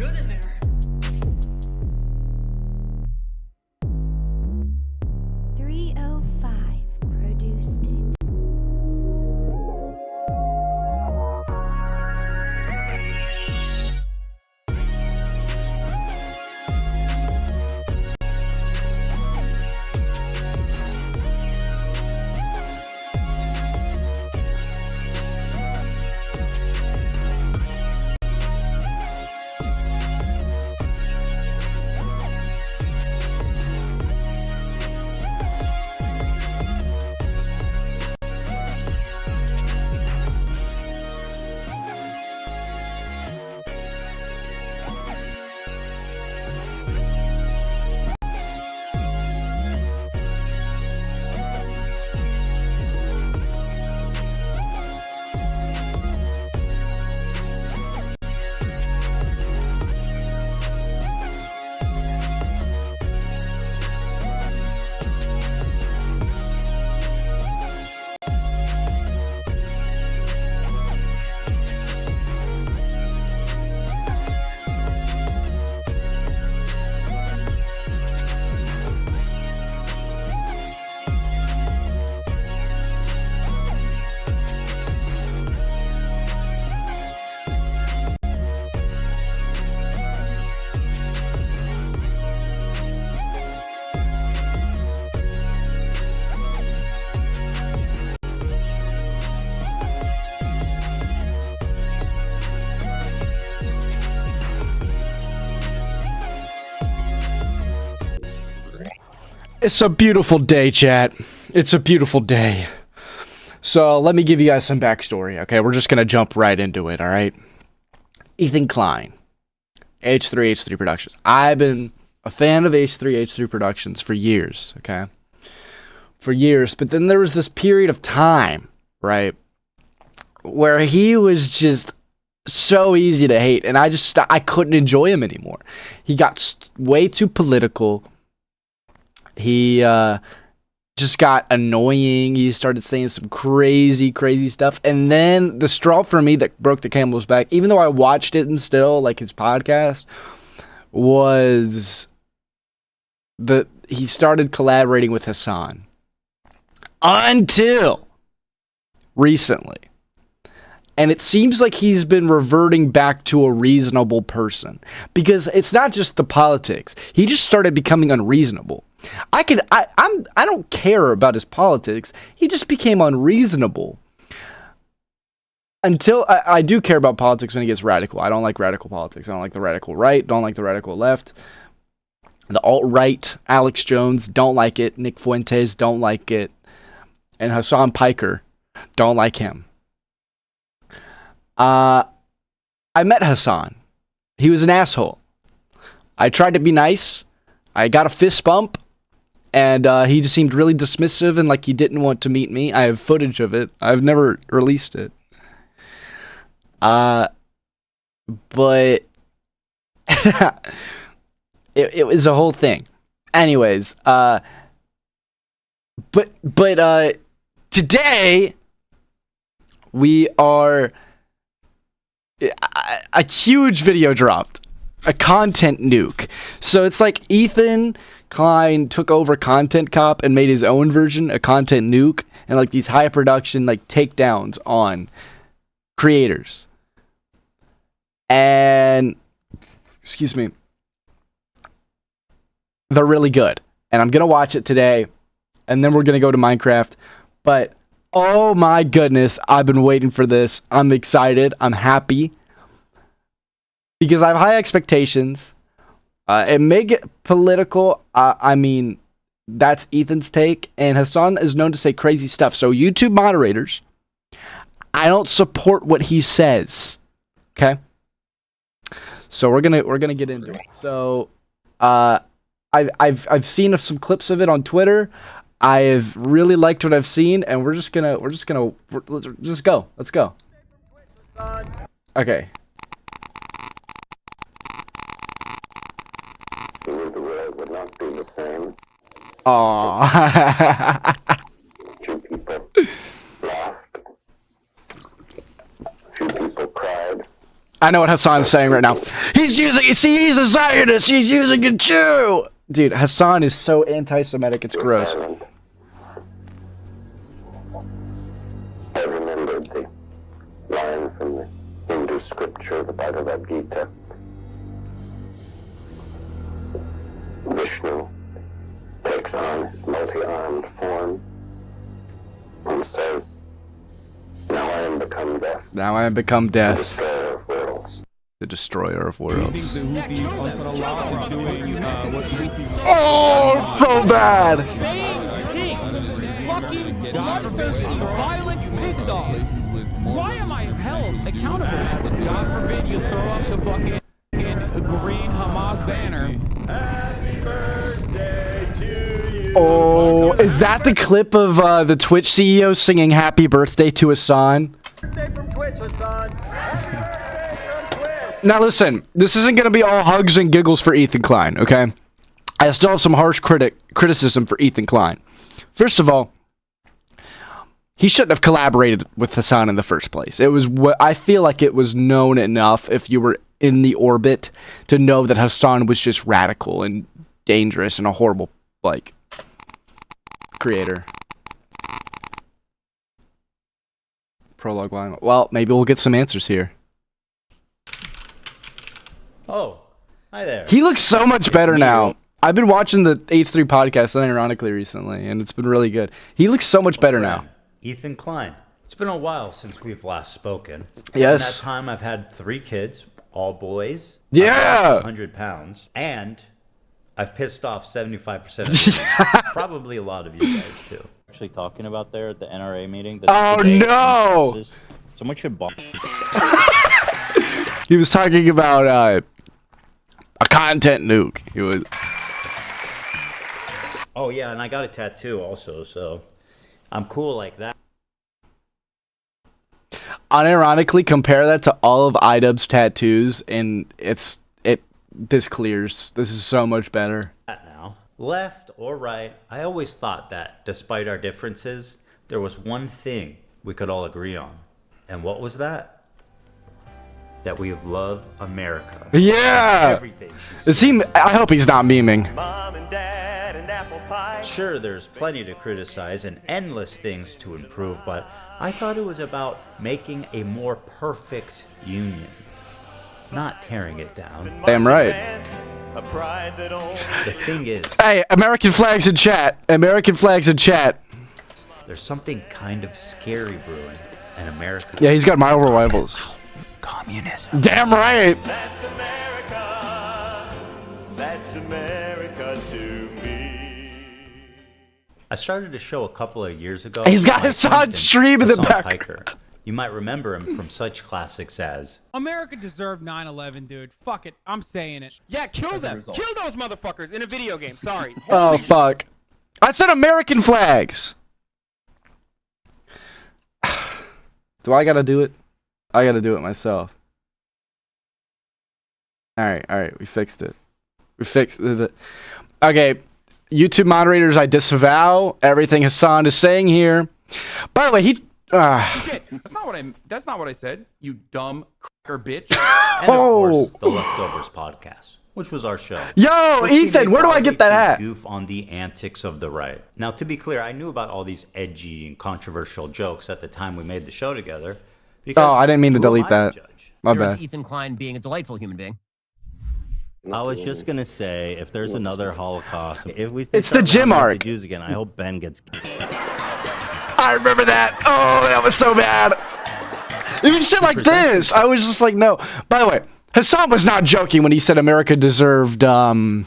good in there. 305 produced it. It's a beautiful day, chat. It's a beautiful day. So let me give you guys some backstory, okay? We're just gonna jump right into it, alright? Ethan Klein, H3 Productions. I've been a fan of H3 Productions for years, okay? For years, but then there was this period of time, right? Where he was just so easy to hate, and I couldn't enjoy him anymore. He got way too political. He just got annoying. He started saying some crazy stuff. And then the straw for me that broke the camel's back, even though I watched it and still, like his podcast, was that he started collaborating with Hassan. Until recently. And it seems like he's been reverting back to a reasonable person. Because it's not just the politics. He just started becoming unreasonable. I don't care about his politics. He just became unreasonable. Until I do care about politics when he gets radical. I don't like radical politics. I don't like the radical right. Don't like the radical left. The alt-right, Alex Jones, don't like it. Nick Fuentes, don't like it. And Hassan Piker, don't like him. I met Hassan. He was an asshole. I tried to be nice. I got a fist bump. And he just seemed really dismissive and like he didn't want to meet me. I have footage of it. I've never released it. But it was a whole thing. Anyways, but today we are a huge video dropped. A content nuke. So it's like Ethan Klein took over Content Cop and made his own version, a content nuke, and like these high production like takedowns on creators. And excuse me, they're really good. And I'm gonna watch it today, and then we're gonna go to Minecraft. But oh my goodness, I've been waiting for this. I'm excited. I'm happy. Because I have high expectations. It may get political. I mean, that's Ethan's take. And Hassan is known to say crazy stuff. So YouTube moderators, I don't support what he says. Okay? So we're gonna get into it. So I've seen some clips of it on Twitter. I've really liked what I've seen, and let's go. Let's go. Okay. The world would not be the same. Aww. Few people laughed. Few people cried. I know what Hassan's saying right now. He's a Zionist. He's using a Jew. Dude, Hassan is so anti-Semitic. It's gross. I remembered the line from the Hindu scripture, the Bhagavad Gita. Vishnu takes on his multi-armed form and says, "Now I am become death, Now I have become the death, destroyer of worlds." the destroyer of worlds. Oh, Oh, so bad. fucking bloodthirsty, violent pig dogs. Why am I held accountable? God forbid you throw up the fucking green Hamas banner. Oh, is that the clip of the Twitch CEO singing "Happy Birthday" to Hassan? Now listen, this isn't gonna be all hugs and giggles for Ethan Klein, okay? I still have some harsh criticism for Ethan Klein. First of all, he shouldn't have collaborated with Hassan in the first place. It was I feel like it was known enough if you were in the orbit to know that Hassan was just radical and dangerous and a horrible creator. Prologue line. Well, maybe we'll get some answers here. Oh, hi there. He looks so much better now. I've been watching the H3 podcast unironically recently, and it's been really good. He looks so much better now. Ethan Klein. It's been a while since we've last spoken. Yes. In that time, I've had 3 kids, all boys. Yeah. I've lost 100 pounds. And I've pissed off 75% of you. Probably a lot of you guys, too. Actually talking about there at the NRA meeting. Oh, no. Someone should bomb. He was talking about a content nuke. He was. Oh, yeah, and I got a tattoo also, so I'm cool like that. Unironically, compare that to all of iDubbbz's tattoos, and this clears. This is so much better. Now, left or right, I always thought that despite our differences, there was one thing we could all agree on. And what was that? That we love America. Yeah. Everything. Is he? I hope he's not memeing. Mom and Dad and apple pie. Sure, there's plenty to criticize and endless things to improve, but I thought it was about making a more perfect union, not tearing it down. Damn right. A pride that only The thing is, Hey, American flags in chat. American flags in chat. there's something kind of scary brewing in America. Yeah, he's got Marvel rivals. Communism. Damn right. That's America. That's America to me. I started a show a couple of years ago. He's got My his son acquaintance, stream in the Hassan back. Piker. You might remember him from such classics as America deserved 9/11, dude. Fuck it, I'm saying it. Yeah, kill them. Kill those motherfuckers in a video game. Sorry. Oh fuck. I said American flags. Do I gotta do it? I gotta do it myself. Alright, we fixed it. We fixed it. Okay, YouTube moderators, I disavow everything Hassan is saying here. By the way, he... Shit, that's not what I said. You dumb cracker bitch. and of course, the Leftovers podcast, which was our show. Yo, Which we Ethan, made where do I partly get that to at? Goof on the antics of the right. Now, to be clear, I knew about all these edgy and controversial jokes at the time we made the show together. Because Oh, I didn't mean to who am delete I to that. judge? My Here's bad. Ethan Klein being a delightful human being. I was just gonna say, if there's another Holocaust, if we It's the gym rounding up arc. the Jews again, I hope Ben gets. I remember that. Oh, that was so bad. Even shit like this. I was just like, no. By the way, Hassan was not joking when he said America deserved the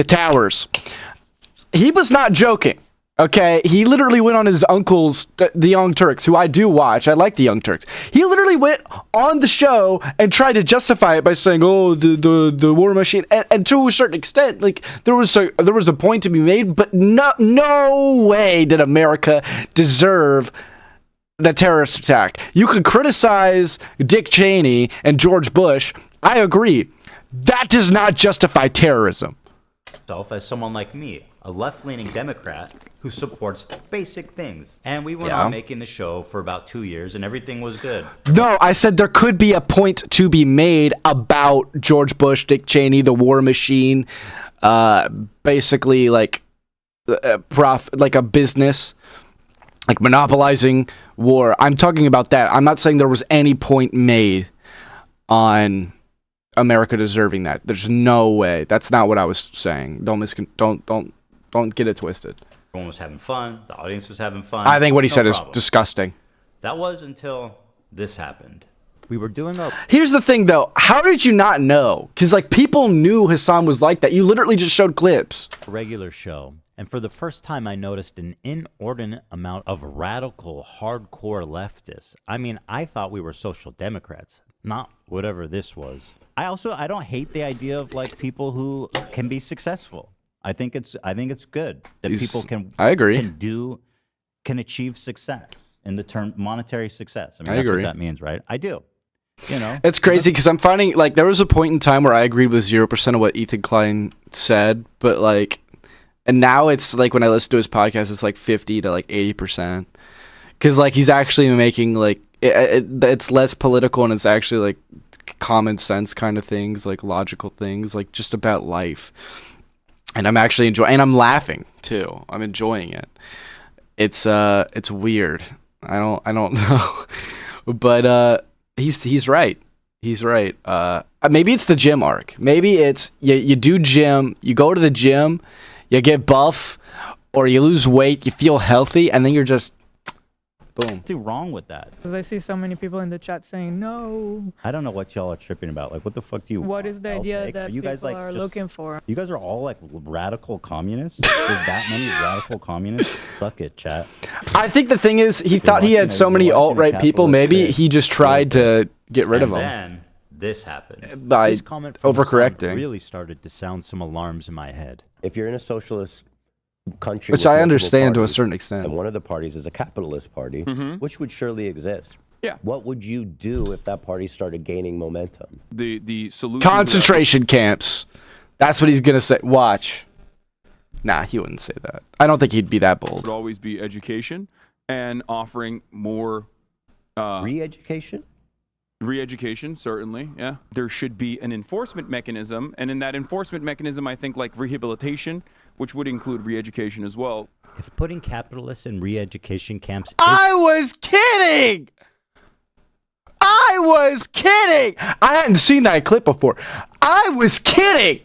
towers. He was not joking. Okay, he literally went on his uncle's, the Young Turks, who I do watch. I like the Young Turks. He literally went on the show and tried to justify it by saying, "Oh, the war machine," and to a certain extent, like there was a point to be made, but no way did America deserve the terrorist attack. You could criticize Dick Cheney and George Bush. I agree. That does not justify terrorism. myself as someone like me, a left-leaning Democrat who supports basic things. And we went on making the show for about 2 years, and everything was good. No, I said there could be a point to be made about George Bush, Dick Cheney, the war machine, basically like like a business, like monopolizing war. I'm talking about that. I'm not saying there was any point made on America deserving that. There's no way. That's not what I was saying. Don't get it twisted. Everyone was having fun. The audience was having fun. I think what he said problem. is disgusting. That was until this happened. We were doing a Here's the thing, though. How did you not know? Because, like, people knew Hassan was like that. You literally just showed clips. regular show, and for the first time I noticed an inordinate amount of radical, hardcore leftists. I mean, I thought we were social democrats, not whatever this was. I don't hate the idea of like people who can be successful. I think it's good that people can I agree. can achieve success in the term monetary success. I mean, I that's agree. what that means, right? I do. You know, It's crazy because I'm finding, like, there was a point in time where I agreed with 0% of what Ethan Klein said, but, like, and now it's, like, when I listen to his podcast, it's, like, 50 to, like, 80%. Because, like, he's actually making, like, it's less political and it's actually, like, common sense kind of things, like, logical things, like, just about life. And I'm actually enjoying, and I'm laughing, too. I'm enjoying it. It's weird. I don't know. But, He's right. He's right. Maybe it's the gym arc. Maybe it's you do gym, you go to the gym, you get buff, or you lose weight, you feel healthy, and then you're just boom. what's wrong with that? Because I see so many people in the chat saying, no, I don't know what y'all are tripping about. Like, what the fuck do you? what is the idea take? that Are you people guys like are just- looking for? You guys are all like radical communists? There's that many radical communists? Suck it, chat. I think the thing is, he thought he had so many alt-right people, maybe he just tried to get rid of them. Then this happened. By This comment from overcorrecting. Hassan really started to sound some alarms in my head. If you're in a socialist country, Which with I multiple understand to a parties, certain extent. and one of the parties is a capitalist party, which would surely exist. Yeah. What would you do if that party started gaining momentum? The solution to that Concentration camps. That's what he's gonna say. Watch. Nah, he wouldn't say that. I don't think he'd be that bold. would always be education and offering more Re-education? re-education, certainly, yeah. There should be an enforcement mechanism, and in that enforcement mechanism, I think, like rehabilitation, which would include re-education as well. If putting capitalists in re-education camps I was kidding! I was kidding! I hadn't seen that clip before. I was kidding!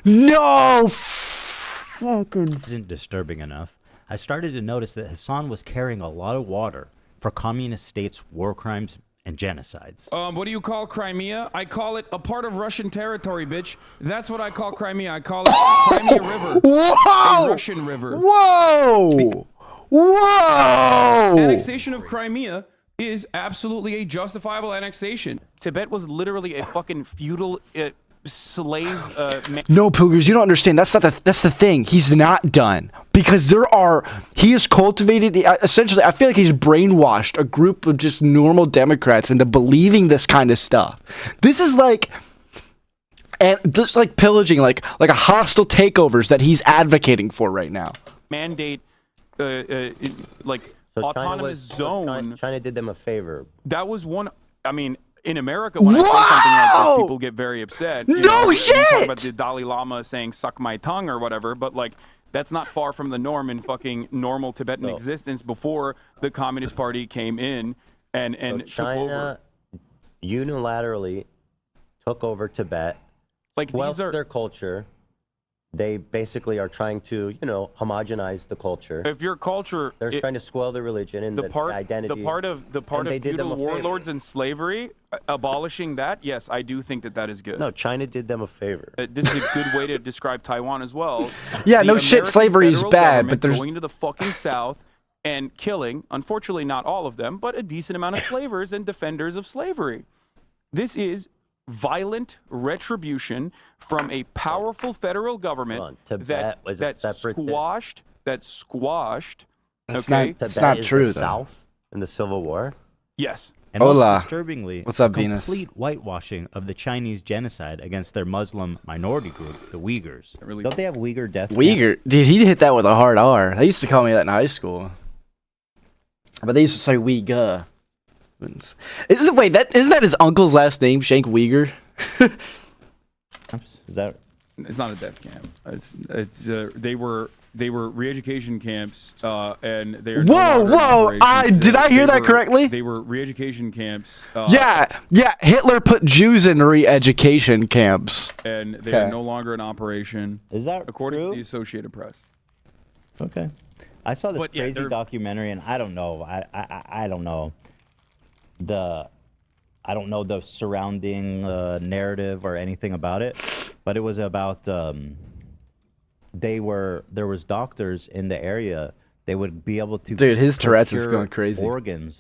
No fucking... isn't disturbing enough, I started to notice that Hassan was carrying a lot of water for communist states' war crimes and genocides. What do you call Crimea? I call it a part of Russian territory, bitch. That's what I call Crimea. I call it Crimea River. Whoa! A Russian river. Whoa! Whoa! Annexation of Crimea is absolutely a justifiable annexation. Tibet was literally a fucking feudal slave. No, Pilgers, you don't understand. That's the thing. He's not done because he has cultivated. Essentially, I feel like he's brainwashed a group of just normal Democrats into believing this kind of stuff. This is like, and this is like pillaging, like a hostile takeovers that he's advocating for right now. mandate, like So autonomous zone. China did them a favor. That was one. I mean, in America, when I say something like Wow! this, people get very upset. No you shit! talk about the Dalai Lama saying "suck my tongue" or whatever, but like that's not far from the norm in fucking normal Tibetan existence before the Communist Party came in and So took over. China unilaterally took over Tibet, Like squelched these are. their culture. They basically are trying to, homogenize the culture. If your culture, They're trying to swell the religion and the identity. the part of and they did them feudal a favor. warlords and slavery, abolishing that, yes, I do think that is good. No, China did them a favor. This is a good way to describe Taiwan as well. Yeah, The no shit, American slavery is federal bad, government but there's- going to the fucking South and killing, unfortunately not all of them, but a decent amount of slavers and defenders of slavery. This is violent retribution from a powerful federal government Hold on, Tibet was a separate thing. squashed. That's okay, not. That's Tibet not is true the though. South in the Civil War. yes, And Hola. most disturbingly, What's up, a Venus? complete whitewashing of the Chinese genocide against their Muslim minority group, the Uyghurs. Don't they have Uyghur death camp? Uyghur, dude, he hit that with a hard R. They used to call me that in high school, but they used to say Uyghur. Isn't that his uncle's last name, Shank Uyghur? Is that? It's not a death camp. They were re-education camps, and they are. Whoa! Did I hear that correctly? They were re-education camps. Yeah. Hitler put Jews in re-education camps, and they are no longer in operation. Is that according true? to the Associated Press? Okay. I saw this But, yeah, crazy they're- documentary, and I don't know. I don't know the surrounding narrative or anything about it, but it was about there was doctors in the area. They would be able to. Dude, his Tourette's is procure going crazy. Organs.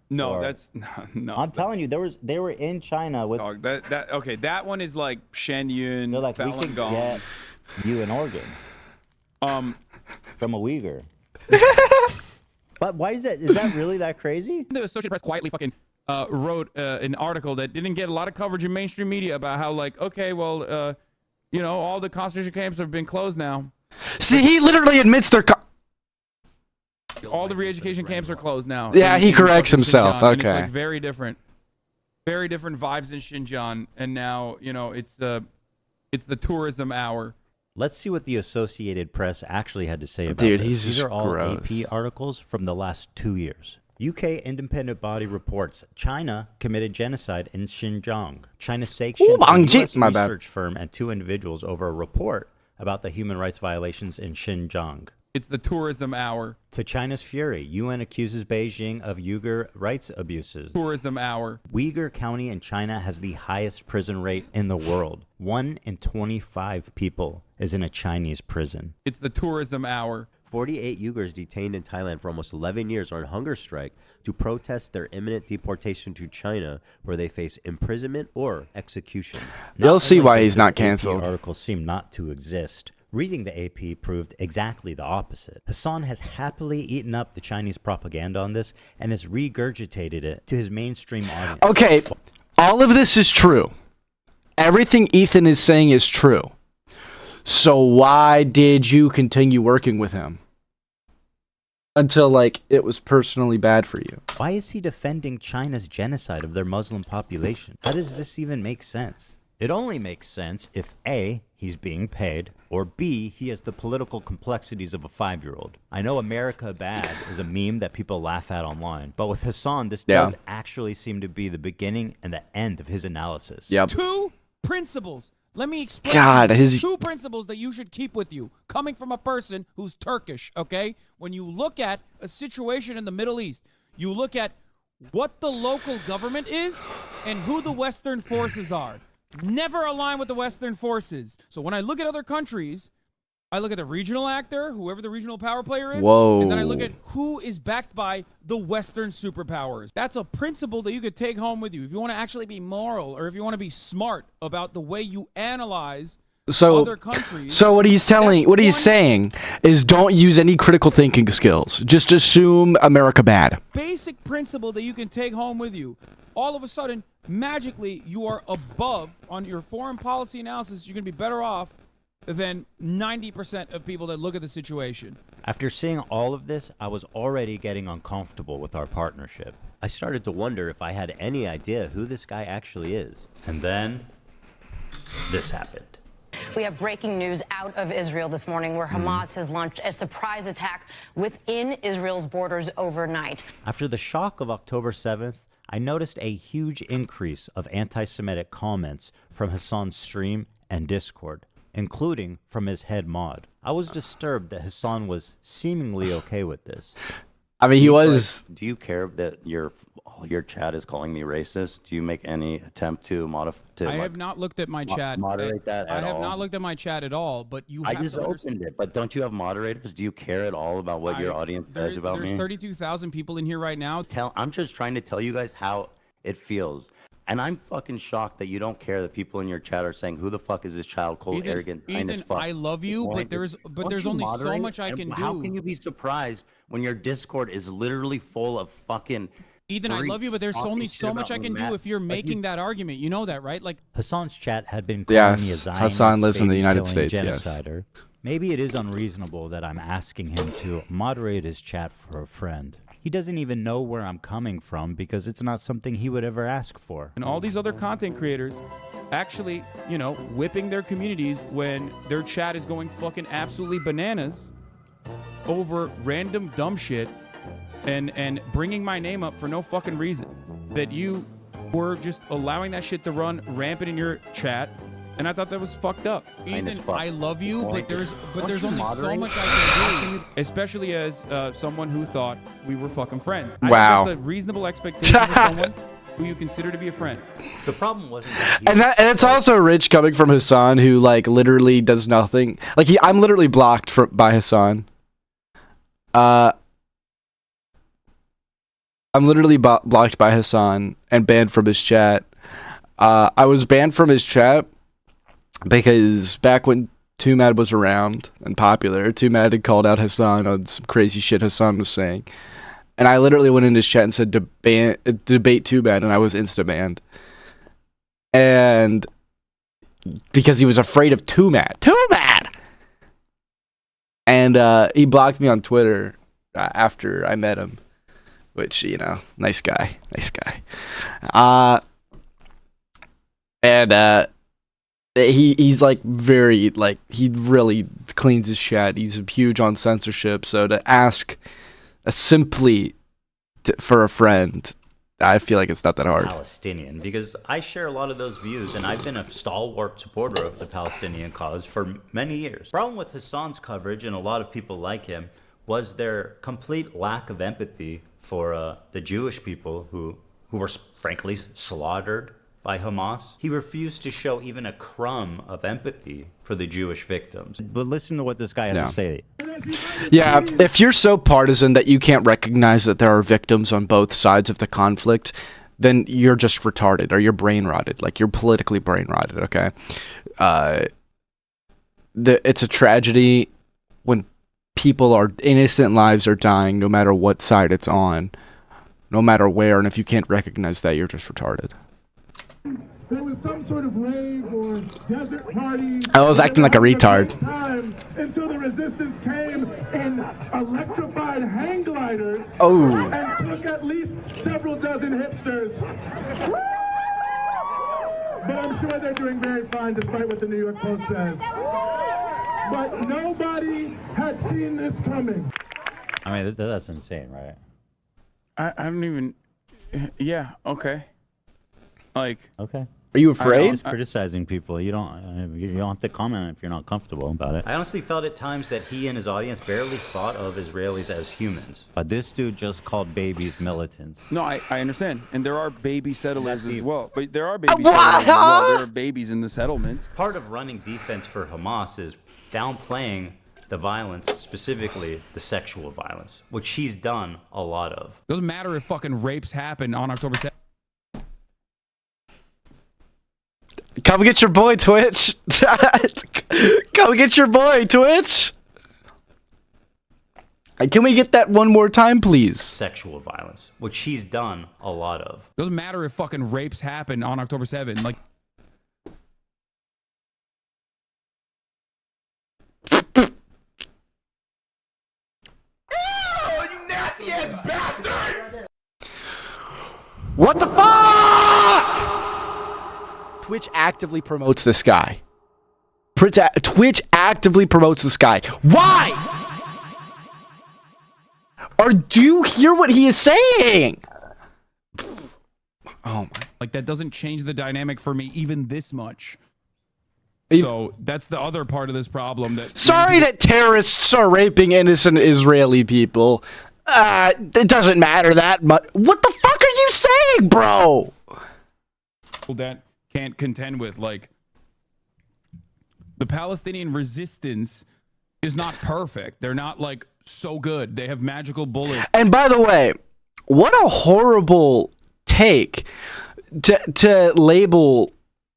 No, or- that's no. I'm telling you, they were in China with. Dog, okay, that one is like Shen Yun, They're like, we Falun can Gong. get you an organ from a Uyghur. But why is that? Is that really that crazy? The Associated Press quietly fucking wrote an article that didn't get a lot of coverage in mainstream media about how, like, okay, well, all the concentration camps have been closed now. See, he literally admits they're. All the re-education camps are closed now. Yeah, he corrects in himself. Xinjiang, and Okay. it's like very different vibes in Xinjiang, and now it's the tourism hour. Let's see what the Associated Press actually had to say about Dude, this. he's These just are all gross. AP articles from the last 2 years. UK independent body reports China committed genocide in Xinjiang. China sanctioned a US My bad. research firm and 2 individuals over a report about the human rights violations in Xinjiang. It's the tourism hour. To China's fury, UN accuses Beijing of Uyghur rights abuses. Tourism hour. Uyghur County in China has the highest prison rate in the world. 1 in 25 people is in a Chinese prison. It's the tourism hour. 48 Uyghurs detained in Thailand for almost 11 years are on hunger strike to protest their imminent deportation to China, where they face imprisonment or execution. You'll see only why does he's not this AP canceled. article seem not to exist. Reading the AP proved exactly the opposite. Hassan has happily eaten up the Chinese propaganda on this and has regurgitated it to his mainstream audience. Okay, all of this is true. Everything Ethan is saying is true. So why did you continue working with him? Until, like, it was personally bad for you. Why is he defending China's genocide of their Muslim population? How does this even make sense? It only makes sense if A, he's being paid, or B, he has the political complexities of a 5-year-old. I know America Bad is a meme that people laugh at online, but with Hassan, this does actually seem to be the beginning and the end of his analysis. Yep. 2 principles. Let me explain. God, to you his- 2 principles that you should keep with you, coming from a person who's Turkish, okay? When you look at a situation in the Middle East, you look at what the local government is and who the Western forces are. Never align with the Western forces. So when I look at other countries, I look at the regional actor, whoever the regional power player is, and then I look at who is backed by the Western superpowers. That's a principle that you could take home with you. If you want to actually be moral, or if you want to be smart about the way you analyze other countries. So what he's saying is don't use any critical thinking skills. Just assume America bad. Basic principle that you can take home with you. All of a sudden, magically, you are above on your foreign policy analysis. You're going to be better off than 90% of people that look at the situation. After seeing all of this, I was already getting uncomfortable with our partnership. I started to wonder if I had any idea who this guy actually is. And then, this happened. We have breaking news out of Israel this morning, where Hamas has launched a surprise attack within Israel's borders overnight. After the shock of October 7th, I noticed a huge increase of anti-Semitic comments from Hassan's stream and Discord, including from his head mod. I was disturbed that Hassan was seemingly okay with this. I mean, he was. Do you care that your chat is calling me racist? Do you make any attempt to modify? I have not looked at my chat. Moderate that at all? I have not looked at my chat at all, but you I have just to opened it, but don't you have moderators? Do you care at all about what your audience says about me? There's 32,000 people in here right now. I'm just trying to tell you guys how it feels. And I'm fucking shocked that you don't care that people in your chat are saying, who the fuck is this child, cold, arrogant, kind as fuck. I love you, but there's only so much I can do. How can you be surprised when your Discord is literally full of fucking Ethan, I love you, but there's only so much I can do if you're making that argument. You know that, right? Like Hassan's chat had been calling me a Zionist, Hassan lives in the United baby-killing States, yes. genocider. Maybe it is unreasonable that I'm asking him to moderate his chat for a friend. He doesn't even know where I'm coming from because it's not something he would ever ask for. And all these other content creators actually, you know, whipping their communities when their chat is going fucking absolutely bananas over random dumb shit and bringing my name up for no fucking reason. That you were just allowing that shit to run rampant in your chat, and I thought that was fucked up. Ethan, I love you, but there's only so much I can do. Especially as someone who thought we were fucking friends. Wow. I think that's a reasonable expectation of someone who you consider to be a friend. The problem wasn't and it's also rich coming from Hassan, who like literally does nothing. Like I'm literally blocked by Hassan. I'm literally blocked by Hassan and banned from his chat. I was banned from his chat because back when Too Mad was around and popular, Too Mad had called out Hassan on some crazy shit Hassan was saying. And I literally went in his chat and said, debate Too Mad, and I was insta-banned. And because he was afraid of Too Mad. Too Mad! And he blocked me on Twitter after I met him. Which, you know, nice guy. He's like very, like, he really cleans his chat. He's huge on censorship. So to ask simply for a friend, I feel like it's not that hard. Palestinian, because I share a lot of those views, and I've been a stalwart supporter of the Palestinian cause for many years. The problem with Hassan's coverage, and a lot of people like him, was their complete lack of empathy for the Jewish people who were frankly slaughtered by Hamas. He refused to show even a crumb of empathy for the Jewish victims. But listen to what this guy has to say. Yeah, if you're so partisan that you can't recognize that there are victims on both sides of the conflict, then you're just retarded, or you're brain rotted. Like, you're politically brain rotted, okay? It's a tragedy when innocent lives are dying, no matter what side it's on, no matter where, and if you can't recognize that, you're just retarded. There was some sort of rave or desert party. I was acting like a retard. Until the resistance came in electrified hang gliders. Oh. And took at least several dozen hipsters. But I'm sure they're doing very fine despite what the New York Post says. But nobody had seen this coming. I mean, that's insane, right? I don't even... Yeah, okay. Like... Okay. Are you afraid? Just criticizing people. You don't have to comment if you're not comfortable about it. I honestly felt at times that he and his audience barely thought of Israelis as humans. This dude just called babies militants. No, I understand. And there are baby settlers as well. But there are baby settlers as well. There are babies in the settlements. Part of running defense for Hamas is downplaying the violence, specifically the sexual violence, which he's done a lot of. Doesn't matter if fucking rapes happen on October 7th. Come get your boy, Twitch. Come get your boy, Twitch. Can we get that one more time, please? Sexual violence, which he's done a lot of. Doesn't matter if fucking rapes happen on October 7th. Like... You nasty ass bastard! What the fuck? Twitch actively promotes this guy. Twitch actively promotes this guy. Why? Or do you hear what he is saying? Oh my. Like, that doesn't change the dynamic for me even this much. So that's the other part of this problem. Sorry that terrorists are raping innocent Israeli people. It doesn't matter that much. What the fuck are you saying, bro? That can't contend with, like, the Palestinian resistance is not perfect. They're not, like, so good. They have magical bullets. And by the way, what a horrible take to label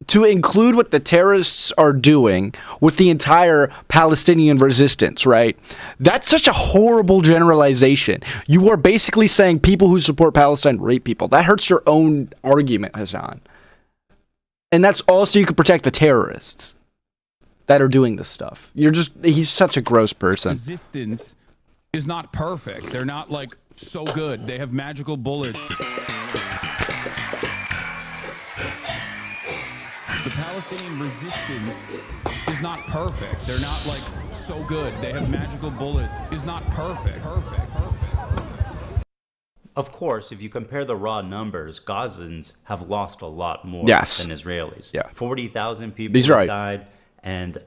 to include what the terrorists are doing with the entire Palestinian resistance, right? That's such a horrible generalization. You are basically saying people who support Palestine rape people. That hurts your own argument, Hassan. And that's also you can protect the terrorists that are doing this stuff. He's such a gross person. Resistance is not perfect. They're not like so good. They have magical bullets. The Palestinian resistance is not perfect. They're not like so good. They have magical bullets. Is not perfect. Of course, if you compare the raw numbers, Gazans have lost a lot more than Israelis. 40,000 people have died, and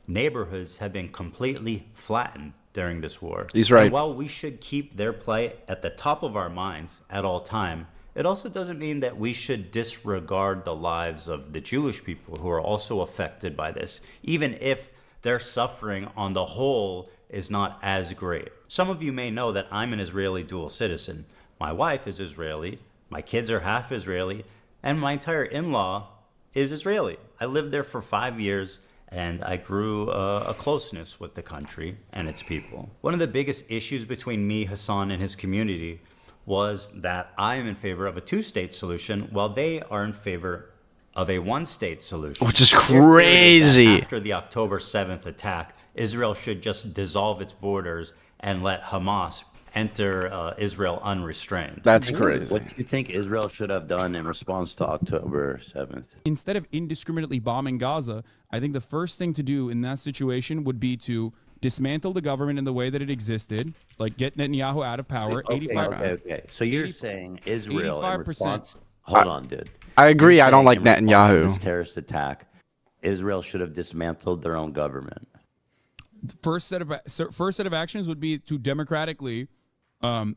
neighborhoods have been completely flattened during this war. He's right. And while we should keep their plight at the top of our minds at all time, it also doesn't mean that we should disregard the lives of the Jewish people who are also affected by this, even if their suffering on the whole is not as great. Some of you may know that I'm an Israeli dual citizen. My wife is Israeli, my kids are half Israeli, and my entire in-law is Israeli. I lived there for 5 years, and I grew a closeness with the country and its people. One of the biggest issues between me, Hassan, and his community was that I am in favor of a two-state solution while they are in favor of a one-state solution. Which is crazy. After the October 7th attack, Israel should just dissolve its borders and let Hamas enter Israel unrestrained. That's crazy. What do you think Israel should have done in response to October 7th? Instead of indiscriminately bombing Gaza, I think the first thing to do in that situation would be to dismantle the government in the way that it existed, like get Netanyahu out of power. Okay. So you're saying Israel in 85%. response? Hold on, dude. I agree. You're I don't saying like in response to Netanyahu. this terrorist attack, Israel should have dismantled their own government. First set of actions would be to democratically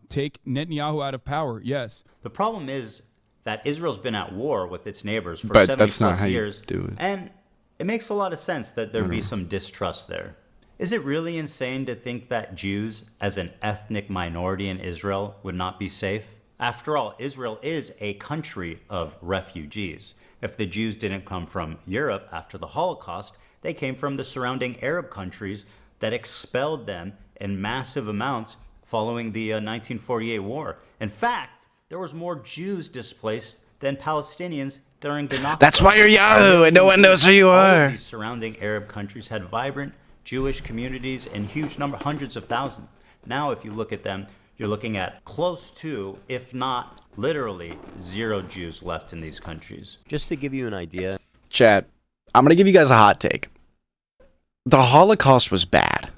take Netanyahu out of power. Yes. The problem is that Israel's been at war with its neighbors for But 70 that's not plus how you years, do it. and it makes a lot of sense that there be some distrust there. Is it really insane to think that Jews, as an ethnic minority in Israel, would not be safe? After all, Israel is a country of refugees. If the Jews didn't come from Europe after the Holocaust, they came from the surrounding Arab countries that expelled them in massive amounts following the 1948 war. In fact, there was more Jews displaced than Palestinians during the Nakba. That's why you're Yahoo and no one knows who you All are. of these surrounding Arab countries had vibrant Jewish communities in huge number, hundreds of thousands. Now, if you look at them, you're looking at close to, if not literally, 0 Jews left in these countries. Just to give you an idea. Chat, I'm going to give you guys a hot take. The Holocaust was bad.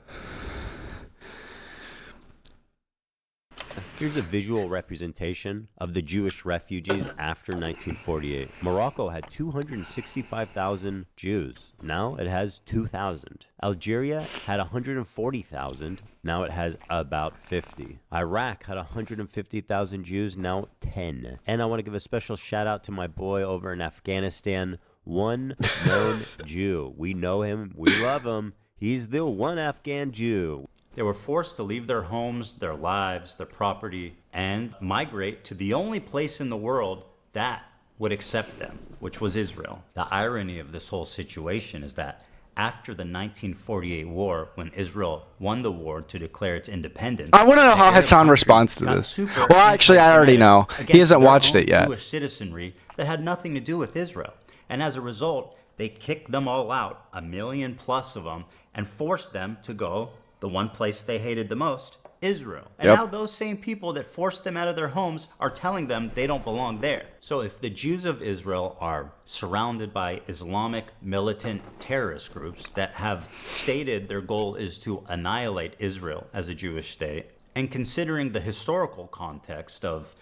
Here's a visual representation of the Jewish refugees after 1948. Morocco had 265,000 Jews. Now it has 2,000. Algeria had 140,000. Now it has about 50. Iraq had 150,000 Jews. Now 10. And I want to give a special shout out to my boy over in Afghanistan, one known Jew. We know him. We love him. He's the one Afghan Jew. They were forced to leave their homes, their lives, their property, and migrate to the only place in the world that would accept them, which was Israel. The irony of this whole situation is that after the 1948 war, when Israel won the war to declare its independence, I want to know how Hassan responds to this. Well, actually, I already know. He hasn't watched it yet. Jewish citizenry that had nothing to do with Israel. And as a result, they kicked them all out, 1 million plus of them, and forced them to go the one place they hated the most, Israel. And now those same people that forced them out of their homes are telling them they don't belong there. So if the Jews of Israel are surrounded by Islamic militant terrorist groups that have stated their goal is to annihilate Israel as a Jewish state, and considering the historical context of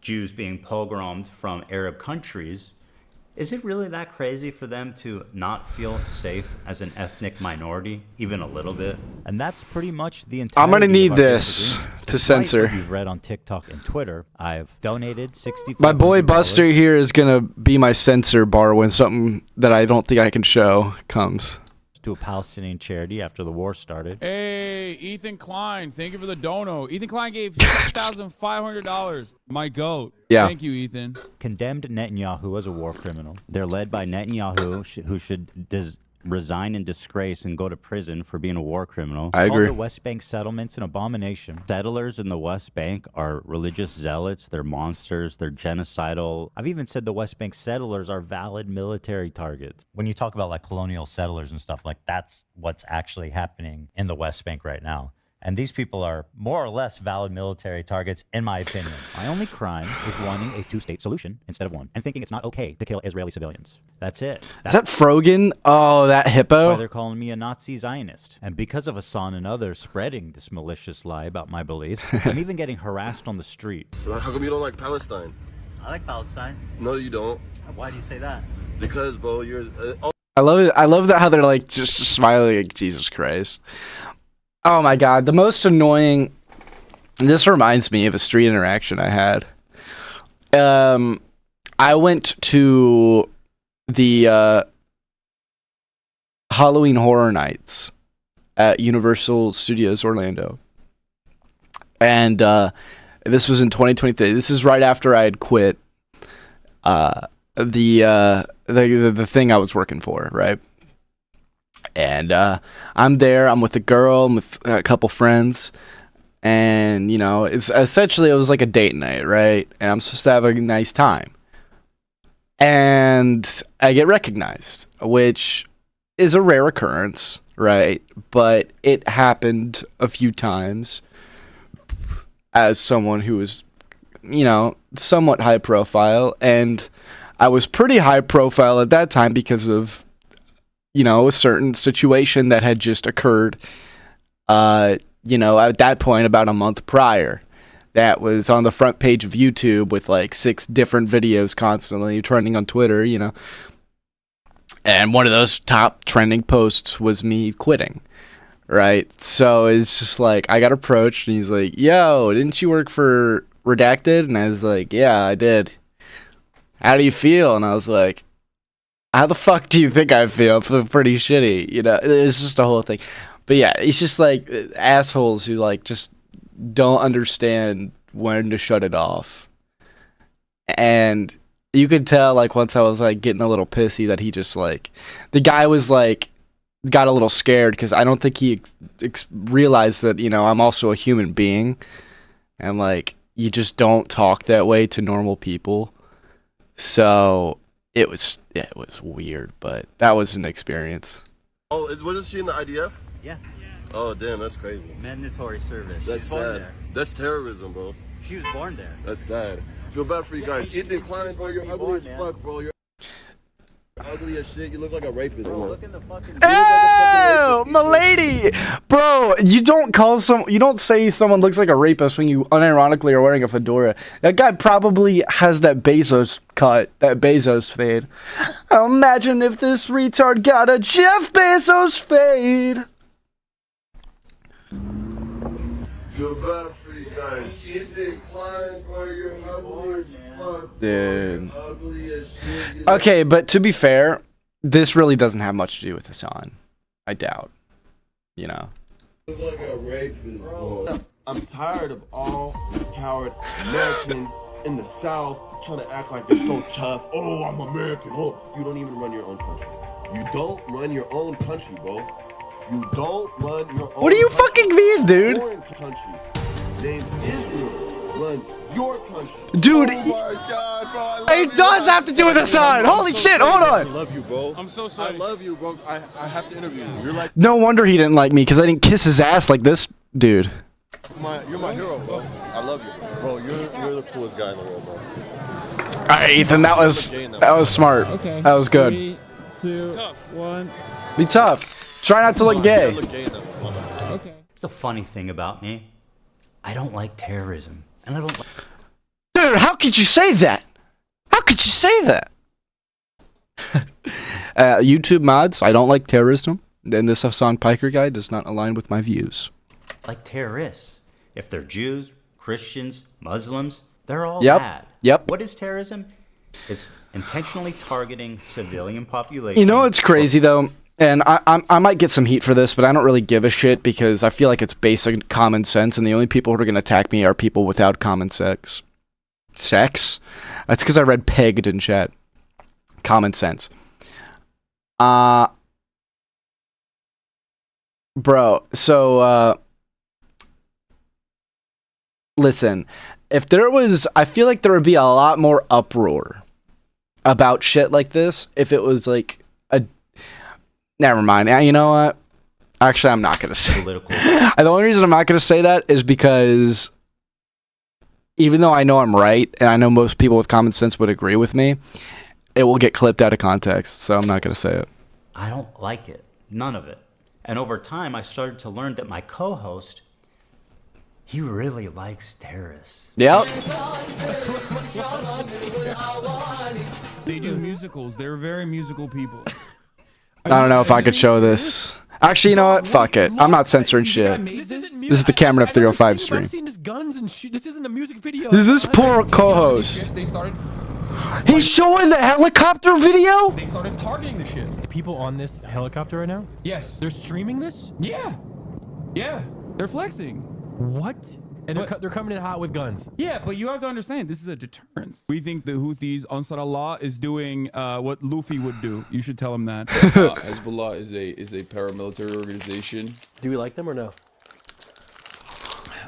Jews being pogromed from Arab countries, is it really that crazy for them to not feel safe as an ethnic minority, even a little bit? And that's pretty much the entire. I'm going to need this to censor. What you've read on TikTok and Twitter, I've donated $65. My boy Buster here is going to be my censor bar when something that I don't think I can show comes. to a Palestinian charity after the war started. Hey, Ethan Klein, thank you for the dono. Ethan Klein gave $6,500. My goat. Yeah. Thank you, Ethan. Condemned Netanyahu as a war criminal. They're led by Netanyahu, who should resign in disgrace and go to prison for being a war criminal. I agree. Called the West Bank settlements an abomination. Settlers in the West Bank are religious zealots. They're monsters. They're genocidal. I've even said the West Bank settlers are valid military targets. When you talk about like colonial settlers and stuff, like that's what's actually happening in the West Bank right now. And these people are more or less valid military targets, in my opinion. My only crime is wanting a two-state solution instead of one, and thinking it's not okay to kill Israeli civilians. That's it. Is that Frogan? Oh, that hippo? That's why they're calling me a Nazi Zionist. And because of Hassan and others spreading this malicious lie about my beliefs, I'm even getting harassed on the street. So how come you don't like Palestine? I like Palestine. No, you don't. Why do you say that? Because, bro, you're... I love it. I love that how they're like just smiling like Jesus Christ. Oh my God, the most annoying. This reminds me of a street interaction I had. I went to the Halloween Horror Nights at Universal Studios Orlando, and this was in 2023. This is right after I had quit the thing I was working for, right? And I'm there. I'm with a girl. I'm with a couple friends, and you know, it's essentially it was like a date night, right? And I'm supposed to have a nice time, and I get recognized, which is a rare occurrence, right? But it happened a few times as someone who was, you know, somewhat high profile, and I was pretty high profile at that time because of, you know, a certain situation that had just occurred, you know, at that point about a month prior. That was on the front page of YouTube with like 6 different videos constantly trending on Twitter, you know. And one of those top trending posts was me quitting, right? So it's just like, I got approached and he's like, yo, didn't you work for Redacted? And I was like, yeah, I did. How do you feel? And I was like, how the fuck do you think I feel? I feel pretty shitty, you know. It's just a whole thing. But yeah, it's just like assholes who like just don't understand when to shut it off. And you could tell like once I was like getting a little pissy that he just like, the guy was like, got a little scared because I don't think he realized that, you know, I'm also a human being. And like, you just don't talk that way to normal people. So it was weird, but that was an experience. Oh, wasn't she in the IDF? Yeah. Oh, damn, that's crazy. Mandatory service. That's She was born sad. there. That's terrorism, bro. She was born there. That's sad. I feel bad for you guys. Ethan Klein, bro, you're ugly as fuck, bro. You're ugly as shit. You look like a rapist, bro. Look in the fucking... Oh, my lady, bro! You don't say someone looks like a rapist when you unironically are wearing a fedora. That guy probably has that Bezos cut, that Bezos fade. Imagine if this retard got a Jeff Bezos fade. Feel bad for you guys. Ethan Klein, bro, you're ugly as fuck. Dude. You're ugly as shit. Okay, but to be fair, this really doesn't have much to do with Hassan. I doubt. You know. You look like a rapist, bro. I'm tired of all these coward Americans in the South trying to act like they're so tough. Oh, I'm American. Oh, you don't even run your own country. You don't run your own country, bro. You don't run your own. What do you fucking mean, dude? Foreign country named Israel runs your country. Dude, oh my God, bro, it does have to do with Hassan. Holy shit, hold I on. love you, bro. I'm so sorry. I love you, bro. I have to interview you. You're like No wonder he didn't like me, because I didn't kiss his ass like this dude. you're my hero, bro. I love you, bro. You're the coolest guy in the world, bro. Alright, Ethan, that was smart. Okay. That was good. 3, 2, 1. Be tough. Try not to look gay. Okay. It's the funny thing about me. I don't like terrorism. And I don't like... Dude, how could you say that? How could you say that? YouTube mods, I don't like terrorism. And this Hassan Piker guy does not align with my views. like terrorists. If they're Jews, Christians, Muslims, they're all Yep. bad. Yep. What is terrorism? It's intentionally targeting civilian population. You know what's crazy though? And I might get some heat for this, but I don't really give a shit because I feel like it's basic common sense, and the only people who are going to attack me are people without common sex. Sex? That's because I read pegged in chat. Common sense. Bro, so, listen, if there was, I feel like there would be a lot more uproar about shit like this if it was like a, never mind. You know what? Actually, I'm not going to say. The only reason I'm not going to say that is because even though I know I'm right, and I know most people with common sense would agree with me, it will get clipped out of context, so I'm not going to say it. I don't like it. None of it. And over time, I started to learn that my co-host, he really likes terrorists. Yep. They do musicals. They're very musical people. I don't know if I could show this. Actually, you know what? Fuck it. I'm not censoring shit. This is the Cameron F305 stream. I've seen this guns and shit. This isn't a music video. This is this poor co-host. He's showing the helicopter video? They started targeting the ships. People on this helicopter right now? Yes. They're streaming this? Yeah. Yeah. They're flexing. What? And they're coming in hot with guns. Yeah, but you have to understand, this is a deterrence. We think the Houthis, Ansar Allah, is doing what Luffy would do. You should tell him that. Hezbollah is a paramilitary organization. Do we like them or no?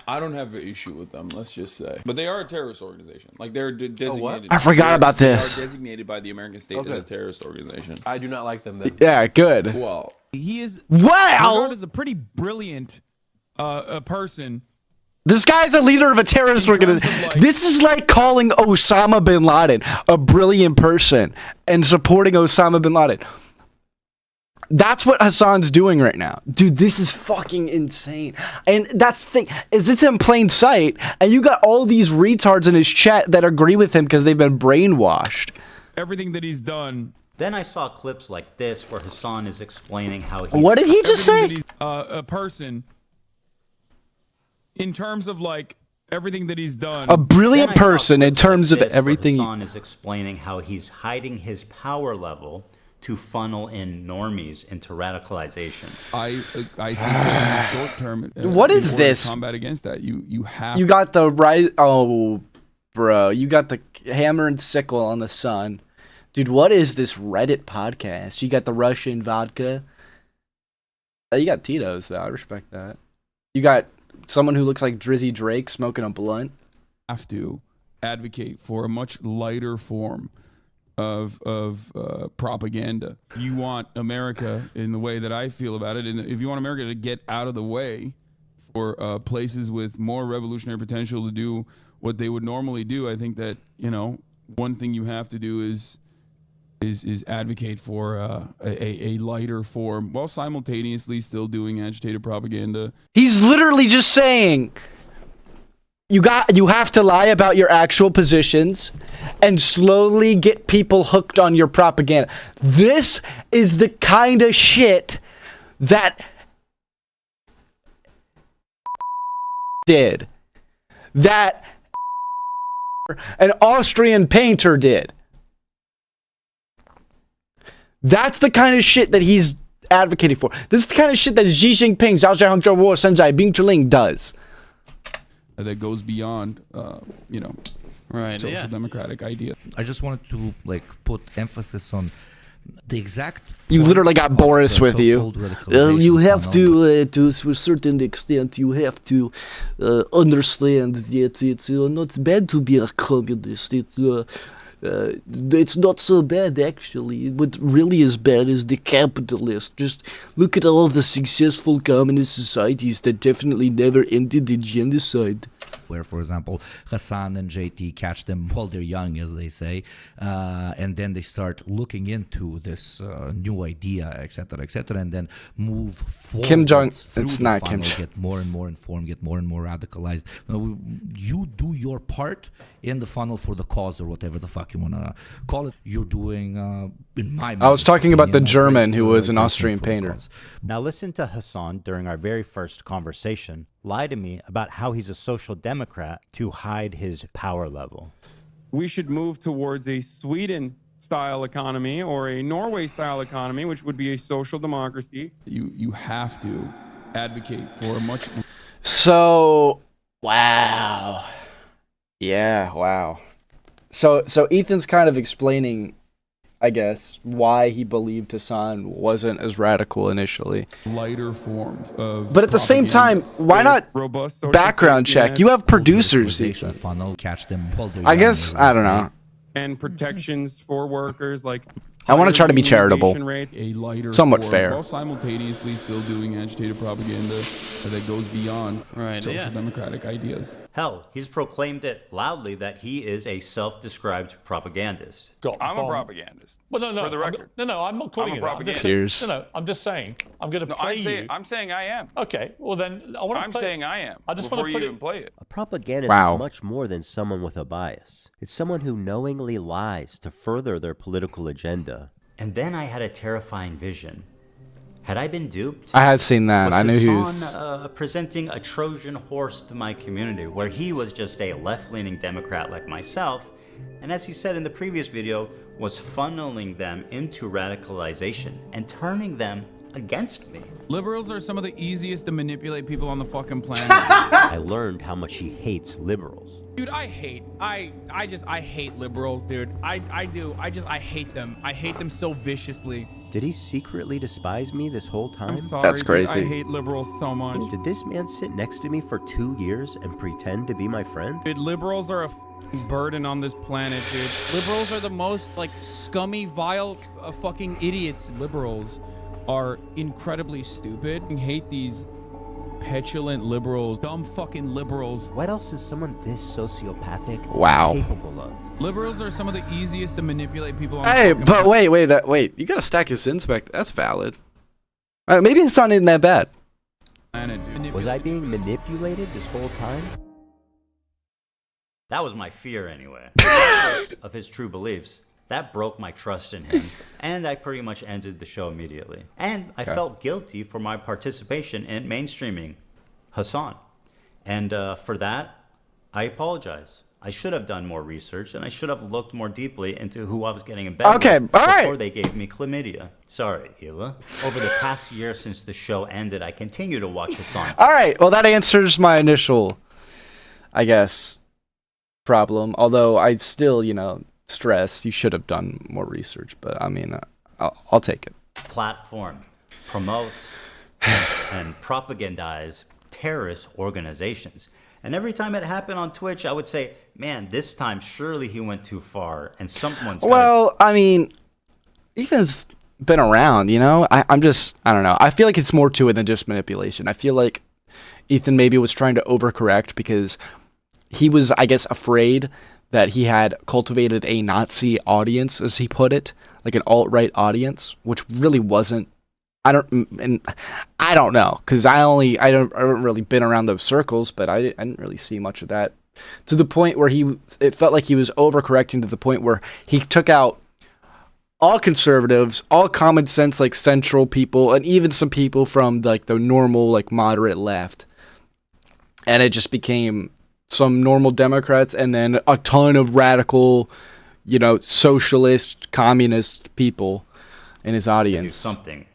I don't have an issue with them, let's just say. But they are a terrorist organization. Like, they're designated. I forgot about this. They are designated by the American state as a terrorist organization. I do not like them then. Yeah, good. Well, he is regarded as a pretty brilliant person. This guy's a leader of a terrorist organization. This is like calling Osama bin Laden a brilliant person and supporting Osama bin Laden. That's what Hassan's doing right now. Dude, this is fucking insane. And that's the thing, is it's in plain sight, and you got all these retards in his chat that agree with him because they've been brainwashed. Everything that he's done. Then I saw clips like this where Hassan is explaining how he's... What did he just say? A person, in terms of like everything that he's done. A brilliant person in terms of everything. Hassan is explaining how he's hiding his power level to funnel in normies into radicalization. I think that in the short term, what is this? Combat against that, you have. You got the right. Oh, bro, you got the hammer and sickle on the sun, dude. What is this Reddit podcast? You got the Russian vodka. You got Tito's though. I respect that. You got someone who looks like Drizzy Drake smoking a blunt. Have to advocate for a much lighter form of propaganda. You want America, in the way that I feel about it, and if you want America to get out of the way for places with more revolutionary potential to do what they would normally do, I think that, you know, one thing you have to do is advocate for a lighter form while simultaneously still doing agitated propaganda. He's literally just saying you have to lie about your actual positions and slowly get people hooked on your propaganda. This is the kind of shit that did. That an Austrian painter did. That's the kind of shit that he's advocating for. This is the kind of shit that Xi Jinping, Zhao Zhang Wo Senzai Bing Chiling does. That goes beyond, you know, social democratic idea. I just wanted to like put emphasis on the exact. You literally got Boris with you. You have to a certain extent, you have to understand that it's not bad to be a communist. It's not so bad, actually. What really is bad is the capitalist. Just look at all the successful communist societies that definitely never ended in genocide. Where, for example, Hassan and JT catch them while they're young, as they say, and then they start looking into this new idea, etc., and then move forward. Kim Jong, it's not Kim. Get more and more informed, get more and more radicalized. You do your part in the funnel for the cause, or whatever the fuck you want to call it. You're doing, in my I was talking about the German who was an Austrian painter. Now listen to Hassan during our very first conversation lie to me about how he's a social democrat to hide his power level. We should move towards a Sweden style economy or a Norway style economy, which would be a social democracy. You have to advocate for a much. So, wow. Yeah, wow. So Ethan's kind of explaining, I guess, why he believed Hassan wasn't as radical initially. Lighter form of. But at the same time, why not background check? You have producers, Ethan. Funnel, catch them while they're I young, guess, they I don't say. know. And protections for workers, like I want to try to be charitable. A lighter Somewhat form, fair. while simultaneously still doing agitated propaganda that goes beyond social democratic ideas. Hell, he's proclaimed it loudly that he is a self-described propagandist. I'm a propagandist. Well, no. For the record. I'm not calling I'm a you that. propagandist. No, I'm just saying. I'm going to play you. I'm saying I am. Okay, well then I want to I'm saying I am. I just before want to you put even play it. A propagandist Wow. is much more than someone with a bias. It's someone who knowingly lies to further their political agenda. And then I had a terrifying vision. Had I been duped? I had seen that. Was I knew he Hassan, was. presenting a Trojan horse to my community, where he was just a left-leaning Democrat like myself, and as he said in the previous video, was funneling them into radicalization and turning them against me. Liberals are some of the easiest to manipulate people on the fucking planet. I learned how much he hates liberals. Dude, I hate liberals, dude. I hate them. I hate them so viciously. Did he secretly despise me this whole time? I'm sorry. That's dude. crazy. I hate liberals so much. Did this man sit next to me for 2 years and pretend to be my friend? Dude, liberals are a burden on this planet, dude. Liberals are the most, like, scummy, vile, fucking idiots. Liberals are incredibly stupid. I hate these petulant liberals, dumb fucking liberals. What else is someone this sociopathic Wow. capable of? Liberals are some of the easiest to manipulate people on Hey, the fucking but planet. wait. You got to stack his sins back. That's valid. All right, maybe it's not even that bad. Dude. Was I being manipulated this whole time? That was my fear anyway. Of his true beliefs. That broke my trust in him, and I pretty much ended the show immediately. And I felt guilty for my participation in mainstreaming Hassan. And for that, I apologize. I should have done more research, and I should have looked more deeply into who I was getting in bed with before they gave me chlamydia. Sorry, Hila. Over the past year since the show ended, I continue to watch Hassan. All right, well, that answers my initial, I guess, problem. Although I still, stress you should have done more research. But I mean, I'll take it. Platform, promote, and propagandize terrorist organizations. And every time it happened on Twitch, I would say, man, this time surely he went too far, and someone's Well, I mean, Ethan's been around, I don't know. I feel like it's more to it than just manipulation. I feel like Ethan maybe was trying to overcorrect because he was, I guess, afraid that he had cultivated a Nazi audience, as he put it, like an alt-right audience, which really wasn't. I don't know, because I haven't really been around those circles, but I didn't really see much of that, to the point where it felt like he was overcorrecting to the point where he took out all conservatives, all common sense, like central people, and even some people from like the normal, like moderate left, and it just became some normal Democrats and then a ton of radical, socialist, communist people in his audience. Do something.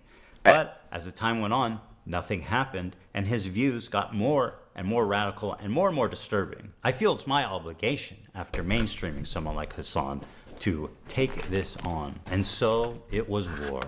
But as the time went on, nothing happened, and his views got more and more radical and more disturbing. I feel it's my obligation, after mainstreaming someone like Hassan, to take this on. And so it was war.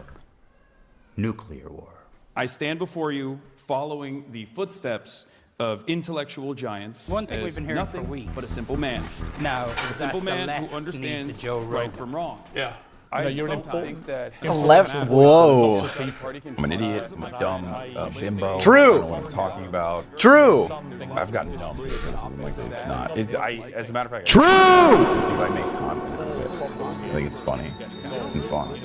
Nuclear war. I stand before you following the footsteps of intellectual giants. One thing we've been hearing nothing for weeks. but a simple man. Now, a simple man who understands right from wrong. Yeah. I you're think that Whoa. I'm an idiot. I'm a dumb bimbo. True. I don't know what I'm talking about. True. I've gotten numb to this. Like, it's not. As a matter of fact. True. Because I make content of it. I think it's funny and fun.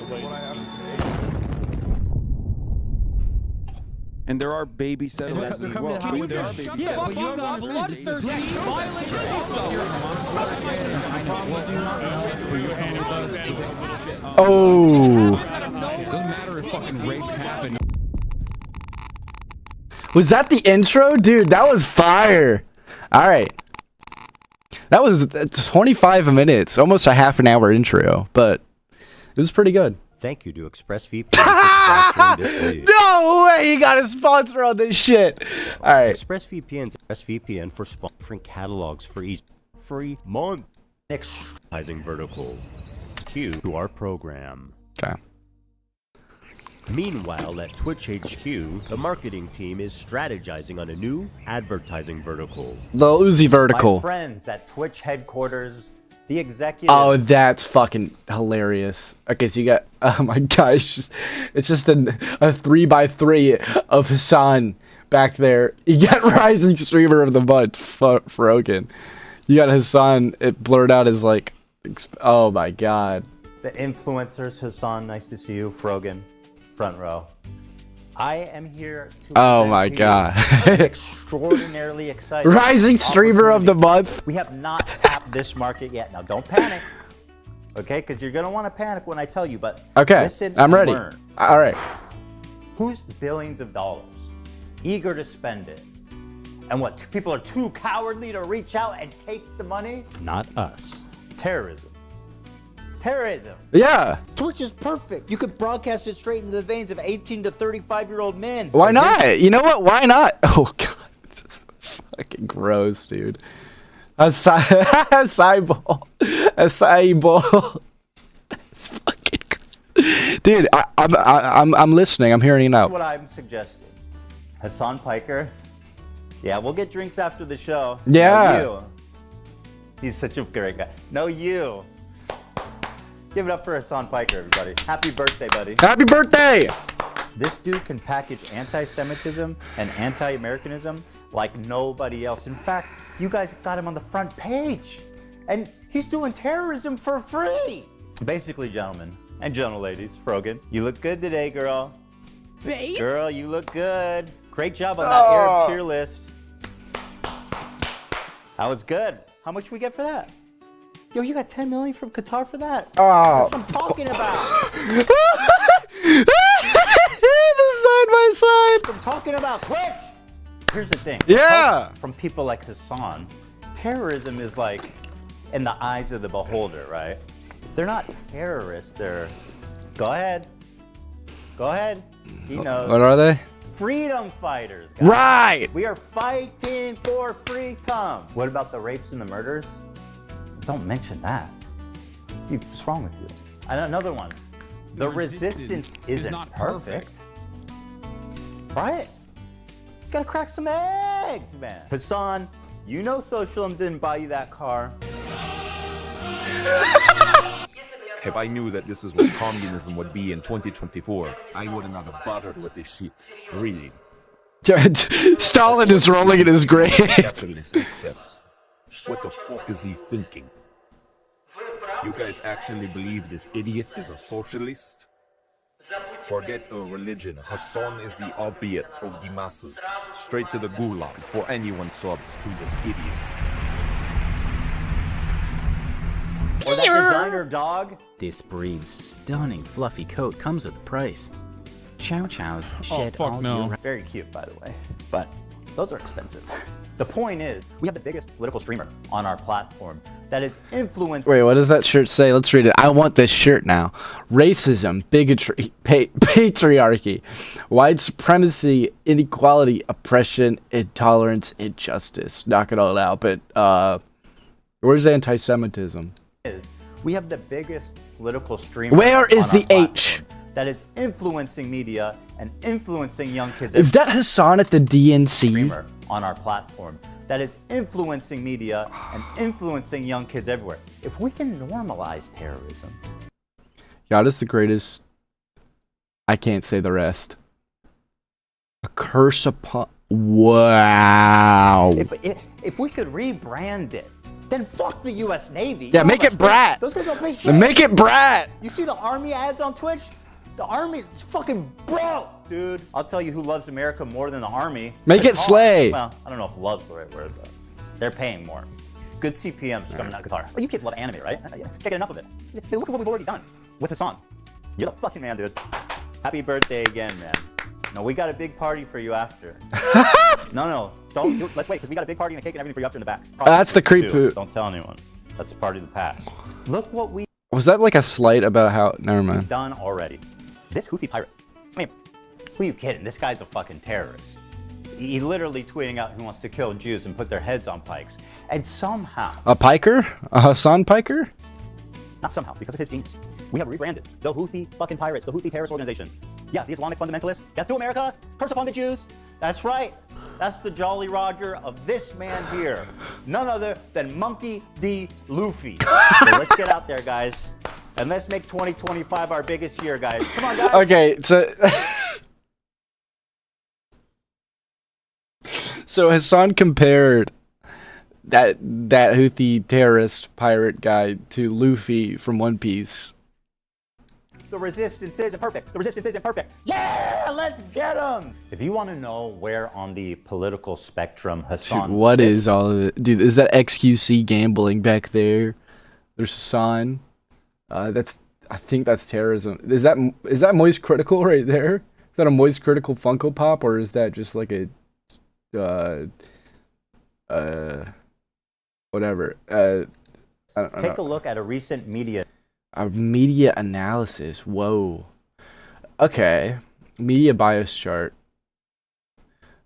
And there are baby settlements as well. Can you just shut the fuck up, bloodthirsty, violent Oh. Doesn't matter if fucking rapes happen. Was that the intro? Dude, that was fire. All right. That was 25 minutes, almost a half an hour intro, but It was pretty good. Thank you to ExpressVPN for sponsoring this video. No way, you got a sponsor on this shit. All right. ExpressVPN for sponsoring catalogs for each free month. Exercising vertical. Cue to our program. Okay. Meanwhile, at Twitch HQ, the marketing team is strategizing on a new advertising vertical. The Uzi vertical. My friends at Twitch headquarters, the executive. Oh, that's fucking hilarious. Okay, so you got, oh my gosh, it's just a 3x3 of Hassan back there. You got Rising Streamer of the Month, Frogan. You got Hassan, it blurred out as like, oh my god. The influencers, Hassan, nice to see you. Frogan, front row. I am here to oh my god. extraordinarily excited. Rising Streamer of the Month. We have not tapped this market yet. Now don't panic. Okay, because you're gonna want to panic when I tell you, but okay, listen I'm and ready. Learn. All right. Who's billions of dollars eager to spend it? And what, people are too cowardly to reach out and take the money? Not us. Terrorism. Terrorism. Yeah. Twitch is perfect. You could broadcast it straight into the veins of 18 to 35-year-old men. Why not? You know what? Why not? Oh god, this is fucking gross, dude. Acai bowl. It's fucking gross. Dude, I'm listening. I'm hearing it out. What I'm suggesting. Hassan Piker. Yeah, we'll get drinks after the show. Yeah. No, you. He's such a great guy. No, you. Give it up for Hassan Piker, everybody. Happy birthday, buddy. Happy birthday! This dude can package anti-Semitism and anti-Americanism like nobody else. In fact, you guys got him on the front page. And he's doing terrorism for free. Basically, gentlemen and gentle ladies, Frogan, you look good today, girl. Babe? Girl, you look good. Great job on that Arab tier list. That was good. How much we get for that? Yo, you got 10 million from Qatar for that? Oh. That's what I'm talking about. Side by side. I'm talking about Twitch. Here's the thing. Yeah. From people like Hassan, terrorism is like in the eyes of the beholder, right? They're not terrorists. They're. Go ahead. Go ahead. He knows. What are they? Freedom fighters, guys. Right. We are fighting for freedom. What about the rapes and the murders? Don't mention that. What's wrong with you? And another one. The resistance isn't not perfect. Right? You gotta crack some eggs, man. Hassan, you know Socialism didn't buy you that car. If I knew that this is what communism would be in 2024, I wouldn't have bothered with this shit. Really. Stalin is rolling in his grave. Capitalist excess. What the fuck is he thinking? You guys actually believe this idiot is a socialist? Forget a religion. Hassan is the opiate of the masses. Straight to the gulag for anyone subbed to this idiot. Or that designer dog. This breed's stunning fluffy coat comes with a price. Chow Chows shed all year. Very cute, by the way. But those are expensive. The point is, we have the biggest political streamer on our platform that is influenced. Wait, what does that shirt say? Let's read it. I want this shirt now. Racism, bigotry, patriarchy, white supremacy, inequality, oppression, intolerance, injustice. Knock it all out. But where's anti-Semitism? We have the biggest political streamer. Where is the H? That is influencing media and influencing young kids. Is that Hassan at the DNC? On our platform that is influencing media and influencing young kids everywhere. If we can normalize terrorism. God is the greatest. I can't say the rest. A curse upon. Wow. If we could rebrand it, then fuck the U.S. Navy. Yeah, make it brat. Those guys don't pay shit. Make it brat. You see the Army ads on Twitch? The Army is fucking broke, dude. I'll tell you who loves America more than the Army. Make it slay. Well, I don't know if love's the right word, but they're paying more. Good CPMs coming out of Qatar. Oh, you kids love anime, right? Can't get enough of it. Hey, look at what we've already done with Hassan. You're the fucking man, dude. Happy birthday again, man. No, we got a big party for you after. No, don't. Let's wait, because we got a big party and a cake and everything for you after in the back. That's the creep. Don't tell anyone. That's part of the past. Look what we. Was that like a slight about how? Never mind. Done already. This Houthi pirate. I mean, who are you kidding? This guy's a fucking terrorist. He literally tweeting out he wants to kill Jews and put their heads on pikes. And somehow... A piker? A Hassan piker? Not somehow, because of his genius. We have rebranded the Houthi fucking pirates, the Houthi terrorist organization. Yeah, the Islamic fundamentalists. Death to America. Curse upon the Jews. That's right. That's the Jolly Roger of this man here. None other than Monkey D. Luffy. So let's get out there, guys. And let's make 2025 our biggest year, guys. Come on, guys. Okay, so... So Hassan compared that Houthi terrorist pirate guy to Luffy from One Piece. The resistance isn't perfect. The resistance isn't perfect. Yeah, let's get him. If you want to know where on the political spectrum Hassan Dude, what sits, is all of it? Dude, is that XQC gambling back there? There's Hassan. I think that's terrorism. Is that Moist Critical right there? Is that a Moist Critical Funko Pop, or is that just like a whatever. I don't take know. a look at a recent media analysis. Whoa. Okay. Media bias chart.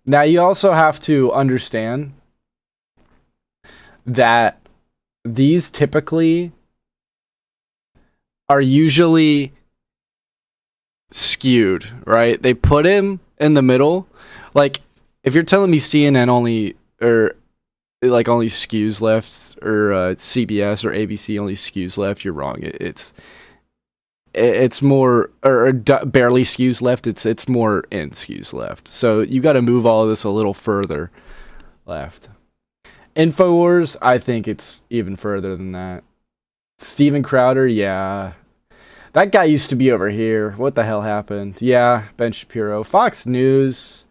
Now you also have to understand that these typically are usually skewed, right? They put him in the middle. Like, if you're telling me CNN only, or like only skews left, or CBS or ABC only skews left, you're wrong. It's more, or barely skews left. It's more in skews left. So you got to move all of this a little further left. Infowars, I think it's even further than that. Steven Crowder, yeah. That guy used to be over here. What the hell happened? Yeah, Ben Shapiro. Fox News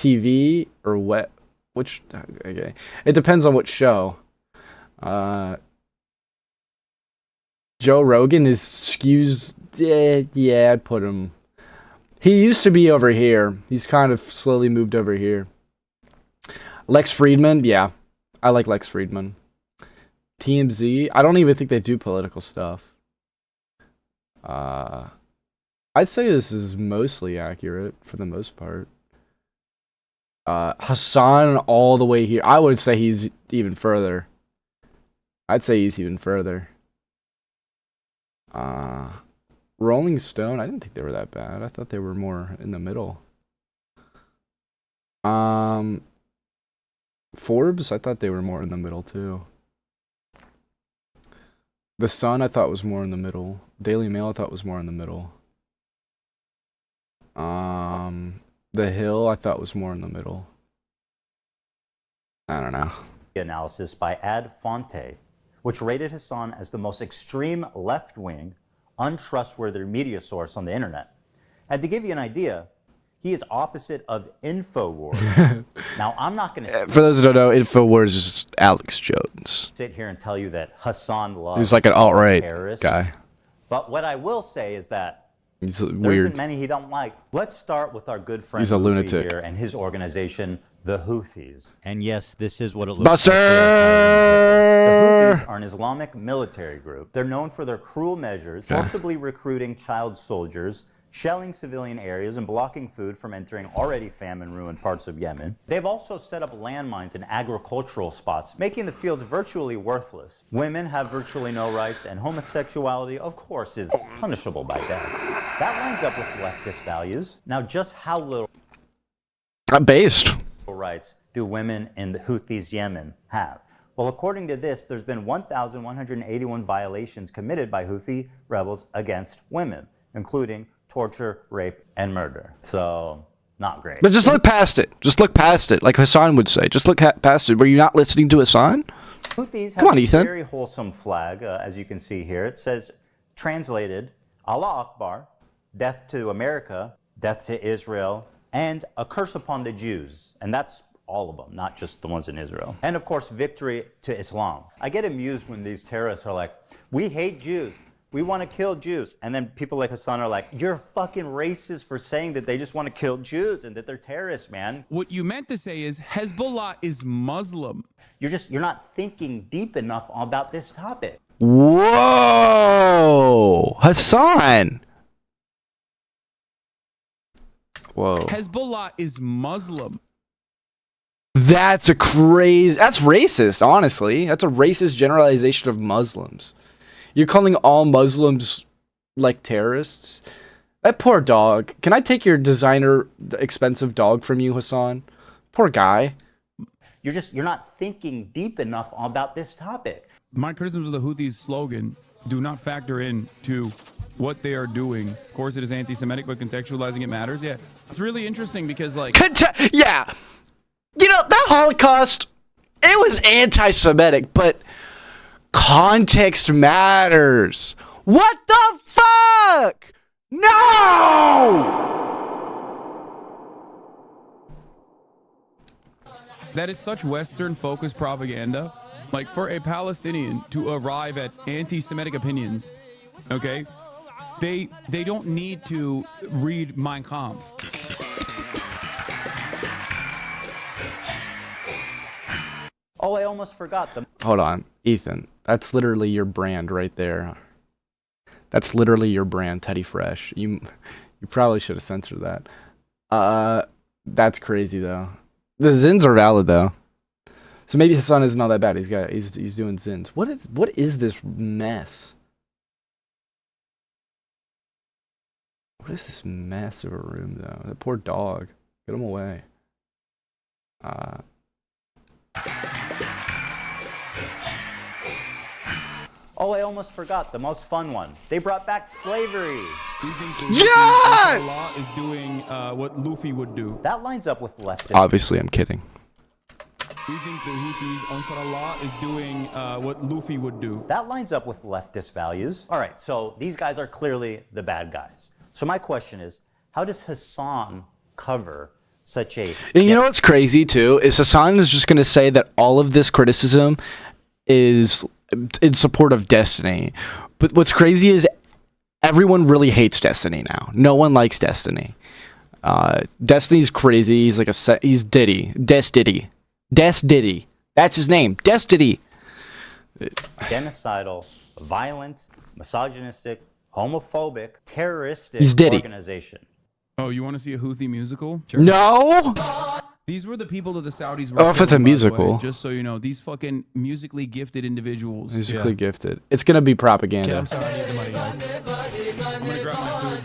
TV or what? Which? Okay, it depends on what show. Joe Rogan is skews. Yeah, I'd put him. He used to be over here. He's kind of slowly moved over here. Lex Friedman, yeah, I like Lex Friedman. TMZ, I don't even think they do political stuff. I'd say this is mostly accurate for the most part. Hassan all the way here. I would say he's even further. I'd say he's even further. Rolling Stone, I didn't think they were that bad. I thought they were more in the middle. Forbes, I thought they were more in the middle too. The Sun, I thought was more in the middle. Daily Mail, I thought was more in the middle. The Hill, I thought was more in the middle. I don't know. Analysis by Ad Fonte, which rated Hassan as the most extreme left-wing, untrustworthy media source on the internet. And to give you an idea, he is opposite of Infowars. Now, I'm not going to... For those who don't know, Infowars is Alex Jones. ...sit here and tell you that Hassan loves He's like an alt-right terrorists. guy. But what I will say is that He's there weird. isn't many he don't like. Let's start with our good friend He's a Luffy lunatic. here and his organization, the Houthis. And yes, this is what it looks Buster! like. The Houthis are an Islamic military group. They're known for their cruel measures, forcibly recruiting child soldiers, shelling civilian areas, and blocking food from entering already famine-ruined parts of Yemen. They've also set up landmines in agricultural spots, making the fields virtually worthless. Women have virtually no rights, and homosexuality, of course, is punishable by death. That lines up with leftist values. Now, just how little based rights do women in the Houthis Yemen have? Well, according to this, there's been 1,181 violations committed by Houthi rebels against women, including torture, rape, and murder. So, not great. But just look past it. Just look past it, like Hassan would say. Just look past it. Were you not listening to Hassan? Houthis Come on, have a Ethan. very wholesome flag, as you can see here. It says, translated, Allah Akbar, death to America, death to Israel, and a curse upon the Jews. And that's all of them, not just the ones in Israel. And of course, victory to Islam. I get amused when these terrorists are like, we hate Jews. We want to kill Jews. And then people like Hassan are like, you're fucking racist for saying that they just want to kill Jews and that they're terrorists, man. What you meant to say is Hezbollah is Muslim. You're not thinking deep enough about this topic. Whoa! Hassan! Whoa. Hezbollah is Muslim. That's racist, honestly. That's a racist generalization of Muslims. You're calling all Muslims like terrorists? That poor dog. Can I take your designer expensive dog from you, Hassan? Poor guy. You're not thinking deep enough about this topic. My criticisms of the Houthis' slogan do not factor in to what they are doing. Of course, it is anti-Semitic, but contextualizing it matters. Yeah, it's really interesting because, like, yeah, you know, that Holocaust, it was anti-Semitic, but context matters. What the fuck? No! that is such Western-focused propaganda. Like, for a Palestinian to arrive at anti-Semitic opinions, okay, they don't need to read Mein Kampf. Oh, I almost forgot them. Hold on, Ethan. That's literally your brand right there. That's literally your brand, Teddy Fresh. You probably should have censored that. That's crazy though. The Zins are valid though. So maybe Hassan isn't all that bad. He's doing Zins. What is this mess? What is this mess of a room though? That poor dog. Get him away. Oh, I almost forgot the most fun one. They brought back slavery. Yes! Allah is doing what Luffy would do. That lines up with leftists. Obviously, I'm kidding. We think the Houthis, Ansar Allah, is doing what Luffy would do. That lines up with leftist values. All right, so these guys are clearly the bad guys. So my question is, how does Hassan cover such a... And you know what's crazy too is Hassan is just going to say that all of this criticism is in support of Destiny. But what's crazy is everyone really hates Destiny now. No one likes Destiny. Destiny's crazy. He's like he's Diddy. Diddy. Diddy. That's his name. Diddy. Genocidal, violent, misogynistic, homophobic, terroristic organization. Oh, you want to see a Houthi musical? Sure. No! These were the people that the Saudis were. Oh, if it's a musical. Just so you know, these fucking musically gifted individuals. Musically gifted. It's going to be propaganda. Okay, I'm sorry, I need the money, guys. I'm going to grab my food.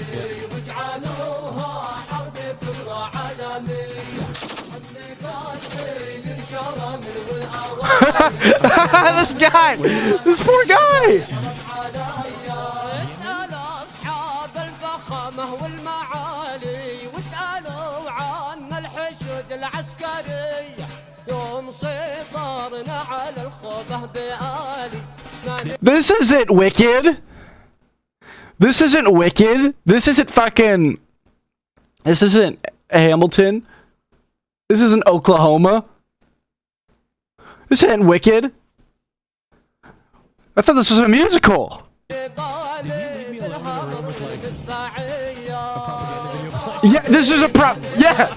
This guy! This poor guy! This isn't Wicked. This isn't Wicked. This isn't fucking... This isn't Hamilton. This isn't Oklahoma. This isn't Wicked. I thought this was a musical. Yeah, this is a yeah.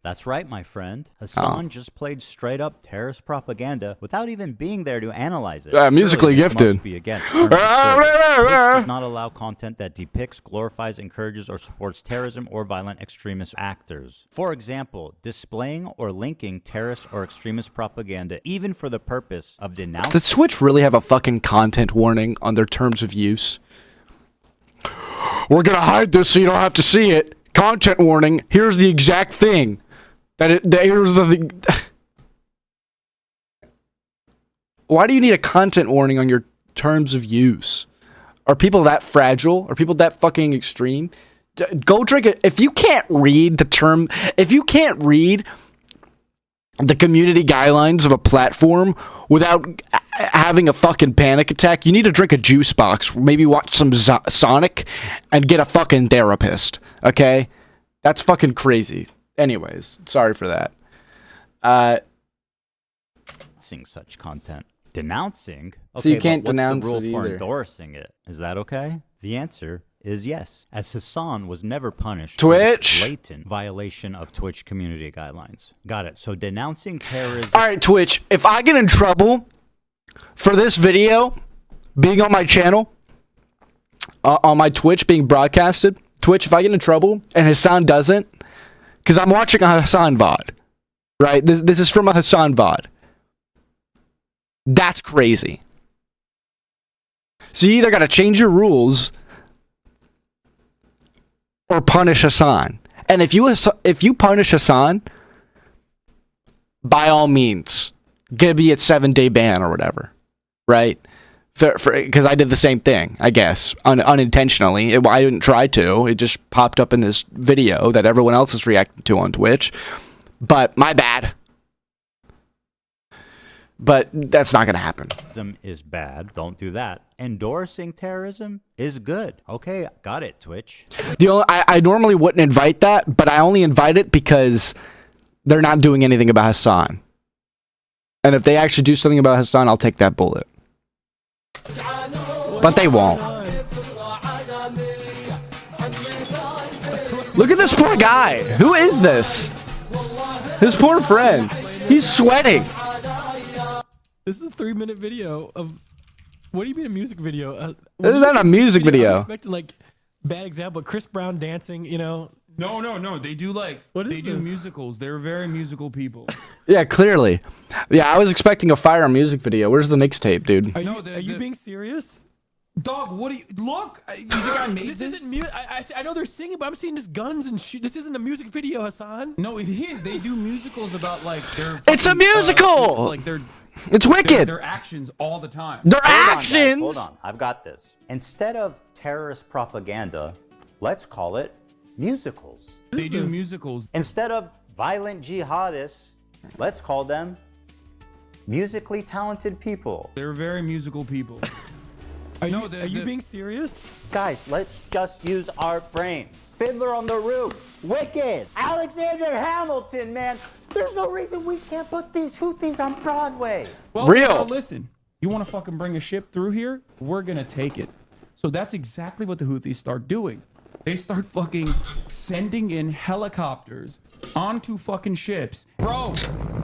That's right, my friend. Hassan just played straight up terrorist propaganda without even being there to analyze it. Musically gifted. Must be against terms of service. Twitch does not allow content that depicts, glorifies, encourages, or supports terrorism or violent extremist actors. For example, displaying or linking terrorist or extremist propaganda, even for the purpose of denouncing. Does Twitch really have a fucking content warning on their terms of use? We're gonna hide this so you don't have to see it. Content warning. Here's the exact thing. Here's the. Why do you need a content warning on your terms of use? Are people that fragile? Are people that fucking extreme? Go drink it. If you can't read the term, if you can't read the community guidelines of a platform without having a fucking panic attack, you need to drink a juice box, maybe watch some Sonic, and get a fucking therapist, okay? That's fucking crazy. Anyways, sorry for that. Denouncing such content. Denouncing? Okay, so you can't but what's denounce the rule it for either. endorsing it? Is that okay? The answer is yes, as Hassan was never punished Twitch? for this blatant violation of Twitch community guidelines. Got it. So denouncing terrorism... All right, Twitch, if I get in trouble For this video being on my channel, on my Twitch being broadcasted, Twitch, if I get in trouble and Hassan doesn't, because I'm watching a Hassan VOD, right? This is from a Hassan VOD. That's crazy. So you either got to change your rules or punish Hassan. And if you punish Hassan, by all means, give me a 7-day ban or whatever, right? Because I did the same thing, I guess, unintentionally. I didn't try to. It just popped up in this video that everyone else is reacting to on Twitch. But my bad. But that's not going to happen. Terrorism is bad. Don't do that. Endorsing terrorism is good. Okay, got it, Twitch. I normally wouldn't invite that, but I only invite it because they're not doing anything about Hassan. And if they actually do something about Hassan, I'll take that bullet. But they won't. Look at this poor guy. Who is this? His poor friend. He's sweating. This is a 3-minute video of. What do you mean a music video? This is not a music video. I'm expecting like bad example. Chris Brown dancing. You know. No. They do like. They do musicals. They're very musical people. Yeah, clearly. Yeah, I was expecting a fire music video. Where's the mixtape, dude? Are you being serious? Dog, what do you look? You think I made this? Isn't music. I know they're singing, but I'm seeing just guns and shit. This isn't a music video, Hassan. No, it is. They do musicals about like their. It's a musical. Like their. It's wicked. Their actions all the time. Their Hold actions. on, guys, hold on, I've got this. Instead of terrorist propaganda, let's call it musicals. They do musicals. Instead of violent jihadists, let's call them musically talented people. They're very musical people. Are you being serious? Guys, let's just use our brains. Fiddler on the Roof, Wicked, Alexander Hamilton, man. There's no reason we can't put these Houthis on Broadway. Well, Real. Listen, you want to fucking bring a ship through here? We're going to take it. So that's exactly what the Houthis start doing. They start fucking sending in helicopters onto fucking ships. Bro,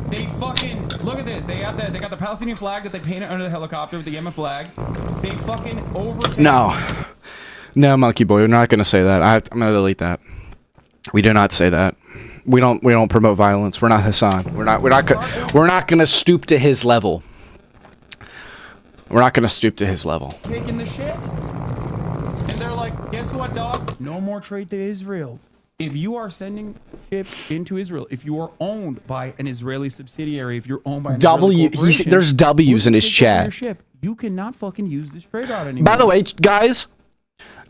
they fucking, look at this. They got the Palestinian flag that they painted under the helicopter with the Yemen flag. They fucking overtake. No, Monkey Boy, we're not going to say that. I'm going to delete that. We do not say that. We don't promote violence. We're not Hassan. We're not going to stoop to his level. We're not going to stoop to his level. Taking the ships. And they're like, guess what, dog? No more trade to Israel. If you are sending ships into Israel, if you are owned by an Israeli subsidiary, if you're owned by an Israeli corporation, there's W's in his chat. Ship, you cannot fucking use this trade route anymore. By the way, guys,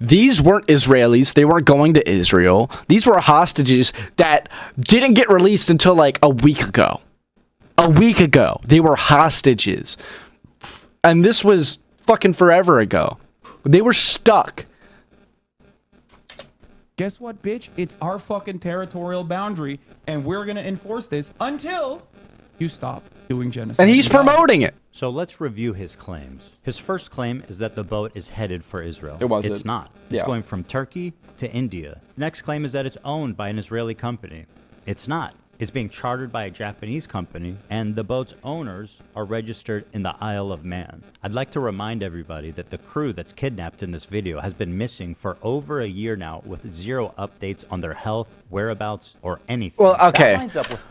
these weren't Israelis. They weren't going to Israel. These were hostages that didn't get released until like a week ago. A week ago. They were hostages. And this was fucking forever ago. They were stuck. Guess what, bitch? It's our fucking territorial boundary, and we're going to enforce this until you stop doing genocide. And he's promoting it. So let's review his claims. His first claim is that the boat is headed for Israel. It's not. It's going from Turkey to India. Next claim is that it's owned by an Israeli company. It's not. It's being chartered by a Japanese company, and the boat's owners are registered in the Isle of Man. I'd like to remind everybody that the crew that's kidnapped in this video has been missing for over a year now with zero updates on their health, whereabouts, or anything. Well, okay. That lines up with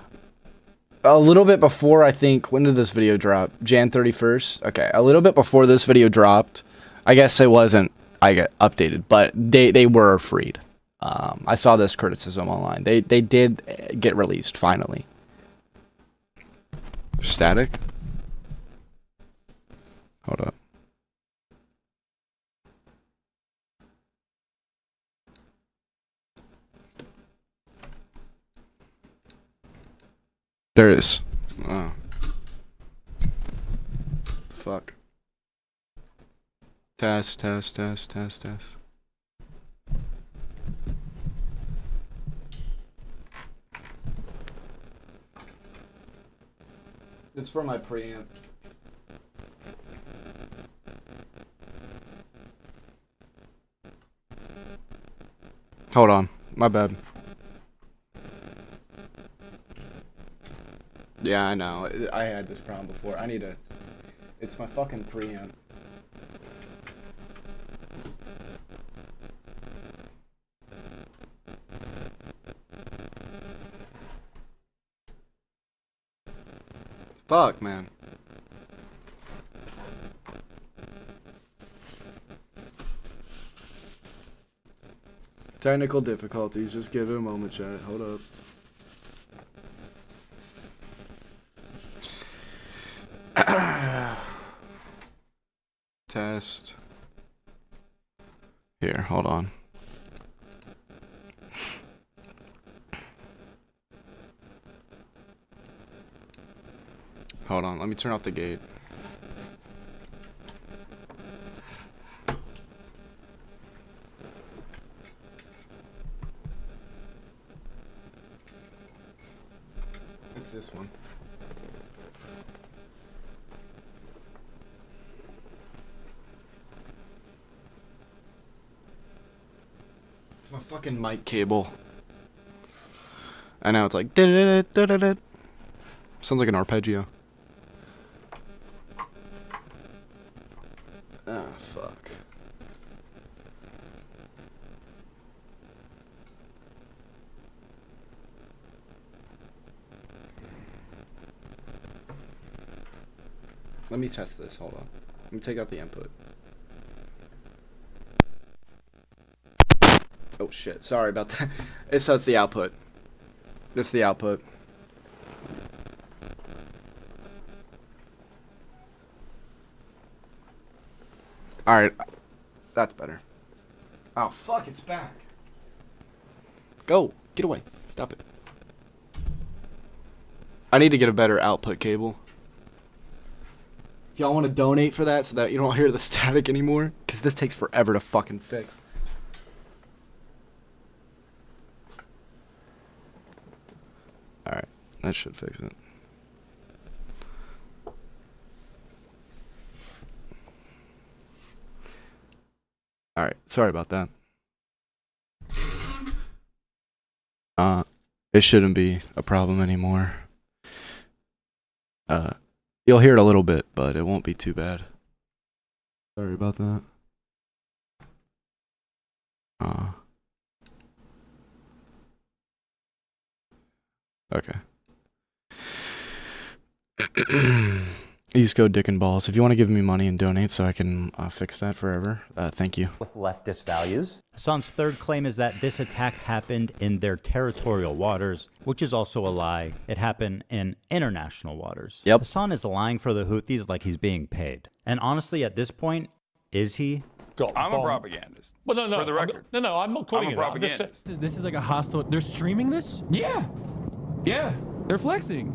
A little bit before, I think, when did this video drop? Jan 31st? Okay, a little bit before this video dropped. I guess it wasn't, I get updated, but they were freed. I saw this criticism online. They did get released, finally. Static? Hold up. There it is. Oh. Fuck. Test. It's for my preamp. Hold on. My bad. Yeah, I know. I had this problem before. I need to It's my fucking preamp. Fuck, man. Technical difficulties. Just give it a moment, chat. Hold up. Test. Here, hold on. Hold on, let me turn off the gate. It's this one. It's my fucking mic cable. I know, it's like da-da-da-da-da-da. Sounds like an arpeggio. Ah, fuck. Let me test this, hold on. Let me take out the input. Oh shit, sorry about that. So it's the output. It's the output. Alright, that's better. Oh fuck, it's back. Go, get away, stop it. I need to get a better output cable. If y'all want to donate for that so that you don't hear the static anymore, because this takes forever to fucking fix. Alright, that should fix it. Alright, sorry about that. It shouldn't be a problem anymore. You'll hear it a little bit, but it won't be too bad. Sorry about that. Okay. Use code Dick and Balls if you want to give me money and donate so I can fix that forever. Thank you. With leftist values. Hassan's third claim is that this attack happened in their territorial waters, which is also a lie. It happened in international waters. Yep. Hassan is lying for the Houthis like he's being paid. And honestly, at this point, is he? I'm a propagandist. Well, no, For the record. I'm not calling I'm a it that. I'm just propagandist. This is like a hostile. They're streaming this? Yeah. Yeah. They're flexing.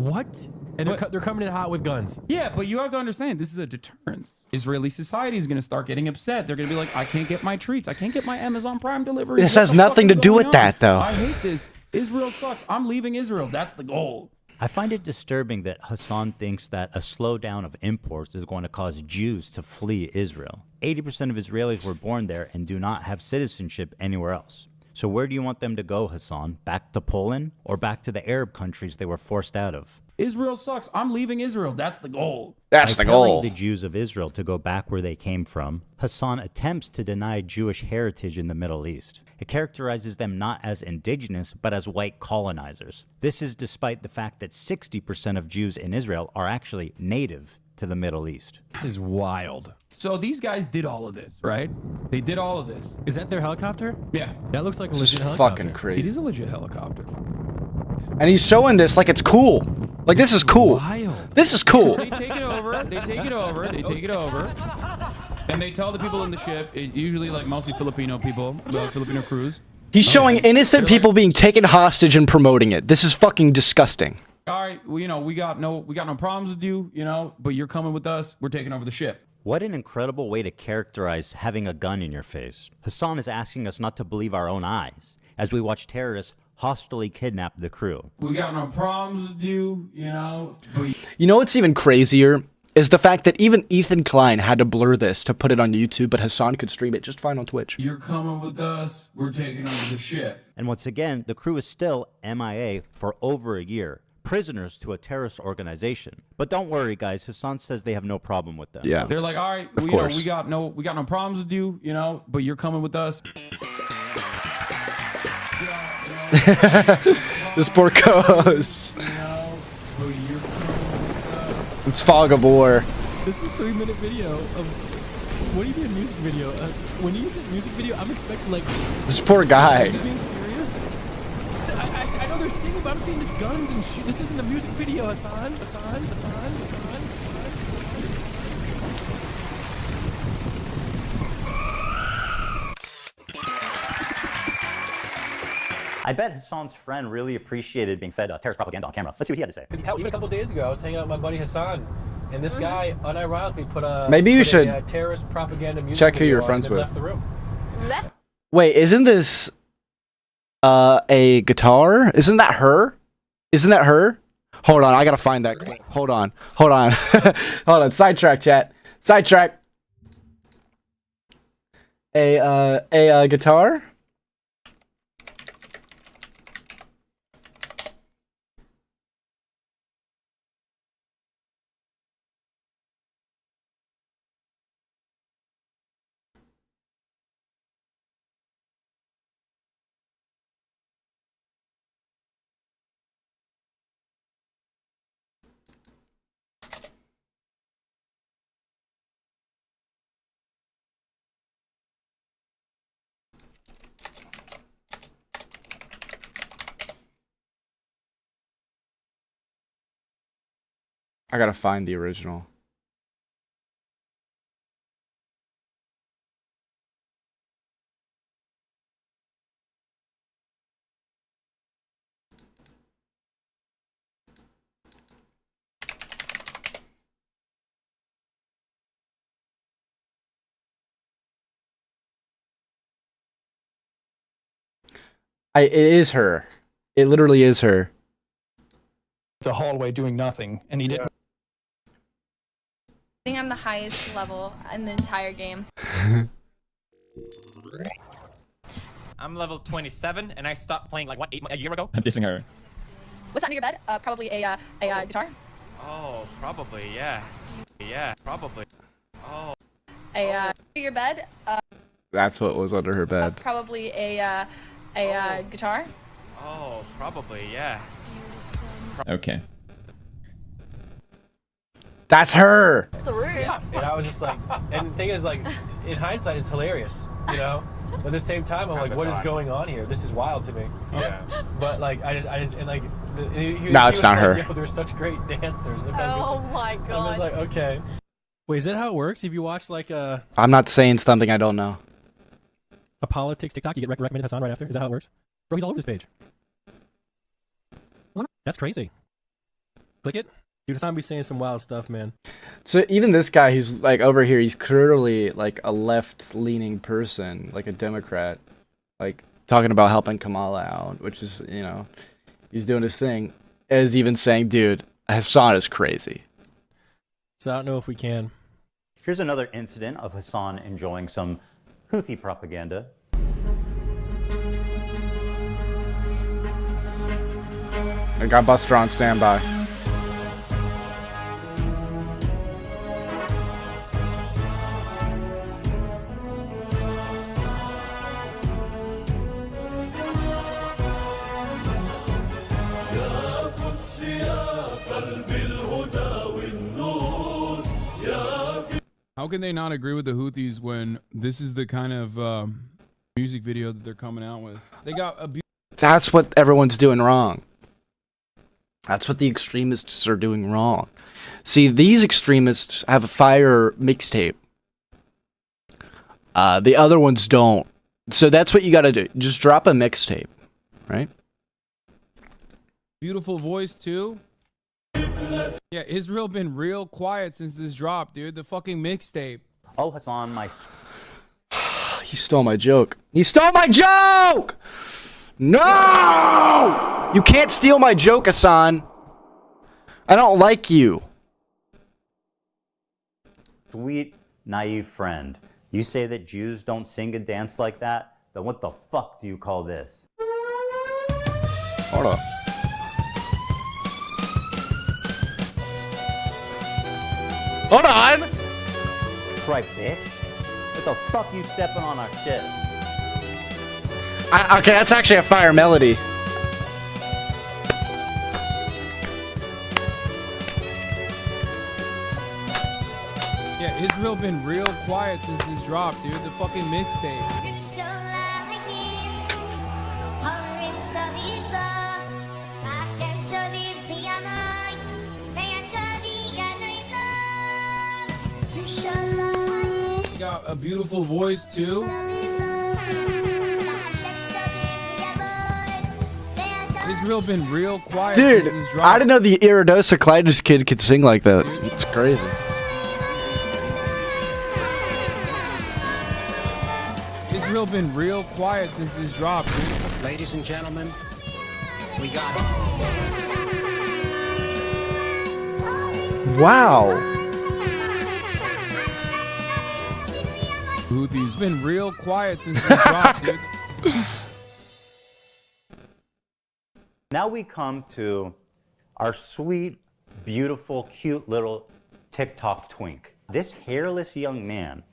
What? And they're coming in hot with guns. Yeah, but you have to understand, this is a deterrence. Israeli society is going to start getting upset. They're going to be like, I can't get my treats. I can't get my Amazon Prime delivery. This has nothing to do with that, though. I hate this. Israel sucks. I'm leaving Israel. That's the goal. I find it disturbing that Hassan thinks that a slowdown of imports is going to cause Jews to flee Israel. 80% of Israelis were born there and do not have citizenship anywhere else. So where do you want them to go, Hassan? Back to Poland or back to the Arab countries they were forced out of? Israel sucks. I'm leaving Israel. That's the goal. That's the goal. By telling the Jews of Israel to go back where they came from, Hassan attempts to deny Jewish heritage in the Middle East. It characterizes them not as indigenous, but as white colonizers. This is despite the fact that 60% of Jews in Israel are actually native to the Middle East. This is wild. So these guys did all of this, right? They did all of this. Is that their helicopter? Yeah. That looks like a This legit is helicopter. fucking crazy. It is a legit helicopter. And he's showing this like it's cool. Like, this is cool. Wild. This is cool. They take it over. They take it over. They take it over. And they tell the people in the ship, usually like mostly Filipino people, the Filipino crews. He's showing innocent people being taken hostage and promoting it. This is fucking disgusting. All right, well, you know, we got no problems with you, you know, but you're coming with us. We're taking over the ship. What an incredible way to characterize having a gun in your face. Hassan is asking us not to believe our own eyes as we watch terrorists hostilely kidnap the crew. We got no problems with you, you know. You know what's even crazier is the fact that even Ethan Klein had to blur this to put it on YouTube, but Hassan could stream it just fine on Twitch. You're coming with us. We're taking over the ship. And once again, the crew is still MIA for over a year, prisoners to a terrorist organization. But don't worry, guys. Hassan says they have no problem with them. Yeah. They're like, all right, Of we course. got no problems with you, but you're coming with us. This poor co-host. It's fog of war. This is a 3-minute video of. What do you mean a music video? When you say music video, I'm expecting like. This poor guy. Are you being serious? I know they're singing, but I'm seeing just guns and shit. This isn't a music video, Hassan. I bet Hassan's friend really appreciated being fed terrorist propaganda on camera. Let's see what he had to say. Hell, even a couple days ago, I was hanging out with my buddy Hassan, and this guy unironically put a Maybe you put should a terrorist propaganda music check who video you're on friends and then with. Left the room. Wait, isn't this a guitar? Isn't that her? Isn't that her? Hold on, I gotta find that clip. Hold on. Hold on. Sidetrack, chat. Sidetrack. A guitar? I gotta find the original. It is her. It literally is her. The hallway doing nothing, and he didn't. I think I'm the highest level in the entire game. I'm level 27, and I stopped playing like a year ago. I'm dissing her. What's under your bed? Probably a guitar. Oh, probably, yeah. Yeah, probably. Oh. Under your bed? That's what was under her bed. Probably a guitar. Oh, probably, yeah. Okay. That's her. The room. Yeah, and I was just like, and the thing is, like, in hindsight, it's hilarious, But at the same time, I'm like, what is going on here? This is wild to me. Yeah. But like, I just, and like, No, it's not her. Yeah, but they're such great dancers. Look how Oh my god. I'm just like, okay. Wait, is that how it works? If you watch like a I'm not saying something I don't know. politics TikTok, you get recommended Hassan right after? Is that how it works? Bro, he's all over this page. That's crazy. Click it. Dude, Hassan be saying some wild stuff, man. So even this guy who's like over here, he's clearly like a left-leaning person, like a Democrat, like talking about helping Kamala out, which is, he's doing his thing, is even saying, dude, Hassan is crazy. So I don't know if we can. Here's another incident of Hassan enjoying some Houthi propaganda. I got Buster on standby. How can they not agree with the Houthis when this is the kind of music video that they're coming out with? They got a That's what everyone's doing wrong. That's what the extremists are doing wrong. See, these extremists have a fire mixtape. The other ones don't. So that's what you gotta do. Just drop a mixtape, right? beautiful voice too. Yeah, Israel been real quiet since this drop, dude. The fucking mixtape. Oh, Hassan, my... He stole my joke. He stole my joke! No! You can't steal my joke, Hassan. I don't like you. Sweet, naive friend. You say that Jews don't sing and dance like that? Then what the fuck do you call this? Hold up. Hold on. That's right, bitch. What the fuck you stepping on our shit? Okay, that's actually a fire melody. Yeah, Israel been real quiet since this drop, dude. The fucking mixtape. You got a beautiful voice too. Israel been real quiet Dude, since this drop. I didn't know the Iridosa Clytus kid could sing like that. It's crazy. Israel been real quiet since this drop, dude. Ladies and gentlemen, we got it. Wow. Houthis been real quiet since this drop, dude. Now we come to our sweet, beautiful, cute little TikTok twink. This hairless young man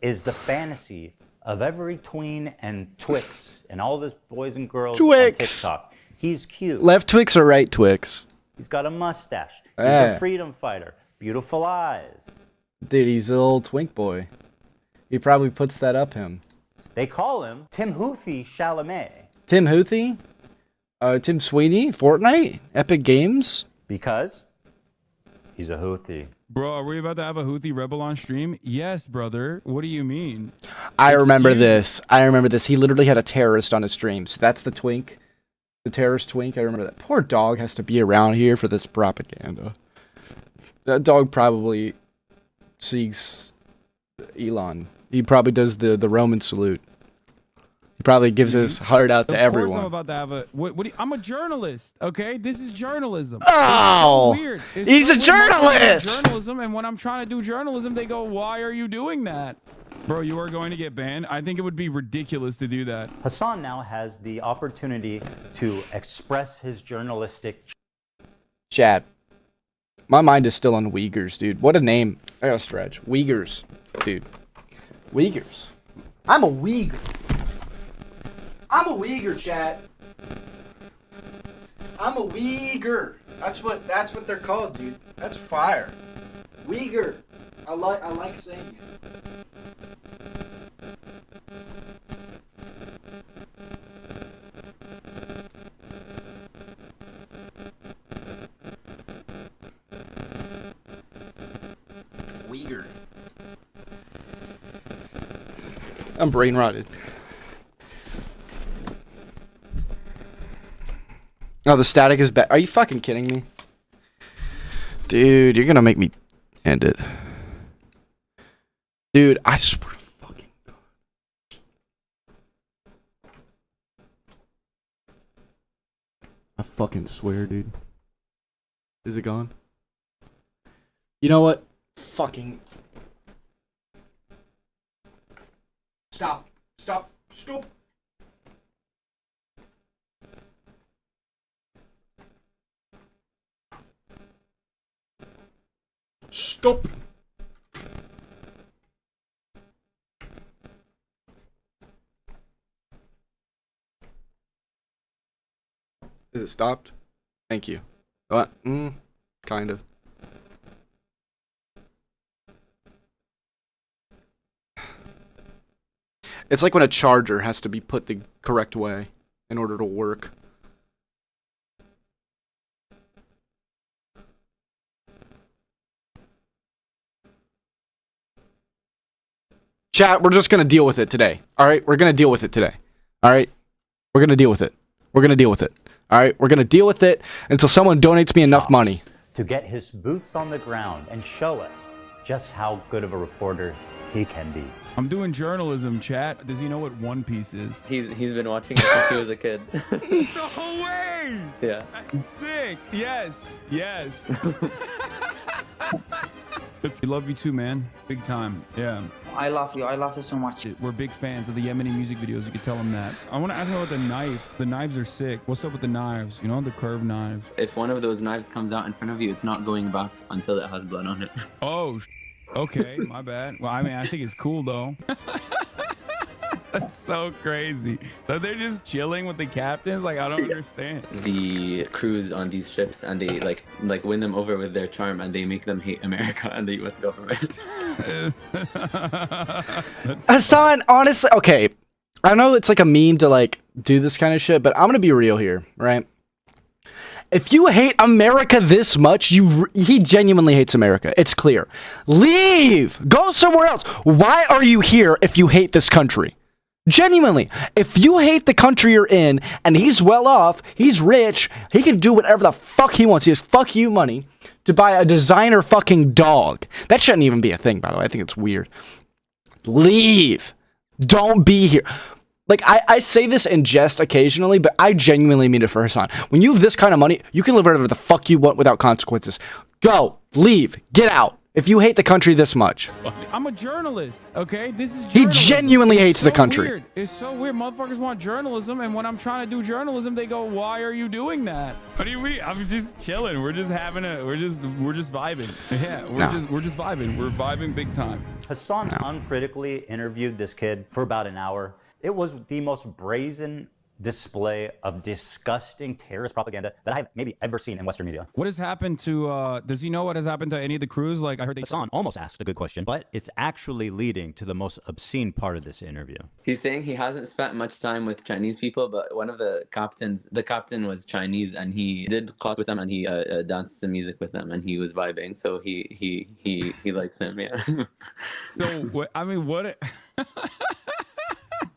is the fantasy of every tween and twix and all the boys and girls on TikTok. He's cute. Left Twix or right Twix? He's got a mustache. He's a freedom fighter. Beautiful eyes. Dude, he's a little twink boy. He probably puts that up him. They call him Tim Houthi Chalamet. Tim Houthi? Tim Sweeney? Fortnite? Epic Games? Because he's a Houthi. Bro, are we about to have a Houthi rebel on stream? Yes, brother. What do you mean? I remember this. I remember this. He literally had a terrorist on his streams. That's the twink. The terrorist twink. I remember that. Poor dog has to be around here for this propaganda. That dog probably seeks Elon. He probably does the Roman salute. He probably gives his heart out to everyone. Of course I'm about to have a... I'm a journalist, okay? This is journalism. Oh! It's so weird. It's He's so a weird. Most people do journalist! Journalism, and when I'm trying to do journalism, they go, why are you doing that? Bro, you are going to get banned. I think it would be ridiculous to do that. Hassan now has the opportunity to express his journalistic... Chat. My mind is still on Uyghurs, dude. What a name. I gotta stretch. Uyghurs. Dude. Uyghurs. I'm a Uyghur. I'm a Uyghur, chat. I'm a Uyghur. That's what they're called, dude. That's fire. Uyghur. I like saying it. Uyghur. I'm brain rotted. Oh, the static is back. Are you fucking kidding me? Dude, you're gonna make me end it. Dude, I swear to fucking God. I fucking swear, dude. Is it gone? You know what? Fucking... Stop. Stop. Stop. Stop. Is it stopped? Thank you. What? Kind of. It's like when a charger has to be put the correct way in order to work. Chat, we're just going to deal with it today. All right? We're going to deal with it today. All right? We're going to deal with it. We're going to deal with it. All right? We're going to deal with it until someone donates me enough money. To get his boots on the ground and show us just how good of a reporter he can be. I'm doing journalism, chat. Does he know what One Piece is? He's been watching it since he was a kid. No way! Yeah. That's sick. Yes. Yes. We love you too, man. Big time. Yeah. I love you. I love you so much. We're big fans of the Yemeni music videos. You can tell them that. I want to ask him about the knife. The knives are sick. What's up with the knives? You know, the curved knives. If one of those knives comes out in front of you, it's not going back until it has blood on it. Oh, okay. My bad. Well, I mean, I think it's cool though. That's so crazy. So they're just chilling with the captains? Like, I don't understand. The crews on these ships, and they like win them over with their charm, and they make them hate America and the U.S. government. Hassan, honestly, okay. I know it's like a meme to like do this kind of shit, but I'm gonna be real here, right? If you hate America this much, he genuinely hates America. It's clear. Leave! Go somewhere else. Why are you here if you hate this country? Genuinely, if you hate the country you're in, and he's well off, he's rich, he can do whatever the fuck he wants. He has fuck you money to buy a designer fucking dog. That shouldn't even be a thing, by the way. I think it's weird. Leave. Don't be here. Like, I say this in jest occasionally, but I genuinely mean it for Hassan. When you have this kind of money, you can live whatever the fuck you want without consequences. Go. Leave. Get out. If you hate the country this much. I'm a journalist, okay? This is journalism. He genuinely hates the country. Weird. It's so weird. Motherfuckers want journalism, and when I'm trying to do journalism, they go, "Why are you doing that?" What do you mean? I'm just chilling. We're just having we're just vibing. Yeah, we're just vibing. We're vibing big time. Hassan uncritically interviewed this kid for about an hour. It was the most brazen display of disgusting terrorist propaganda that I've maybe ever seen in Western media. What has happened to, does he know what has happened to any of the crews? Like, I heard Hassan almost asked a good question, but it's actually leading to the most obscene part of this interview. He's saying he hasn't spent much time with Chinese people, but one of the captain was Chinese, and he did class with them, and he danced some music with them, and he was vibing. So he likes him, yeah. So I mean, what?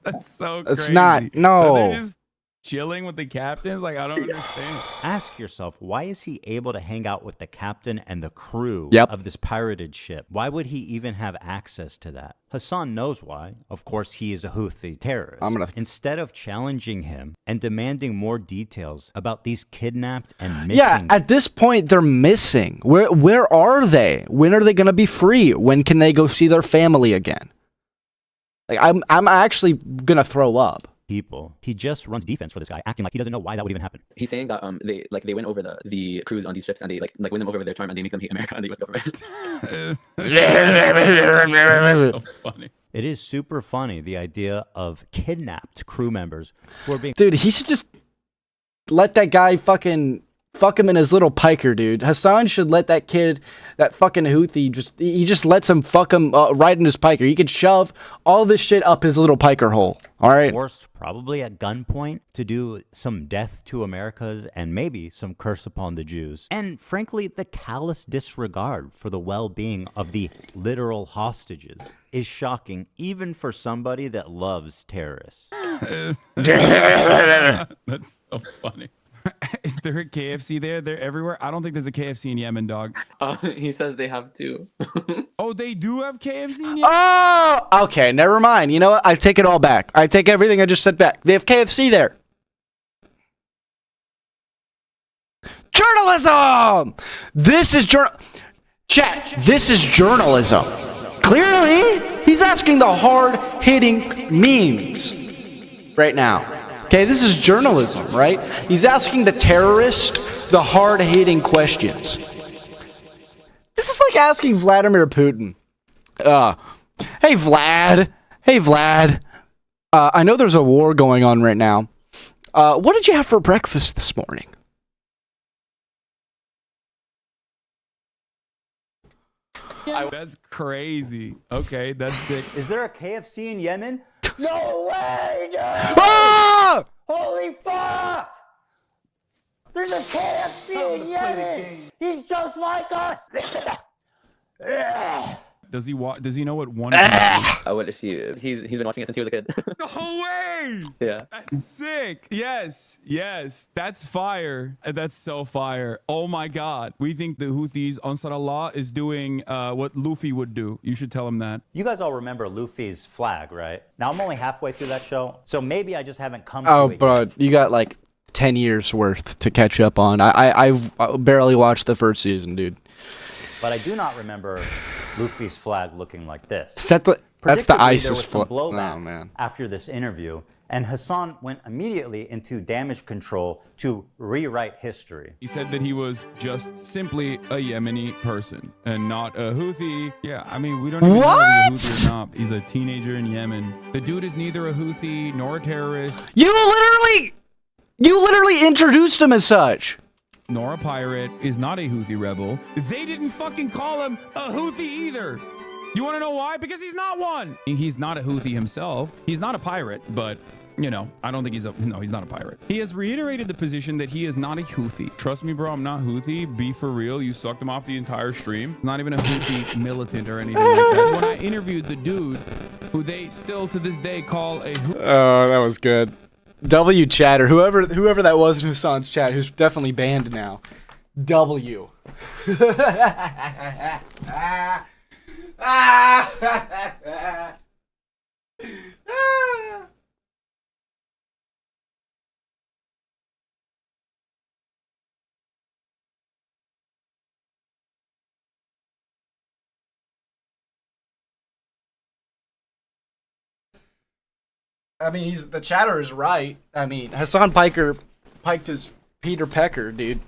That's so crazy. It's not. No. They're just chilling with the captains. Like, I don't understand. Ask yourself, why is he able to hang out with the captain and the crew of this pirated ship? Why would he even have access to that? Hassan knows why. Of course, he is a Houthi terrorist. Instead of challenging him and demanding more details about these kidnapped and missing... Yeah, at this point, they're missing. Where are they? When are they going to be free? When can they go see their family again? Like, I'm actually gonna throw up. People. He just runs defense for this guy, acting like he doesn't know why that would even happen. He's saying that they win over the crews on these ships, and they like win them over with their charm, and they make them hate America and the U.S. government. So funny. It is super funny, the idea of kidnapped crew members who are being... Dude, he should just let that guy fuck him in his little piker, dude. Hassan should let that kid, that fucking Houthi, he just lets him fuck him right in his piker. He could shove all this shit up his little piker hole. All right. Forced probably at gunpoint to do some death to Americas and maybe some curse upon the Jews. And frankly, the callous disregard for the well-being of the literal hostages is shocking, even for somebody that loves terrorists. That's so funny. Is there a KFC there? They're everywhere. I don't think there's a KFC in Yemen, dog. He says they have two. Oh, they do have KFC in Yemen? Oh, okay, never mind. You know what? I take it all back. I take everything I just said back. They have KFC there. Journalism! This is Chat, this is journalism. Clearly, he's asking the hard-hitting memes right now. Okay, this is journalism, right? He's asking the terrorist the hard-hitting questions. This is like asking Vladimir Putin. Hey, Vlad. Hey, Vlad. I know there's a war going on right now. What did you have for breakfast this morning? That's crazy. Okay, that's sick. Is there a KFC in Yemen? No way, dude! Ah! Holy fuck! There's a KFC in Yemen! He's just like us! Does he know what one? What if he's been watching it since he was a kid? No way! Yeah. That's sick. Yes. That's fire. That's so fire. Oh my God. We think the Houthis, Ansar Allah, is doing what Luffy would do. You should tell him that. You guys all remember Luffy's flag, right? Now I'm only halfway through that show, so maybe I just haven't come to it. Bro, you got like 10 years worth to catch up on. I've barely watched the first season, dude. but I do not remember Luffy's flag looking like this. That's the Predictably, ISIS there was some flag. blowback Oh, man. after this interview, and Hassan went immediately into damage control to rewrite history. He said that he was just simply a Yemeni person and not a Houthi. Yeah, I mean, we don't even know if he's a Houthi or not. He's a teenager in Yemen. The dude is neither a Houthi nor a terrorist. You literally introduced him as such. Nor a pirate, is not a Houthi rebel. They didn't fucking call him a Houthi either. You want to know why? Because he's not one. He's not a Houthi himself. He's not a pirate, but you know, I don't think he's not a pirate. He has reiterated the position that he is not a Houthi. Trust me, bro, I'm not Houthi. Be for real. You sucked him off the entire stream. Not even a Houthi militant or anything like that. When I interviewed the dude who they still to this day call a Houthi. Oh, that was good. W chat or whoever that was in Hassan's chat, who's definitely banned now. W. I mean, the chatter is right. I mean, Hassan Piker piked his Peter Pecker, dude.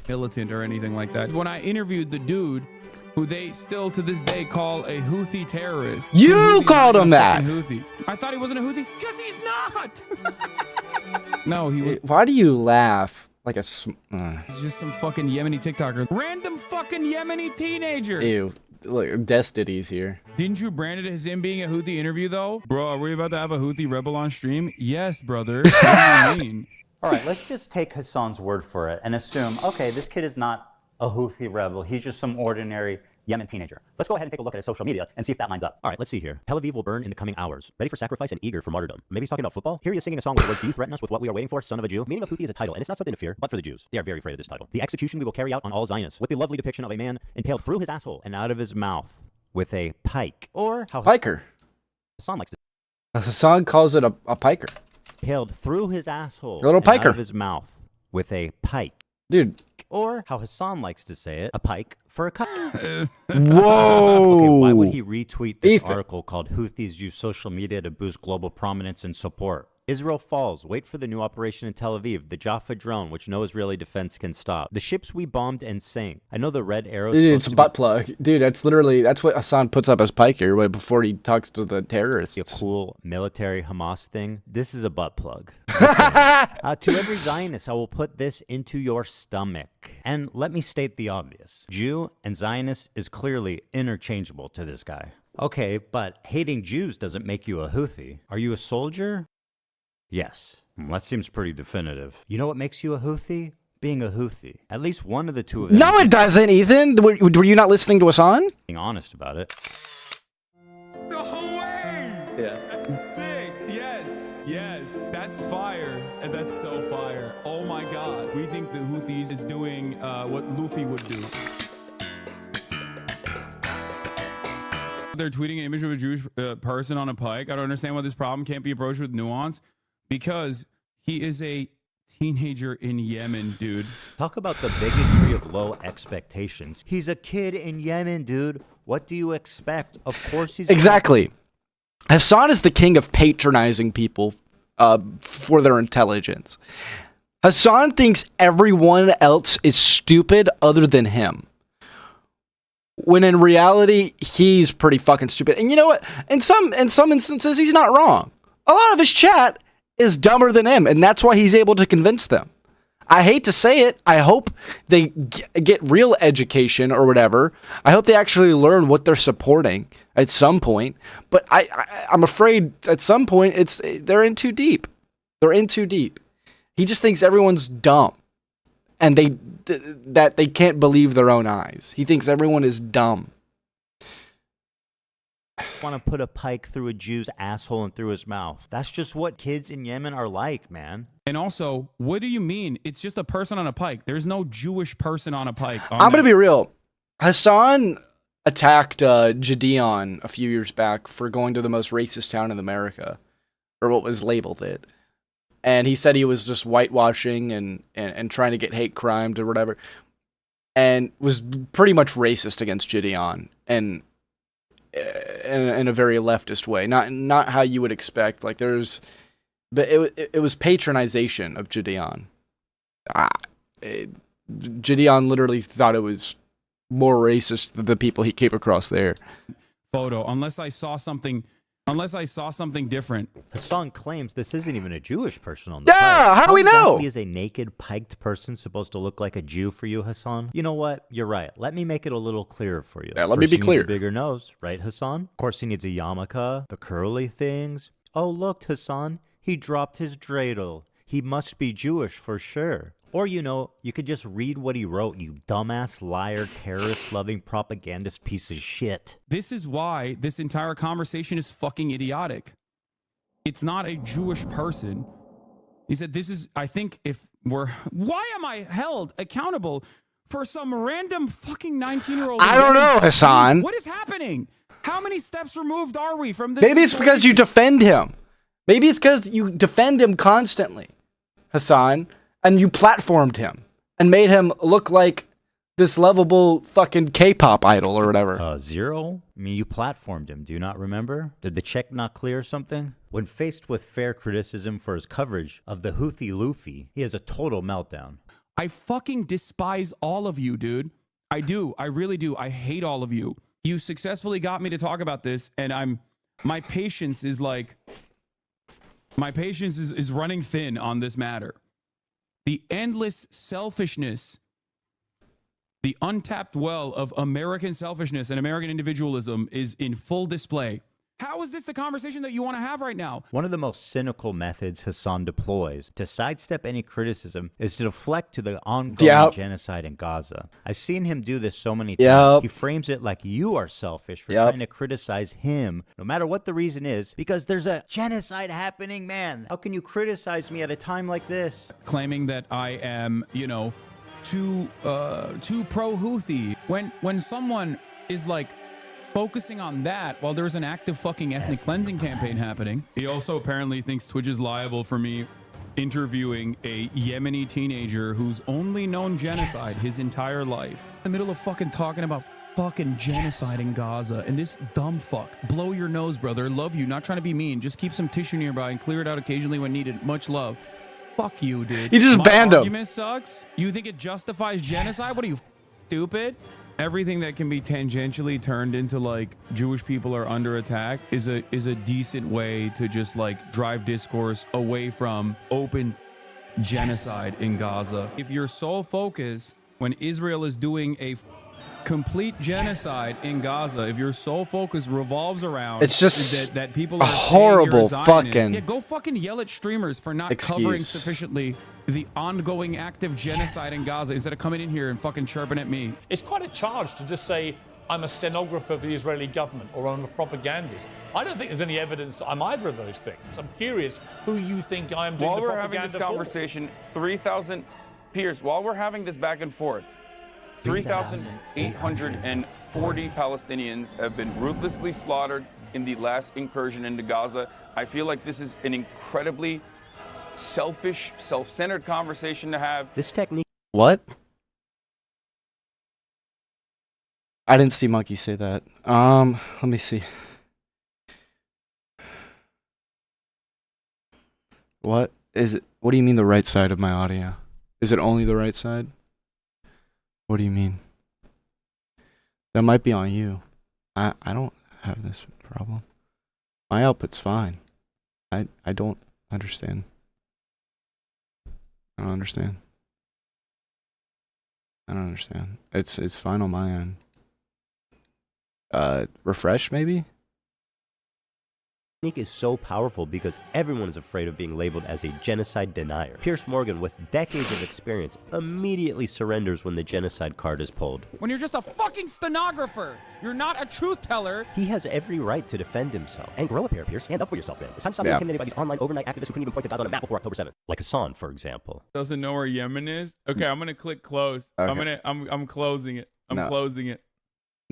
Militant or anything like that. When I interviewed the dude who they still to this day call a Houthi terrorist. You called him that. Houthi. I thought he wasn't a Houthi because he's not. No, he was. Why do you laugh like a? He's just some fucking Yemeni TikToker. Random fucking Yemeni teenager. Ew. Look, Destiny's here. Didn't you brand it as him being a Houthi interview though? Bro, are we about to have a Houthi rebel on stream? Yes, brother. What do you mean? All right, let's just take Hassan's word for it and assume, okay, this kid is not a Houthi rebel. He's just some ordinary Yemen teenager. Let's go ahead and take a look at his social media and see if that lines up. All right, let's see here. Tel Aviv will burn in the coming hours. Ready for sacrifice and eager for martyrdom. Maybe he's talking about football? Here he is singing a song with the words, do you threaten us with what we are waiting for, son of a Jew? Meaning of Houthi is a title, and it's not something to fear, but for the Jews. They are very afraid of this title. The execution we will carry out on all Zionists, with the lovely depiction of a man impaled through his asshole and out of his mouth with a pike. Or how Piker. Hassan likes to Hassan calls it a piker. impaled through his asshole A little and piker. out of his mouth with a pike. Dude. Or how Hassan likes to say it, a pike for a cut. Whoa. Okay, why would he retweet this Ethan. article called Houthis Use Social Media to Boost Global Prominence and Support? Israel falls. Wait for the new operation in Tel Aviv. The Jaffa drone, which no Israeli defense can stop. The ships we bombed and sank. I know the red arrows. Dude, it's a butt plug. Dude, that's what Hassan puts up as piker right before he talks to the terrorists. A cool military Hamas thing. This is a butt plug. To every Zionist, I will put this into your stomach. And let me state the obvious. Jew and Zionist is clearly interchangeable to this guy. Okay, but hating Jews doesn't make you a Houthi. Are you a soldier? Yes. That seems pretty definitive. You know what makes you a Houthi? Being a Houthi. At least one of the two of them. No, it doesn't, Ethan. Were you not listening to Hassan? Being honest about it. No way! Yeah. That's sick. Yes. Yes. That's fire. And that's so fire. Oh my god. We think the Houthis is doing what Luffy would do. They're tweeting an image of a Jewish person on a pike. I don't understand why this problem can't be approached with nuance. Because he is a teenager in Yemen, dude. Talk about the bigotry of low expectations. He's a kid in Yemen, dude. What do you expect? Of course he's... Exactly. Hassan is the king of patronizing people for their intelligence. Hassan thinks everyone else is stupid other than him. When in reality, he's pretty fucking stupid. And you know what? In some instances, he's not wrong. A lot of his chat is dumber than him, and that's why he's able to convince them. I hate to say it. I hope they get real education or whatever. I hope they actually learn what they're supporting at some point. But I'm afraid at some point they're in too deep. They're in too deep. He just thinks everyone's dumb, and that they can't believe their own eyes. He thinks everyone is dumb. Want to put a pike through a Jew's asshole and through his mouth. That's just what kids in Yemen are like, man. And also, what do you mean? It's just a person on a pike. There's no Jewish person on a pike. I'm going to be real. Hassan attacked Gideon a few years back for going to the most racist town in America, or what was labeled it. and he said he was just whitewashing and trying to get hate crimed or whatever, and was pretty much racist against Gideon, and in a very leftist way, not how you would expect. Like but it was patronization of Gideon. Gideon literally thought it was more racist than the people he came across there. Photo, unless I saw something different. Hassan claims this isn't even a Jewish person on the Yeah, how do we know? Exactly is a naked, piked person supposed to look like a Jew for you, Hassan? You know what? You're right. Let me make it a little clearer for you. Yeah, let me be First, he clear. needs a bigger nose, right, Hassan? Of course, he needs a yarmulke, the curly things. Oh, look, Hassan, he dropped his dreidel. He must be Jewish for sure. Or, you know, you could just read what he wrote, you dumbass, liar, terrorist-loving, propagandist piece of shit. This is why this entire conversation is fucking idiotic. It's not a Jewish person. He said, this is, I think if we're, why am I held accountable for some random fucking 19-year-old? I don't know, Hassan. What is happening? How many steps removed are we from this? Maybe it's because you defend him. Maybe it's because you defend him constantly, Hassan. And you platformed him and made him look like this lovable fucking K-pop idol or whatever. Zero? I mean, you platformed him. Do you not remember? Did the check not clear or something? When faced with fair criticism for his coverage of the Houthi Luffy, he has a total meltdown. I fucking despise all of you, dude. I do. I really do. I hate all of you. You successfully got me to talk about this, and my patience is running thin on this matter. The endless selfishness, the untapped well of American selfishness and American individualism is in full display. How is this the conversation that you want to have right now? One of the most cynical methods Hassan deploys to sidestep any criticism is to deflect to the ongoing genocide in Gaza. I've seen him do this so many times. He frames it like you are selfish for trying to criticize him, no matter what the reason is, because there's a genocide happening, man. How can you criticize me at a time like this? Claiming that I am, you know, too pro-Houthi. When someone is like, focusing on that while there's an active fucking ethnic cleansing campaign happening. He also apparently thinks Twitch is liable for me interviewing a Yemeni teenager who's only known genocide his entire life. In the middle of fucking talking about fucking genocide in Gaza, and this dumb fuck, blow your nose, brother. Love you, not trying to be mean. Just keep some tissue nearby and clear it out occasionally when needed. Much love. Fuck you, dude. You just banned him. My argument sucks. You think it justifies genocide? What are you, stupid? Everything that can be tangentially turned into like Jewish people are under attack is a decent way to just like drive discourse away from open genocide in Gaza. If your sole focus when Israel is doing a complete genocide in Gaza, if your sole focus revolves around it's just that people a are horrible fucking go fucking yell at streamers for not covering sufficiently the ongoing active genocide in Gaza instead of coming in here and fucking chirping at me. It's quite a charge to just say, I'm a stenographer of the Israeli government or I'm a propagandist. I don't think there's any evidence I'm either of those things. I'm curious who you think I am doing the propaganda for. While we're having this conversation, 3,000 peers, while we're having this back and forth, 3,840 Palestinians have been ruthlessly slaughtered in the last incursion into Gaza. I feel like this is an incredibly selfish, self-centered conversation to have. This technique. What? I didn't see Monkey say that. Let me see. What is it? What do you mean the right side of my audio? Is it only the right side? What do you mean? That might be on you. I don't have this problem. My output's fine. I don't understand. I don't understand. I don't understand. It's fine on my end. Refresh maybe? Technique is so powerful because everyone is afraid of being labeled as a genocide denier. Pierce Morgan, with decades of experience, immediately surrenders when the genocide card is pulled. When you're just a fucking stenographer, you're not a truth teller. He has every right to defend himself. And grow up here, Pierce. Stand up for yourself, man. It's time to stop being intimidated by these online overnight activists who couldn't even point to Gaza on a map before October 7th. Like Hassan, for example. Doesn't know where Yemen is? Okay, I'm gonna click close. Okay. I'm closing it. I'm closing it.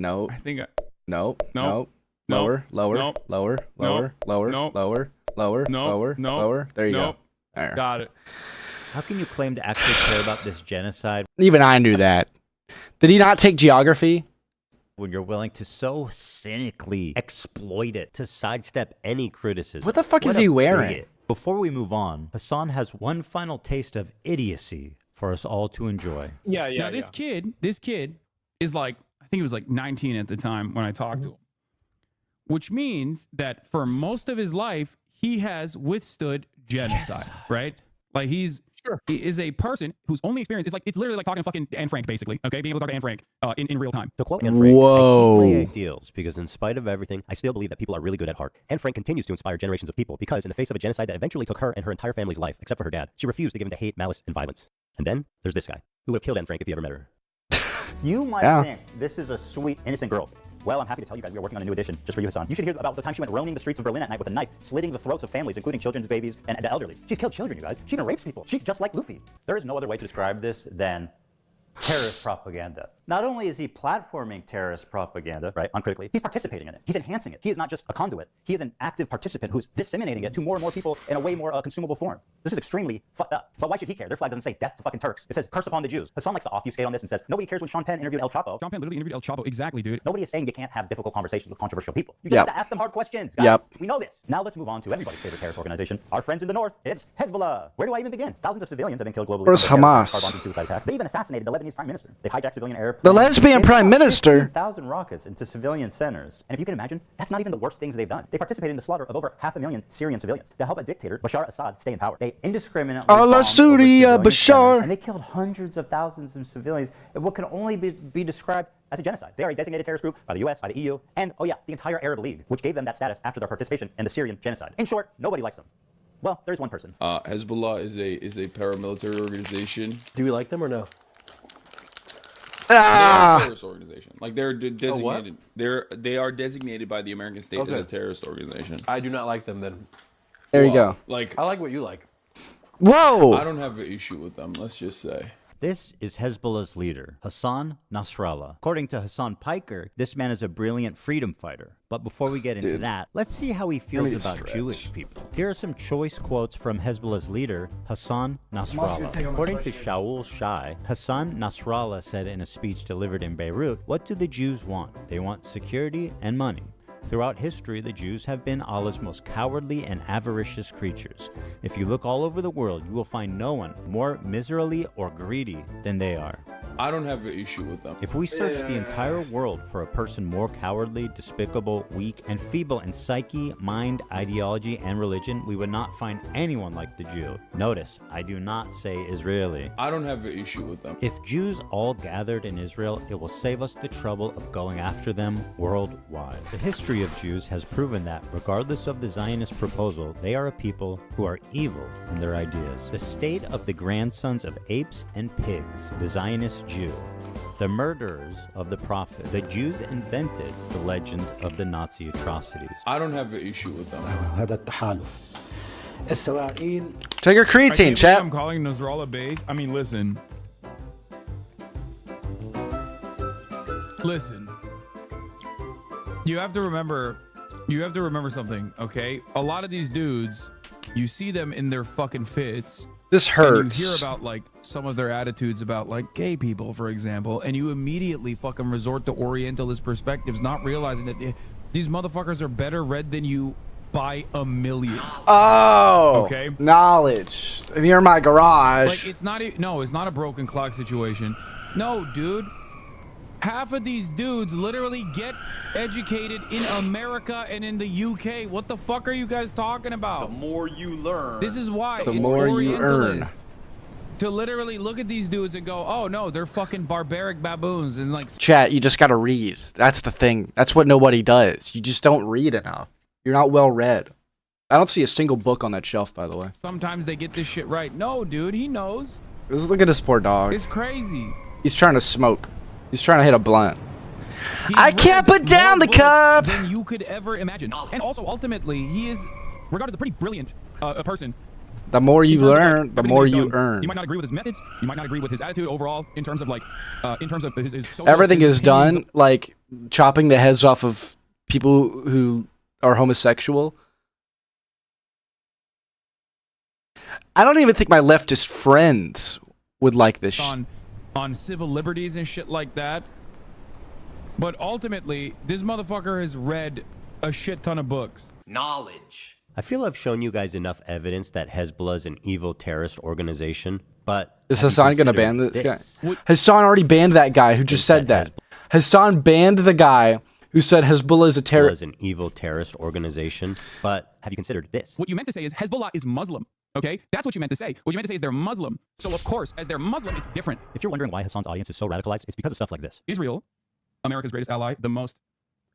No. I think No. No. Lower, lower, Nope. lower, lower, Nope. lower, Nope. lower, lower, Nope. lower, Nope. lower. There you Nope. There. Got it. How can you claim to actually care about this genocide Even I knew that. Did he not take geography? when you're willing to so cynically exploit it to sidestep any criticism? What the fuck is he wearing? Idiot. Before we move on, Hassan has one final taste of idiocy for us all to enjoy. Now this kid is like, I think he was like 19 at the time when I talked to him, which means that for most of his life he has withstood genocide, right? Like he is a person whose only experience is like, it's literally like talking to fucking Anne Frank, basically. Okay, being able to talk to Anne Frank in real time. To quote Anne Frank, Whoa. I keep my ideals because in spite of everything, I still believe that people are really good at heart. Anne Frank continues to inspire generations of people because in the face of a genocide that eventually took her and her entire family's life, except for her dad, she refused to give in to hate, malice, and violence. And then there's this guy who would have killed Anne Frank if he ever met her. You might think this is a sweet, innocent girl. Well, I'm happy to tell you guys we are working on a new edition just for you, Hassan. You should hear about the time she went roaming the streets of Berlin at night with a knife, slitting the throats of families, including children, babies, and the elderly. She's killed children, you guys. She even rapes people. She's just like Luffy. There is no other way to describe this than terrorist propaganda. Not only is he platforming terrorist propaganda, right, uncritically, he's participating in it. He's enhancing it. He is not just a conduit. He is an active participant who's disseminating it to more and more people in a way more consumable form. This is extremely fucked up. But why should he care? Their flag doesn't say death to fucking Turks. It says curse upon the Jews. Hassan likes to obfuscate on this and says nobody cares when Sean Penn interviewed El Chapo. Sean Penn literally interviewed El Chapo. Exactly, dude. Nobody is saying you can't have difficult conversations with controversial people. You just have to ask them hard questions, guys. We know this. Now let's move on to everybody's favorite terrorist organization, our friends in the north. It's Hezbollah. Where do I even begin? Thousands of civilians have been killed globally. Where's Hamas? Car bombs and suicide attacks. They even assassinated the Lebanese prime minister. They hijacked civilian airplanes. The lesbian prime minister? 15,000 rockets into civilian centers. And if you can imagine, that's not even the worst things they've done. They participated in the slaughter of over 500,000 Syrian civilians to help a dictator, Bashar Assad, stay in power. They indiscriminately bombed over civilian Bashar. centers, and they killed hundreds of thousands of civilians in what can only be described as a genocide. They are a designated terrorist group by the US, by the EU, and, oh yeah, the entire Arab League, which gave them that status after their participation in the Syrian genocide. In short, nobody likes them. Well, there's one person. Hezbollah is a paramilitary organization. Do we like them or no? They're a terrorist organization. Like they're designated. They are designated by the American state as a terrorist organization. I do not like them then. There you go. Like I like what you like. Whoa! I don't have an issue with them. Let's just say. This is Hezbollah's leader, Hassan Nasrallah. According to Hassan Piker, this man is a brilliant freedom fighter. But before we get into that, let's see how he feels about Jewish people. Here are some choice quotes from Hezbollah's leader, Hassan Nasrallah. According to Shaul Shai, Hassan Nasrallah said in a speech delivered in Beirut, "What do the Jews want? They want security and money. Throughout history, the Jews have been Allah's most cowardly and avaricious creatures. If you look all over the world, you will find no one more miserly or greedy than they are." I don't have an issue with them. If we search the entire world for a person more cowardly, despicable, weak, and feeble in psyche, mind, ideology, and religion, we would not find anyone like the Jew. Notice, I do not say Israeli. I don't have an issue with them. If Jews all gathered in Israel, it will save us the trouble of going after them worldwide. The history of Jews has proven that, regardless of the Zionist proposal, they are a people who are evil in their ideas. The state of the grandsons of apes and pigs, the Zionist Jew, the murderers of the prophet. The Jews invented the legend of the Nazi atrocities. I don't have an issue with them. Take your creatine, chat. I'm calling Nasrallah base. I mean, listen. You have to remember something, okay? A lot of these dudes, you see them in their fucking fits. This hurts. And you hear about like some of their attitudes about like gay people, for example, and you immediately fucking resort to Orientalist perspectives, not realizing that these motherfuckers are better read than you by a million. Oh, okay. Knowledge. If you're in my garage. Like it's not a broken clock situation. No, dude. Half of these dudes literally get educated in America and in the UK. What the fuck are you guys talking about? The more you learn. This is why the it's more you earn. To literally look at these dudes and go, oh no, they're fucking barbaric baboons, and like Chat, you just gotta read. That's the thing. That's what nobody does. You just don't read enough. You're not well read. I don't see a single book on that shelf, by the way. Sometimes they get this shit right. No, dude, he knows. Just look at this poor dog. It's crazy. He's trying to smoke. He's trying to hit a blunt. I can't put down the cup than you could ever imagine. And also, ultimately, he is regarded as a pretty brilliant person. The more you learn, the more you earn. You might not agree with his methods. You might not agree with his attitude overall in terms of like, his social, everything is done like chopping the heads off of people who are homosexual. I don't even think my leftist friends would like this. On civil liberties and shit like that. But ultimately, this motherfucker has read a shit ton of books. Knowledge. I feel I've shown you guys enough evidence that Hezbollah is an evil terrorist organization, but Is Hassan gonna ban this guy? Hassan already banned that guy who just said that. Hassan banned the guy who said Hezbollah is a terrorist. An evil terrorist organization, but have you considered this? What you meant to say is Hezbollah is Muslim. Okay? That's what you meant to say. What you meant to say is they're Muslim. So, of course, as they're Muslim, it's different. If you're wondering why Hassan's audience is so radicalized, it's because of stuff like this. Israel, America's greatest ally, the most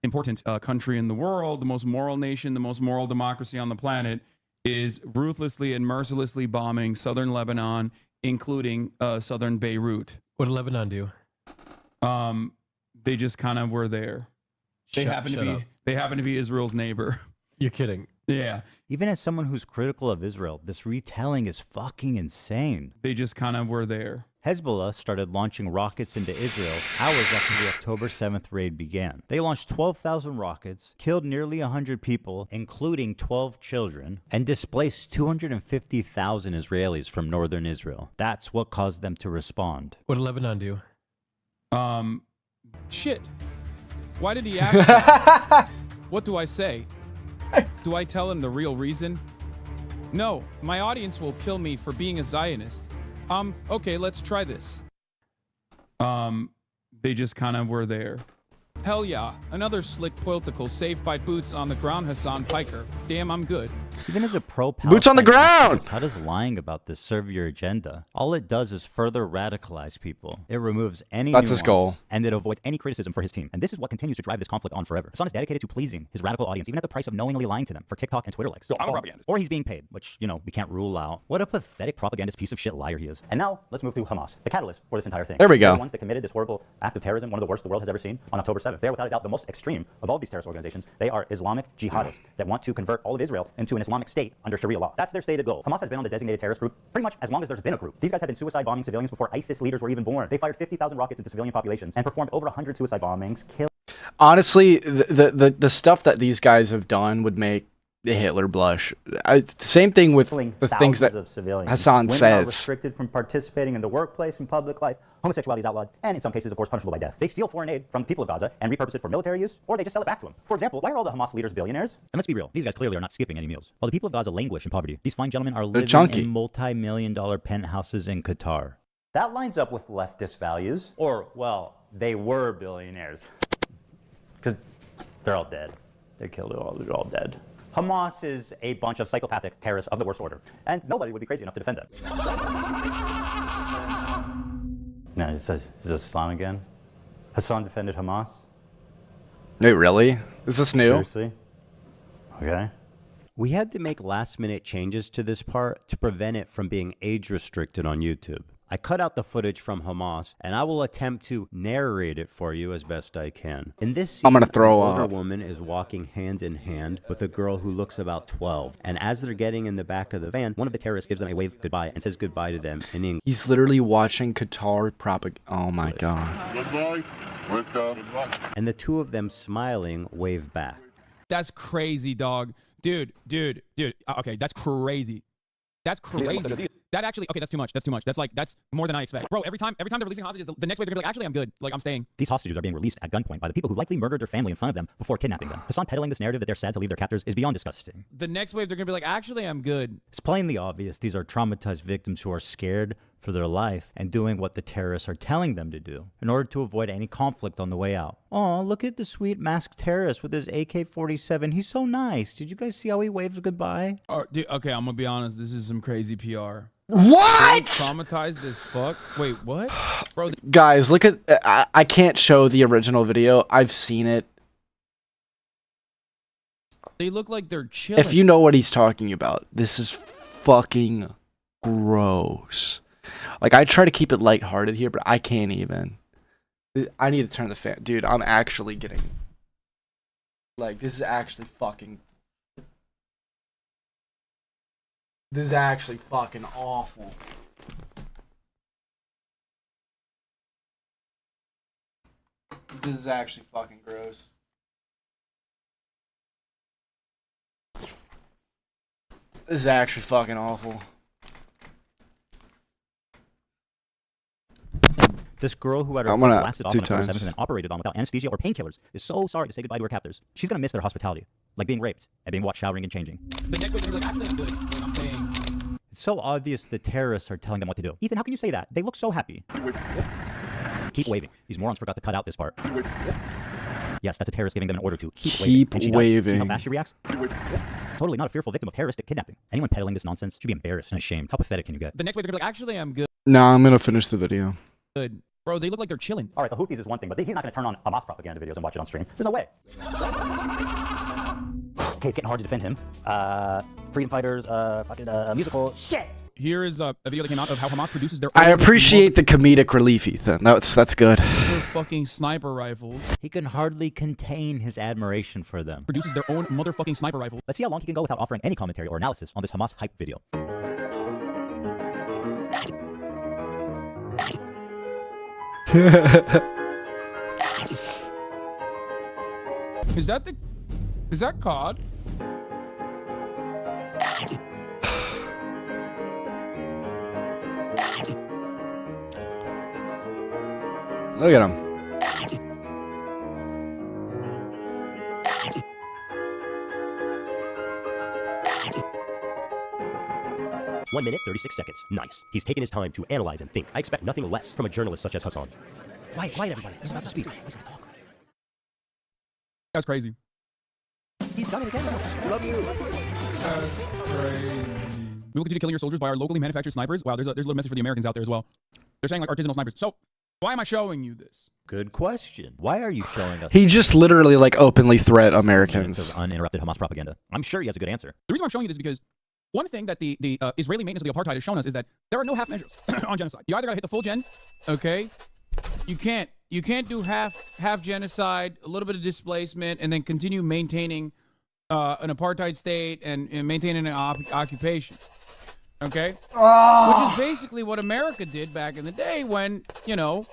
important country in the world, the most moral nation, the most moral democracy on the planet, is ruthlessly and mercilessly bombing southern Lebanon, including southern Beirut. What did Lebanon do? They just kind of were there. They happen to be Israel's neighbor. You're kidding. Yeah. Even as someone who's critical of Israel, this retelling is fucking insane. They just kind of were there. Hezbollah started launching rockets into Israel hours after the October 7th raid began. They launched 12,000 rockets, killed nearly 100 people, including 12 children, and displaced 250,000 Israelis from northern Israel. That's what caused them to respond. What did Lebanon do? Shit. Why did he ask that? What do I say? Do I tell him the real reason? No, my audience will kill me for being a Zionist. Okay, let's try this. They just kind of were there. Hell yeah, another slick political saved by boots on the ground Hassan Piker. Damn, I'm good. Even as a Boots on the ground! How does lying about this serve your agenda? All it does is further radicalize people. It removes any That's his nuance, goal. and it avoids any criticism for his team. And this is what continues to drive this conflict on forever. Hassan is dedicated to pleasing his radical audience, even at the price of knowingly lying to them for TikTok and Twitter likes. I'm a propagandist. Or he's being paid, which, you know, we can't rule out. What a pathetic propagandist piece of shit liar he is. And now, let's move to Hamas, the catalyst for this entire thing. There we go. They're the ones that committed this horrible act of terrorism, one of the worst the world has ever seen, on October 7th. They are without a doubt the most extreme of all these terrorist organizations. They are Islamic jihadists that want to convert all of Israel into an Islamic state under Sharia law. That's their stated goal. Hamas has been on the designated terrorist group pretty much as long as there's been a group. These guys have been suicide bombing civilians before ISIS leaders were even born. They fired 50,000 rockets into civilian populations and performed over 100 suicide bombings, Honestly, the stuff that these guys have done would make Hitler blush. Same thing with the things that Hassan Women are says. restricted from participating in the workplace and public life. Homosexuality is outlawed, and in some cases, of course, punishable by death. They steal foreign aid from the people of Gaza and repurpose it for military use, or they just sell it back to them. For example, why are all the Hamas leaders billionaires? And let's be real, these guys clearly are not skipping any meals. While the people of Gaza languish in poverty, these fine gentlemen are living in multi-million-dollar penthouses in Qatar. That lines up with leftist values, or, well, they were billionaires. Because they're all dead. They killed it all, they're all dead. Hamas is a bunch of psychopathic terrorists of the worst order, and nobody would be crazy enough to defend them. No, is this Islam again? Hassan defended Hamas? Wait, really? Is this new? Seriously? Okay. We had to make last-minute changes to this part to prevent it from being age-restricted on YouTube. I cut out the footage from Hamas, and I will attempt to narrate it for you as best I can. In this scene, I'm gonna throw an older up. woman is walking hand in hand with a girl who looks about 12. And as they're getting in the back of the van, one of the terrorists gives them a wave goodbye and says goodbye to them in English. He's literally watching Qatar propaganda. Oh my god. Goodbye. And the two of them smiling wave back. That's crazy, dog. Dude. Okay, that's crazy. That's crazy. That actually, okay, that's too much. That's too much. That's more than I expect. Bro, every time they're releasing hostages, the next wave they're gonna be like, actually, I'm good. Like, I'm staying. These hostages are being released at gunpoint by the people who likely murdered their family in front of them before kidnapping them. Hassan peddling this narrative that they're sad to leave their captors is beyond disgusting. The next wave, they're gonna be like, actually, I'm good. It's plainly obvious these are traumatized victims who are scared for their life and doing what the terrorists are telling them to do in order to avoid any conflict on the way out. Oh, look at the sweet masked terrorist with his AK-47. He's so nice. Did you guys see how he waves goodbye? Dude, okay, I'm gonna be honest. This is some crazy PR. What? Traumatized as fuck. Wait, what? Bro, Guys, look at... I can't show the original video. I've seen it. they look like they're chilling. If you know what he's talking about, this is fucking gross. Like, I try to keep it lighthearted here, but I can't even. I need to turn the fan. Dude, I'm actually getting... Like, this is actually fucking... This is actually fucking awful. This is actually fucking gross. This is actually fucking awful. This girl who had her foot blasted off on October 7th and then operated on without anesthesia or painkillers is so sorry to say goodbye to her captors. She's gonna miss their hospitality, like being raped and being watched showering and changing. The next week, they're like, actually, I'm good. Like, I'm saying. It's so obvious the terrorists are telling them what to do. Ethan, how can you say that? They look so happy. Keep waving. These morons forgot to cut out this part. Yes, that's a terrorist giving them an order to keep waving. See how fast she reacts? Totally not a fearful victim of terroristic kidnapping. Anyone peddling this nonsense should be embarrassed and ashamed. How pathetic can you get? The next week, they're gonna be like, actually, I'm good. No, I'm gonna finish the video. Good. Bro, they look like they're chilling. All right, the Houthis is one thing, but he's not going to turn on Hamas propaganda videos and watch it on stream. There's no way. Okay, it's getting hard to defend him. Freedom fighters, musical shit. Here is a video that came out of how Hamas produces their. I appreciate the comedic relief, Ethan. That's good. Their fucking sniper rifles. He can hardly contain his admiration for them. Produces their own motherfucking sniper rifle. Let's see how long he can go without offering any commentary or analysis on this Hamas hype video. Is that COD? Look at him. 1 minute, 36 seconds. Nice. He's taken his time to analyze and think. I expect nothing less from a journalist such as Hassan. Quiet, everybody. He's about to speak. He's going to talk. That's crazy. He's done it again. Love you. We will continue killing your soldiers by our locally manufactured snipers. Wow, there's a little message for the Americans out there as well. They're saying like artisanal snipers. So, why am I showing you this? Good question. Why are you showing us? He just literally like openly threat Americans. Uninterrupted Hamas propaganda. I'm sure he has a good answer. The reason I'm showing you this is because one thing that the Israeli maintenance of the apartheid has shown us is that there are no half measures on genocide. You either gotta hit the full gen, okay? You can't do half genocide, a little bit of displacement, and then continue maintaining an apartheid state and maintaining an occupation. Okay? Which is basically what America did back in the day when, you know,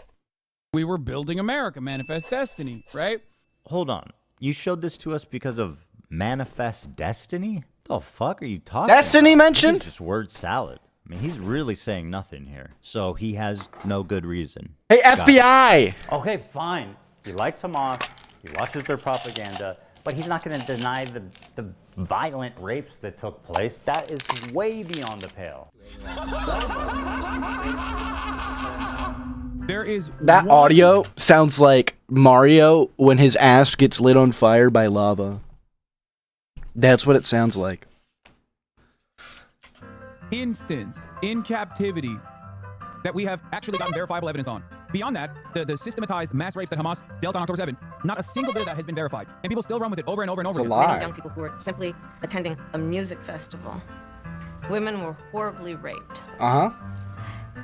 we were building America, Manifest Destiny, right? Hold on. You showed this to us because of Manifest Destiny? The fuck are you talking Destiny about? mentioned? Just word salad. I mean, he's really saying nothing here. So he has no good reason. Hey, FBI! Okay, fine. He likes Hamas. He watches their propaganda. But he's not going to deny the violent rapes that took place. That is way beyond the pale. There is that audio sounds like Mario when his ass gets lit on fire by lava. That's what it sounds like. Instance in captivity that we have actually gotten verifiable evidence on. Beyond that, the systematized mass rapes that Hamas dealt on October 7, not a single bit of that has been verified. And people still run with it over and over and over again. Many young people who were simply attending a music festival. Women were horribly raped. Uh-huh.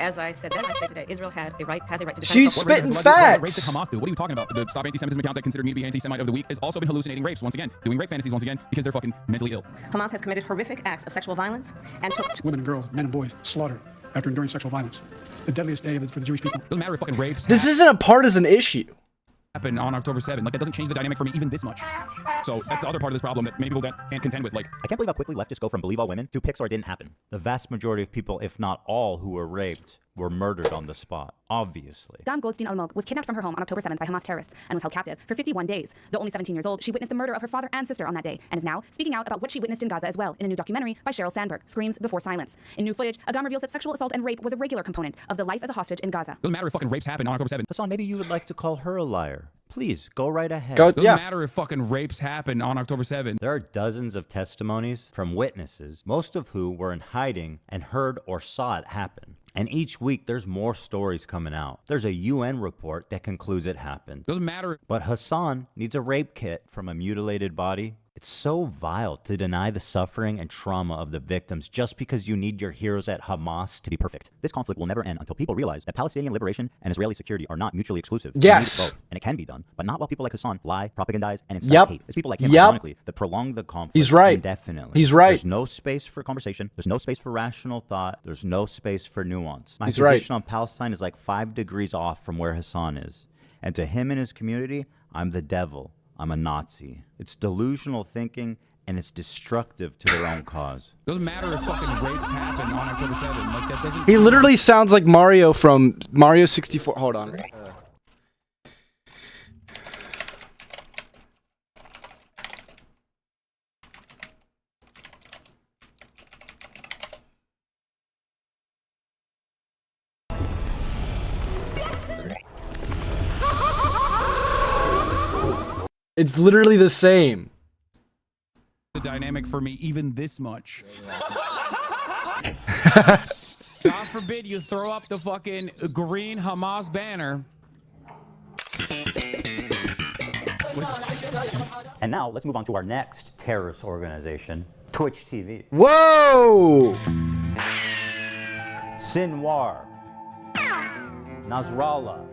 As I said then, I say today, Israel has a right to defend She's itself. spitting What facts. rapes did Hamas do? What are you talking about? The Stop Anti-Semitism account that considered me to be anti-Semite of the week has also been hallucinating rapes once again, doing rape fantasies once again because they're fucking mentally ill. Hamas has committed horrific acts of sexual violence and took women and girls, men and boys slaughtered after enduring sexual violence. The deadliest day for the Jewish people. Doesn't matter if fucking rapes. This isn't a partisan issue. Happened on October 7. Like, that doesn't change the dynamic for me even this much. So that's the other part of this problem that many people can't contend with. Like, I can't believe how quickly leftists go from believe all women to Pixar didn't happen. The vast majority of people, if not all, who were raped were murdered on the spot, obviously. Dam Goldstein Almog was kidnapped from her home on October 7th by Hamas terrorists and was held captive for 51 days. Though only 17 years old, she witnessed the murder of her father and sister on that day and is now speaking out about what she witnessed in Gaza as well in a new documentary by Sheryl Sandberg, Screams Before Silence. In new footage, Agam reveals that sexual assault and rape was a regular component of the life as a hostage in Gaza. Doesn't matter if fucking rapes happen on October 7th. Hassan, maybe you would like to call her a liar. Please, go right ahead. Doesn't matter if fucking rapes happen on October 7th. There are dozens of testimonies from witnesses, most of who were in hiding and heard or saw it happen. And each week, there's more stories coming out. There's a UN report that concludes it happened. Doesn't matter. But Hassan needs a rape kit from a mutilated body. It's so vile to deny the suffering and trauma of the victims just because you need your heroes at Hamas to be perfect. This conflict will never end until people realize that Palestinian liberation and Israeli security are not mutually exclusive. Yes. We need both, and it can be done, but not while people like Hassan lie, propagandize, and incite hate. It's people like him, ironically, that prolong the conflict He's right. indefinitely. He's right. There's no space for conversation. There's no space for rational thought. There's no space for nuance. My He's position right. on Palestine is like 5 degrees off from where Hassan is. And to him and his community, I'm the devil. I'm a Nazi. It's delusional thinking, and it's destructive to their own cause. Doesn't matter if fucking rapes happen on October 7th. Like, that doesn't... He literally sounds like Mario from Mario 64. Hold on. It's literally the same. The dynamic for me even this much. God forbid you throw up the fucking green Hamas banner. And now let's move on to our next terrorist organization, Twitch TV. Whoa! Sinwar, Nasrallah,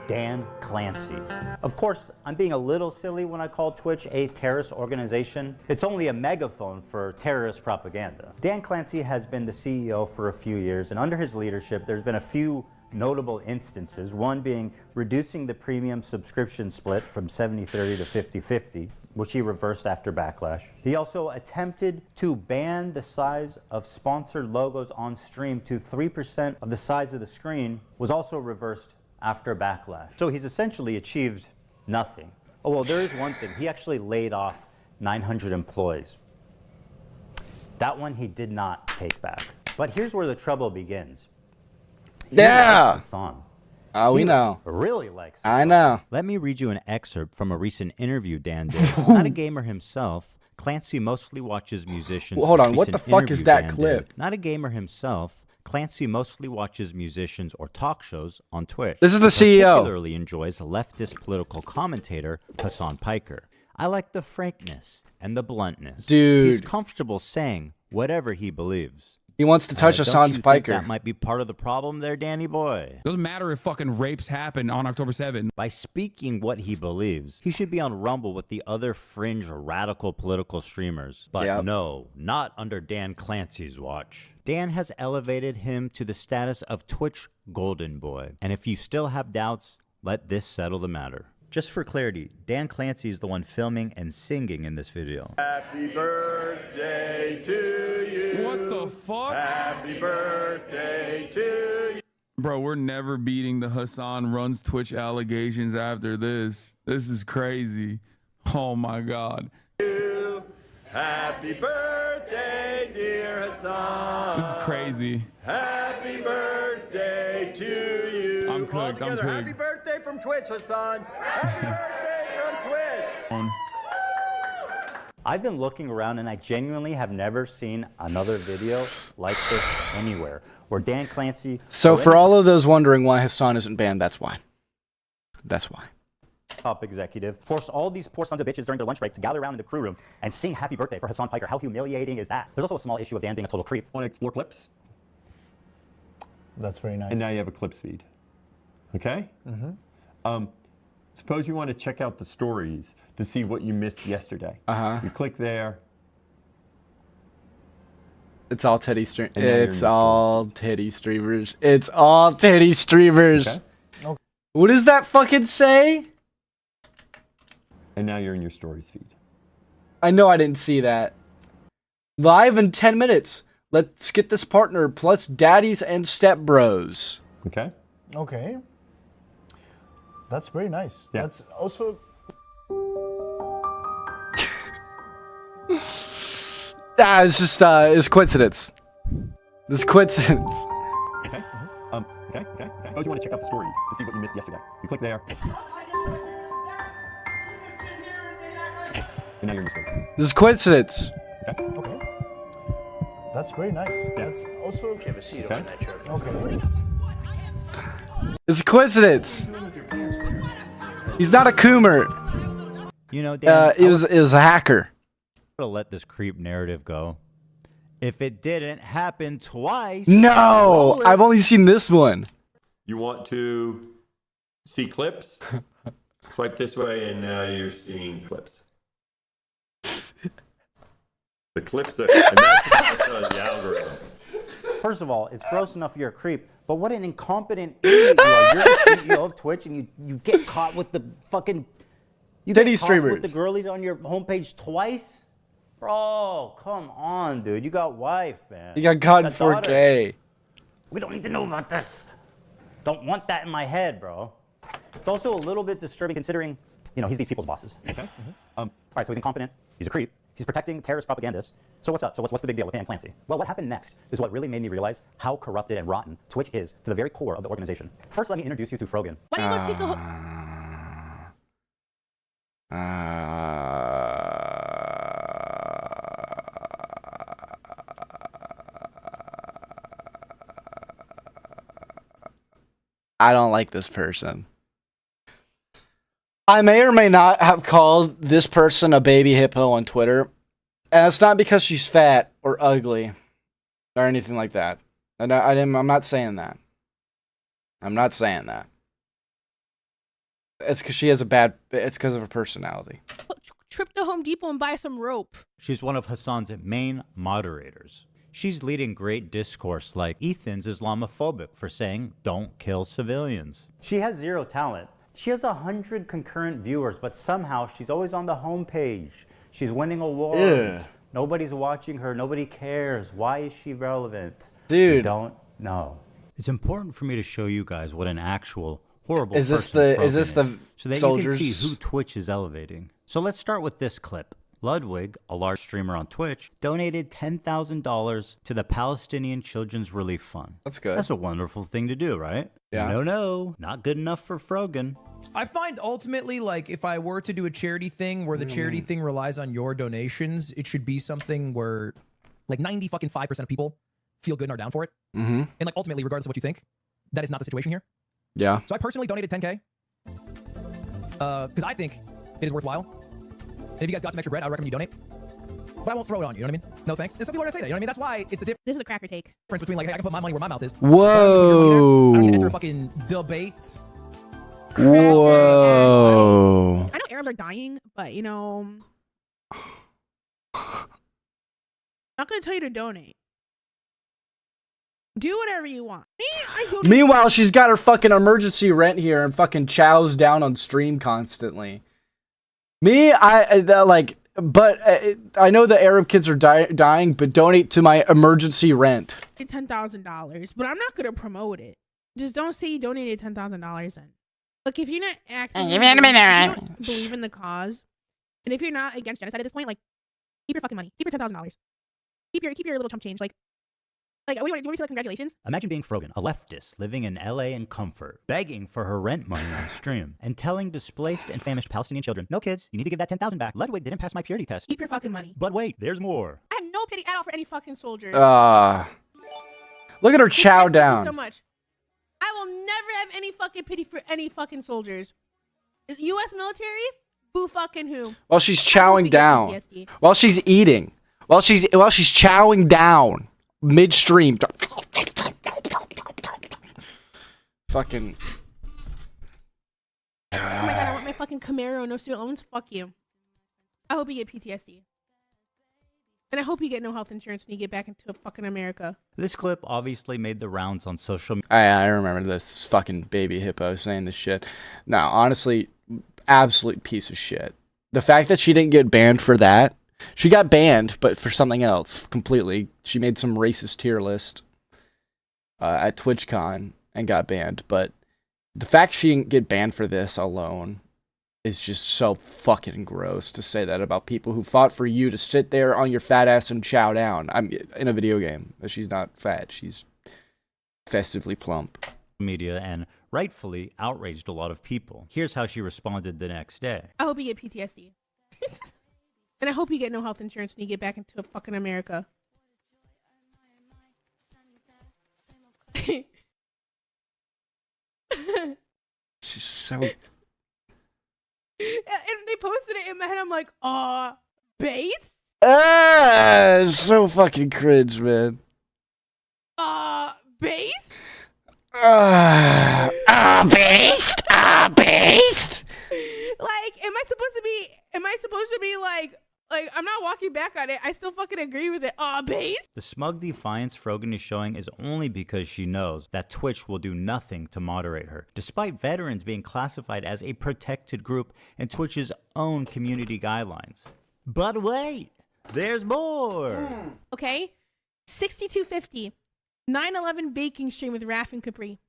Dan Clancy. Of course, I'm being a little silly when I call Twitch a terrorist organization. It's only a megaphone for terrorist propaganda. Dan Clancy has been the CEO for a few years, and under his leadership, there's been a few notable instances, one being reducing the premium subscription split from 70-30 to 50-50, which he reversed after backlash. He also attempted to ban the size of sponsored logos on stream to 3% of the size of the screen, was also reversed after backlash. So he's essentially achieved nothing. Oh, well, there is one thing. He actually laid off 900 employees. That one he did not take back. But here's where the trouble begins. Yeah. Hassan. We know. Really likes I know. Let me read you an excerpt from a recent interview Dan did. Not a gamer himself, Clancy mostly watches musicians. Well, hold on, what the fuck is that clip? Not a gamer himself, Clancy mostly watches musicians or talk shows on Twitch. This is the He CEO. particularly enjoys leftist political commentator Hassan Piker. I like the frankness and the bluntness. Dude. He's comfortable saying whatever he believes. He wants to touch Don't Hassan's you think Piker. that might be part of the problem there, Danny boy? Doesn't matter if fucking rapes happen on October 7th. By speaking what he believes, he should be on Rumble with the other fringe radical political streamers. But no, not under Dan Clancy's watch. Dan has elevated him to the status of Twitch Golden Boy. And if you still have doubts, let this settle the matter. Just for clarity, Dan Clancy is the one filming and singing in this video. Happy birthday to you. What the fuck? Happy birthday to you. Bro, we're never beating the Hassan runs Twitch allegations after this. This is crazy. Oh my God. Happy birthday, dear Hassan. This is crazy. Happy birthday to you. I'm cooked. I'm Happy cooked. birthday from Twitch, Hassan. Happy birthday from Twitch. I've been looking around and I genuinely have never seen another video like this anywhere, where Dan Clancy... So for all of those wondering why Hassan isn't banned, that's why. That's why. Top executive forced all these poor sons of bitches during their lunch break to gather around in the crew room and sing happy birthday for Hassan Piker. How humiliating is that? There's also a small issue of Dan being a total creep. Want to explore clips? That's very nice. And now you have a clips feed. Okay? Mm-hmm. Suppose you want to check out the stories to see what you missed yesterday. You click there. It's all titty stream. It's all titty streamers. It's all titty streamers. Okay. What does that fucking say? And now you're in your stories feed. I know I didn't see that. Live in 10 minutes. Let's get this partner plus daddies and stepbros. Okay. Okay. That's very nice. Yeah. That's also... It's just, it's coincidence. This coincidence. Okay. Okay. Suppose you want to check out the stories to see what you missed yesterday. You click there. And now you're in your stories. This is coincidence. Okay. Okay. That's very nice. Yeah. That's also... Okay. Okay. It's a coincidence. He's not a coomer. You know, Dan, it was a hacker. To let this creep narrative go. If it didn't happen twice. No, I've only seen this one. You want to see clips? Swipe this way and now you're seeing clips. The clips are, and that's what the algorithm. First of all, it's gross enough you're a creep, but what an incompetent idiot you are. You're the CEO of Twitch and you get caught with the fucking You Titty get caught streamers. with the girlies on your homepage twice? Bro, come on, dude. You got wife, man. You got caught in Got daughter. 4K. We don't need to know about this. Don't want that in my head, bro. It's also a little bit disturbing considering, you know, he's these people's bosses. Okay. All right, so he's incompetent. He's a creep. He's protecting terrorist propagandists. So what's up? So what's the big deal with Dan Clancy? Well, what happened next is what really made me realize how corrupted and rotten Twitch is to the very core of the organization. First, let me introduce you to Frogan. Why do you go take the whole... I don't like this person. I may or may not have called this person a baby hippo on Twitter. And it's not because she's fat or ugly or anything like that. And I'm not saying that. I'm not saying that. It's because she has it's because of her personality. Trip to Home Depot and buy some rope. She's one of Hassan's main moderators. She's leading great discourse like Ethan's Islamophobic for saying, don't kill civilians. She has zero talent. She has 100 concurrent viewers, but somehow she's always on the homepage. She's winning awards. Ew. Nobody's watching her. Nobody cares. Why is she relevant? Dude. We don't know. It's important for me to show you guys what an actual horrible Is this person the- is Frogan this the so that soldiers? you can see who Twitch is elevating. So let's start with this clip. Ludwig, a large streamer on Twitch, donated $10,000 to the Palestinian Children's Relief Fund. That's good. That's a wonderful thing to do, right? Yeah. No, not good enough for Frogan. I find ultimately, like, if I were to do a charity thing where the charity thing relies on your donations, it should be something where, like, 95% of people feel good and are down for it. Mm-hmm. And, like, ultimately, regardless of what you think, that is not the situation here. Yeah. So I personally donated 10K because I think it is worthwhile. And if you guys got some extra bread, I would recommend you donate. But I won't throw it on you, you know what I mean? No thanks. And some people are going to say that, you know what I mean? That's why it's the difference. This is a cracker take. Between, like, hey, I can put my money where my mouth is. Whoa. I don't need to enter a fucking debate. Whoa. I know Arabs are dying, but, you know... not going to tell you to donate. Do whatever you want. Me, I donate. Meanwhile, she's got her fucking emergency rent here and fucking chows down on stream constantly. Me, I know the Arab kids are dying, but donate to my emergency rent. $10,000, but I'm not going to promote it. Just don't say you donated $10,000 then. Look, if you're not actually if you don't believe in the cause, and if you're not against genocide at this point, like, keep your fucking money. Keep your $10,000. Keep your little chump change. Like, what do you want to say, like, congratulations? Imagine being Frogan, a leftist living in LA in comfort, begging for her rent money on stream, and telling displaced and famished Palestinian children, no kids, you need to give that $10,000 back. Ludwig didn't pass my purity test. Keep your fucking money. But wait, there's more. I have no pity at all for any fucking soldiers. Look at her chow down. So much. I will never have any fucking pity for any fucking soldiers. U.S. military? Boo fucking who? While she's chowing down. While she's eating. While she's chowing down. Midstream. Fucking. Oh my god, I want my fucking Camaro, no student loans. Fuck you. I hope you get PTSD. And I hope you get no health insurance when you get back into fucking America. This clip obviously made the rounds on social media. I remember this fucking baby hippo saying this shit. No, honestly, absolute piece of shit. The fact that she didn't get banned for that. She got banned, but for something else completely. She made some racist tier list at TwitchCon and got banned. But the fact she didn't get banned for this alone is just so fucking gross to say that about people who fought for you to sit there on your fat ass and chow down. I'm in a video game. She's not fat. She's festively plump. Media and rightfully outraged a lot of people. Here's how she responded the next day. I hope you get PTSD. And I hope you get no health insurance when you get back into fucking America. She's so... And they posted it in my head. I'm like, base? So fucking cringe, man. Base? Based? Based? Like, am I supposed to be like, Like, I'm not walking back on it. I still fucking agree with it. Aw, base. The smug defiance Frogan is showing is only because she knows that Twitch will do nothing to moderate her, despite veterans being classified as a protected group in Twitch's own community guidelines. But wait, there's more. Okay, 6250, 9/11 baking stream with Raph and Capri.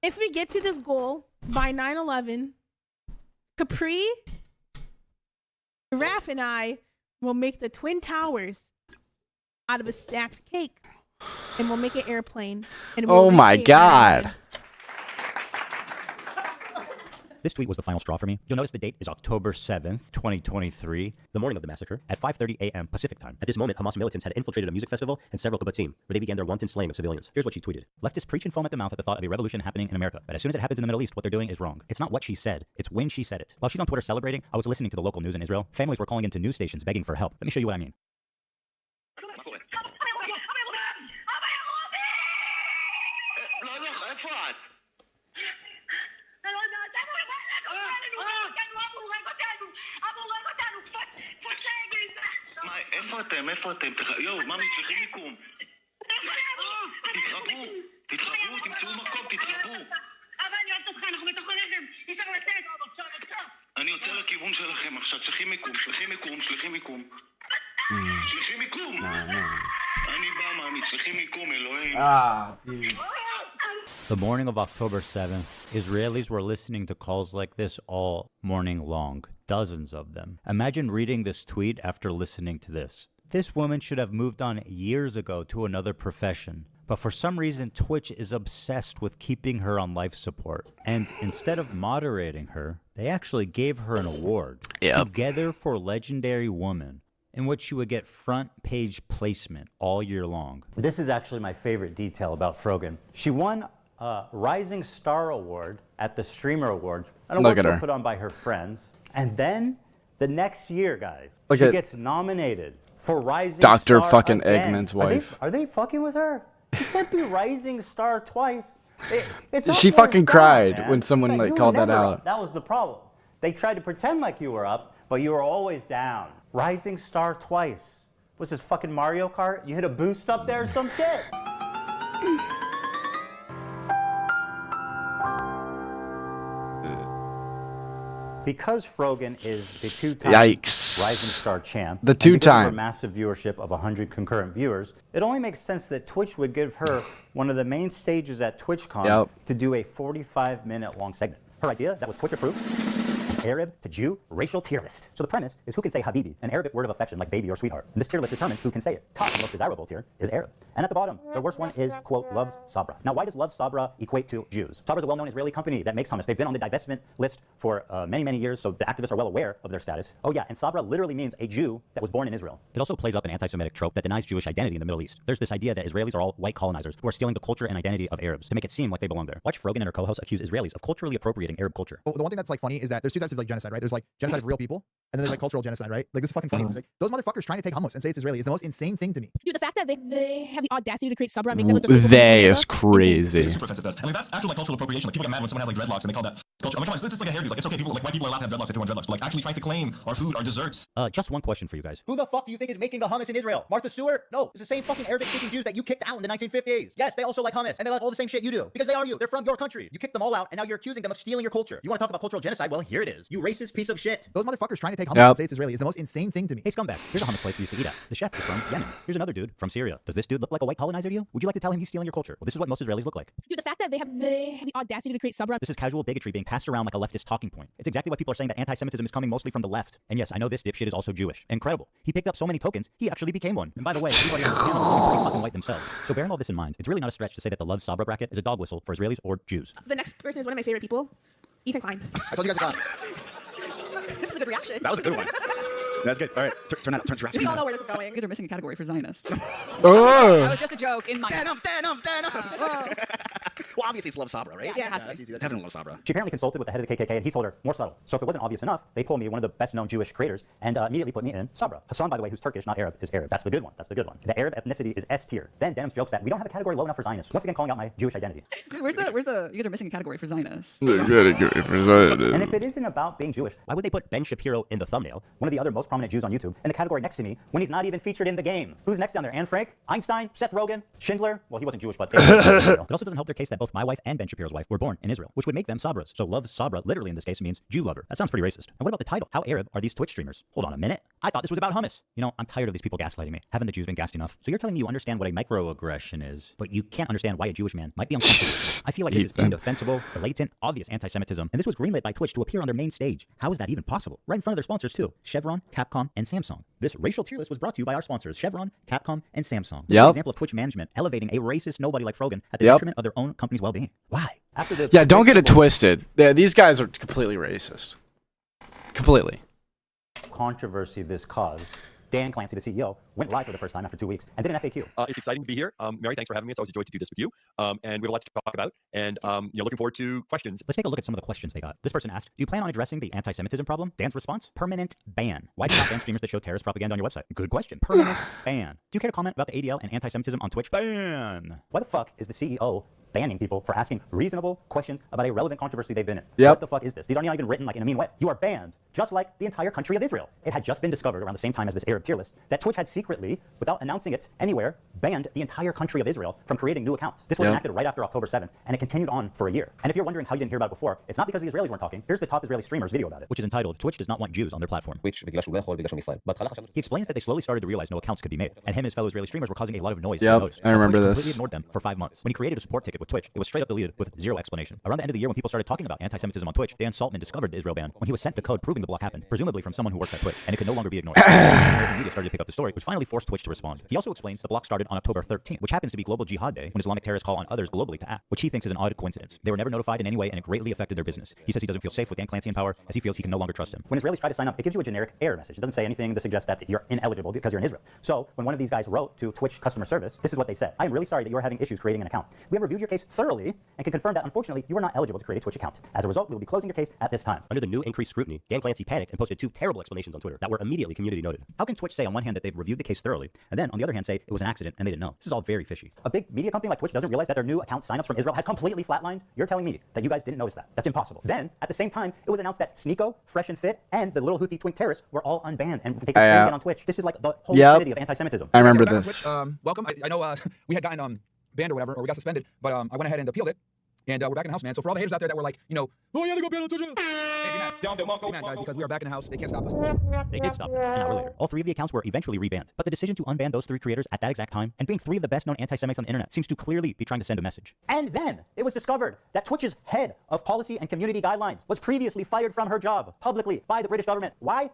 If we get to this goal by 9/11, Capri, Raph, and I will make the Twin Towers out of a stacked cake, and we'll make an airplane. And we'll Oh my recreate God. 9/11. This tweet was the final straw for me. You'll notice the date is October 7th, 2023, the morning of the massacre, at 5:30 a.m. Pacific time. At this moment, Hamas militants had infiltrated a music festival and several kibbutzim, where they began their wanton slaying of civilians. Here's what she tweeted. Leftists preach and foam at the mouth at the thought of a revolution happening in America. But as soon as it happens in the Middle East, what they're doing is wrong. It's not what she said, it's when she said it. While she's on Twitter celebrating, I was listening to the local news in Israel. Families were calling into news stations begging for help. Let me show you what I mean. איפה אתם? יואו, ממי, צריכים מיקום. תתרחבו, תמצאו מקום, תתרחבו. אבל אני אוהבת אותך, אנחנו בתוך הלחם, אי אפשר לצאת. אני יוצא לכיוון שלכם עכשיו, צריכים מיקום, שליחים מיקום. שליחים מיקום. אני בא, ממי, צריכים מיקום, אלוהים. Dude. The morning of October 7th, Israelis were listening to calls like this all morning long. Dozens of them. Imagine reading this tweet after listening to this. This woman should have moved on years ago to another profession. But for some reason, Twitch is obsessed with keeping her on life support. And instead of moderating her, they actually gave her an award. Together for Legendary Woman, in which she would get front page placement all year long. This is actually my favorite detail about Frogan. She won a Rising Star Award at the Streamer Awards, an award she put on by her friends. And then the next year, guys, she gets nominated for Rising Star Dr. fucking again. Eggman's wife. Are they fucking with her? She can't be Rising Star twice. She fucking cried when someone like called that out. That was the problem. They tried to pretend like you were up, but you were always down. Rising Star twice. What's this, fucking Mario Kart? You hit a boost up there or some shit? Because Frogan is the two-time Rising Star champ, the two-time, and massive viewership of 100 concurrent viewers, it only makes sense that Twitch would give her one of the main stages at TwitchCon to do a 45-minute long segment. Her idea, that was Twitch-approved. Arab to Jew racial tier list. So the premise is who can say Habibi, an Arabic word of affection like baby or sweetheart. And this tier list determines who can say it. Top, the most desirable tier, is Arab. And at the bottom, the worst one is, quote, loves Sabra. Now, why does loves Sabra equate to Jews? Sabra is a well-known Israeli company that makes hummus. They've been on the divestment list for many, many years, so the activists are well aware of their status. Oh yeah, and Sabra literally means a Jew that was born in Israel. It also plays up an anti-Semitic trope that denies Jewish identity in the Middle East. There's this idea that Israelis are all white colonizers who are stealing the culture and identity of Arabs to make it seem like they belong there. Watch Frogan and her co-host accuse Israelis of culturally appropriating Arab culture. Well, the one thing that's like funny is that there's two types of like genocide, right? There's like genocide of real people, and then there's like cultural genocide, right? Like this is fucking funny. Like, those motherfuckers trying to take hummus and say it's Israeli is the most insane thing to me. Dude, the fact that they have the audacity to create Sabra and make them look They is crazy. It's super offensive to us. I mean, that's actual like cultural appropriation. Like people get mad when someone has like dreadlocks and they call that culture. I'm like, this is like a hairdo. Like it's okay. People like white people are allowed to have dreadlocks if they want dreadlocks. But like actually trying to claim our food, our desserts. Just one question for you guys. Who the fuck do you think is making the hummus in Israel? Martha Stewart? No, it's the same fucking Arabic-speaking Jews that you kicked out in the 1950s. Yes, they also like hummus, and they like all the same shit you do. Because they are you. They're from your country. You kicked them all out, and now you're accusing them of stealing your culture. You want to talk about cultural genocide? Well, here it is. You racist piece of shit. Those motherfuckers trying to take hummus and say it's Israeli is the most insane thing to me. Hey, scumbag. Here's a hummus place we used to eat at. The chef is from Yemen. Here's another dude from Syria. Does this dude look like a white colonizer to you? Would you like to tell him he's stealing your culture? Well, this is what most Israelis look like. Dude, the fact that they have the audacity to create Sabra. This is casual bigotry being passed around like a leftist talking point. It's exactly why people are saying that anti-Semitism is coming mostly from the left. And yes, I know this dipshit is also Jewish. Incredible. He picked up so many tokens, he actually became one. And by the way, everybody on this panel is looking pretty fucking white themselves. So bearing all this in mind, it's really not a stretch to say that the Love Sabra bracket is a dog whistle for Israelis or Jews. The next person is one of my favorite people, Ethan Klein. I told you guys to clap. This is a good reaction. That was a good one. That's good. All right, turn that up. Turn We all know where this is going. You guys are missing a category for Zionist. Oh. That was just a joke in my. Stand up, stand up, stand up. Well, obviously it's Love Sabra, right? Yeah, it has to that's be. easy. That's definitely Love Sabra. She apparently consulted with the head of the KKK, and he told her more subtle. So if it wasn't obvious enough, they pulled me one of the best-known Jewish creators and immediately put me in Sabra. Hassan, by the way, who's Turkish, not Arab, is Arab. That's the good one. That's the good one. The Arab ethnicity is S tier. Then Denham's jokes that we don't have a category low enough for Zionists. Once again, calling out my Jewish identity. Where's the? You guys are missing a category for Zionists. And if it isn't about being Jewish, why would they put Ben Shapiro in the thumbnail, one of the other most prominent Jews on YouTube, in the category next to me when he's not even featured in the game? Who's next down there? Anne Frank? Einstein? Seth Rogen? Schindler? Well, he wasn't Jewish, but they were in Israel. It also doesn't help their case that both my wife and Ben Shapiro's wife were born in Israel, which would make them Sabras. So love Sabra, literally in this case, means Jew lover. That sounds pretty racist. And what about the title? How Arab are these Twitch streamers? Hold on a minute. I thought this was about hummus. You know, I'm tired of these people gaslighting me. Haven't the Jews been gassed enough? So you're telling me you understand what a microaggression is, but you can't understand why a Jewish man might be uncomfortable. I feel like this is indefensible, blatant, obvious anti-Semitism, and this was greenlit by Twitch to appear on their main stage. How is that even possible? Right in front of their sponsors too. Chevron, Capcom, and Samsung. This racial tier list was brought to you by our sponsors, Chevron, Capcom, and Samsung. This is an example of Twitch management elevating a racist nobody like Frogan at the detriment of their own company's well-being. Why? After the don't get it twisted. Yeah, these guys are completely racist. Completely. Controversy this caused, Dan Clancy, the CEO, went live for the first time after 2 weeks and did an FAQ. It's exciting to be here. Mary, thanks for having me. It's always a joy to do this with you. And we have a lot to talk about. And looking forward to questions. Let's take a look at some of the questions they got. This person asked, do you plan on addressing the anti-Semitism problem? Dan's response, permanent ban. Why do you not ban streamers that show terrorist propaganda on your website? Good question. Permanent ban. Do you care to comment about the ADL and anti-Semitism on Twitch? Ban. Why the fuck is the CEO banning people for asking reasonable questions about a relevant controversy they've been in? What the fuck is this? These aren't even written like in a mean way. You are banned, just like the entire country of Israel. It had just been discovered around the same time as this Arab tier list that Twitch had secretly, without announcing it anywhere, banned the entire country of Israel from creating new accounts. This was enacted right after October 7th, and it continued on for a year. And if you're wondering how you didn't hear about it before, it's not because the Israelis weren't talking. Here's the top Israeli streamer's video about it, which is entitled, Twitch does not want Jews on their platform. He explains that they slowly started to realize no accounts could be made, and him and his fellow Israeli streamers were causing a lot of noise. I remember Twitch this. completely ignored them for 5 months. When he created a support ticket with Twitch, it was straight up deleted with zero explanation. Around the end of the year, when people started talking about anti-Semitism on Twitch, Dan Saltman discovered the Israel ban when he was sent the code proving the block happened, presumably from someone who works at Twitch, and it could no longer be ignored. American media started to pick up the story, which finally forced Twitch to respond. He also explains the block started on October 13th, which happens to be Global Jihad Day, when Islamic terrorists call on others globally to act, which he thinks is an odd coincidence. They were never notified in any way, and it greatly affected their business. He says he doesn't feel safe with Dan Clancy in power, as he feels he can no longer trust him. When Israelis try to sign up, it gives you a generic error message. It doesn't say anything to suggest that you're ineligible because you're in Israel. So when one of these guys wrote to Twitch customer service, this is what they said. I am really sorry that you are having issues creating an account. We have reviewed your case thoroughly and can confirm that unfortunately you are not eligible to create a Twitch account. As a result, we will be closing your case at this time. Under the new increased scrutiny, Dan Clancy panicked and posted 2 terrible explanations on Twitter that were immediately community noted. How can Twitch say on one hand that they've reviewed the case thoroughly, and then on the other hand say it was an accident and they didn't know? This is all very fishy. A big media company like Twitch doesn't realize that their new account signups from Israel has completely flatlined? You're telling me that you guys didn't notice that? That's impossible. Then, at the same time, it was announced that Sneeko, Fresh and Fit, and the little Houthi twink terrorists were all unbanned and they can stream again on Twitch. This is like the whole trinity of anti-Semitism. I remember this. Welcome. I know we had gotten banned or whatever, or we got suspended, but I went ahead and appealed it. And we're back in the house, man. So for all the haters out there that were like, oh yeah, they go ban on Twitch. Hey, be mad, guys, because we are back in the house. They can't stop us. They did stop them an hour later. All 3 of the accounts were eventually rebanned. But the decision to unban those 3 creators at that exact time, and being 3 of the best known anti-Semites on the internet, seems to clearly be trying to send a message. And then it was discovered that Twitch's head of policy and community guidelines was previously fired from her job publicly by the British government. Why?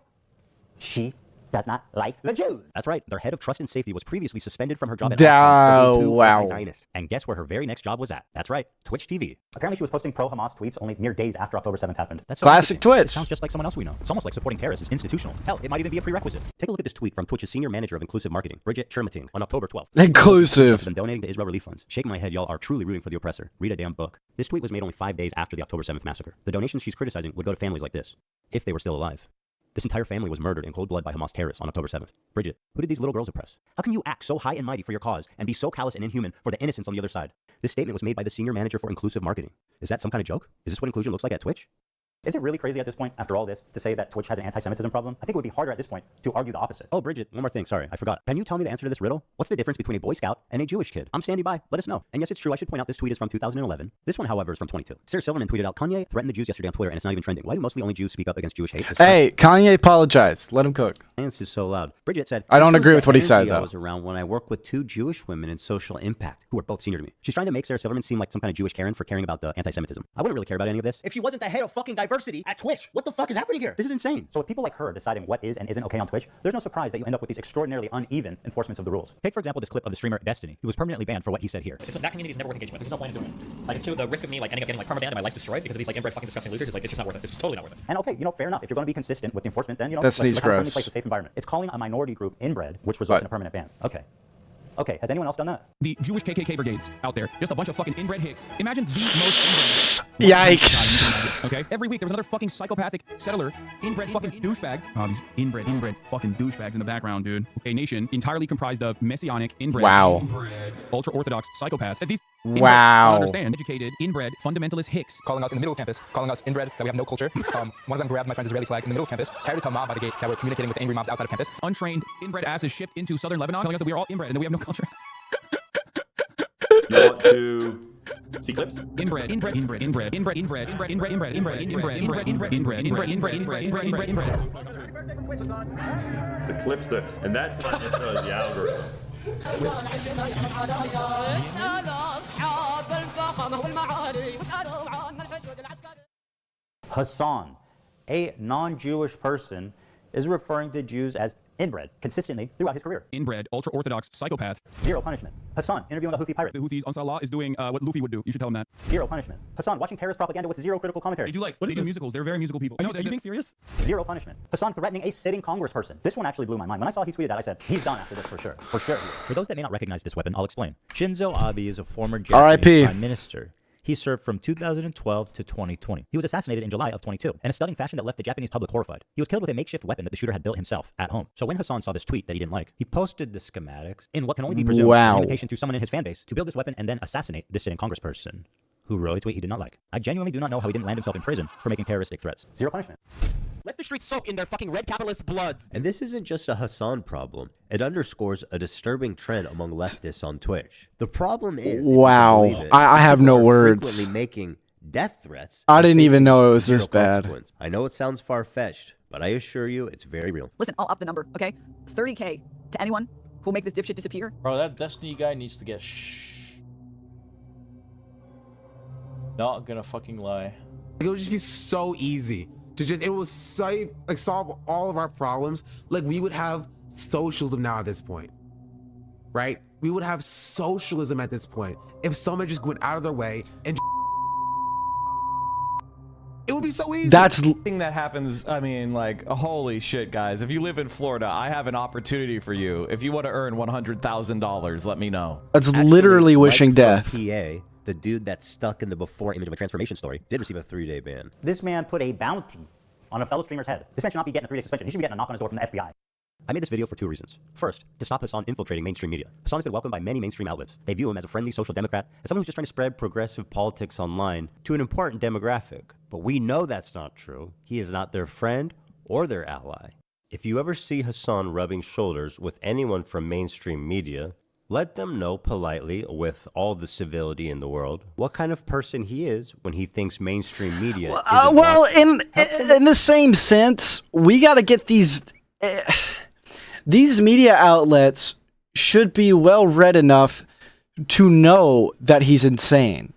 She does not like the Jews. That's right. Their head of trust and safety was previously suspended from her job at anti-Zionist. And guess where her very next job was at? That's right, Twitch TV. Apparently she was posting pro-Hamas tweets only mere days after October 7th happened. That's so classic Twitch. It sounds just like someone else we know. It's almost like supporting terrorists is institutional. Hell, it might even be a prerequisite. Take a look at this tweet from Twitch's senior manager of inclusive marketing, Bridget Chermating, on October 12th. Inclusive. Been donating to Israel relief funds. Shaking my head, y'all are truly rooting for the oppressor. Read a damn book. This tweet was made only 5 days after the October 7th massacre. The donations she's criticizing would go to families like this, if they were still alive. This entire family was murdered in cold blood by Hamas terrorists on October 7th. Bridget, who did these little girls oppress? How can you act so high and mighty for your cause and be so callous and inhuman for the innocents on the other side? This statement was made by the senior manager for inclusive marketing. Is that some kind of joke? Is this what inclusion looks like at Twitch? Is it really crazy at this point, after all this, to say that Twitch has an anti-Semitism problem? I think it would be harder at this point to argue the opposite. Oh, Bridget, one more thing. Sorry, I forgot. Can you tell me the answer to this riddle? What's the difference between a Boy Scout and a Jewish kid? I'm standing by. Let us know. And yes, it's true. I should point out this tweet is from 2011. This one, however, is from 22. Sarah Silverman tweeted out, Kanye threatened the Jews yesterday on Twitter, and it's not even trending. Why do mostly only Jews speak up against Jewish hate? Hey, Kanye apologized. Let him cook. This is so loud. Bridget said, I don't agree with what he said, I though. was around when I worked with 2 Jewish women in social impact, who were both senior to me. She's trying to make Sarah Silverman seem like some kind of Jewish Karen for caring about the anti-Semitism. I wouldn't really care about any of this if she wasn't the head of fucking diversity at Twitch. What the fuck is happening here? This is insane. So with people like her deciding what is and isn't okay on Twitch, there's no surprise that you end up with these extraordinarily uneven enforcements of the rules. Take, for example, this clip of the streamer Destiny, who was permanently banned for what he said here. That community is never worth engaging with. There's no point in doing it. Like, it's too, the risk of me ending up getting perma banned and my life destroyed because of these inbred fucking disgusting losers is it's just not worth it. It's just totally not worth it. And okay, fair enough. If you're going to be consistent with the enforcement, then let's Destiny's have a friendly gross. place, a safe environment. It's calling a minority group inbred, which results in a permanent ban. Okay. Okay, has anyone else done that? The Jewish KKK brigades out there, just a bunch of fucking inbred hicks. Imagine the most inbred. Yikes. Okay, every week there was another fucking psychopathic settler, inbred fucking douchebag. Oh, these inbred fucking douchebags in the background, dude. A nation entirely comprised of messianic, inbred, ultra-orthodox psychopaths. That these Wow. understand, educated, inbred, fundamentalist hicks. Calling us in the middle of campus, calling us inbred, that we have no culture. One of them grabbed my friend's Israeli flag in the middle of campus, carried it to a mob by the gate that were communicating with angry mobs outside of campus. Untrained, inbred asses shipped into southern Lebanon, telling us that we are all inbred and that we have no culture. You want to see clips? Inbred. The clips are, and that's not necessarily the algorithm. Hassan, a non-Jewish person, is referring to Jews as inbred consistently throughout his career. Inbred, ultra-orthodox psychopaths. Zero punishment. Hassan interviewing a Houthi pirate. The Houthis, Ansar Allah, is doing what Luffy would do. You should tell him that. Zero punishment. Hassan watching terrorist propaganda with zero critical commentary. They do musicals. They're very musical people. Are you being serious? Zero punishment. Hassan threatening a sitting congressperson. This one actually blew my mind. When I saw he tweeted that, I said, he's done after this for sure. For sure. For those that may not recognize this weapon, I'll explain. Shinzo Abe is a former Japanese R.I.P. prime minister. He served from 2012 to 2020. He was assassinated in July of 22 in a stunning fashion that left the Japanese public horrified. He was killed with a makeshift weapon that the shooter had built himself at home. So when Hassan saw this tweet that he didn't like, he posted the schematics in what can only be presumed as an invitation to someone in his fan base to build this weapon and then assassinate this sitting congressperson who wrote a tweet he did not like. I genuinely do not know how he didn't land himself in prison for making terroristic threats. Zero punishment. Let the streets soak in their fucking red capitalist bloods. And this isn't just a Hassan problem. It underscores a disturbing trend among leftists on Twitch. The problem is, wow, I have no words. Frequently making death threats. I didn't even know it was this bad. I know it sounds far-fetched, but I assure you it's very real. Listen, I'll up the number, okay? 30K to anyone who'll make this dipshit disappear. Bro, that Destiny guy needs to get Not gonna fucking lie. It would just be so easy to just, it was so, like, solve all of our problems. Like, we would have socialism now at this point, right? We would have socialism at this point if someone just went out of their way and it would be so easy. That's thing that happens. I mean, like, holy shit, guys. If you live in Florida, I have an opportunity for you. If you want to earn $100,000, let me know. That's literally wishing death. PA, the dude that's stuck in the before image of a transformation story, did receive a 3-day ban. This man put a bounty on a fellow streamer's head. This man should not be getting a 3-day suspension. He should be getting a knock on his door from the FBI. I made this video for two reasons. First, to stop Hassan infiltrating mainstream media. Hassan has been welcomed by many mainstream outlets. They view him as a friendly social democrat, as someone who's just trying to spread progressive politics online to an important demographic. But we know that's not true. He is not their friend or their ally. If you ever see Hassan rubbing shoulders with anyone from mainstream media, let them know politely, with all the civility in the world, what kind of person he is when he thinks mainstream media is well, in the same sense, we got to get these media outlets should be well read enough to know that he's insane.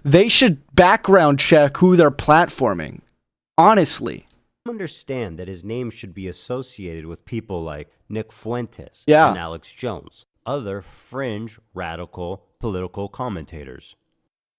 They should background check who they're platforming. Honestly. Understand that his name should be associated with people like Nick Fuentes Yeah. and Alex Jones, other fringe radical political commentators.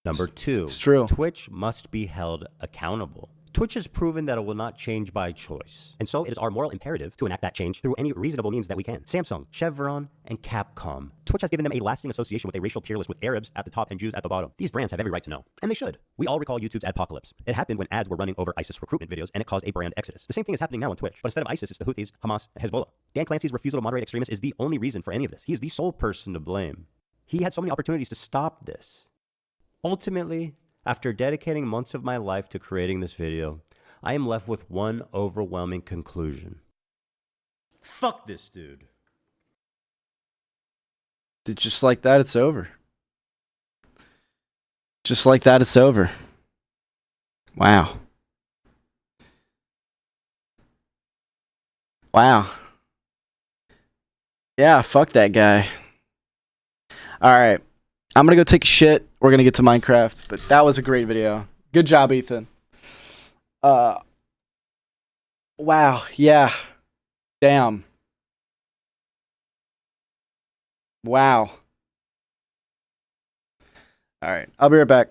Number two, It's true. Twitch must be held accountable. Twitch has proven that it will not change by choice, and so it is our moral imperative to enact that change through any reasonable means that we can. Samsung, Chevron, and Capcom. Twitch has given them a lasting association with a racial tier list with Arabs at the top and Jews at the bottom. These brands have every right to know, and they should. We all recall YouTube's Adpocalypse. It happened when ads were running over ISIS recruitment videos, and it caused a brand exodus. The same thing is happening now on Twitch, but instead of ISIS, it's the Houthis, Hamas, and Hezbollah. Dan Clancy's refusal to moderate extremists is the only reason for any of this. He is the sole person to blame. He had so many opportunities to stop this. Ultimately, after dedicating months of my life to creating this video, I am left with one overwhelming conclusion. Fuck this dude. Just like that, it's over. Just like that, it's over. Wow. Wow. Yeah, fuck that guy. Alright. I'm gonna go take a shit. We're gonna get to Minecraft, but that was a great video. Good job, Ethan. Wow, yeah. Damn. Wow. Alright, I'll be right back.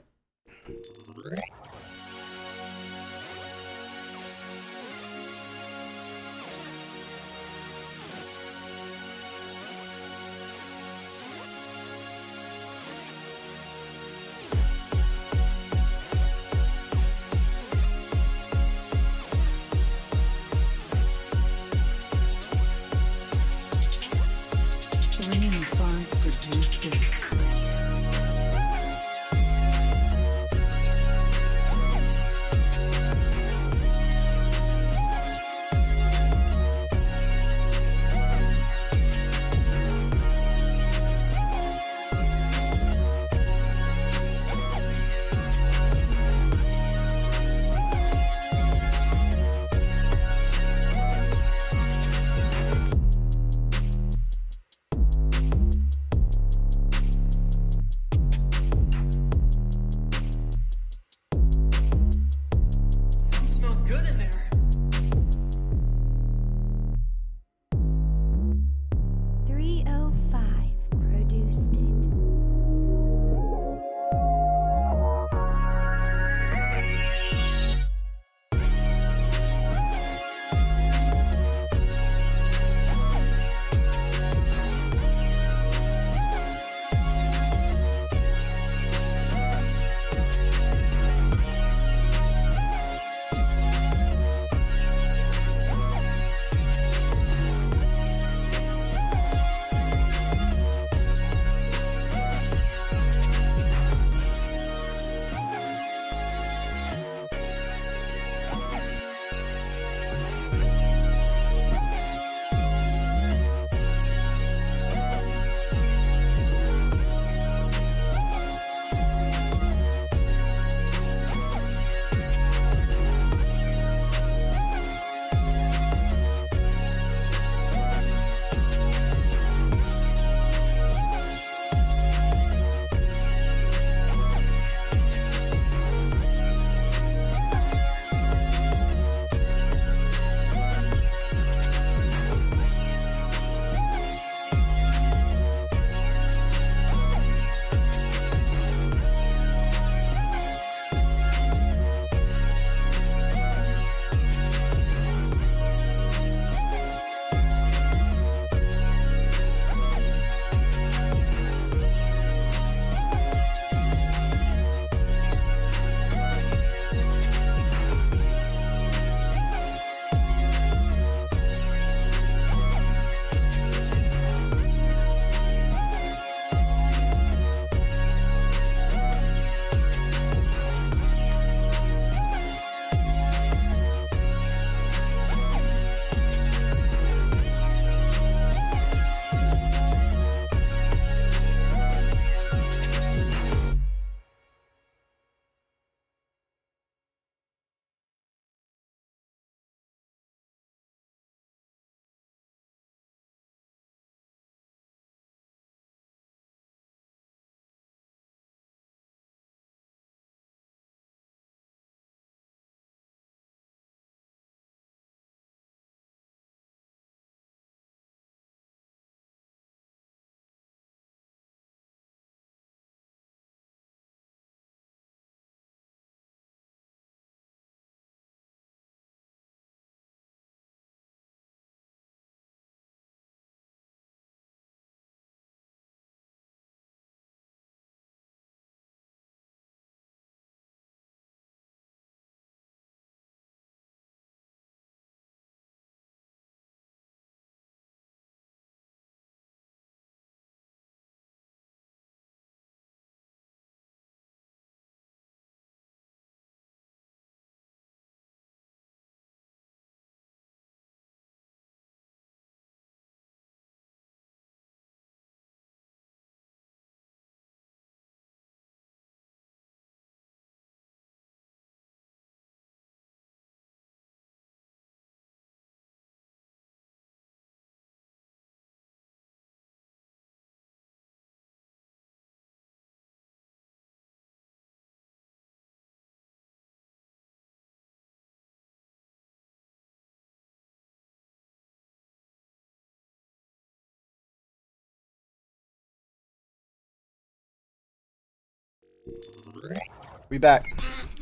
We back.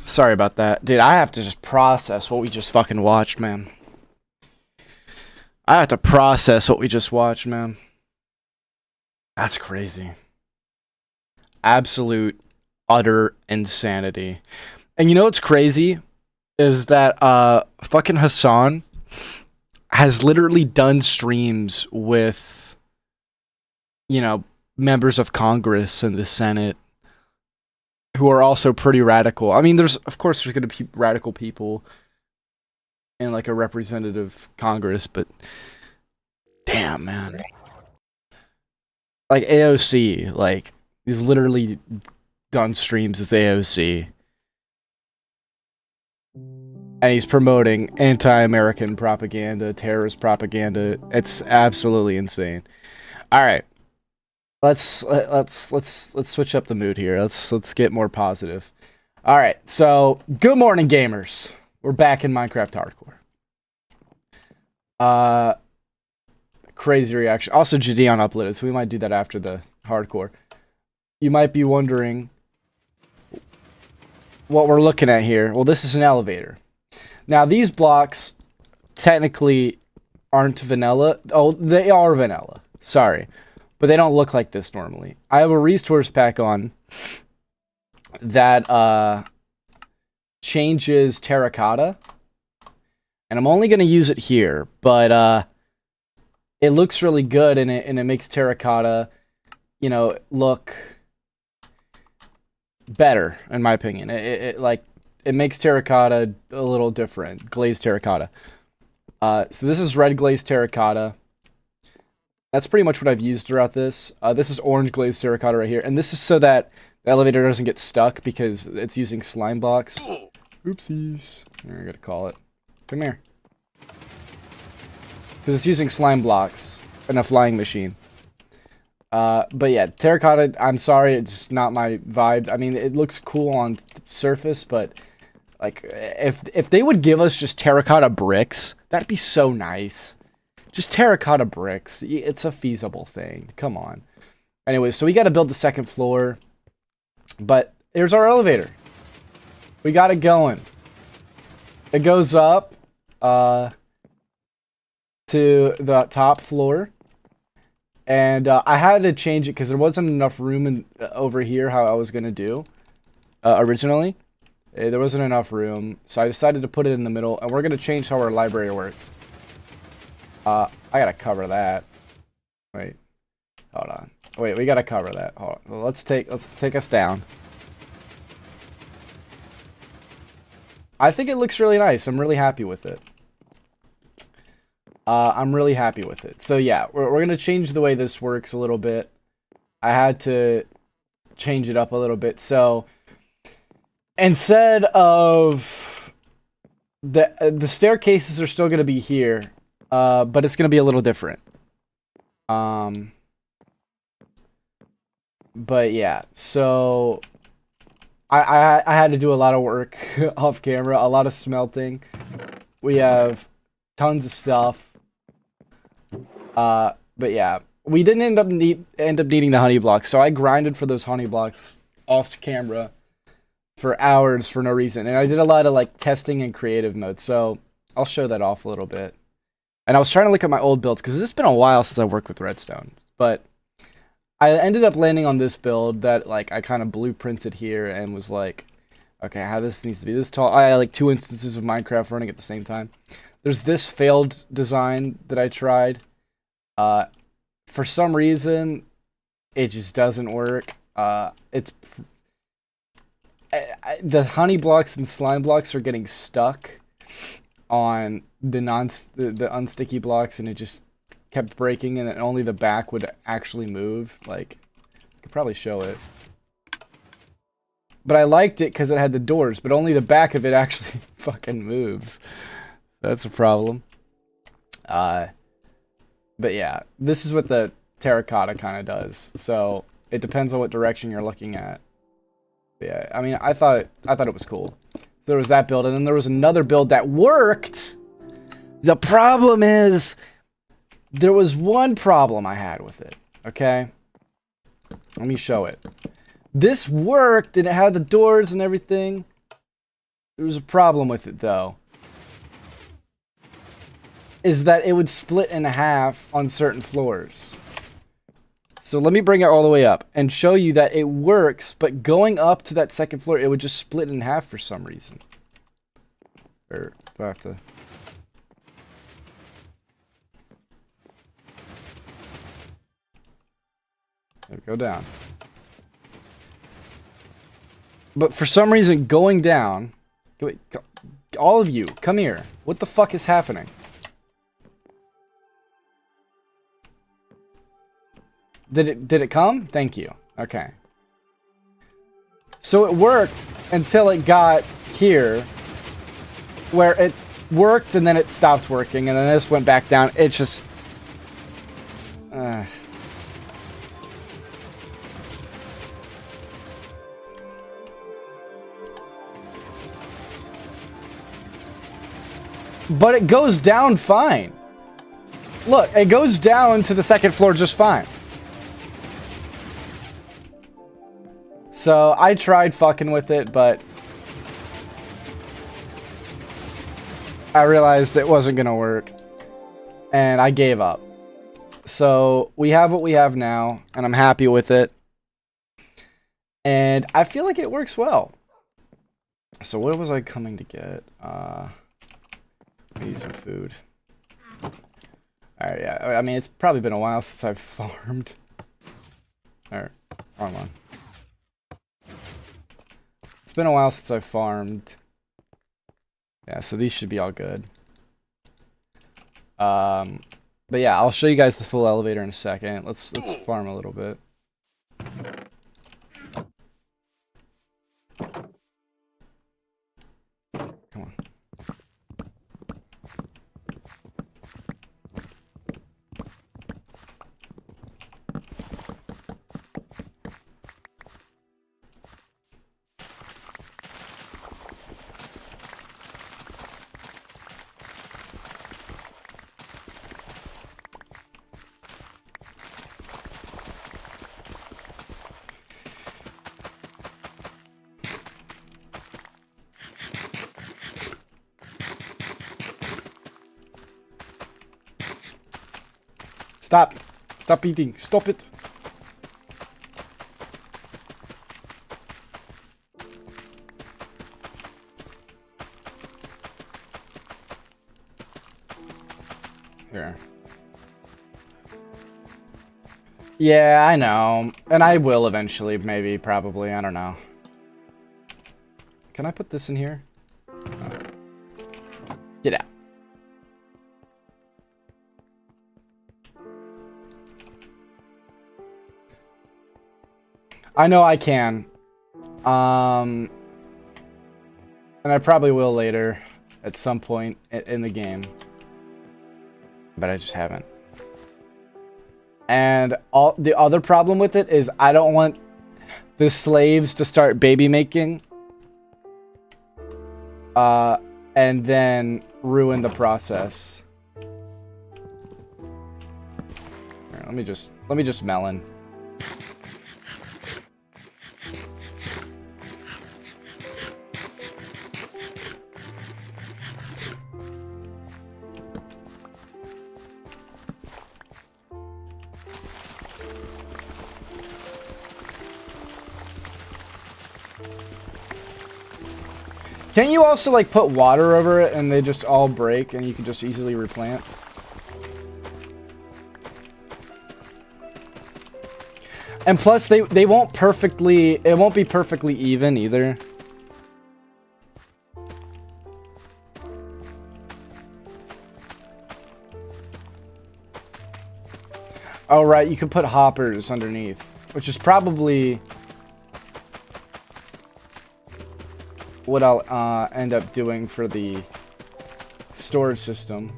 Sorry about that. Dude, I have to just process what we just fucking watched, man. I have to process what we just watched, man. That's crazy. Absolute, utter insanity. And you know what's crazy? Is that fucking Hassan has literally done streams with, you know, members of Congress and the Senate who are also pretty radical. I mean, of course there's going to be radical people in like a representative Congress, but damn, man. Like AOC, like he's literally done streams with AOC. And he's promoting anti-American propaganda, terrorist propaganda. It's absolutely insane. All right. Let's switch up the mood here. Let's get more positive. All right. So, good morning, gamers. We're back in Minecraft Hardcore. Crazy reaction. Also, Jadeon uploaded, so we might do that after the hardcore. You might be wondering what we're looking at here. Well, this is an elevator. Now, these blocks technically aren't vanilla. Oh, they are vanilla. Sorry. But they don't look like this normally. I have a resource pack on that changes terracotta. And I'm only going to use it here. But it looks really good, and it makes terracotta, you know, look better, in my opinion. It makes terracotta a little different. Glazed terracotta. So this is red glazed terracotta. That's pretty much what I've used throughout this. This is orange glazed terracotta right here. And this is so that the elevator doesn't get stuck because it's using slime blocks. Oopsies. I gotta call it. Come here. Because it's using slime blocks and a flying machine. But yeah, terracotta, I'm sorry, it's just not my vibe. I mean, it looks cool on surface, but like, if they would give us just terracotta bricks, that'd be so nice. Just terracotta bricks. It's a feasible thing. Come on. Anyway, so we got to build the second floor. But here's our elevator. We got it going. It goes up to the top floor. And I had to change it because there wasn't enough room over here how I was going to do originally. There wasn't enough room. So I decided to put it in the middle. And we're going to change how our library works. I gotta cover that. Wait. Hold on. Wait, we gotta cover that. Hold on. Let's take us down. I think it looks really nice. I'm really happy with it. I'm really happy with it. So yeah, we're gonna change the way this works a little bit. I had to change it up a little bit. So instead of the staircases are still gonna be here. But it's going to be a little different. But yeah, so I had to do a lot of work off camera, a lot of smelting. We have tons of stuff. But yeah, we didn't end up needing the honey blocks, so I grinded for those honey blocks off camera for hours for no reason. And I did a lot of like testing in creative mode, so I'll show that off a little bit. And I was trying to look at my old builds, because it's been a while since I worked with redstone. But I ended up landing on this build that, like, I kind of blueprinted here and was like, okay, how this needs to be this tall. I had, like, 2 instances of Minecraft running at the same time. There's this failed design that I tried. For some reason, it just doesn't work. The honey blocks and slime blocks are getting stuck on the unsticky blocks, and it just kept breaking, and then only the back would actually move. Like, I could probably show it. But I liked it because it had the doors, but only the back of it actually fucking moves. That's a problem. But yeah, this is what the terracotta kind of does. So it depends on what direction you're looking at. But yeah, I mean, I thought it was cool. There was that build, and then there was another build that worked. The problem is, there was one problem I had with it. Okay, let me show it. This worked and it had the doors and everything. There was a problem with it though. Is that it would split in half on certain floors. So let me bring it all the way up and show you that it works, but going up to that second floor, it would just split in half for some reason. Or do I have to... Go down. But for some reason, going down... Wait, all of you, come here. What the fuck is happening? Did it come? Thank you. Okay. So it worked until it got here, where it worked and then it stopped working, and then this went back down. It's just... But it goes down fine. Look, it goes down to the second floor just fine. So I tried fucking with it, but I realized it wasn't gonna work. And I gave up. So we have what we have now, and I'm happy with it. And I feel like it works well. So what was I coming to get? I need some food. Alright, yeah. I mean, it's probably been a while since I've farmed. Alright, wrong one. It's been a while since I've farmed. Yeah, so these should be all good. But yeah, I'll show you guys the full elevator in a second. Let's farm a little bit. Come on. Stop! Stop eating! Stop it! Here. Yeah, I know. And I will eventually, maybe, probably, I don't know. Can I put this in here? No. Get out. I know I can. And I probably will later at some point in the game. But I just haven't. And the other problem with it is I don't want the slaves to start baby making. And then ruin the process. Here, let me just melon. Can't you also, like, put water over it and they just all break and you can just easily replant? And plus, they won't perfectly... It won't be perfectly even, either. Oh, right, you can put hoppers underneath. Which is probably... what I'll end up doing for the storage system.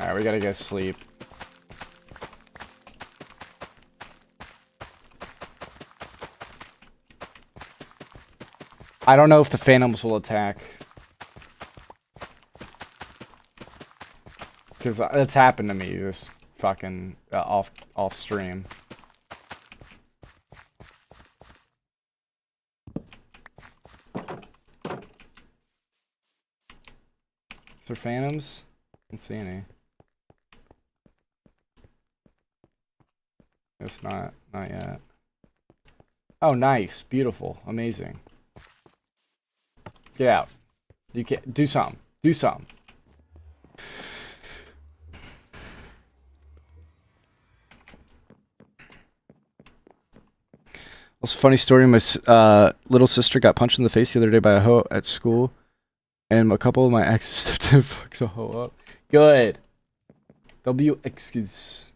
Alright, we gotta go sleep. I don't know if the Phantoms will attack. Because it's happened to me, this fucking off stream. Is there Phantoms? I don't see any. It's not yet. Oh, nice. Beautiful. Amazing. Get out. You can't. Do something. Do something. Also, funny story. My little sister got punched in the face the other day by a hoe at school. And a couple of my exes stepped in and fucked a hoe up. Good. W excuse.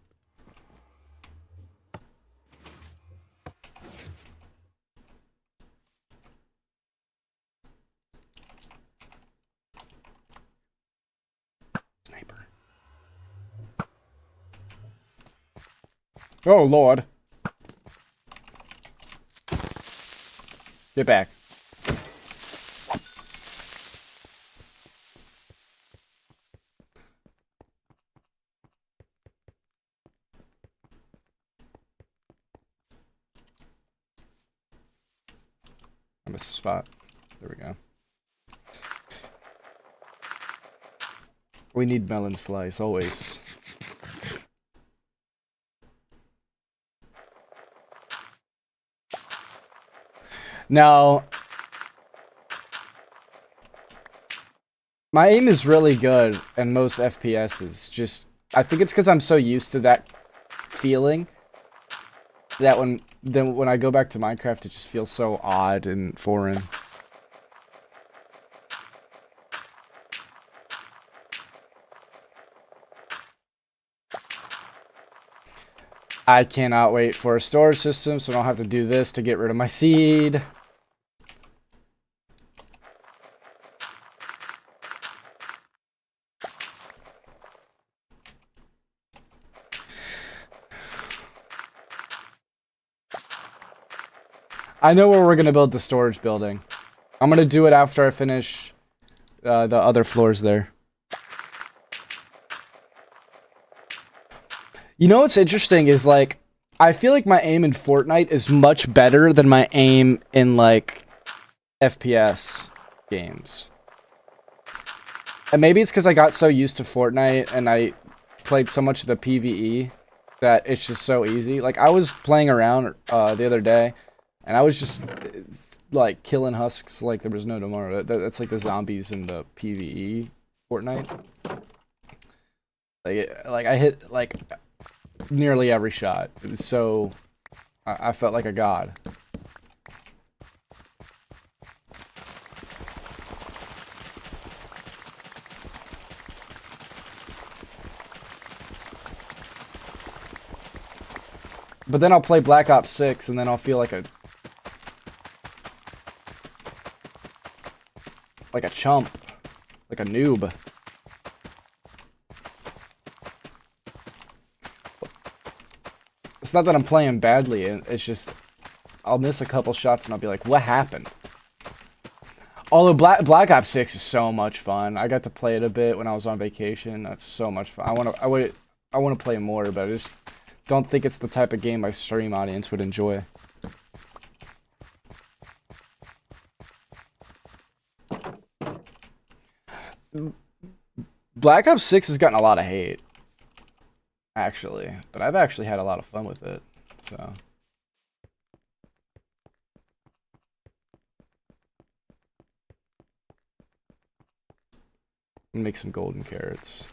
Sniper. Oh, Lord. Get back. I missed a spot. There we go. We need melon slice, always. Now, my aim is really good in most FPSs. Just, I think it's because I'm so used to that feeling that when I go back to Minecraft, it just feels so odd and foreign. I cannot wait for a storage system so I don't have to do this to get rid of my seed. I know where we're going to build the storage building. I'm going to do it after I finish the other floors there. You know what's interesting is, like, I feel like my aim in Fortnite is much better than my aim in, like, FPS games. And maybe it's because I got so used to Fortnite and I played so much of the PvE that it's just so easy. Like, I was playing around the other day, and I was just, like, killing husks like there was no tomorrow. That's like the zombies in the PvE Fortnite. Like I hit, like, nearly every shot. It was so... I felt like a god. But then I'll play Black Ops 6 and then I'll feel like a chump. Like a noob. It's not that I'm playing badly, it's just I'll miss a couple shots and I'll be like, what happened? Although Black Ops 6 is so much fun. I got to play it a bit when I was on vacation. That's so much fun. I want to play more, but I just don't think it's the type of game my stream audience would enjoy. Black Ops 6 has gotten a lot of hate, actually, but I've actually had a lot of fun with it, so. Make some golden carrots.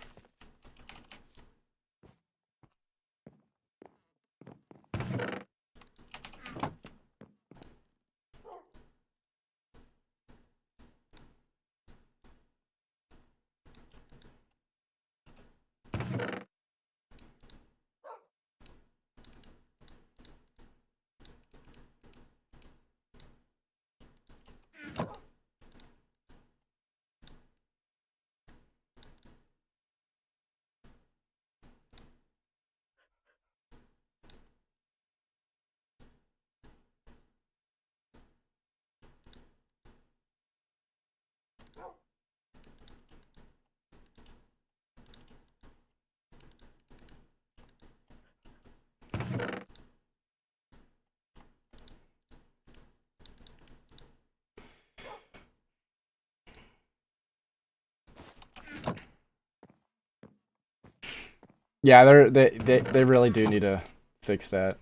Yeah, they really do need to fix that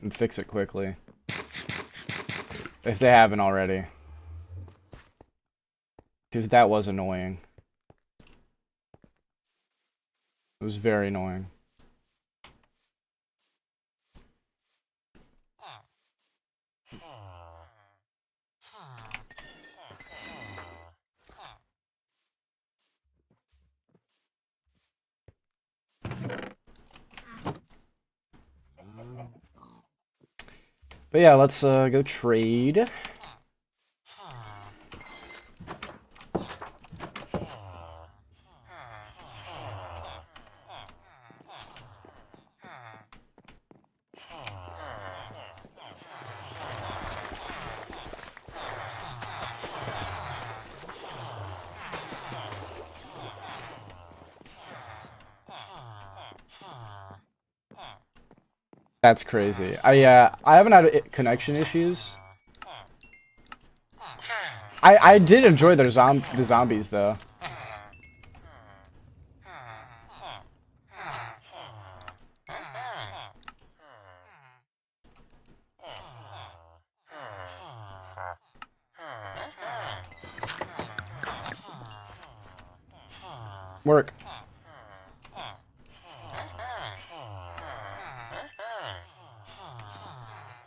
and fix it quickly if they haven't already, because that was annoying. It was very annoying. But yeah, let's go trade. That's crazy. I haven't had connection issues. I did enjoy the zombies though. Work.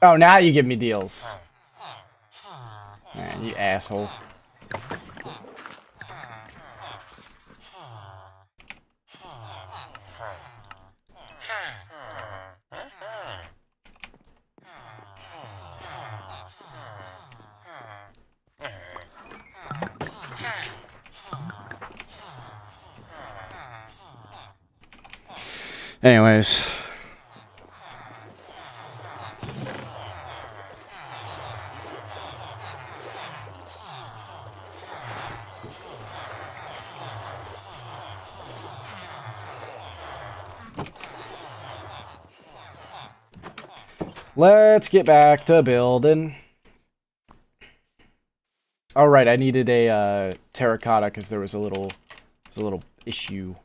Oh, now you give me deals. Man, you asshole. Anyways. Let's get back to building. All right, I needed a terracotta because there was a little issue.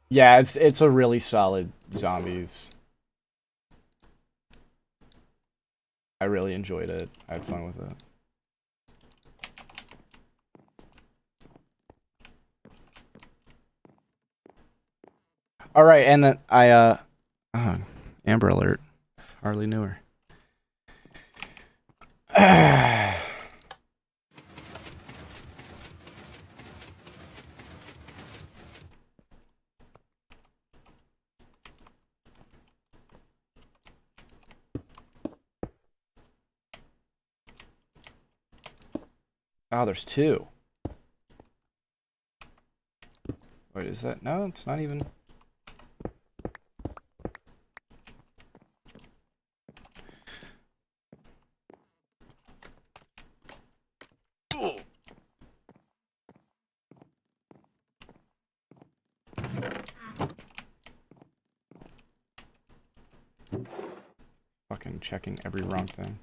Yeah, it's a really solid zombies. I really enjoyed it. I had fun with it. All right, and then Amber Alert. Hardly knew her. Oh, there's two. Wait, is that? No, it's not even. Fucking checking every wrong thing.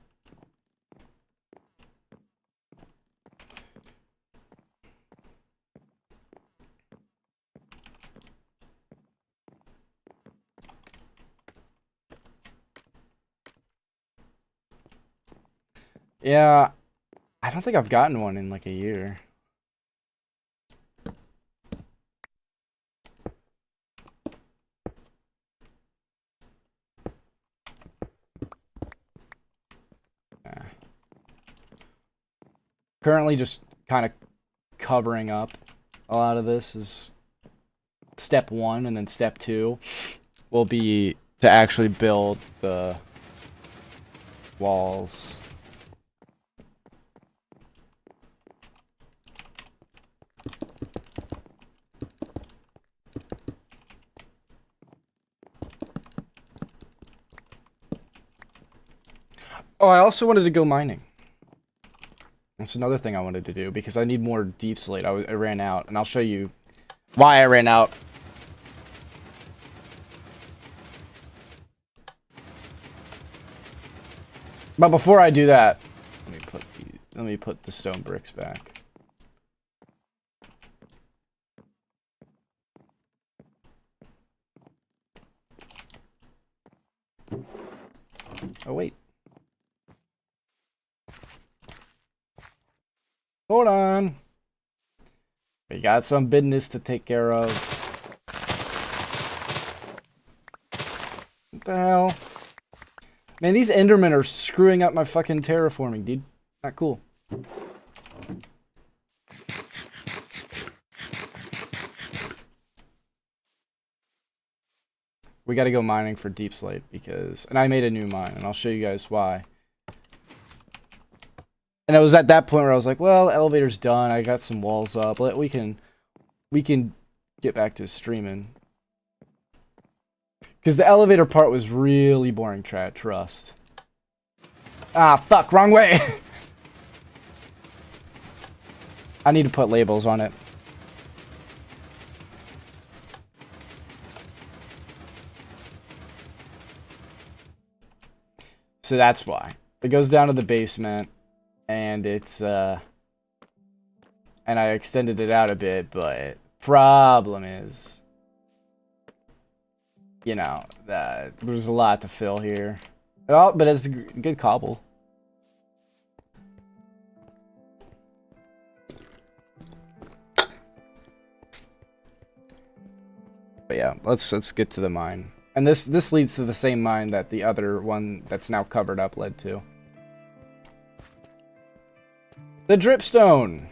Yeah, I don't think I've gotten one in like a year. Yeah. Currently just kind of covering up a lot of this is step 1, and then step 2 will be to actually build the walls. Oh, I also wanted to go mining. That's another thing I wanted to do because I need more deep slate. I ran out, and I'll show you why I ran out. But before I do that, let me put the stone bricks back. Oh wait. Hold on. We got some business to take care of. What the hell? Man, these Endermen are screwing up my fucking terraforming, dude. Not cool. We gotta go mining for deep slate because... And I made a new mine, and I'll show you guys why. And it was at that point where I was like, well, the elevator's done. I got some walls up. We can get back to streaming. Because the elevator part was really boring, trust. Ah, fuck, wrong way! I need to put labels on it. So that's why. It goes down to the basement. And it's, and I extended it out a bit, but problem is, you know, that there's a lot to fill here. Oh, but it's a good cobble. But yeah, let's get to the mine. And this leads to the same mine that the other one that's now covered up led to. The dripstone.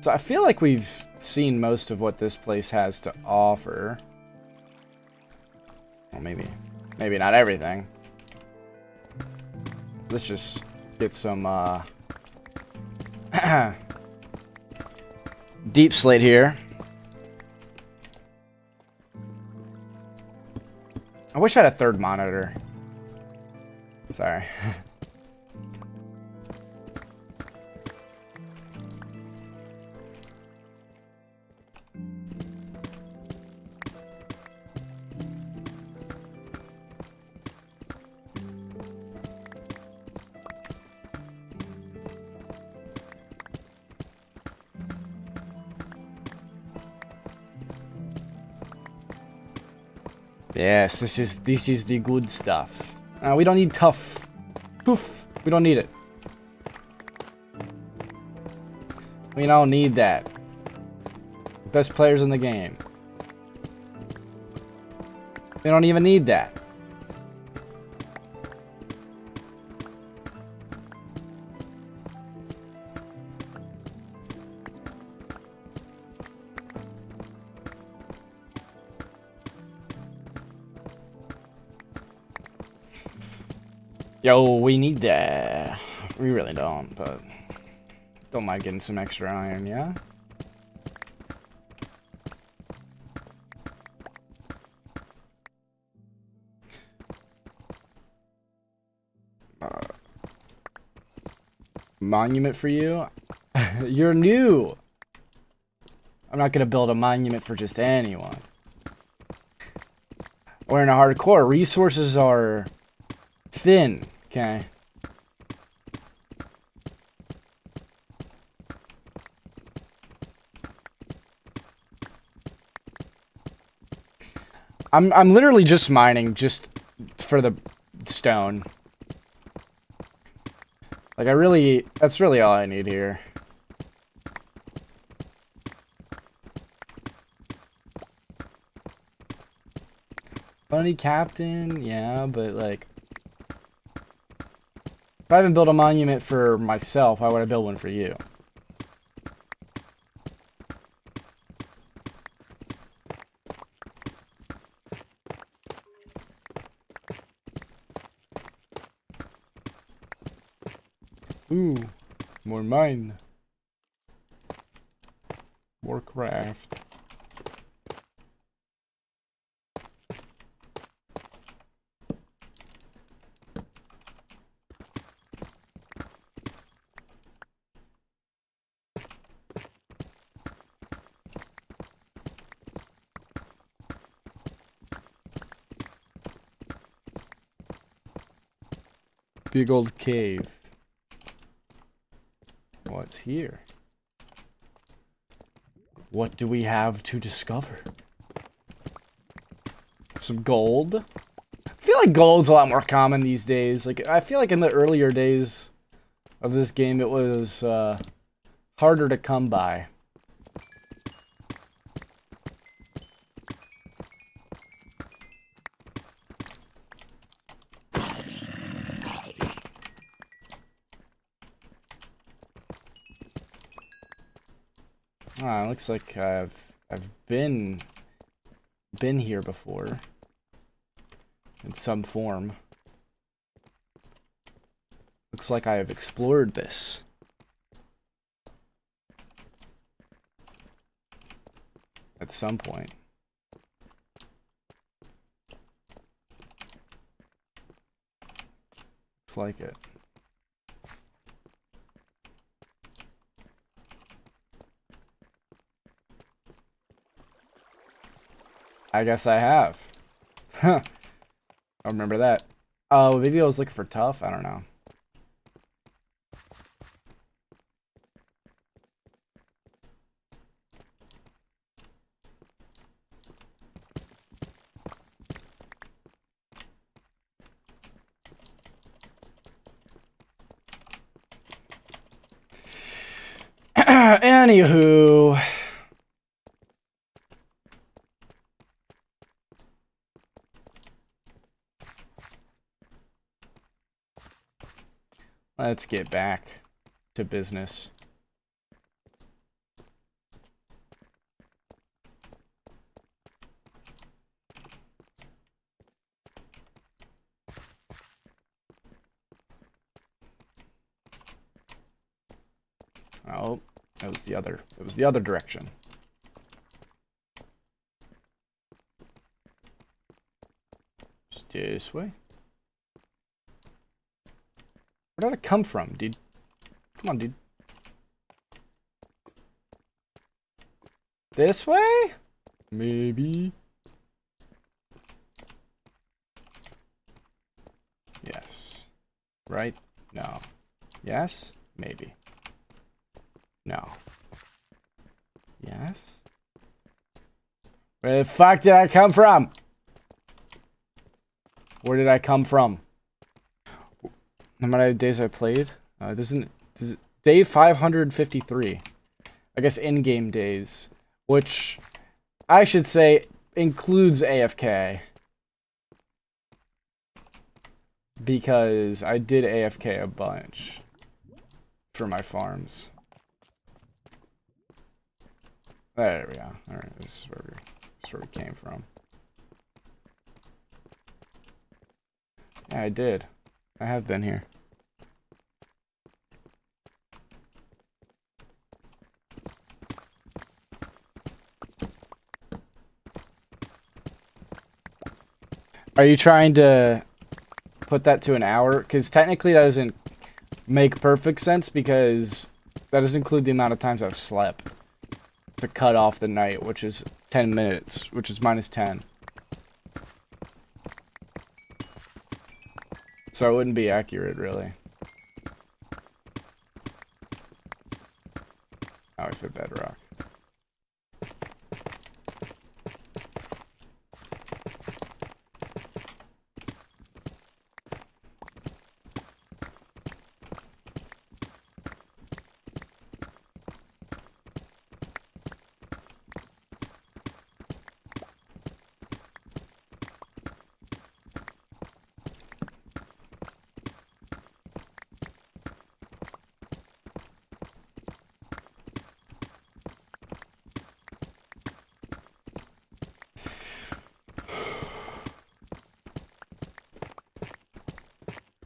So I feel like we've seen most of what this place has to offer. Well, maybe not everything. Let's just get some deep slate here. I wish I had a third monitor. Sorry. Yes, this is the good stuff. We don't need tough. Poof. We don't need it. We don't need that. Best players in the game. We don't even need that. Yo, we need that. We really don't, but don't mind getting some extra iron, yeah? Monument for you? You're new! I'm not gonna build a monument for just anyone. We're in a hardcore. Resources are thin, okay? I'm literally just mining just for the stone. Like that's really all I need here. Funny captain, yeah, but like if I haven't built a monument for myself, why would I build one for you? Ooh, more mine. More craft. Big old cave. What's here? What do we have to discover? Some gold? I feel like gold's a lot more common these days. Like, I feel like in the earlier days of this game, it was harder to come by. Ah, looks like I've been here before in some form. Looks like I have explored this. At some point. Looks like it. I guess I have. Huh. I remember that. Oh, maybe I was looking for tough? I don't know. Anywho. Let's get back to business. Oh, that was the other. It was the other direction. Just this way. Where did it come from, dude? Come on, dude. This way? Maybe. Yes. Right? No. Yes? Maybe. No. Yes? Where the fuck did I come from? Where did I come from? How many days I played? Day 553. I guess in-game days. Which, I should say, includes AFK. Because I did AFK a bunch. For my farms. There we go. Alright, this is where we came from. Yeah, I did. I have been here. Are you trying to put that to an hour? Because technically that doesn't make perfect sense because that doesn't include the amount of times I've slept to cut off the night, which is 10 minutes, which is minus 10. So it wouldn't be accurate, really. Oh, I fit bedrock.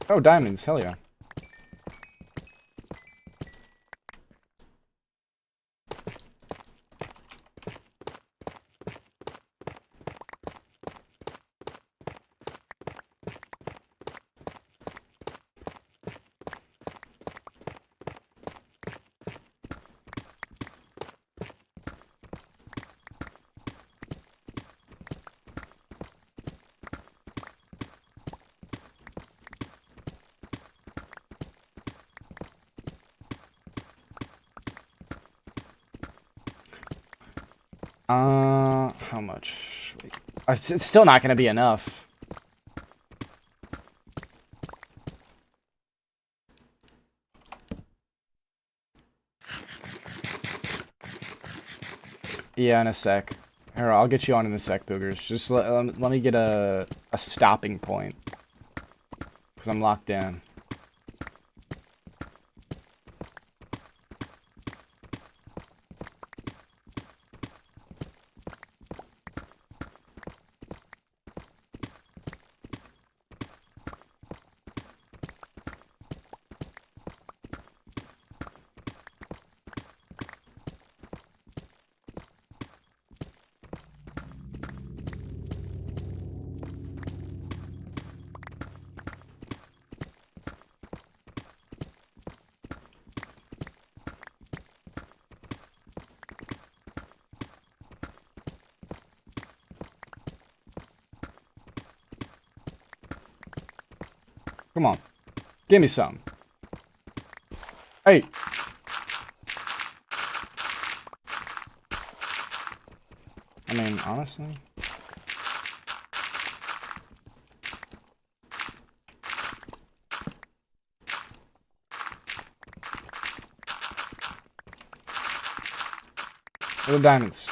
Oh, diamonds. Hell yeah. How much? It's still not gonna be enough. Yeah, in a sec. Here, I'll get you on in a sec, Boogers. Just let me get a stopping point. Because I'm locked in. Come on. Give me some. Hey. I mean, honestly. Where are the diamonds?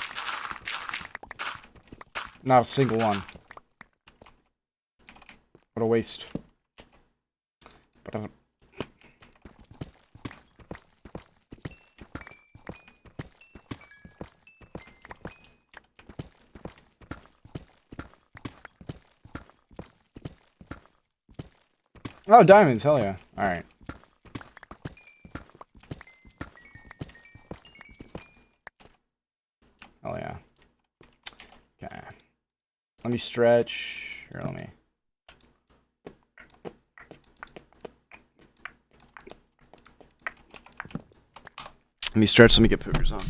Not a single one. What a waste. Oh, diamonds, hell yeah. Alright. Hell yeah. Okay. Let me stretch. Here, let me. Let me stretch, let me get poopers on.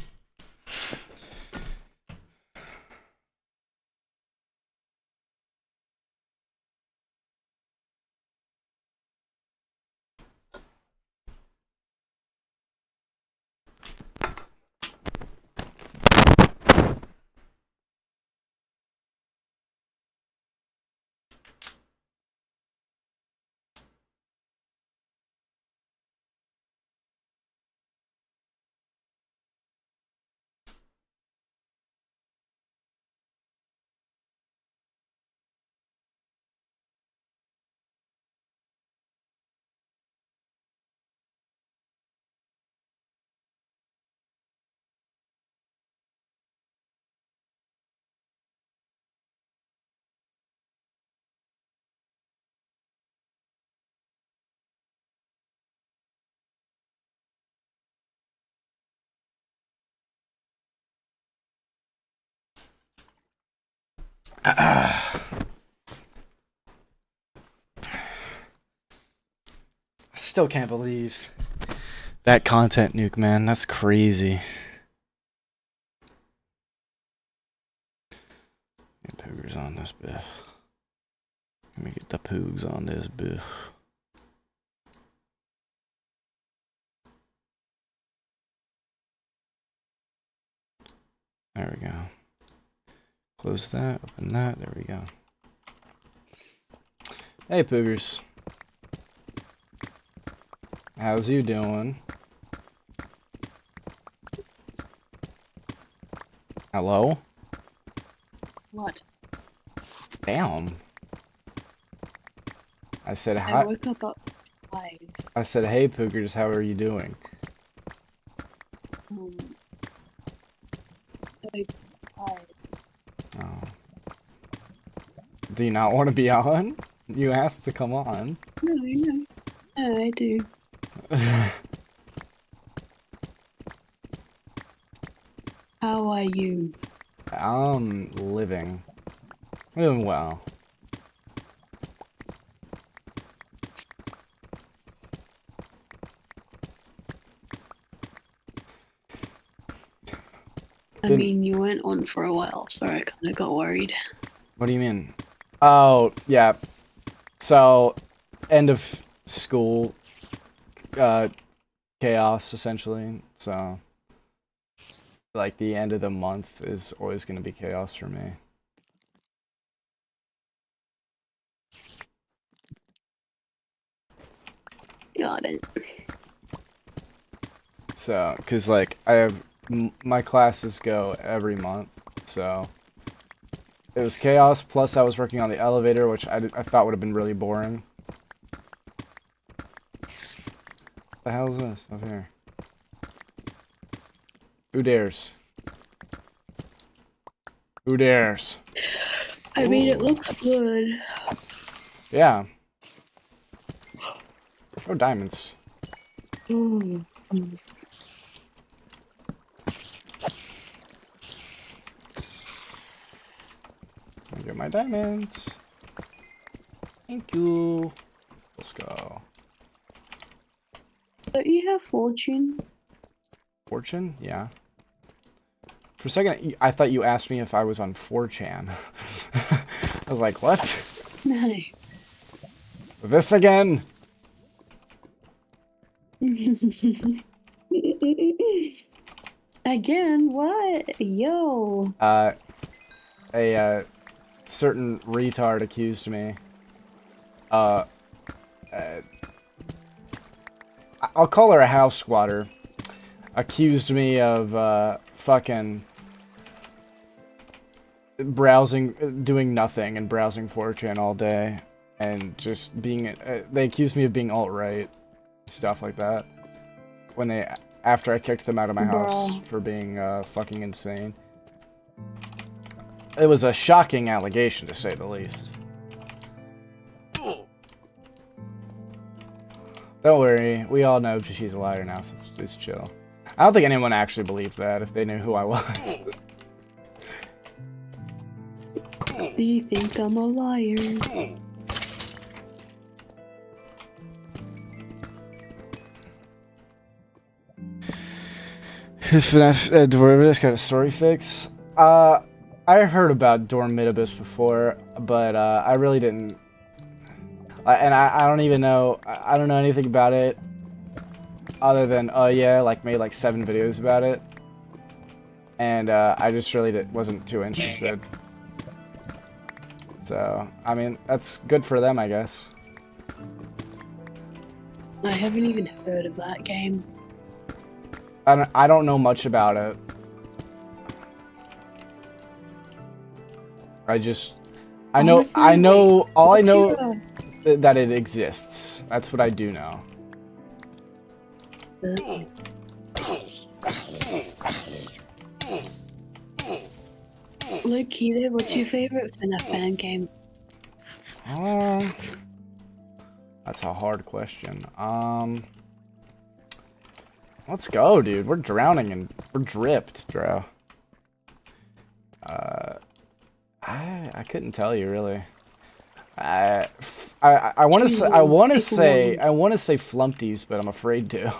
I still can't believe that content, Nuke, man. That's crazy. Get poogers on this bit. Let me get the poogs on this bit. There we go. Close that, open that, there we go. Hey, poogers. How's you doing? Hello? What? Damn. I said I hi. woke up at 5. I said, hey, poogers, how are you doing? So tired. Oh. Do you not want to be on? You asked to come on. No, no. No, I do. How are you? I'm living. Living well. I mean, you went on for a while, so I kind of got worried. What do you mean? Oh, yeah. So, end of school, chaos, essentially, so. like the end of the month is always going to be chaos for me. Got it. So, cause like I have my classes go every month, so it was chaos. Plus, I was working on the elevator, which I thought would have been really boring. What the hell is this up here? Who dares? Who dares? I mean, it looks good. Yeah. Oh, diamonds. Mm. I'll get my diamonds. Thank you. Let's go. Don't you have fortune? Fortune? Yeah. For a second, I thought you asked me if I was on 4chan. I was like, what? No. This again? Again? What? Yo. A certain retard accused me. I'll call her a house squatter. Accused me of fucking browsing, doing nothing and browsing 4chan all day, and just being. They accused me of being alt-right, stuff like that. When after I kicked them out of my house for being fucking insane. It was a shocking allegation, to say the least. Don't worry, we all know she's a liar now, so it's chill. I don't think anyone actually believed that if they knew who I was. Do you think I'm a liar? FNAF Dwarvis got a story fix. I heard about Dormitibus before, but I really didn't. And I don't even know. I don't know anything about it, other than yeah, like made like 7 videos about it, and I just really wasn't too interested. So I mean, that's good for them, I guess. I haven't even heard of that game. I don't know much about it. I know all I know that it exists. That's what I do know. Loki, what's your favorite FNAF fan game? That's a hard question. Let's go, dude. We're drowning and we're dripped, bro. I couldn't tell you really. I want to say Flumpties, but I'm afraid to.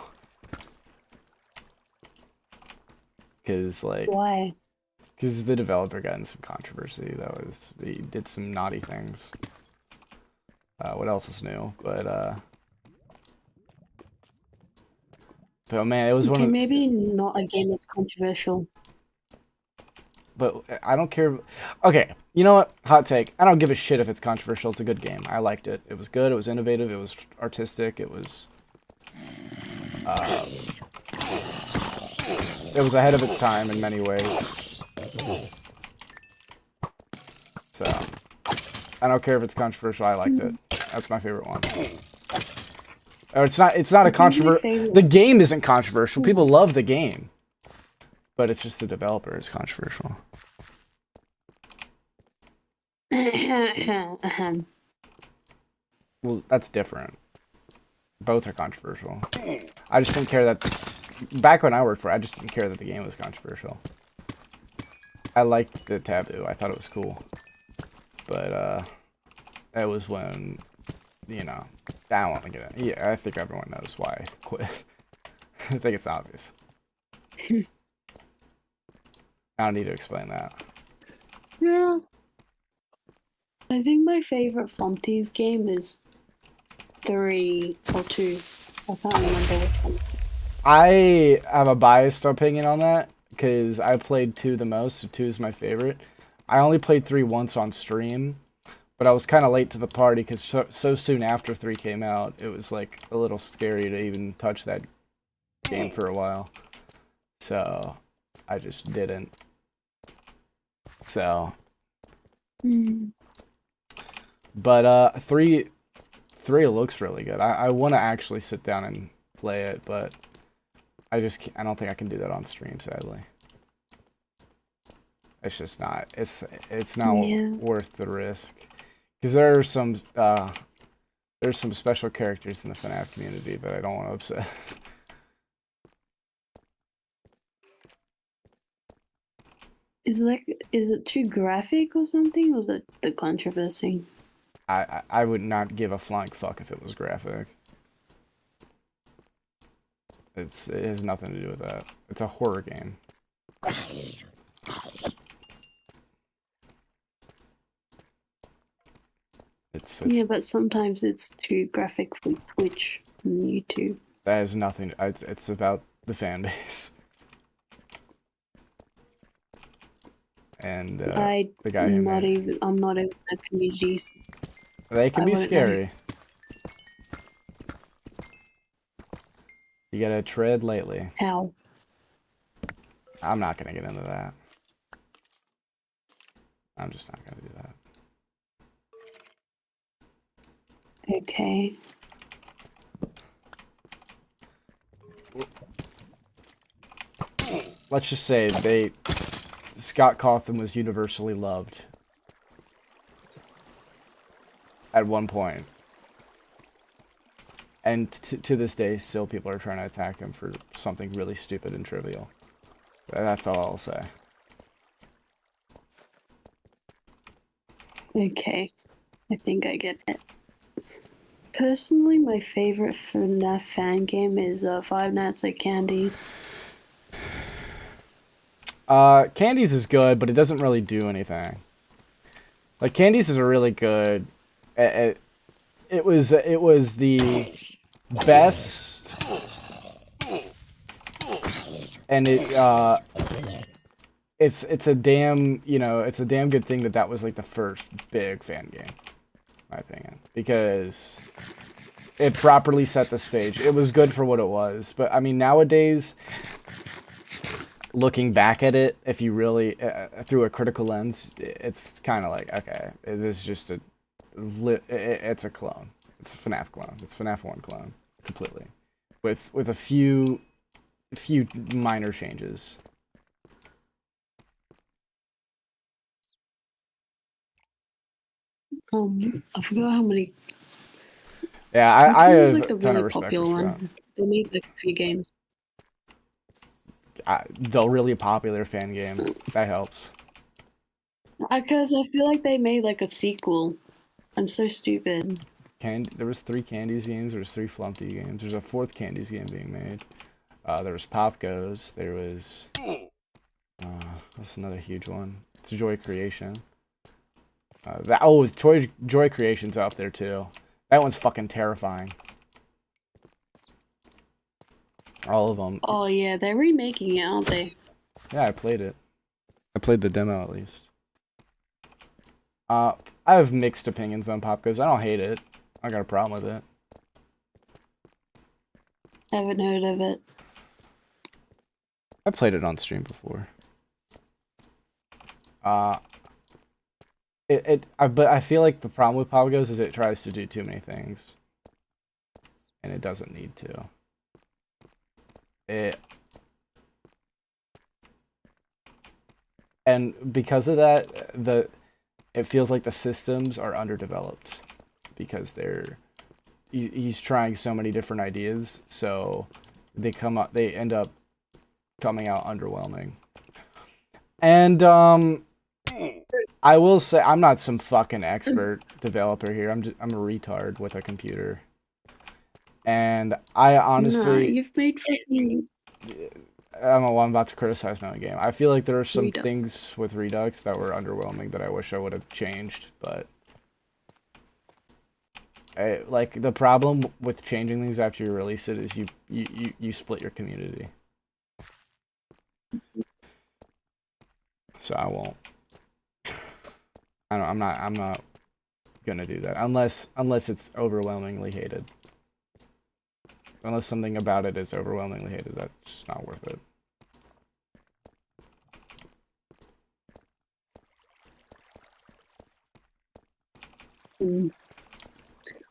Cause like why? Because the developer got in some controversy. He did some naughty things. What else is new? But man, it was one of maybe not a game that's controversial. But I don't care. Okay, you know what? Hot take. I don't give a shit if it's controversial. It's a good game. I liked it. It was good. It was innovative. It was artistic. It was ahead of its time in many ways. So I don't care if it's controversial. I liked it. That's my favorite one. Or it's not a controversial. The game isn't controversial. People love the game. But it's just the developer is controversial. Well, that's different. Both are controversial. I just didn't care that... Back when I worked for it, I just didn't care that the game was controversial. I liked the taboo. I thought it was cool. But, it was when, you know... I don't want to get it. Yeah, I think everyone knows why I quit. I think it's obvious. I don't need to explain that. Yeah. I think my favorite Flumpties game is 3 or 2. I can't remember which one. I have a biased opinion on that because I played 2 the most, so 2 is my favorite. I only played 3 once on stream, but I was kind of late to the party because so soon after 3 came out, it was like a little scary to even touch that game for a while. So I just didn't. So. But 3 looks really good. I want to actually sit down and play it, but I don't think I can do that on stream, sadly. It's just not. It's not worth the risk, because there's some special characters in the FNAF community that I don't want to upset. Is it too graphic or something? Or is it the controversy? I would not give a flying fuck if it was graphic. It has nothing to do with that. It's a horror game. Yeah, but sometimes it's too graphic for Twitch and YouTube. That has nothing. It's about the fan base. And the guy who made it. I'm not in the communities. They can be scary. You gotta tread lightly. How? I'm not gonna get into that. I'm just not gonna do that. Okay. Let's just say Scott Cawthon was universally loved at one point. And to this day, still people are trying to attack him for something really stupid and trivial. That's all I'll say. Okay. I think I get it. Personally, my favorite FNAF fan game is Five Nights at Candy's. Candy's is good, but it doesn't really do anything. Like, Candy's is a really good... It was the best... And it's a damn, it's a damn good thing that was like the first big fan game, in my opinion, because it properly set the stage. It was good for what it was, but I mean, nowadays, looking back at it, if you really, through a critical lens, it's kind of like, okay, this is just it's a clone. It's a FNAF clone. It's a FNAF 1 clone, completely, with a few minor changes. I forgot how many. Yeah, I have like the a ton of really respect popular for Scott. one. They made like a few games. The really popular fan game, that helps. Because I feel like they made like a sequel. I'm so stupid. There was 3 Candies games. There was 3 Flumpty games. There's a 4th Candies game being made. There was Pop Goes. There was that's another huge one. It's Joy Creation. Joy Creation's out there too. That one's fucking terrifying. All of them. Oh yeah, they're remaking it, aren't they? Yeah, I played it. I played the demo at least. I have mixed opinions on Pop Goes. I don't hate it. I got a problem with it. Haven't heard of it. I played it on stream before. But I feel like the problem with Pop Goes is it tries to do too many things, and it doesn't need to. And because of that, it feels like the systems are underdeveloped because he's trying so many different ideas, so they end up coming out underwhelming. And I will say I'm not some fucking expert developer here. I'm a retard with a computer. And I honestly, No, you've made fucking. I'm about to criticize my own game. I feel like there are some things with Redux that were underwhelming that I wish I would have changed, but like the problem with changing things after you release it is you split your community. So I won't. I'm not gonna do that unless it's overwhelmingly hated. Unless something about it is overwhelmingly hated, that's just not worth it.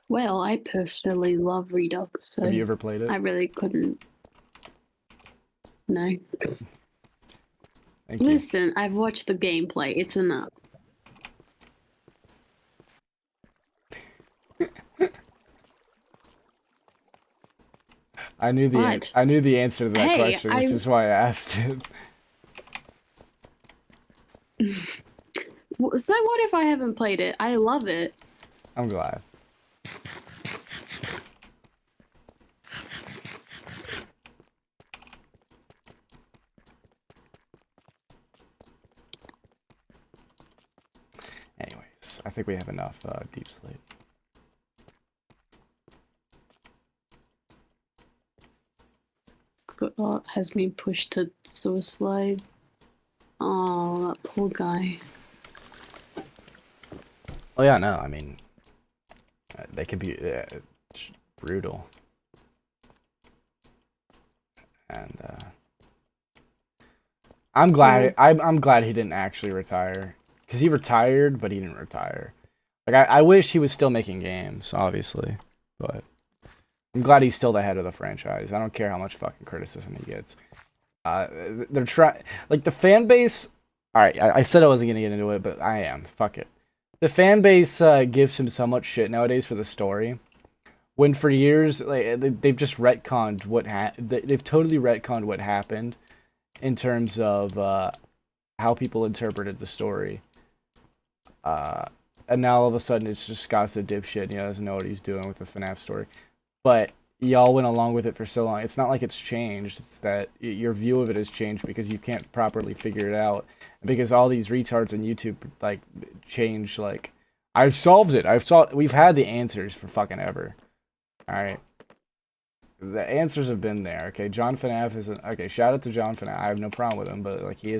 Well, I personally love Redux, so Have you ever played it? I really couldn't. No. Thank you. Listen, I've watched the gameplay. It's enough. I knew the What? I knew the answer to that Hey, question, which is why I asked it. So what if I haven't played it? I love it. I'm glad. Anyways, I think we have enough deep sleep. Good has been pushed to suicide. Oh, that poor guy. Oh yeah, no, I mean, they could be brutal, and I'm glad I'm glad he didn't actually retire, because he retired, but he didn't retire. Like I wish he was still making games, obviously, but I'm glad he's still the head of the franchise. I don't care how much fucking criticism he gets. They're trying, like, the fan base. All right, I said I wasn't gonna get into it, but I am. Fuck it. The fan base gives him so much shit nowadays for the story, when for years they've just retconned they've totally retconned what happened in terms of how people interpreted the story. And now all of a sudden it's just Scott's a dipshit and he doesn't know what he's doing with the FNAF story. But y'all went along with it for so long. It's not like it's changed. It's that your view of it has changed because you can't properly figure it out. Because all these retards on YouTube like change, like, I've solved it. We've had the answers for fucking ever. Alright. The answers have been there. Okay, John FNAF isn't okay, shout out to John FNAF. I have no problem with him, but like he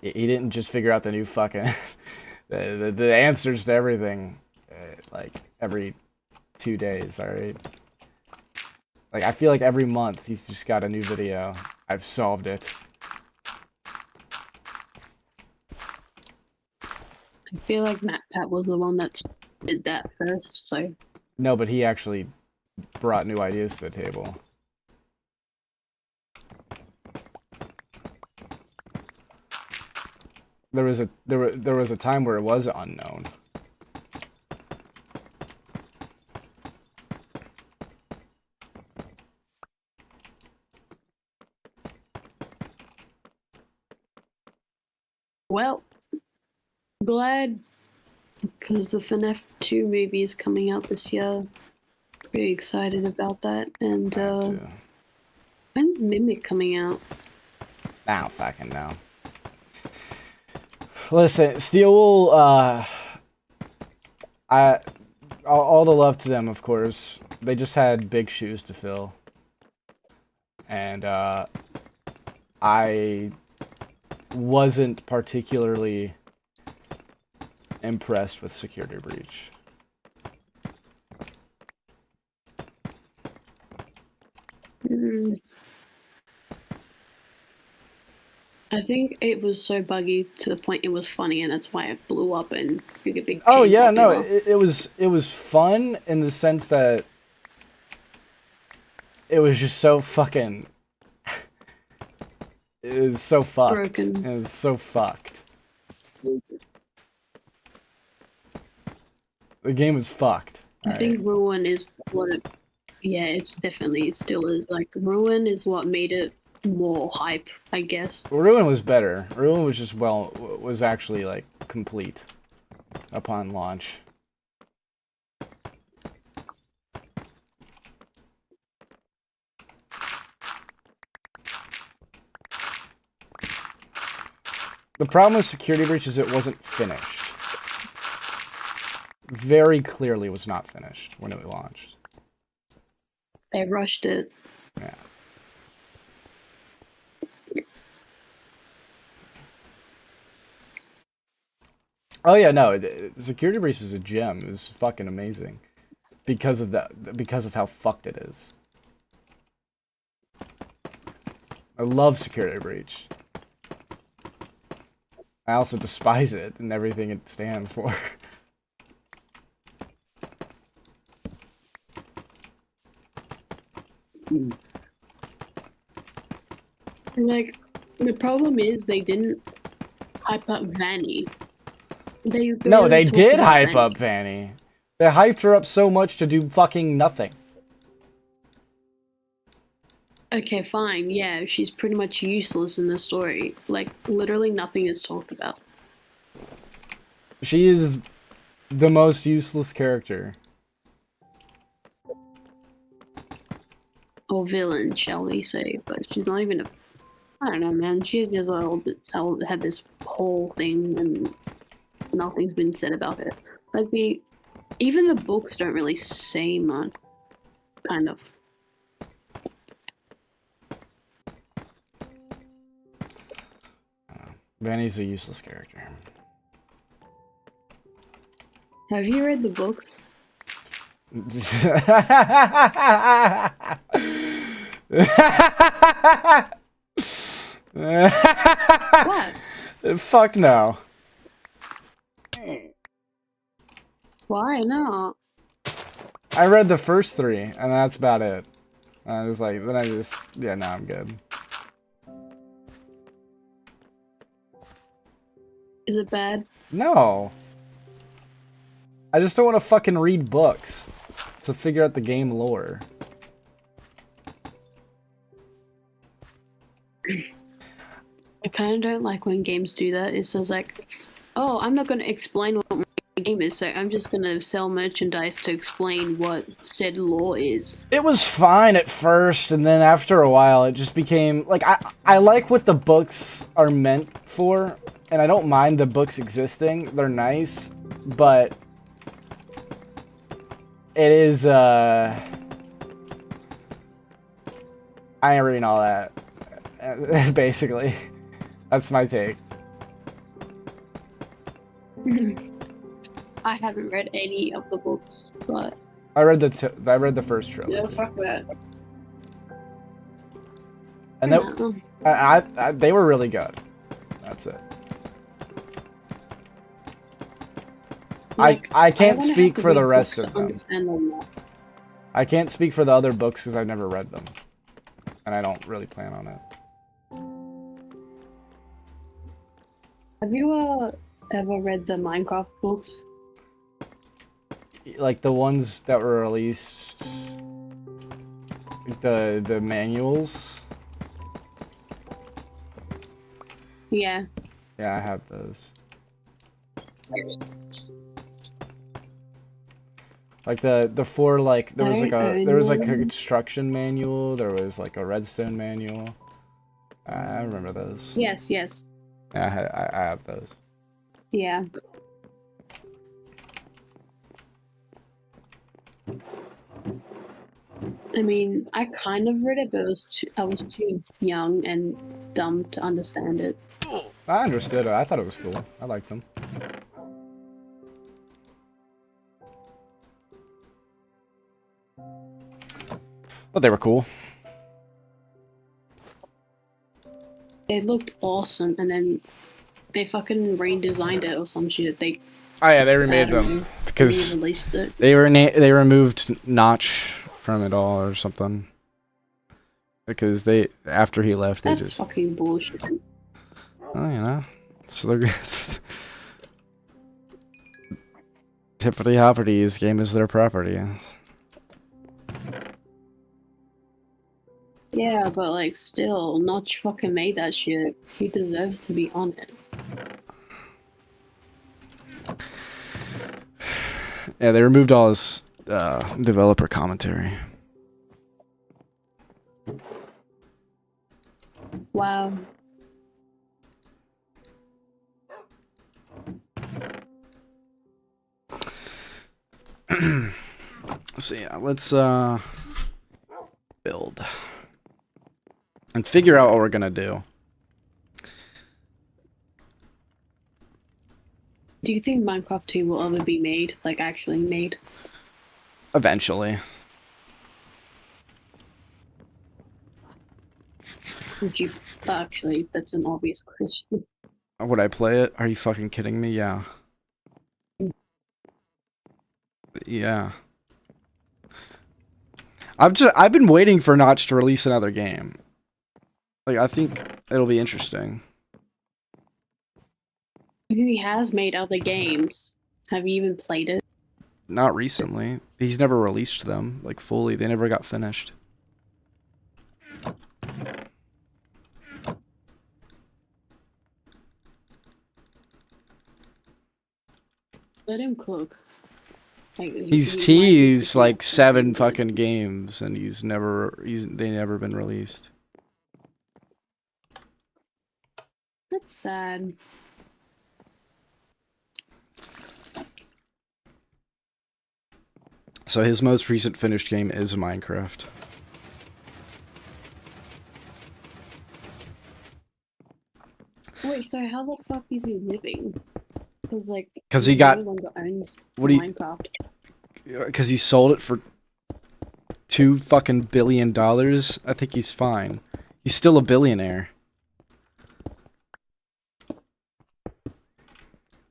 didn't just figure out the new fucking the answers to everything like every 2 days, alright? Like, I feel like every month he's just got a new video. I've solved it. I feel like MatPat was the one that did that first, so... No, but he actually brought new ideas to the table. There was a time where it was unknown. Well, glad, because the FNAF 2 movie is coming out this year. Pretty excited about that. And, when's Mimic coming out? I don't fucking know. Listen, Steel Wool, all the love to them, of course. They just had big shoes to fill. And, I wasn't particularly impressed with Security Breach. I think it was so buggy to the point it was funny, and that's why it blew up and became Oh yeah, popular. no, it was fun in the sense that it was just so fucking. It was so fucked. Broken. It was so fucked. The game was fucked. I think Ruin is what it... Yeah, it still is. Like, Ruin is what made it more hype, I guess. Ruin was better. Ruin was just, was actually, like, complete upon launch. The problem with Security Breach is it wasn't finished. Very clearly was not finished when it launched. They rushed it. Yeah. Oh yeah, no, the security breach is a gem. It's fucking amazing because of that. Because of how fucked it is. I love security breach. I also despise it and everything it stands for. Like, the problem is they didn't hype up Vanny. No, they did hype Vanny. up Vanny. They hyped her up so much to do fucking nothing. Okay, fine. Yeah, she's pretty much useless in the story. Like, literally nothing is talked about. She is the most useless character. Or villain, shall we say. But she's not even a... I don't know, man. She's just had this whole thing and nothing's been said about it. Like, even the books don't really say much. Kind of. Vanny's a useless character. Have you read the books? What? Fuck no. Why not? I read the first 3, and that's about it. I was like, then I just, yeah, no, I'm good. Is it bad? No. I just don't want to fucking read books to figure out the game lore. I kind of don't like when games do that. It says like, oh, I'm not going to explain what my game is, so I'm just going to sell merchandise to explain what said lore is. It was fine at first, and then after a while, it just became, like, I like what the books are meant for, and I don't mind the books existing. They're nice, but it is, I ain't reading all that, basically. That's my take. I haven't read any of the books, but I read the first trilogy. yeah, fuck that. And that, they were really good. That's it. Like, I can't wanna speak have to for the read rest books of to them. understand them more. I can't speak for the other books because I've never read them. And I don't really plan on it. Have you ever read the Minecraft books? Like the ones that were released, the manuals. Yeah. Yeah, I have those. Like the 4, like there was like a construction manual, there was like a redstone manual. I remember those. Yes, yes. Yeah, I have those. Yeah. I mean, I kind of read it, but I was too young and dumb to understand it. I understood it. I thought it was cool. I liked them. But they were cool. It looked awesome, and then they fucking redesigned it or some shit. Oh yeah, they remade them because released it. they removed Notch from it all or something. Because after he left, they That's just fucking bullshit. Oh, you know, so they're hippity hoppity. This game is their property. Yeah, but like still, Notch fucking made that shit. He deserves to be on it. Yeah, they removed all his developer commentary. Wow. So yeah, let's build and figure out what we're gonna do. Do you think Minecraft 2 will ever be made? Like, actually made? Eventually. Would you... Actually, that's an obvious question. Would I play it? Are you fucking kidding me? Yeah. Yeah. I've been waiting for Notch to release another game. Like, I think it'll be interesting. He has made other games. Have you even played it? Not recently. He's never released them, like, fully. They never got finished. Let him cook. Like, He's he teased like 7 fucking games, and they never been released. That's sad. So his most recent finished game is Minecraft. Wait, so how the fuck is he living? Because like, 'Cause he got- no longer owns what do you- Minecraft. Because he sold it for $2 fucking billion. I think he's fine. He's still a billionaire.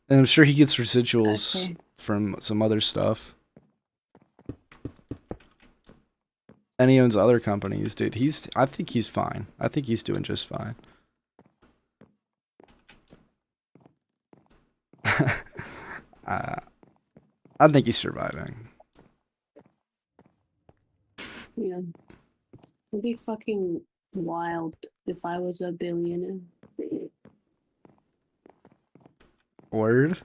And I'm sure he gets residuals Okay. from some other stuff. And he owns other companies, dude. I think he's fine. I think he's doing just fine. I think he's surviving. Yeah. It'd be fucking wild if I was a billionaire. Word?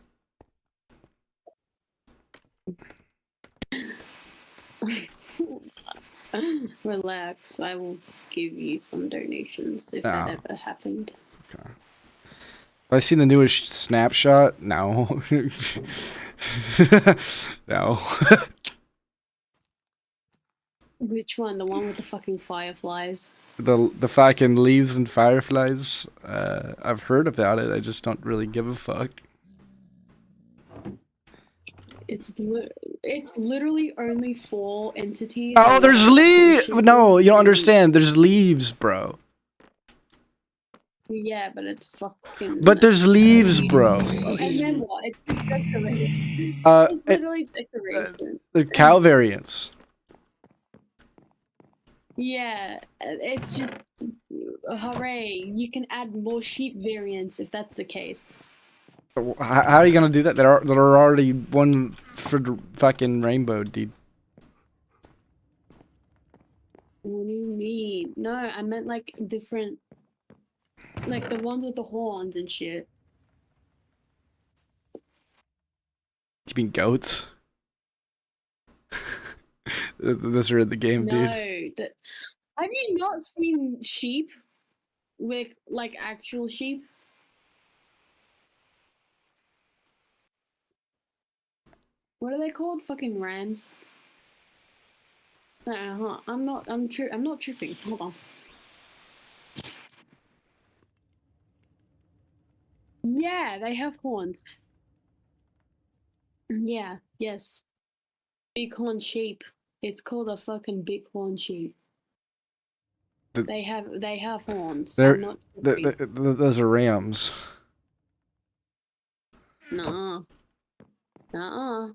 Relax, I will give you some donations if that ever happened. Okay. Have I seen the newest snapshot? No. No. Which one? The one with the fucking fireflies? The fucking leaves and fireflies. I've heard about it. I just don't really give a fuck. It's literally only 4 entities. Oh, there's leaves. No, you don't understand. There's leaves, bro. Yeah, but it's fucking. But there's leaves, bro. And then what? It's just decoration. Uh, It's literally decoration. The cow variants. Yeah, it's just hooray! You can add more sheep variants if that's the case. How are you gonna do that? There are already one for the fucking rainbow, dude. What do you mean? No, I meant like different, like the ones with the horns and shit. You mean goats? Those are in the game, dude. No, have you not seen sheep with like actual sheep? What are they called? Fucking rams. I'm not tripping. Hold on. Yeah, they have horns. Yeah, yes. Bighorn sheep. It's called a fucking bighorn sheep. They have horns. I'm not tripping. Those are rams. Nuh-uh. Nuh-uh.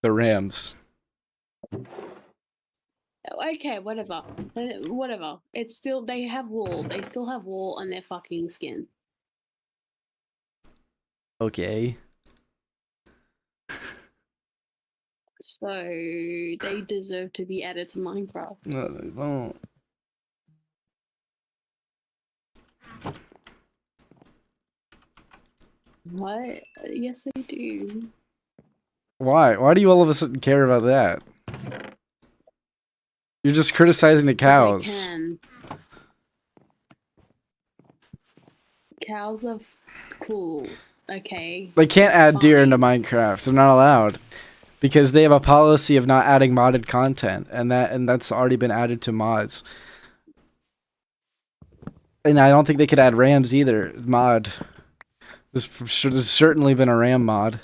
The rams. Okay, whatever. Whatever. It's still, they have wool. They still have wool on their fucking skin. Okay. So they deserve to be added to Minecraft. No, they don't. What? Yes, they do. Why? Why do you all of a sudden care about that? You're just criticizing the cows. Yes, I can. Cows are cool. Okay. They can't add deer into Minecraft. They're not allowed. Because they have a policy of not adding modded content, and that's already been added to mods. And I don't think they could add rams either. Mod. There's certainly been a ram mod.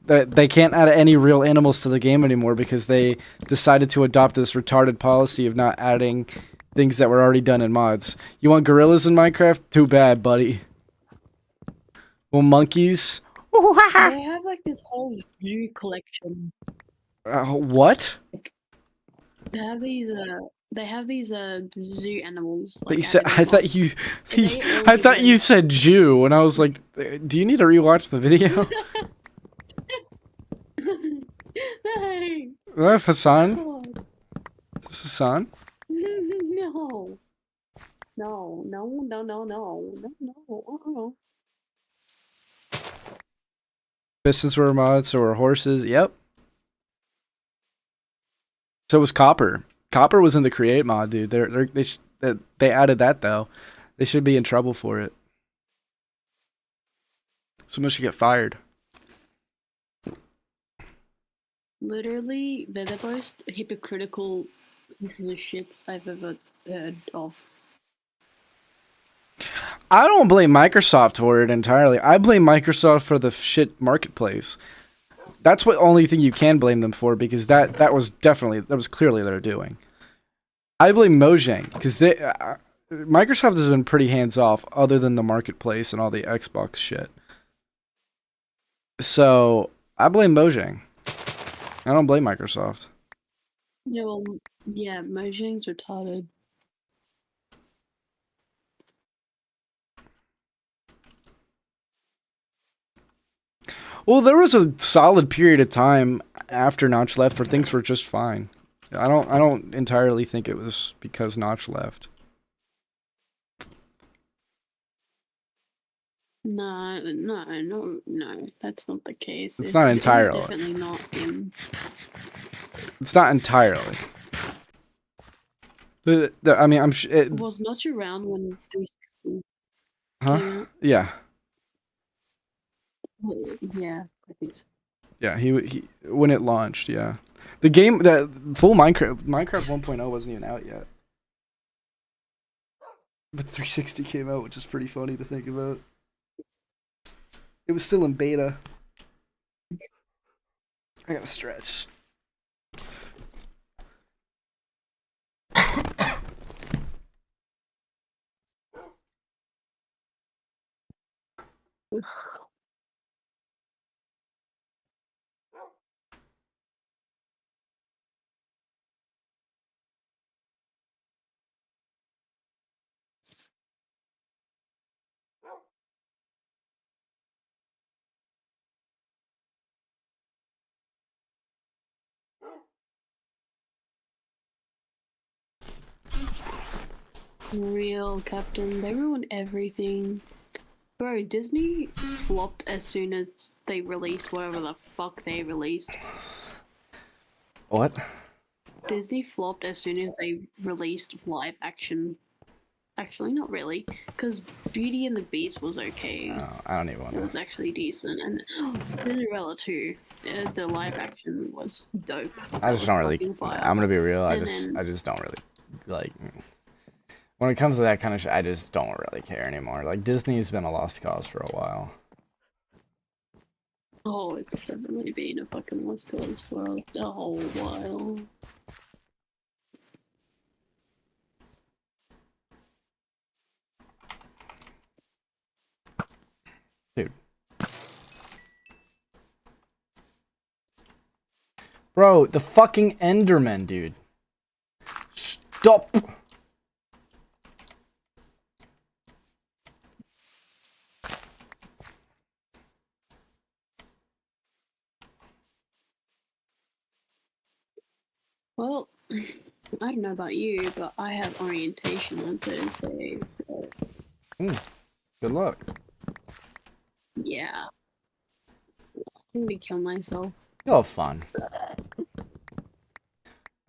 They can't add any real animals to the game anymore because they decided to adopt this retarded policy of not adding things that were already done in mods. You want gorillas in Minecraft? Too bad, buddy. Well, monkeys? They have like this whole zoo collection. What? They have these zoo animals. But Like, you said, added I in thought mods. you, And they all I give thought them- you said Jew, and I was like, do you need to rewatch the video? No. Do I have Hassan? God. Is this Hassan? No. No. No. No. No. No. No. Pistons were mods, so were horses. Yep. So was Copper. Copper was in the create mod, dude. They added that though. They should be in trouble for it. Someone should get fired. Literally, they're the most hypocritical pieces of shits I've ever heard of. I don't blame Microsoft for it entirely. I blame Microsoft for the shit marketplace. That's the only thing you can blame them for, because that was clearly their doing. I blame Mojang because Microsoft has been pretty hands off, other than the marketplace and all the Xbox shit. So I blame Mojang. I don't blame Microsoft. Yeah, well, yeah, Mojang's retarded. Well, there was a solid period of time after Notch left where things were just fine. I don't entirely think it was because Notch left. No, that's not the case. It's not entirely. It's definitely not him. It's not entirely. I mean, Was Notch around when 360? Huh? Yeah. Yeah, I think so. Yeah, he when it launched, yeah. The game, that full Minecraft 1.0 wasn't even out yet. But 360 came out, which is pretty funny to think about. It was still in beta. I gotta stretch. Real Captain, they ruined everything. Bro, Disney flopped as soon as they released whatever the fuck they released. What? Disney flopped as soon as they released live action. Actually, not really, because Beauty and the Beast was okay. Oh, I don't even want It was actually decent, and Cinderella too. The live action was dope. I just don't really. I'm gonna be real. I And just don't really like. When it comes to that kind of shit, I just don't really care anymore. Like, Disney's been a lost cause for a while. Oh, it's definitely been a fucking lost cause for a whole while. Dude. Bro, the fucking Enderman, dude. Stop. Well, I don't know about you, but I have orientation on Thursday. So Good luck. yeah. I'm gonna kill myself. You'll have fun.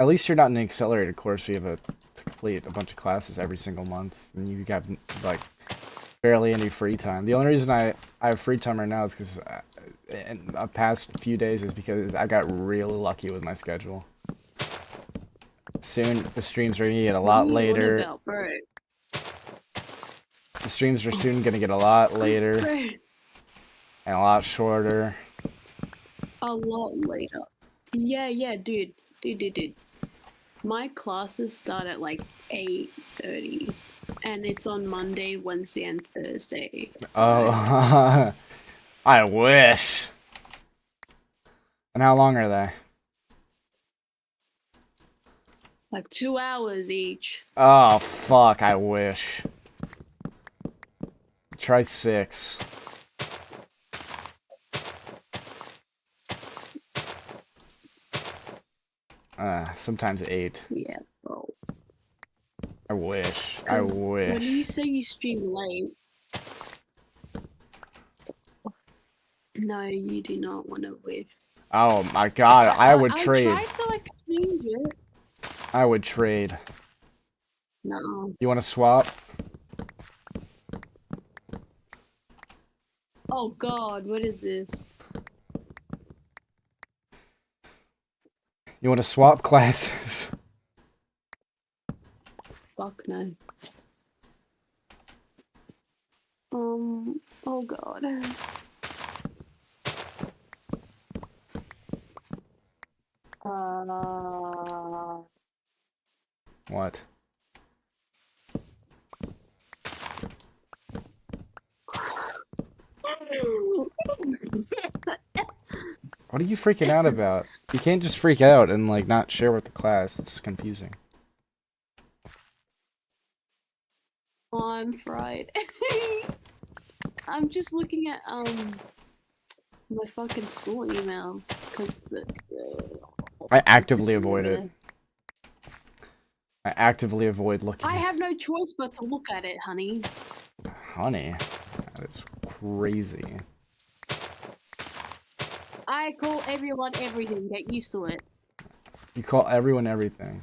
At least you're not in an accelerated course where you have to complete a bunch of classes every single month, and you got, like, barely any free time. The only reason I have free time right now is because in the past few days is because I got really lucky with my schedule. Soon the streams are gonna get a lot later. The streams are soon gonna get a lot later. And a lot shorter. A lot later. Yeah, dude. My classes start at like 8:30, and it's on Monday, Wednesday, and Thursday. So Oh, I wish. And how long are they? like 2 hours each. Oh, fuck, I wish. Try 6. Sometimes 8. Yeah, bro. I wish. I 'Cause wish. when you say you stream late, no, you do not want to wish. Oh my god, I would trade. I tried to like change it. I would trade. No. You want to swap? Oh god, what is this? You want to swap classes? Fuck no. Oh god. What? What are you freaking out about? You can't just freak out and like not share with the class. It's confusing. I'm fried. I'm just looking at my fucking school emails because I actively avoid it. I actively avoid looking. I have no choice but to look at it, honey. Honey, that is crazy. I call everyone everything. Get used to it. You call everyone everything.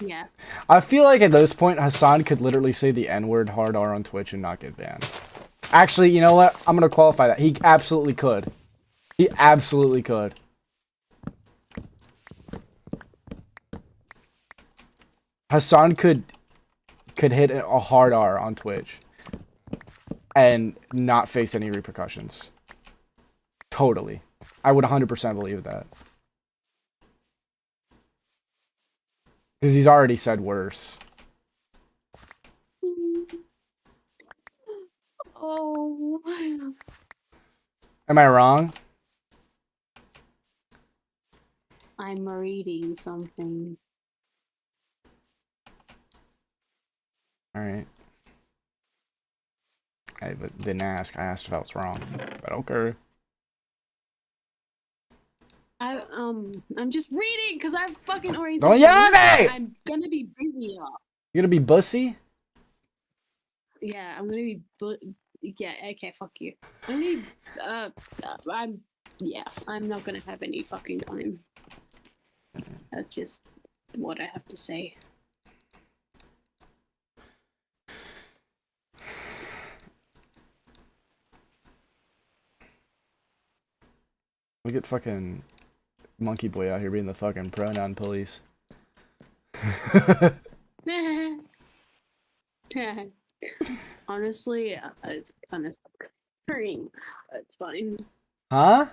Yeah. I feel like at this point, Hassan could literally say the N-word hard R on Twitch and not get banned. Actually, you know what? I'm gonna qualify that. He absolutely could. He absolutely could. Hassan could hit a hard R on Twitch and not face any repercussions. Totally. I would 100% believe that. Because he's already said worse. Oh. Am I wrong? I'm reading something. Alright. I didn't ask. I asked if I was wrong. But okay. I'm just reading because I'm fucking oriented. Don't yell at me! I'm gonna be busier. You gonna be bussy? Yeah, I'm gonna be yeah, okay, fuck you. I'm gonna be, I'm not gonna have any fucking time. That's just what I have to say. Look at fucking Monkey Boy out here being the fucking pronoun police. Honestly, I kind of stopped caring. It's fine. Huh?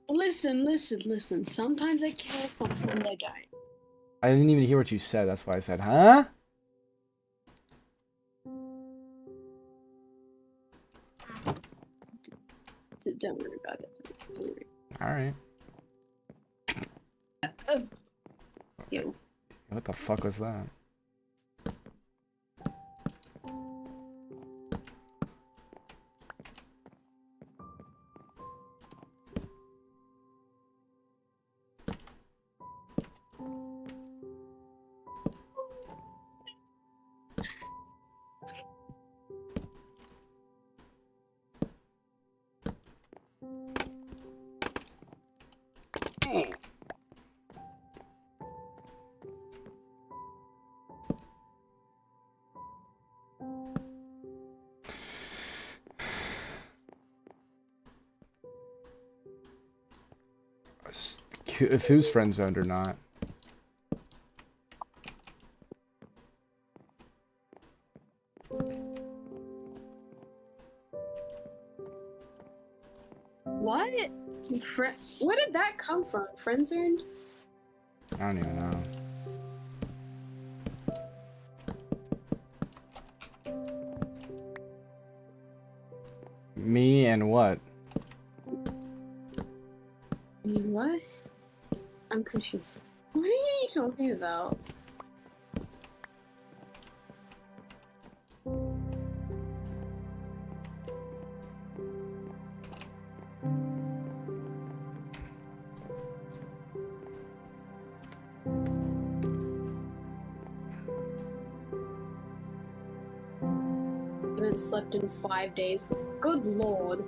Listen. Sometimes I care, sometimes I don't. I didn't even hear what you said. That's why I said, huh? Don't worry about it. Don't worry. Alright. Yo. What the fuck was that? If who's friend zoned or not. What? Where did that come from? Friends earned? I don't even know. Me and what? What? I'm confused. What are you talking about? I haven't slept in 5 days. Good lord.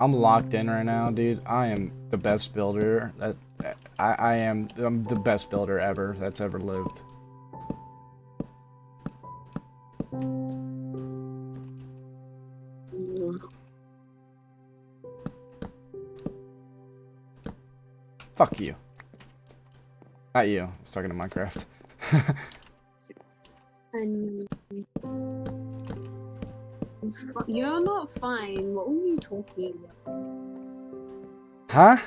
I'm locked in right now, dude. I am the best builder that I'm the best builder ever that's ever lived. Fuck you. Not you. I was talking to Minecraft. And you're not fine. What were you talking about? Huh?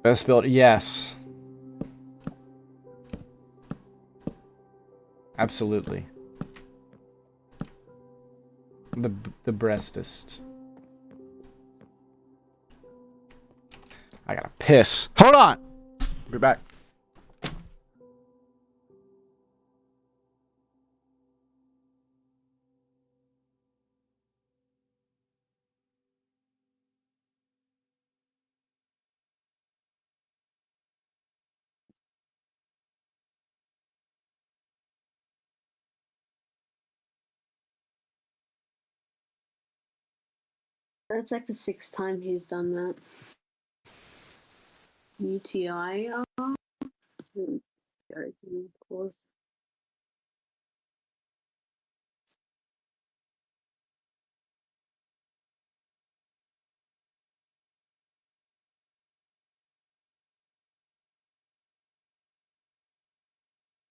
Best build, yes. Absolutely. The breastest. I gotta piss. Hold on. Be back. That's like the 6th time he's done that. UTI? Joking, of course.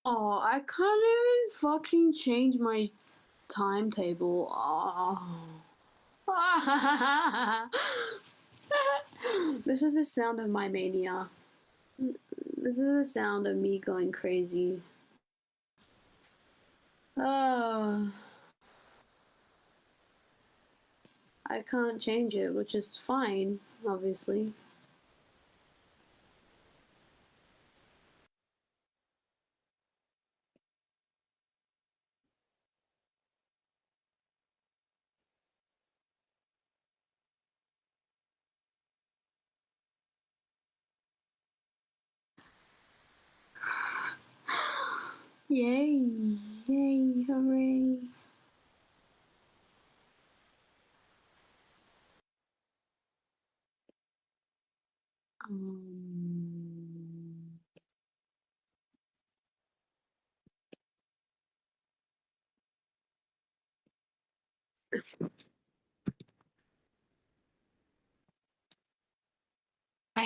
Oh, I can't even fucking change my timetable. Oh. This is the sound of my mania. This is the sound of me going crazy. Oh. I can't change it, which is fine, obviously. Yay! Yay! Hooray!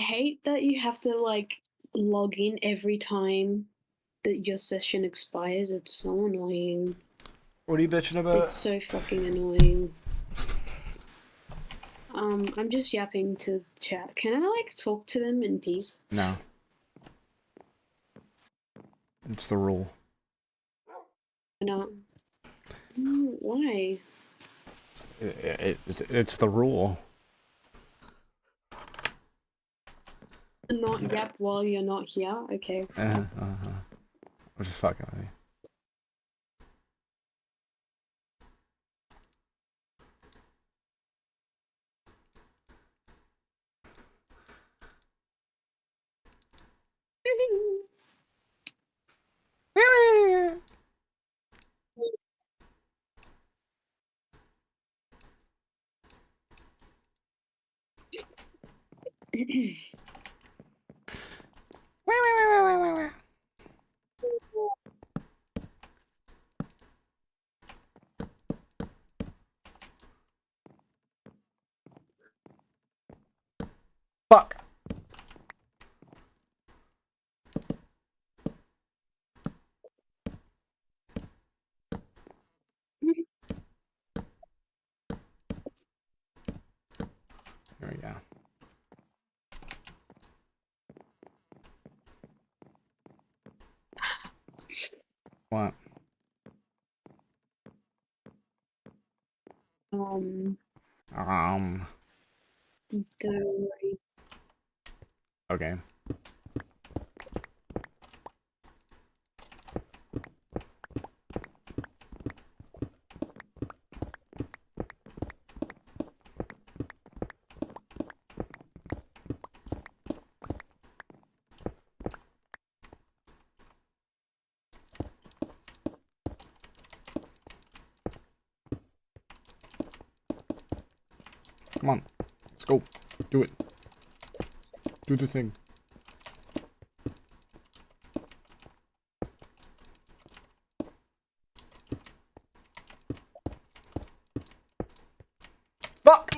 hate that you have to like log in every time that your session expires. It's so annoying. What are you bitching about? It's so fucking annoying. I'm just yapping to chat. Can I like talk to them in peace? No. It's the rule. No. Why? It's the rule. Not yap while you're not here? Okay. We're just fucking with you. Fuck. There we go. What? Don't worry. Okay. Come on. Let's go. Do it. Do the thing. Fuck!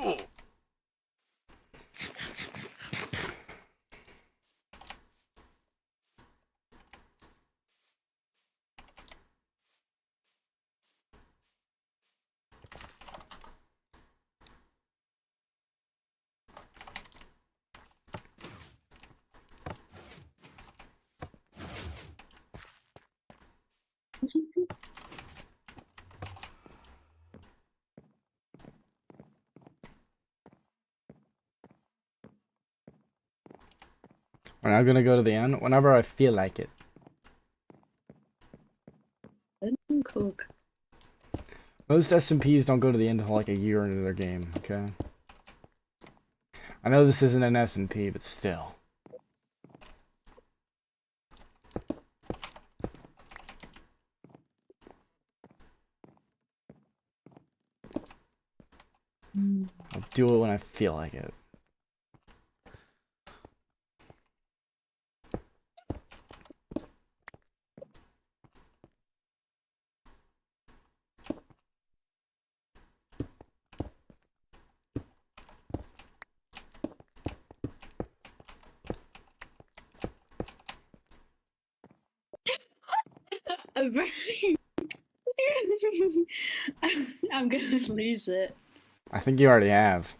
We're not gonna go to the end whenever I feel like it. Cook. Most SMPs don't go to the end until like a year into their game, okay? I know this isn't an SMP, but still. I'll do it when I feel like it. I'm gonna lose it. I think you already have.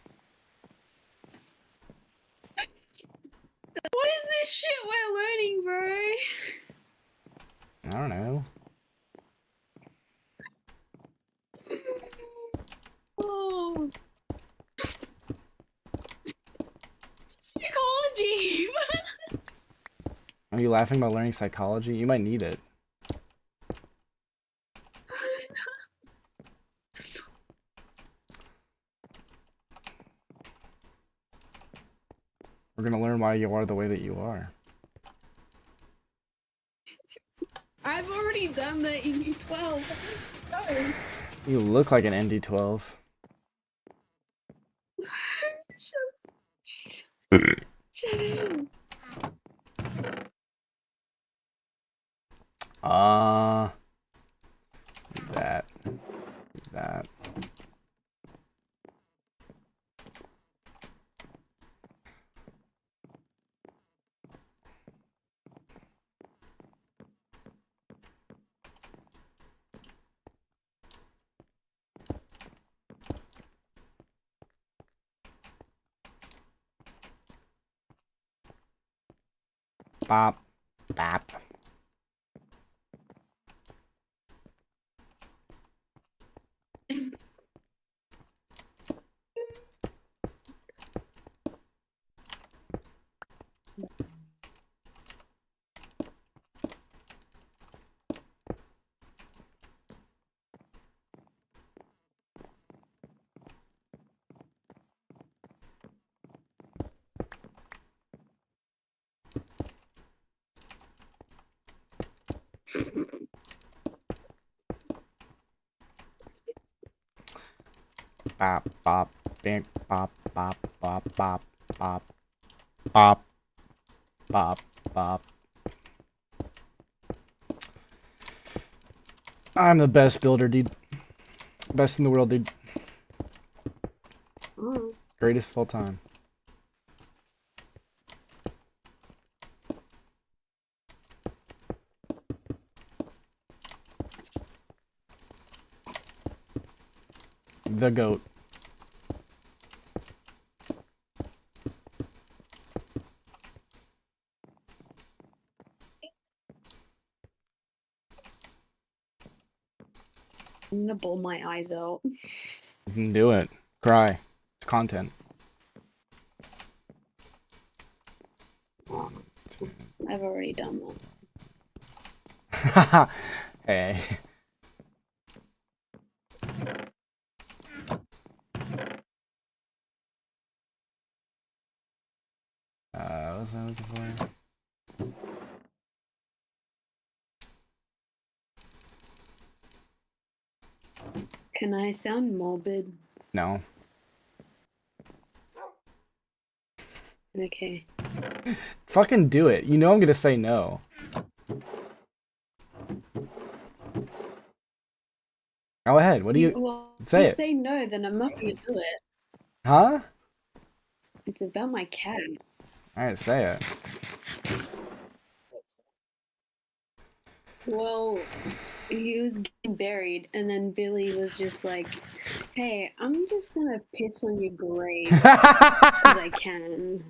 What is this shit we're learning, bro? I don't know. Oh. Psychology. Are you laughing about learning psychology? You might need it. We're gonna learn why you are the way that you are. I've already done the ND12. No. You look like an ND12. Shut up. That. bop, bop. Bop, bop, bing, bop, bop, bop, bop, bop, bop, bop, bop. I'm the best builder, dude. Best in the world, dude. Greatest of all time. The GOAT. I'm gonna blow my eyes out. You can do it. Cry. It's content. I've already done Haha. Hey. What's I looking for? Can I sound morbid? No. Okay. Fucking do it. You know I'm gonna say no. Go ahead. What do you Well, say? if you It. say no, then I'm not gonna do it. Huh? It's about my cat. Alright, say it. Well, he was getting buried, and then Billy was just like, "Hey, I'm just gonna piss on your grave because I can."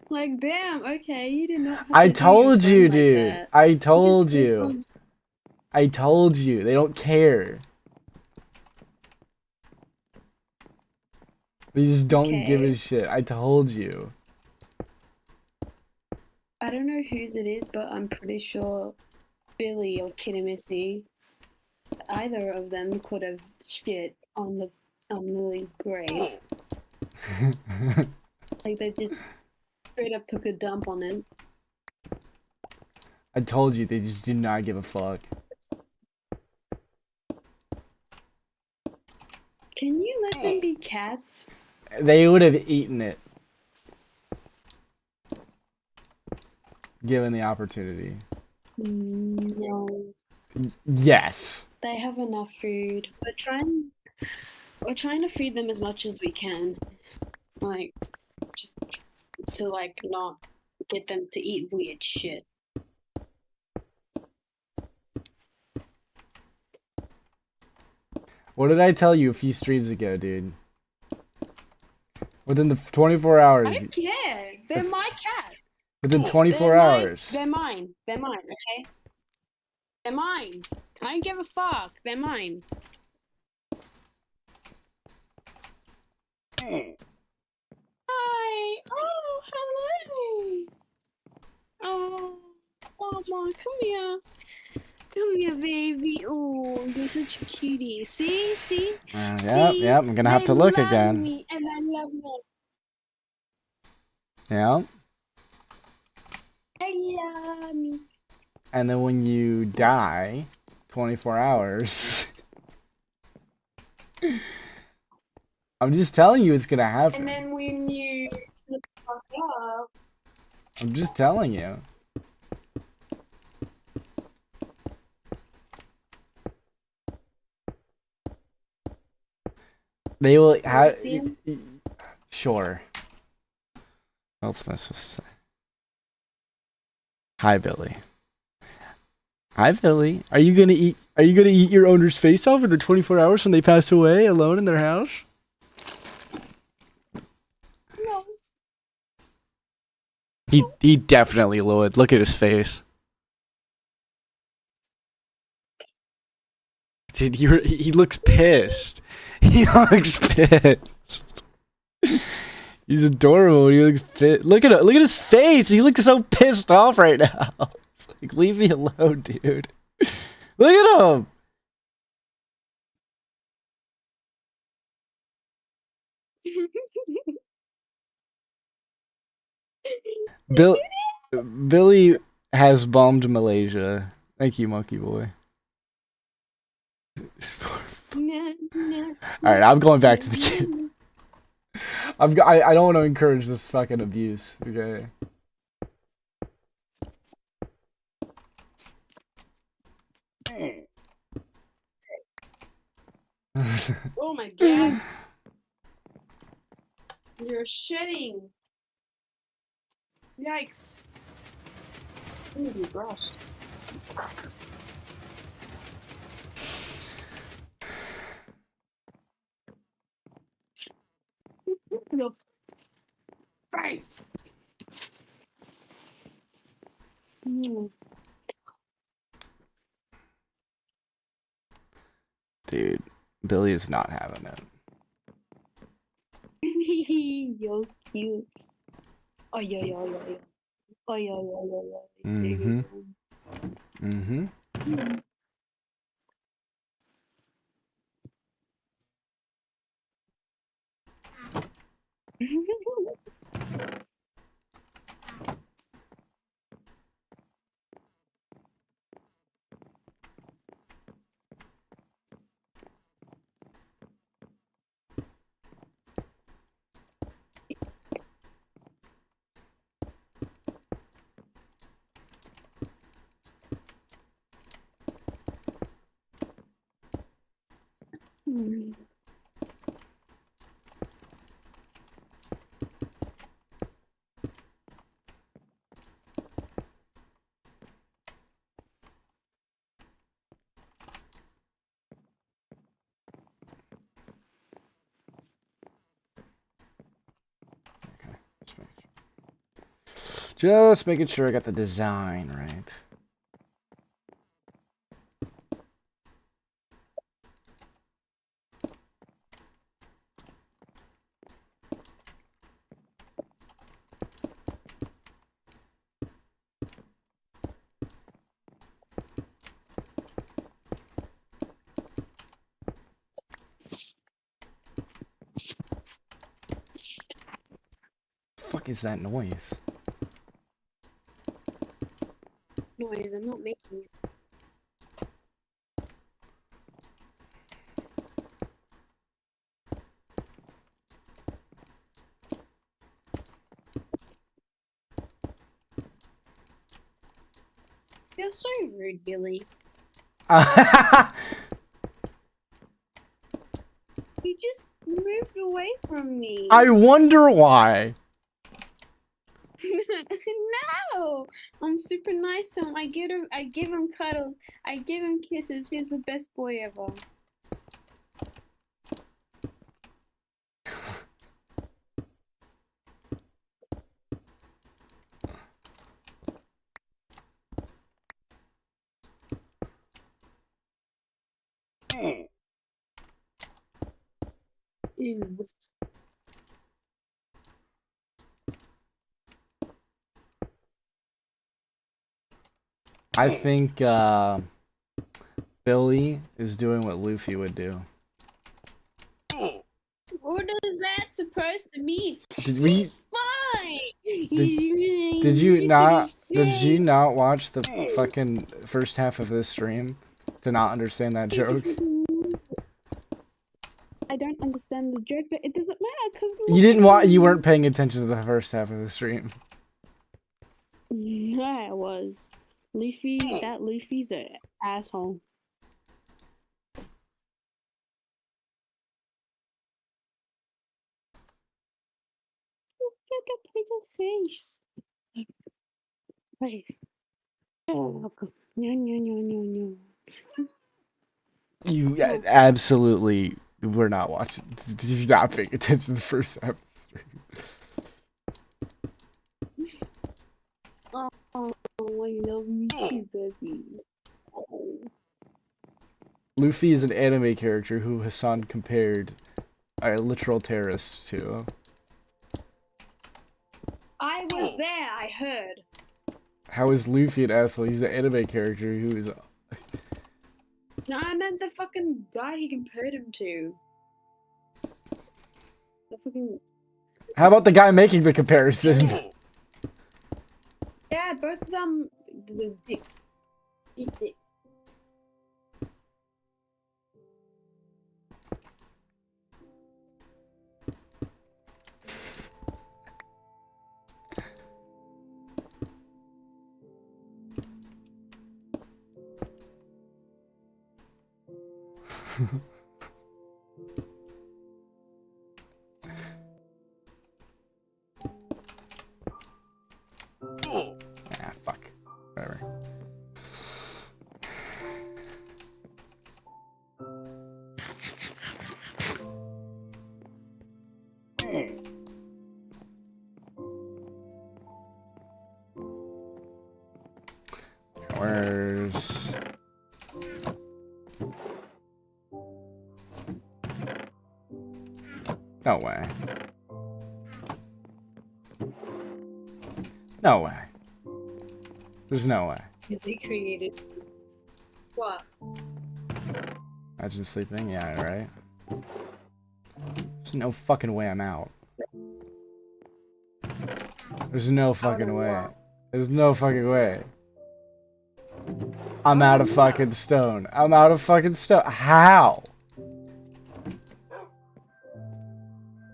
Like, damn. Okay, you did not. Have I to do your told friend you, like dude. that. I told just pissed you. on- I told you. They don't care. They just don't give a Okay. shit. I told you. I don't know whose it is, but I'm pretty sure Billy or Kidamissy, either of them could have shit on Lily's grave. Like they just straight up took a dump on it. I told you. They just do not give a fuck. Can you let them be cats? They would have eaten it. Given the opportunity. No. Yes. They have enough food. We're trying to feed them as much as we can. Like, just to like not get them to eat weird shit. What did I tell you a few streams ago, dude? Within the 24 hours. I don't care. They're my cat. Within 24 They're hours. They're mine. They're mine, okay? They're mine. I don't give a fuck. They're mine. Hi. Oh, hello. Oh, my, come here. Come here, baby. Oh, you're such a cutie. See? See? Yep, I'm gonna have to look They love again. me, and I love them. Yeah. They love me. And then when you die, 24 hours. I'm just telling you it's gonna And happen. then when you look fuck up, I'm just telling you. They will have. see him? Sure. What else am I supposed to say? Hi, Billy. Hi, Billy. Are you gonna eat? Are you gonna eat your owner's face off in the 24 hours when they pass away alone in their house? no. He definitely would. Look at his face. Dude, he looks pissed. He looks pissed. He's adorable. He looks pissed. Look at his face. He looks so pissed off right now. It's like, leave me alone, dude. Look at him. Billy has bombed Malaysia. Thank you, Monkey Boy. Alright, I'm going back to the kid. I don't want to encourage this fucking abuse, okay? Oh my god. You're shitting. Yikes. I'm gonna be brushed. Your face. Dude, Billy is not having it. You're cute. Oh yeah, yeah, yeah, yeah. Oh yeah, yeah, yeah, yeah. Mm-hmm. Mm-hmm. Just making sure I got the design right. Fuck is that noise? Noise, I'm not making it. You're so rude, Billy. You just moved away from me. I wonder why. No, I'm super nice to him. I give him cuddles. I give him kisses. He's the best boy ever. Ew. I think Billy is doing what Luffy would do. What is that supposed to mean? Did we? He's fine. Did you not watch the fucking first half of this stream to not understand that joke? I don't understand the joke, but it doesn't matter because You didn't watch. You weren't paying attention to the first half of the stream. Yeah, I was. Luffy, that Luffy's an asshole. Look at little fish. Wait. Oh, no, no, no, no, no. You absolutely were not watching. You're not paying attention to the first half of the stream. Oh, I love me too, baby. Oh. Luffy is an anime character who Hassan compared a literal terrorist to. I was there, I heard. How is Luffy an asshole? He's the anime character who is... No, I meant the fucking guy he compared him to. The fucking... How about the guy making the comparison? Yeah, both of them... The dicks. Eat dick. Ah, fuck. Whatever. Where's... No way. No way. There's no way. They created... What? Imagine sleeping? Yeah, right? There's no fucking way I'm out. There's no fucking way. There's no fucking way. I'm out of fucking stone. I'm out of fucking stone. How?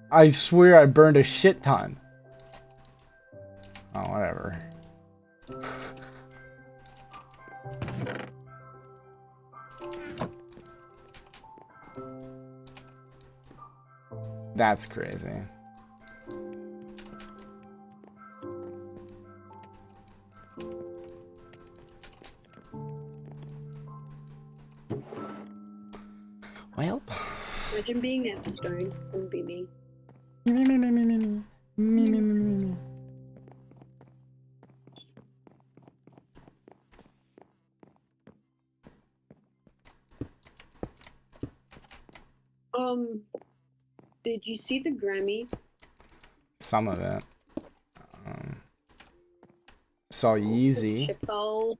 I swear I burned a shit ton. Oh, whatever. That's crazy. Well. Imagine being there for stone. Wouldn't be me. Did you see the Grammys? Some of it. Saw Yeezy. Chappelle.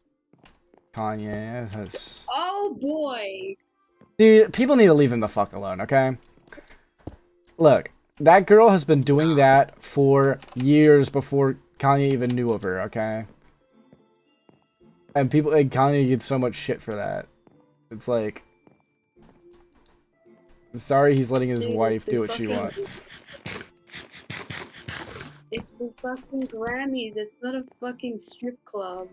Kanye. That's... Oh boy! Dude, people need to leave him the fuck alone, okay? Look, that girl has been doing that for years before Kanye even knew of her, okay? And people, and Kanye gets so much shit for that. It's like... I'm sorry he's letting his wife do what she wants. It's the fucking Grammys. It's not a fucking strip club.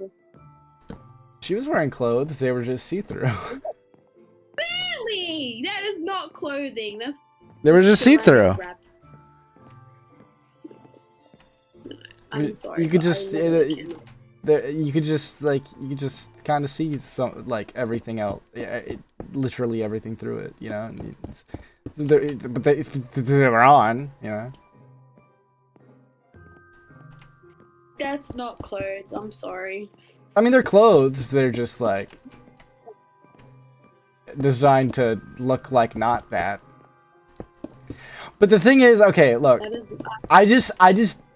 She was wearing clothes, they were just see-through. Barely! That is not clothing. That's... They were just see-through. I'm sorry. You could just... you could just, like, you could just kind of see some, like, everything else. Literally everything through it, you know? But they were on, you know? That's not clothes. I'm sorry. I mean, they're clothes. They're just, like, designed to look like not that. But the thing is, okay, look. I just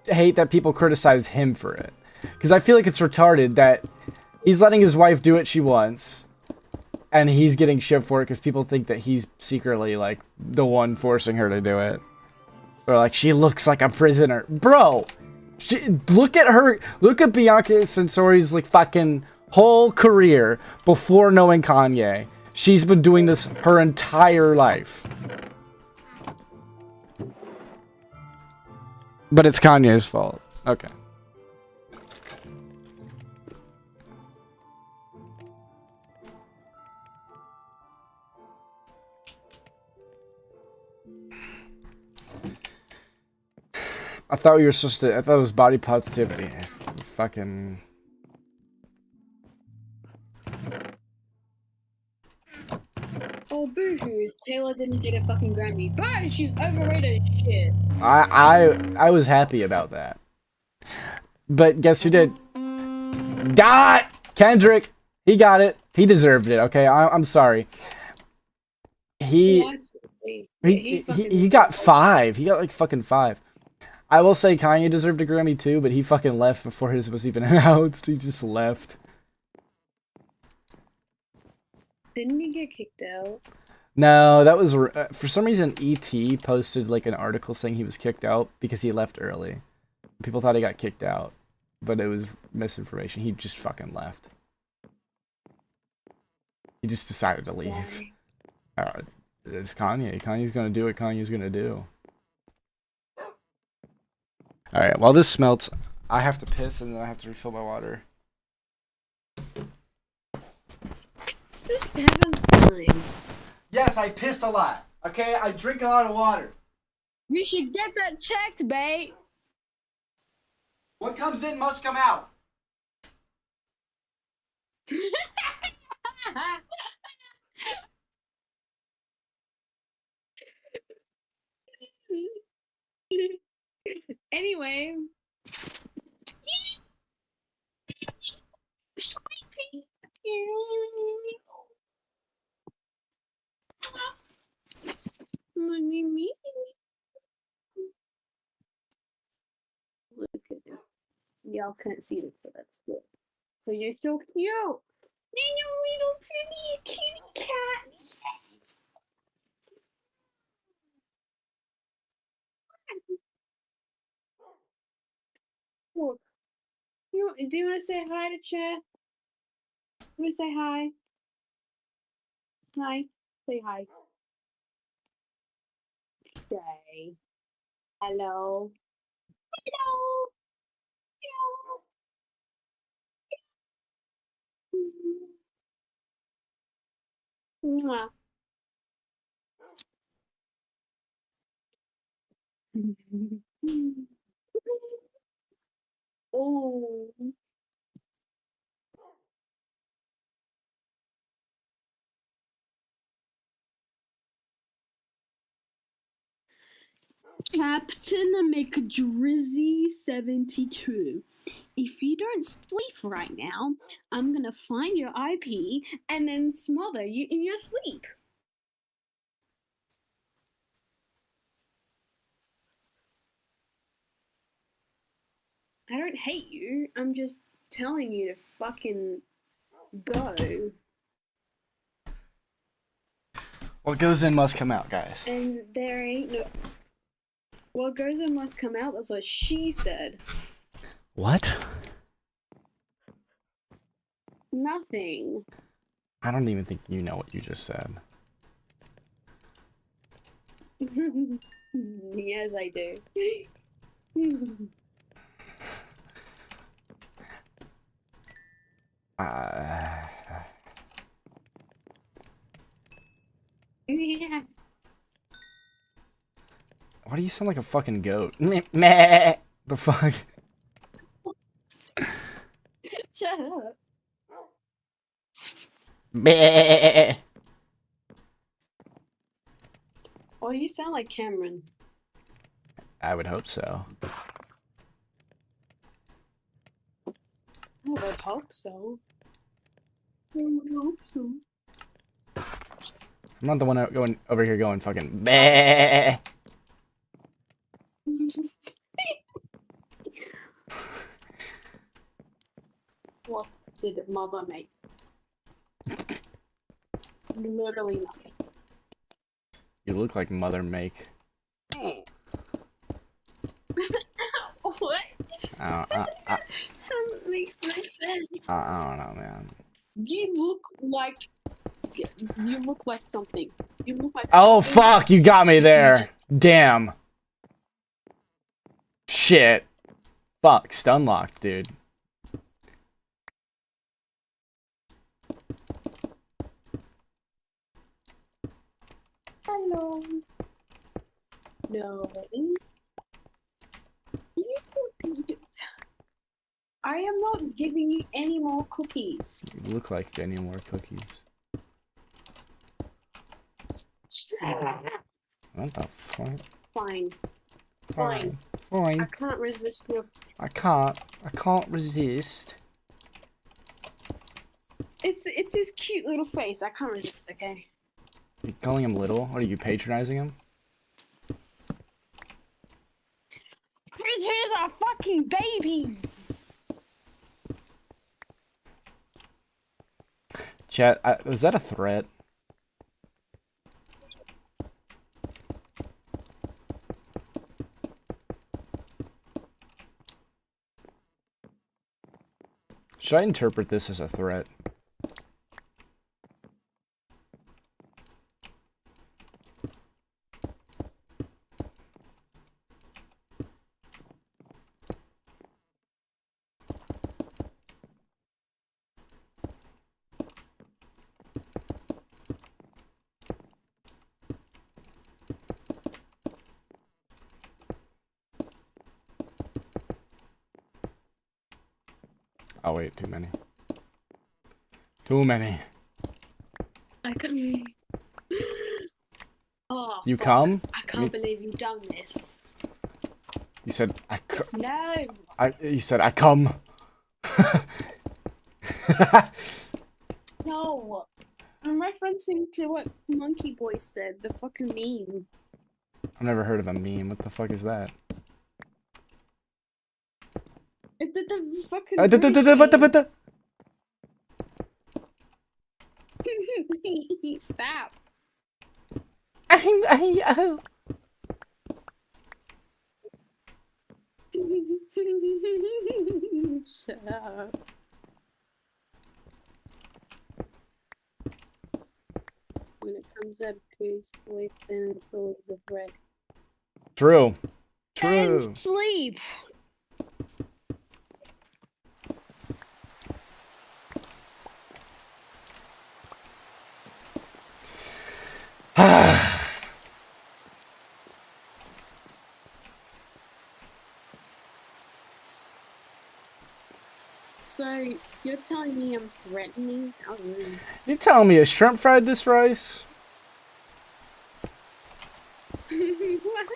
hate that people criticize him for it. Because I feel like it's retarded that he's letting his wife do what she wants. And he's getting shit for it because people think that he's secretly, like, the one forcing her to do it. Or, like, she looks like a prisoner. Bro! Look at her. Look at Bianca Censori's, like, fucking whole career before knowing Kanye. She's been doing this her entire life. But it's Kanye's fault. Okay. I thought we were supposed to... I thought it was body positivity. It's fucking... Oh, boo-hoo. Taylor didn't get a fucking Grammy. Boo! She's overrated as shit. I was happy about that. But guess who did? Dot Kendrick. He got it. He deserved it. Okay, I'm sorry. He got 5. He got like fucking 5. I will say Kanye deserved a Grammy too, but he fucking left before his was even out. He just left. Didn't he get kicked out? No, that was for some reason ET posted like an article saying he was kicked out because he left early. People thought he got kicked out, but it was misinformation. He just fucking left. He just decided to leave. It's Kanye. Kanye's gonna do what Kanye's gonna do. Alright, while this smelts, I have to piss and then I have to refill my water. It's the 7th time. Yes, I piss a lot. Okay, I drink a lot of water. You should get that checked, babe. What comes in must come out. Anyway. Look at him. Y'all can't see this, so that's good. So you're so cute. You're little pretty kitty cat. Look. Do you want to say hi to chat? You want to say hi? Hi. Say hi. Say hello. Hello. Hello. Mwah. Oh. Captain McDrizzy72. If you don't sleep right now, I'm gonna find your IP and then smother you in your sleep. I don't hate you. I'm just telling you to fucking go. What goes in must come out, guys. And there ain't no. What goes in must come out. That's what she said. What? Nothing. I don't even think you know what you just said. Yes, I do. Yeah. Why do you sound like a fucking goat? Meh. The fuck? Shut up. Meh. Oh, you sound like Cameron. I would hope so. I would hope so. I would hope so. I'm not the one going over here going fucking meh. What did mother make? Literally nothing. You look like Mother Make. What? That makes no sense. I don't know, man. You look like something. You look like Oh something. fuck, you got me there. Damn. Shit. Fuck, stun locked, dude. Hello. No. I am not giving you any more cookies. You look like any more cookies. What the fuck? Fine. Fine. I can't resist your. I can't resist. It's his cute little face. I can't resist. Okay. You calling him little? What are you patronizing him? He's a fucking baby. Chat, is that a threat? Should I interpret this as a threat? Oh wait, too many. Too many. I couldn't. Oh. You fuck. come? I can't believe you've done this. You said I No. You said I come. No. I'm referencing to what Monkey Boy said. The fucking meme. I've never heard of a meme. What the fuck is that? The fucking. Stop. Oh. Shut up. When it comes out of Coos voice, then it's always a threat. True. True. And sleep. So, you're telling me I'm threatening? How rude. You telling me a shrimp fried this rice? What?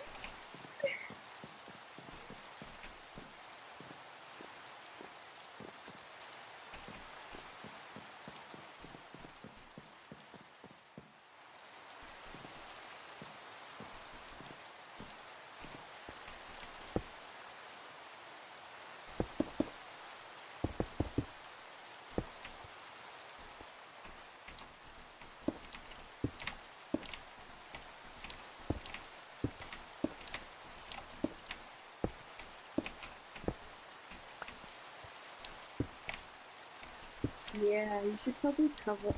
Yeah, you should probably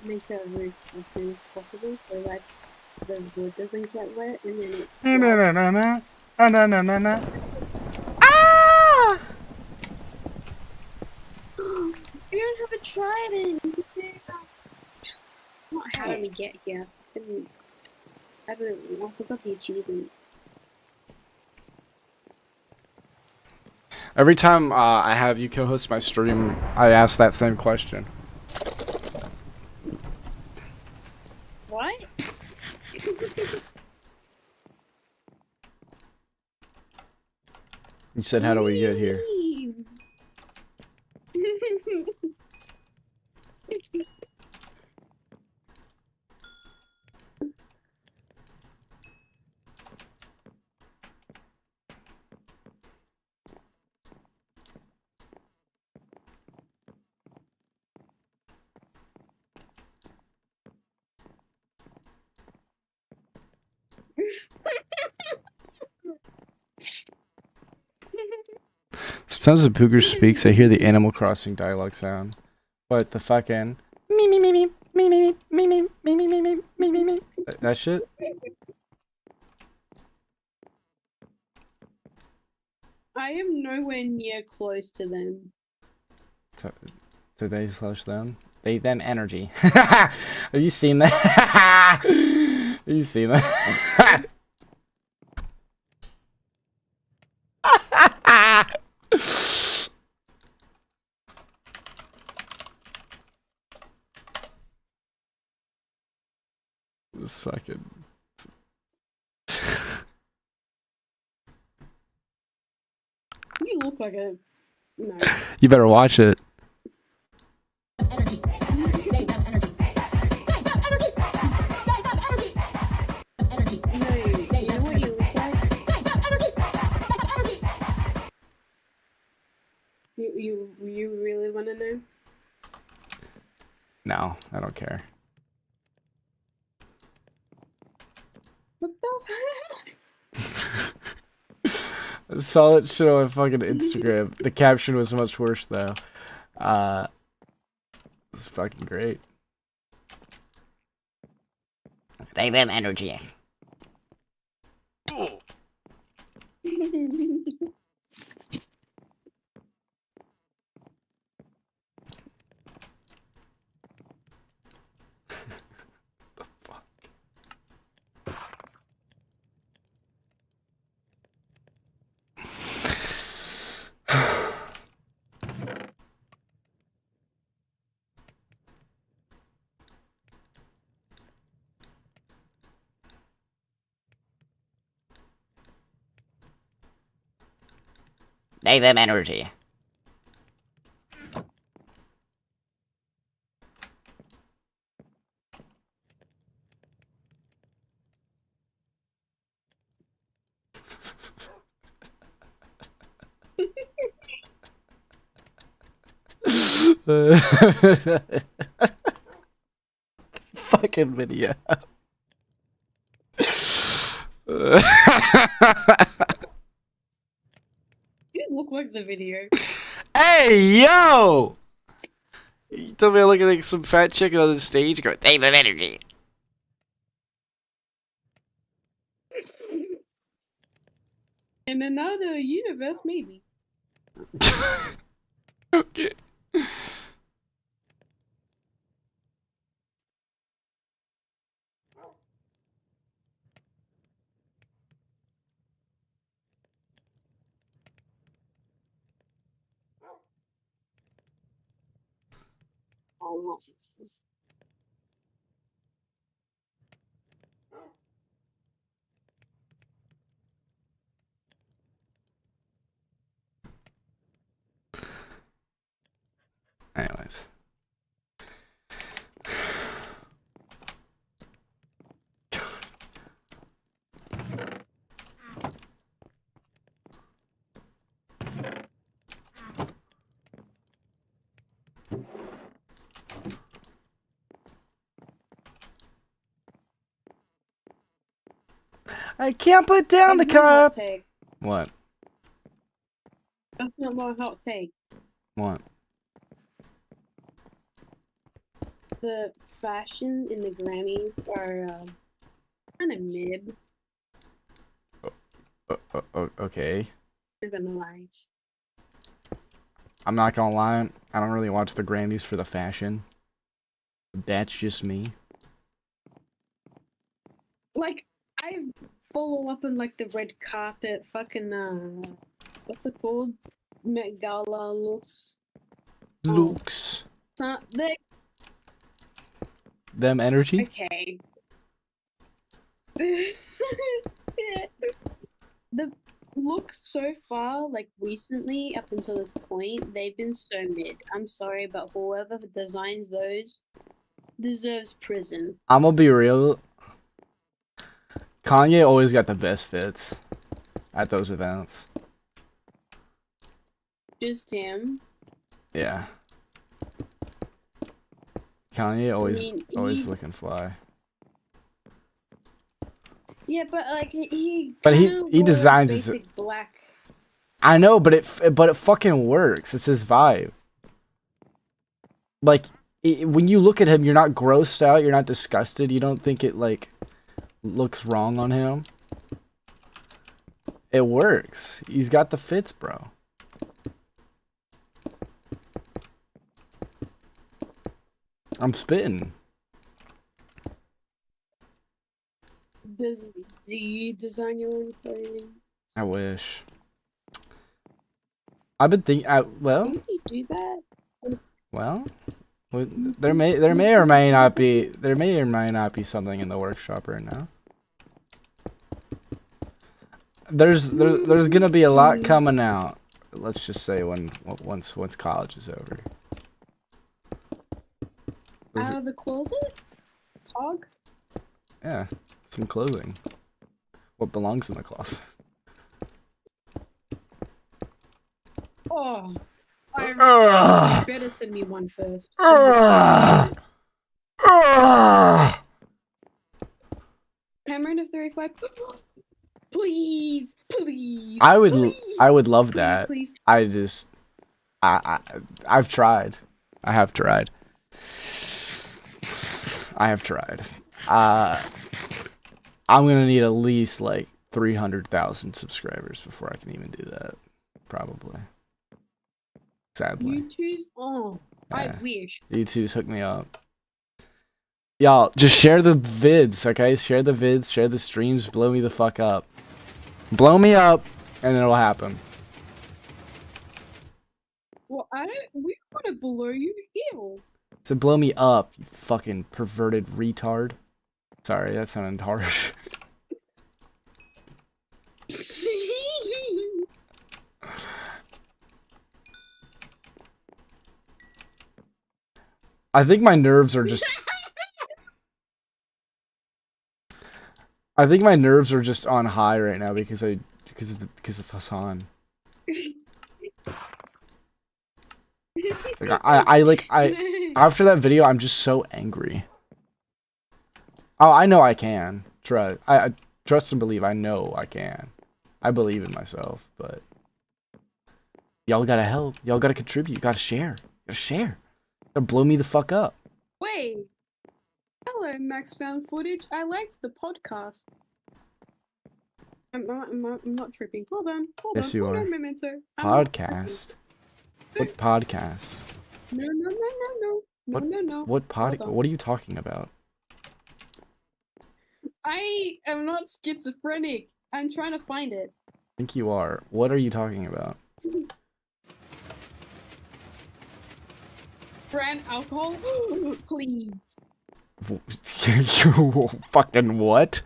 make a roof as soon as possible so that the wood doesn't get wet and then it. Ah! You don't have a trident. You do. What? How did we get here? I forgot the achievement. Every time I have you co-host my stream, I ask that same question. What? You said, how do we get here? Sometimes when Pooker speaks, I hear the Animal Crossing dialogue sound. But the fucking me me me me me me me me me me me me me me me that shit. I am nowhere near close to them. Did they slash them? They them energy. Have you seen that? Have you seen that? This fucking. You look like a. No. You better watch it. Energy. you really want to know? No, I don't care. What the I saw that shit on fucking Instagram. The caption was much worse though. It's fucking great. They them energy. They them energy. Fucking video. You look like the video. Hey, yo! You tell me I look like some fat chicken on the stage going, they them energy. In another universe, maybe. Okay. Oh, Anyways. I can't put down the That's not my hot cup. take. What? That's not my hot take. What? The fashion in the Grammys are kind of mid. Okay. I'm gonna lie. I'm not gonna lie. I don't really watch the Grammys for the fashion. That's just me. Like, I follow up on like the red carpet fucking what's it called? Met Gala looks. Looks. So they Them energy? okay. The looks so far, like recently up until this point, they've been so mid. I'm sorry, but whoever designs those deserves prison. I'm gonna be real. Kanye always got the best fits at those events. Just him. Yeah. Kanye always mean, always he- looking fly. Yeah, but like he. But he kinda wore designs his. basic black. I know, but it fucking works. It's his vibe. Like when you look at him, you're not grossed out. You're not disgusted. You don't think it like looks wrong on him. It works. He's got the fits, bro. I'm spitting. Do you design your own clothing? I wish. I've been thinking. Well, Can you do that? well, there may or may not be something in the workshop right now. There's gonna be a lot coming out. Let's just say once college is over. Out of the closet? Hog? Yeah, some clothing. What belongs in the closet? Oh, You better send me one first. Cameron of 35. Please, please. I would love please, that. please. I've tried. I have tried. I'm gonna need at least like 300,000 subscribers before I can even do that. Probably. Sadly. YouTube's I wish. YouTube's hook me up. Y'all, just share the vids, okay? Share the vids, share the streams, blow me the fuck up. Blow me up, and it'll happen. Well, we want to blow you ill. So blow me up, you fucking perverted retard. Sorry, that sounded harsh. I think my nerves are just... I think my nerves are just on high right now because of Hassan. Like, after that video, I'm just so angry. Oh, I know I can. I trust and believe. I know I can. I believe in myself, but y'all gotta help. Y'all gotta contribute. You gotta share. Blow me the fuck up. Wait. Hello, MaxFoundFootage. I liked the podcast. I'm not tripping. Hold on. Yes, you are. Memento. Podcast. What podcast? No. What What are you talking about? I am not schizophrenic. I'm trying to find it. I think you are. What are you talking about? Brand alcohol? Please. You fucking what?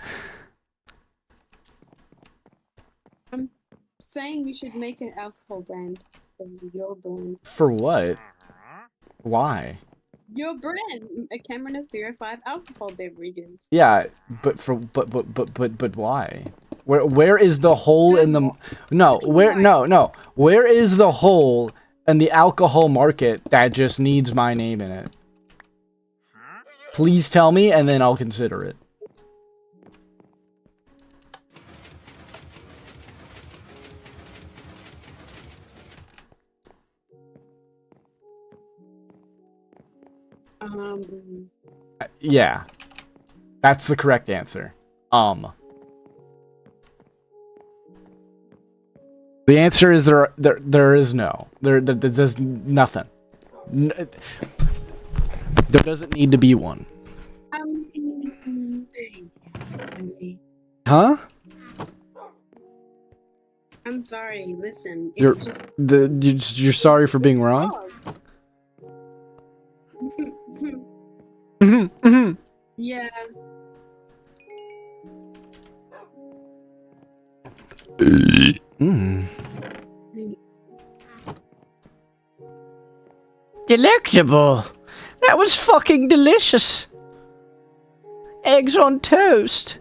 I'm saying we should make an alcohol brand. Your brand. For what? Why? Your brand. A Cameron of 305 alcohol beverages. Yeah, but why? Where is the hole in the... No, where is the hole in the alcohol market that just needs my name in it? Please tell me, and then I'll consider it. Yeah. That's the correct answer. The answer is there is no. There's nothing. There doesn't need to be one. Huh? I'm sorry. Listen, it's You're sorry for being wrong? Yeah. Delectable. That was fucking delicious. Eggs on toast.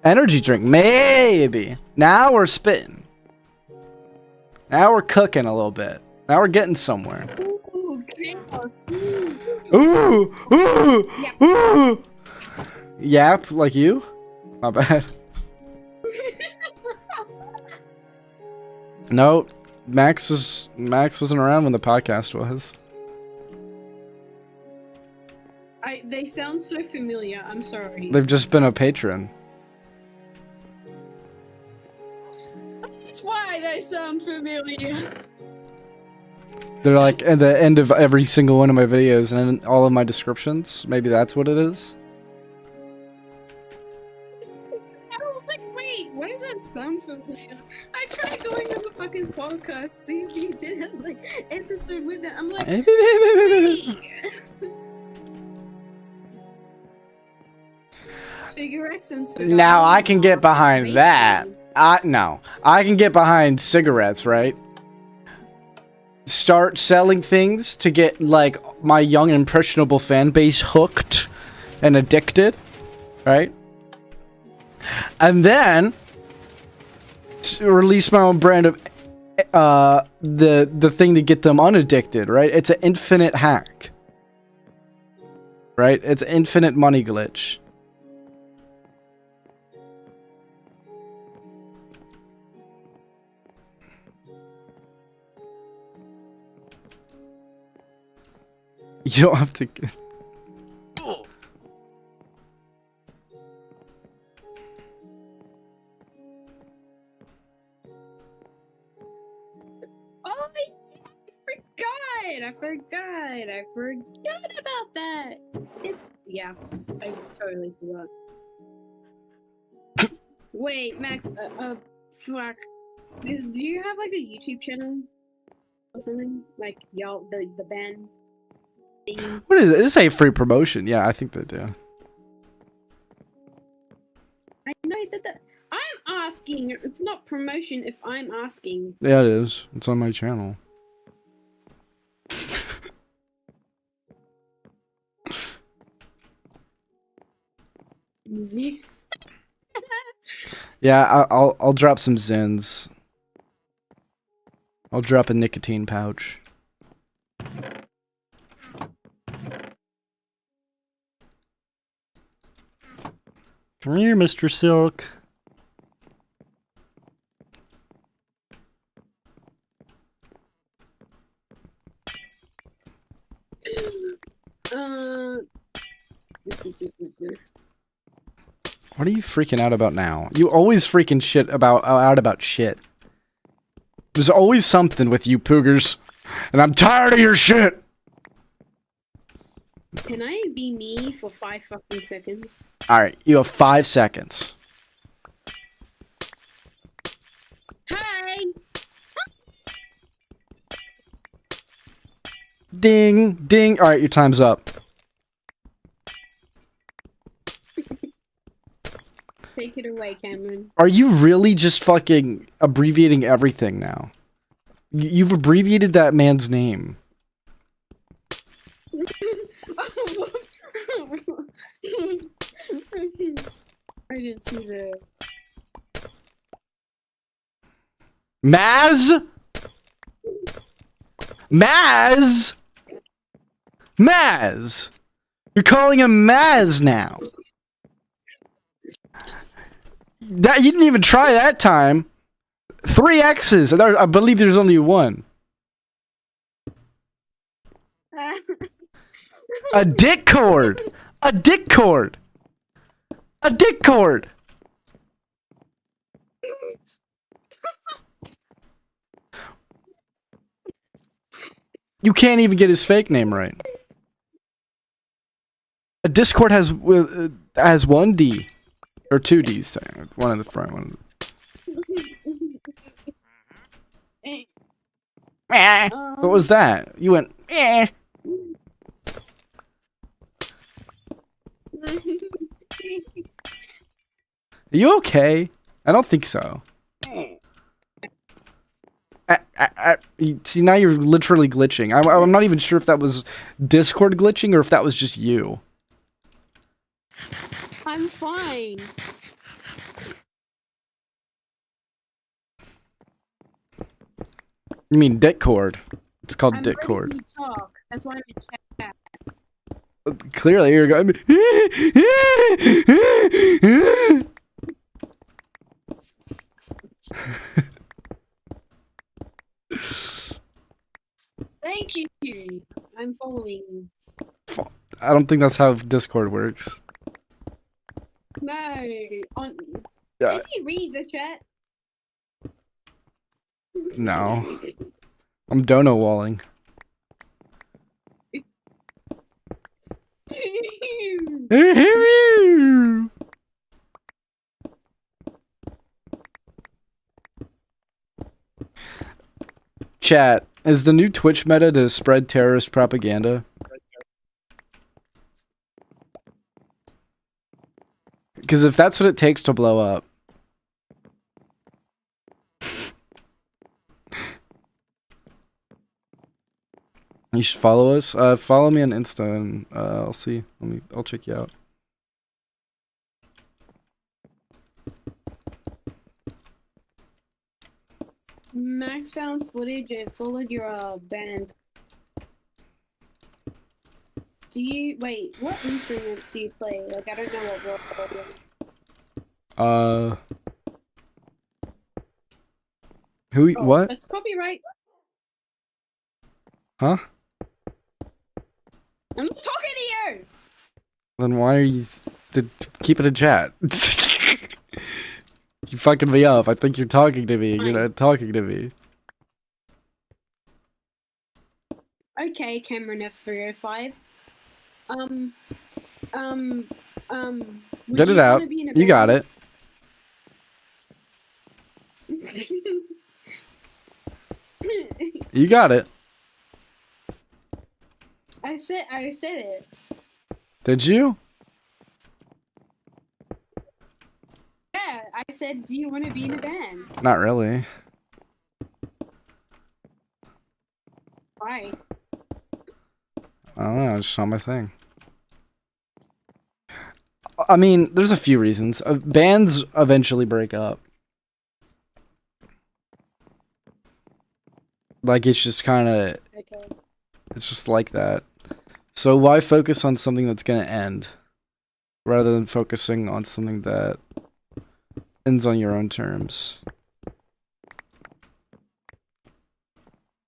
Energy drink, maybe. Now we're spitting. Now we're cooking a little bit. Now we're getting somewhere. Ooh, chaos. Ooh. Yap, like you? My bad. No, Max wasn't around when the podcast was. They sound so familiar. I'm sorry. They've just been a patron. That's why they sound familiar. They're like at the end of every single one of my videos and in all of my descriptions. Maybe that's what it is. I was like, wait, why does that sound familiar? I tried going on the fucking podcast, see if you did have like episode with it. I'm like, wait. Cigarettes and cigars. Now I can get behind that. I can get behind cigarettes, right? Start selling things to get like my young impressionable fan base hooked and addicted, right? and then release my own brand of the thing to get them unaddicted, right? It's an infinite hack. Right? It's infinite money glitch. You don't have to. Oh, I forgot about that. Yeah, I totally forgot. Wait, Max, fuck. Do you have like a YouTube channel or something? Like y'all, the band thing? What is it? This ain't free promotion. Yeah, I think they do. I know that. I'm asking. It's not promotion if I'm asking. Yeah, it is. It's on my channel. Yeah, I'll drop some Zins. I'll drop a nicotine pouch. Come here, Mr. Silk. What are you freaking out about now? You always freaking out about shit. There's always something with you poogers, and I'm tired of your shit. Can I be me for 5 fucking seconds? All right, you have 5 seconds. Hi. Ding, ding. All right, your time's up. Take it away, Cameron. Are you really just fucking abbreviating everything now? You've abbreviated that man's name. I didn't see the... Maz? Maz? Maz? You're calling him Maz now. That you didn't even try that time. 3 X's. I believe there's only 1. A dick cord. A dick cord. A dick cord. You can't even get his fake name right. A Discord has 1 D. Or 2 Ds. One in the front, one in the... What was that? You went, eh. Are you okay? I don't think so. See, now you're literally glitching. I'm not even sure if that was Discord glitching or if that was just you. I'm fine. You mean Discord? It's called Discord. I'm ready to talk. That's why I'm in chat. Clearly, you're going. Thank you. I'm following. I don't think that's how Discord works. No. Yeah. Can you read the chat? No. I'm dono walling. Chat, is the new Twitch meta to spread terrorist propaganda? Because if that's what it takes to blow up. You should follow us. Follow me on Insta and I'll see. I'll check you out. MaxFoundFootage, I followed your band. Do you wait? What instrument do you play? Like I don't know what rock you're in. Who? Oh, What? that's copyright. Huh? I'm not talking to you. Then why are you keep it in chat? You fucking me up. I think you're talking to me. You're not talking to me. Okay, Cameron F305. Get it out. You got it. You got it. I said it. Did you? Yeah, I said, do you want to be in a band? Not really. Why? I don't know. I just saw my thing. I mean, there's a few reasons. Bands eventually break up. Like, it's just kind of... Okay. It's just like that. So why focus on something that's going to end? Rather than focusing on something that ends on your own terms.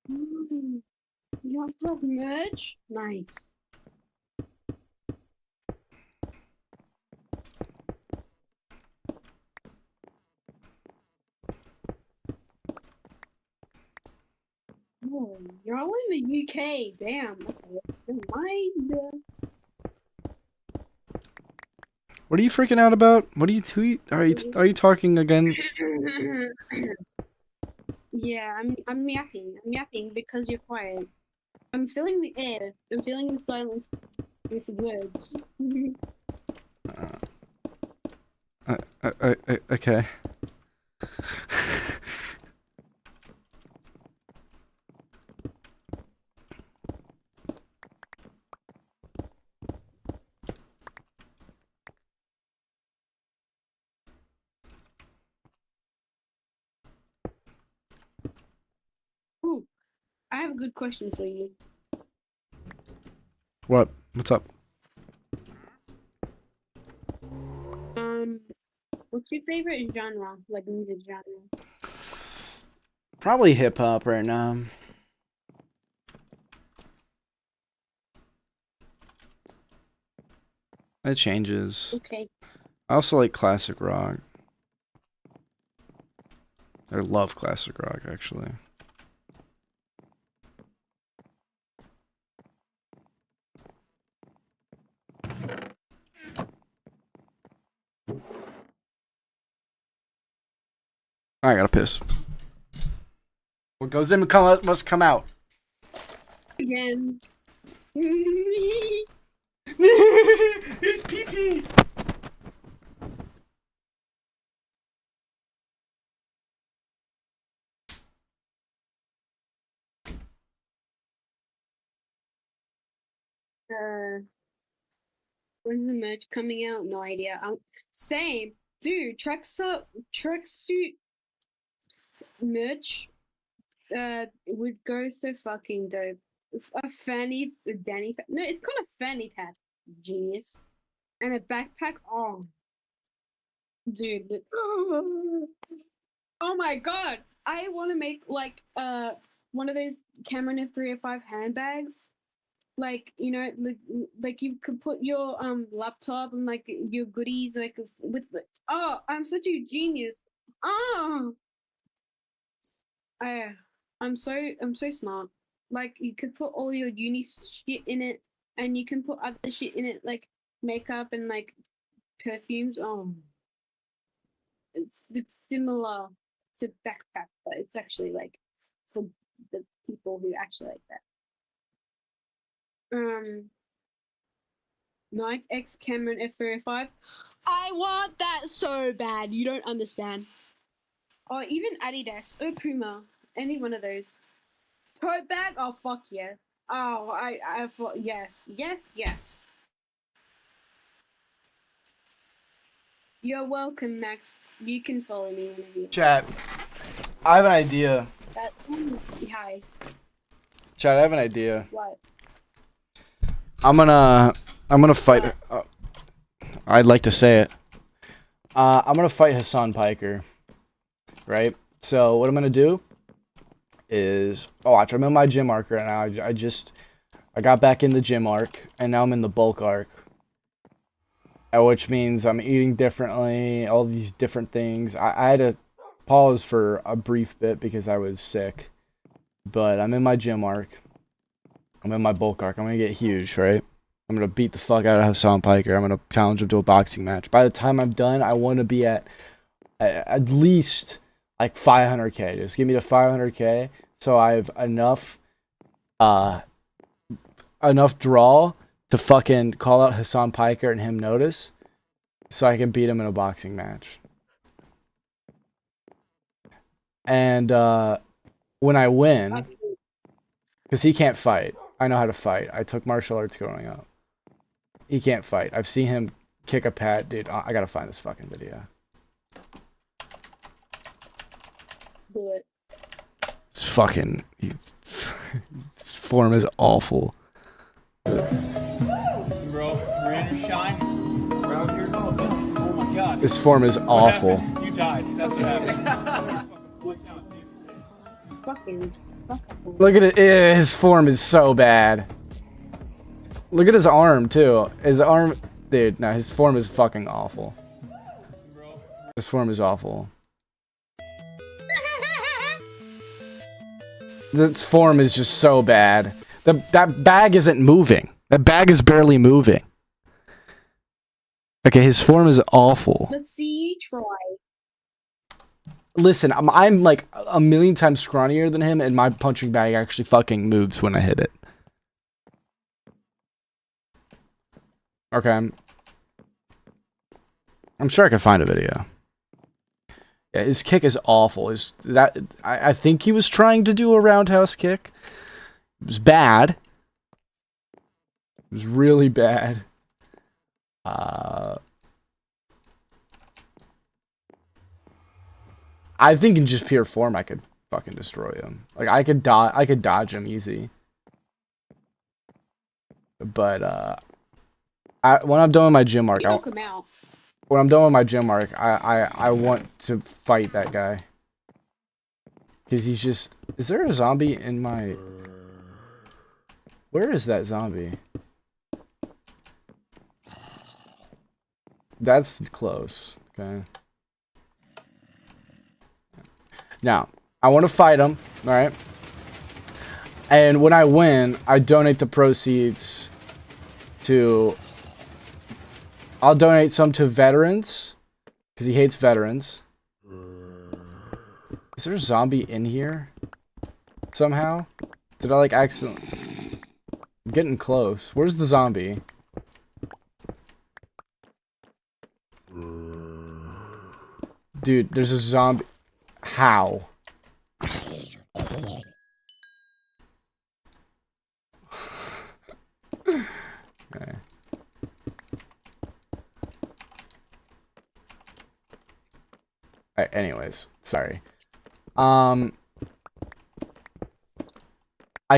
You have merch? Nice. Oh, you're all in the UK. Damn. Okay. Never mind. What are you freaking out about? What are you tweet? Are you talking again? Yeah, I'm yapping. I'm yapping because you're quiet. I'm filling the air. I'm filling the silence with words. Okay. Ooh, I have a good question for you. What? What's up? What's your favorite genre, like music genre? Probably hip hop right now. It changes. Okay. I also like classic rock. I love classic rock, actually. I gotta piss. What goes in must come out. Again. It's pee-pee. When's the merch coming out? No idea. Same, dude. Tracksuit merch. Would go so fucking dope. A fanny, no, it's called a fanny pack. Genius. And a backpack. Oh, dude. Oh my god. I want to make like one of those Cameron F305 handbags. Like, you know, like you could put your laptop and like your goodies like with the, oh, I'm such a genius. Oh, I'm so smart. Like, you could put all your uni shit in it, and you can put other shit in it, like makeup and like perfumes. Oh, it's similar to backpack, but it's actually like for the people who actually like that. Nike X Cameron F305. I want that so bad. You don't understand. Or even Adidas or Puma. Any one of those. Tote bag? Oh, fuck yeah. Oh, I thought, yes. Yes, yes. You're welcome, Max. You can follow me whenever you want. Chat. I have an idea That hi. Chad, I have an idea. What? I'm gonna fight. I'd like to say it. I'm gonna fight Hassan Piker. Right. So what I'm gonna do is, watch. I'm in my gym arc right now. I got back in the gym arc, and now I'm in the bulk arc. Which means I'm eating differently. All these different things. I had to pause for a brief bit because I was sick. But I'm in my gym arc. I'm in my bulk arc. I'm gonna get huge, right? I'm gonna beat the fuck out of Hassan Piker. I'm gonna challenge him to a boxing match. By the time I'm done, I want to be at least like 500k. Just give me the 500k, so I have enough draw to fucking call out Hassan Piker and him notice, so I can beat him in a boxing match. And when I win, because he can't fight. I know how to fight. I took martial arts growing up. He can't fight. I've seen him kick a pad. Dude, I gotta find this fucking video. Do it. It's fucking... his form is awful. Listen, bro. Rain or shine. We're out here. Oh my god. His form is awful. You died. That's what happened. Fucking. Look at it. His form is so bad. Look at his arm, too. His arm... Dude, no, his form is fucking awful. His form is awful. This form is just so bad. That bag isn't moving. That bag is barely moving. Okay, his form is awful. Let's see. Try. Listen, I'm like a million times scrawnier than him, and my punching bag actually fucking moves when I hit it. Okay. I'm sure I can find a video. Yeah, his kick is awful. I think he was trying to do a roundhouse kick. It was bad. It was really bad. I think in just pure form, I could fucking destroy him. Like I could dodge him easy. But when I'm done with my gym arc, when I'm done with my gym arc, I want to fight that guy. Because he's just... Is there a zombie in my... Where is that zombie? That's close. Okay. Now, I want to fight him, alright? And when I win, I donate the proceeds to... I'll donate some to veterans, because he hates veterans. Is there a zombie in here? Somehow? Did I like accidentally... I'm getting close. Where's the zombie? Dude, there's a zombie... How? Okay. Alright, anyways, sorry. I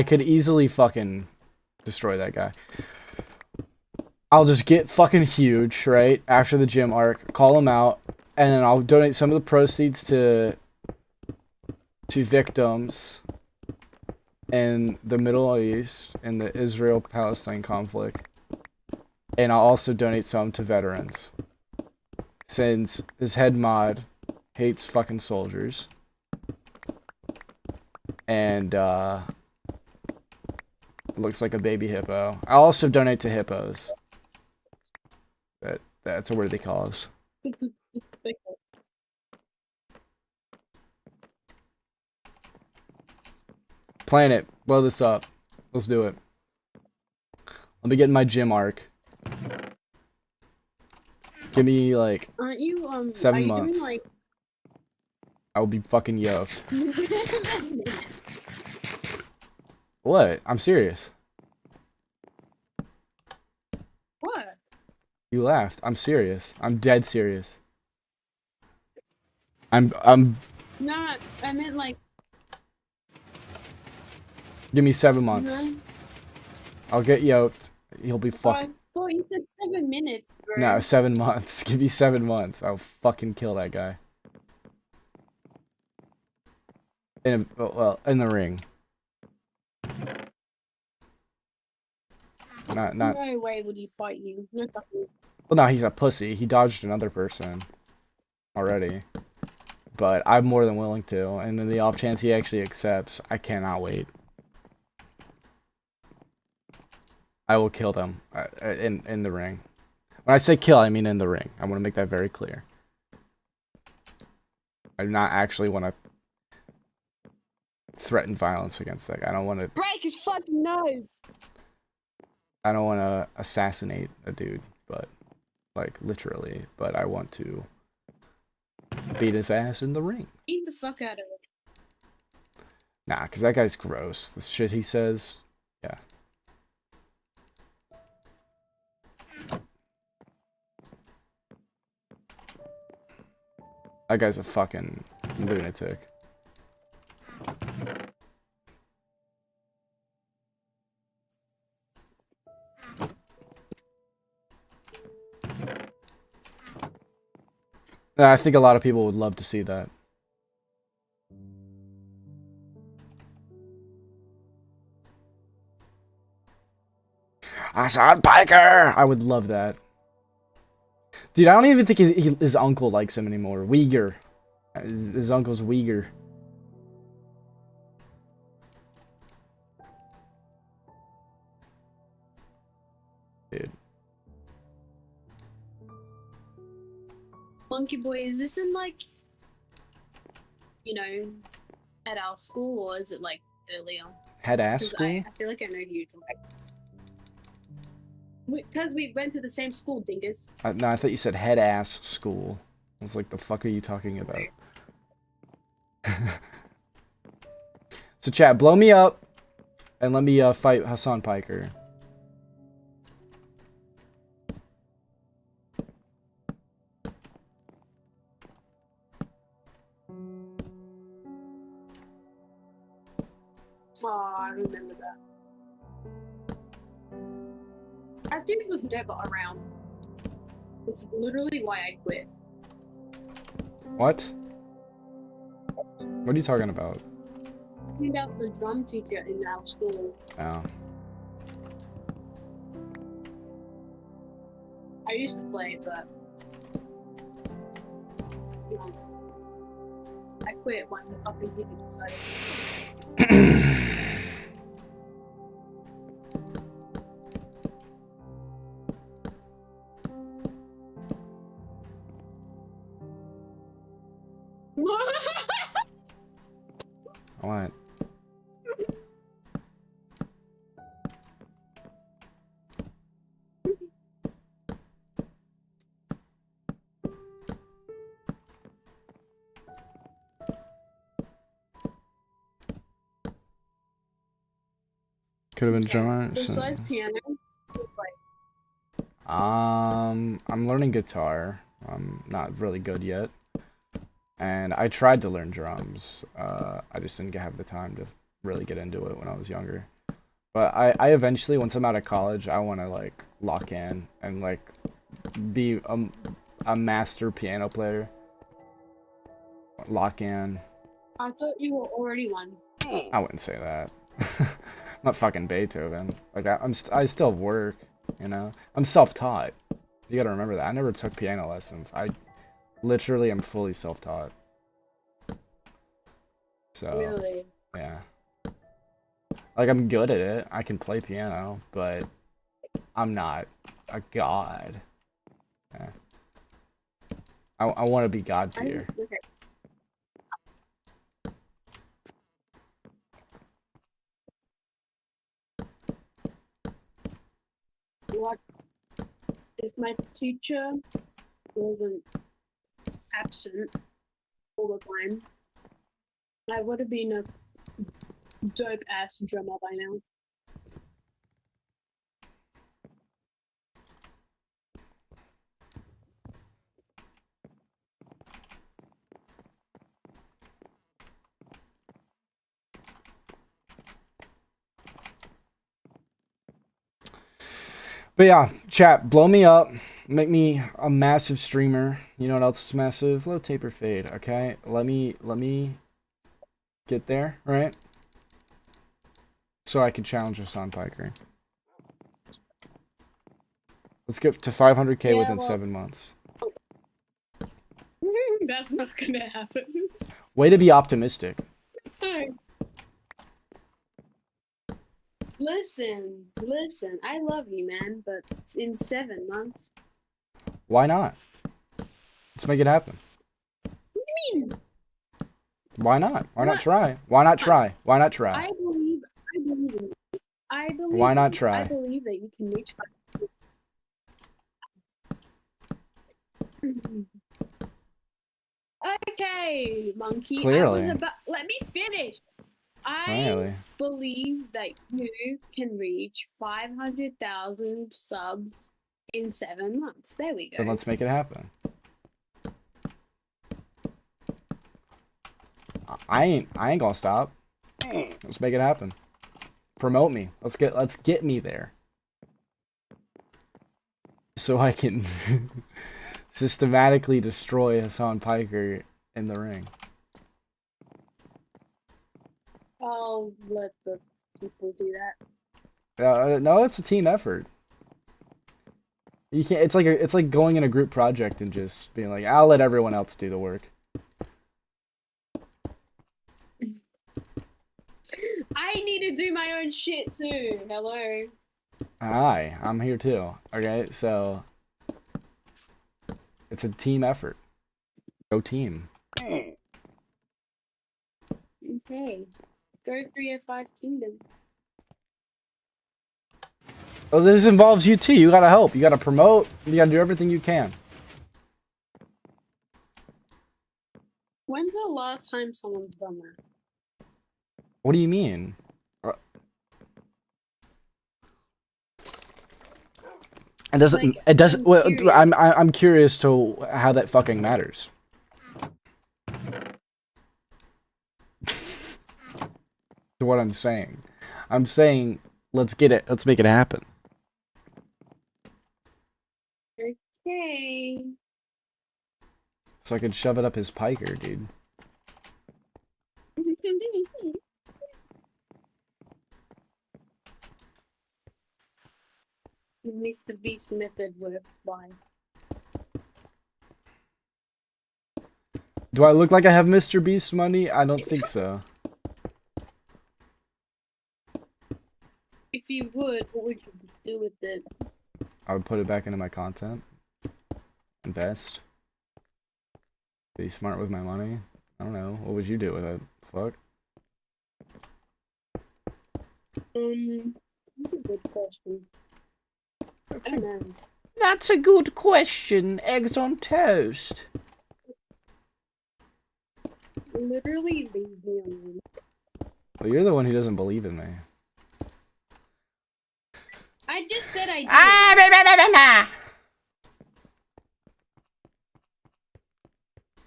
could easily fucking destroy that guy. I'll just get fucking huge, right? After the gym arc, call him out, and then I'll donate some of the proceeds to victims in the Middle East, in the Israel-Palestinian conflict. And I'll also donate some to veterans. Since his head mod hates fucking soldiers. And, looks like a baby hippo. I'll also donate to hippos. That's a worthy cause. Planet, blow this up. Let's do it. Let me get in my gym arc. Give me like Aren't you 7 are you months. doing like I'll be fucking yoked. What? I'm serious. what? You laughed. I'm serious. I'm dead serious. I'm Not I meant like Give me 7 months. No. I'll get yoked. He'll be Oh, fucking. I thought you said 7 minutes, bro. No, 7 months. Give me 7 months. I'll fucking kill that guy. Well, in the ring. Not. No way would he fight you. No fucking. Well, no, he's a pussy. He dodged another person already. But I'm more than willing to. And in the off chance he actually accepts, I cannot wait. I will kill them in the ring. When I say kill, I mean in the ring. I want to make that very clear. I do not actually want to threaten violence against that guy. I don't want to. Break his fucking nose! I don't want to assassinate a dude, but like literally. But I want to beat his ass in the ring. Eat the fuck out of it. Nah, because that guy's gross. The shit he says, yeah. That guy's a fucking lunatic. I think a lot of people would love to see that. Hassan Piker! I would love that. Dude, I don't even think his uncle likes him anymore. Uyghur. His uncle's Uyghur. Dude. Monkey Boy, is this in like, you know, at our school, or is it like earlier? Head ass 'Cause school? I feel like I know who you're talking about. Because we went to the same school, dingus. No, I thought you said head ass school. I was like, the fuck are you talking about? So chat, blow me up and let me fight Hassan Piker. Oh, I remember that. That dude was never around. That's literally why I quit. What? What are you talking about? Talking about the drum teacher in our school. Oh. I used to play, but you know, I quit when the fucking teacher decided. What? Could have been drummer. Besides piano, like I'm learning guitar. I'm not really good yet. And I tried to learn drums. I just didn't have the time to really get into it when I was younger. But I eventually, once I'm out of college, I want to like lock in and like be a master piano player. Lock in. I thought you were already one. I wouldn't say that. I'm not fucking Beethoven. Like I still work, you know. I'm self-taught. You gotta remember that. I never took piano lessons. I literally am fully self-taught. So Really? yeah. Like I'm good at it. I can play piano, but I'm not a god. Yeah. I want to be god tier. Okay. What if my teacher wasn't absent all the time? I would have been a dope ass drummer by now. But yeah, chat, blow me up. Make me a massive streamer. You know what else is massive? Low taper fade, okay? Let me get there, right? So I can challenge Hassan Piker. Let's get to 500k within 7 months. That's not gonna happen. Way to be optimistic. Sorry. Listen, I love you, man, but in 7 months. Why not? Let's make it happen. What do you mean? Why not? Why not try? Why not try? Why not try? I believe in you. Why not try? I believe that you can reach 5. Okay, monkey. Clearly. Let me finish. I Clearly. believe that you can reach 500,000 subs in 7 months. There we go. Then let's make it happen. I ain't gonna stop. Let's make it happen. Promote me. Let's get me there. So I can systematically destroy Hassan Piker in the ring. I'll let the people do that. No, it's a team effort. You can't. It's like going in a group project and just being like, I'll let everyone else do the work. I need to do my own shit too. Hello. Hi, I'm here too. Okay, so it's a team effort. Go team. Okay. Go 305 Kingdom. Oh, this involves you too. You gotta help. You gotta promote. You gotta do everything you can. When's the last time someone's done that? What do you mean? It doesn't. Like, it doesn't. Well, I'm curious to how that fucking matters. To what I'm saying. I'm saying, let's get it. Let's make it happen. Okay. So I could shove it up his piker, dude. Mr. Beast method works by. Do I look like I have Mr. Beast money? I don't think so. If you would, what would you do with it? I would put it back into my content. Invest. Be smart with my money. I don't know. What would you do with it? Fuck. That's a good question. I don't know. That's a good question. Eggs on toast. Literally leave me alone. Well, you're the one who doesn't believe in me. I just said I did.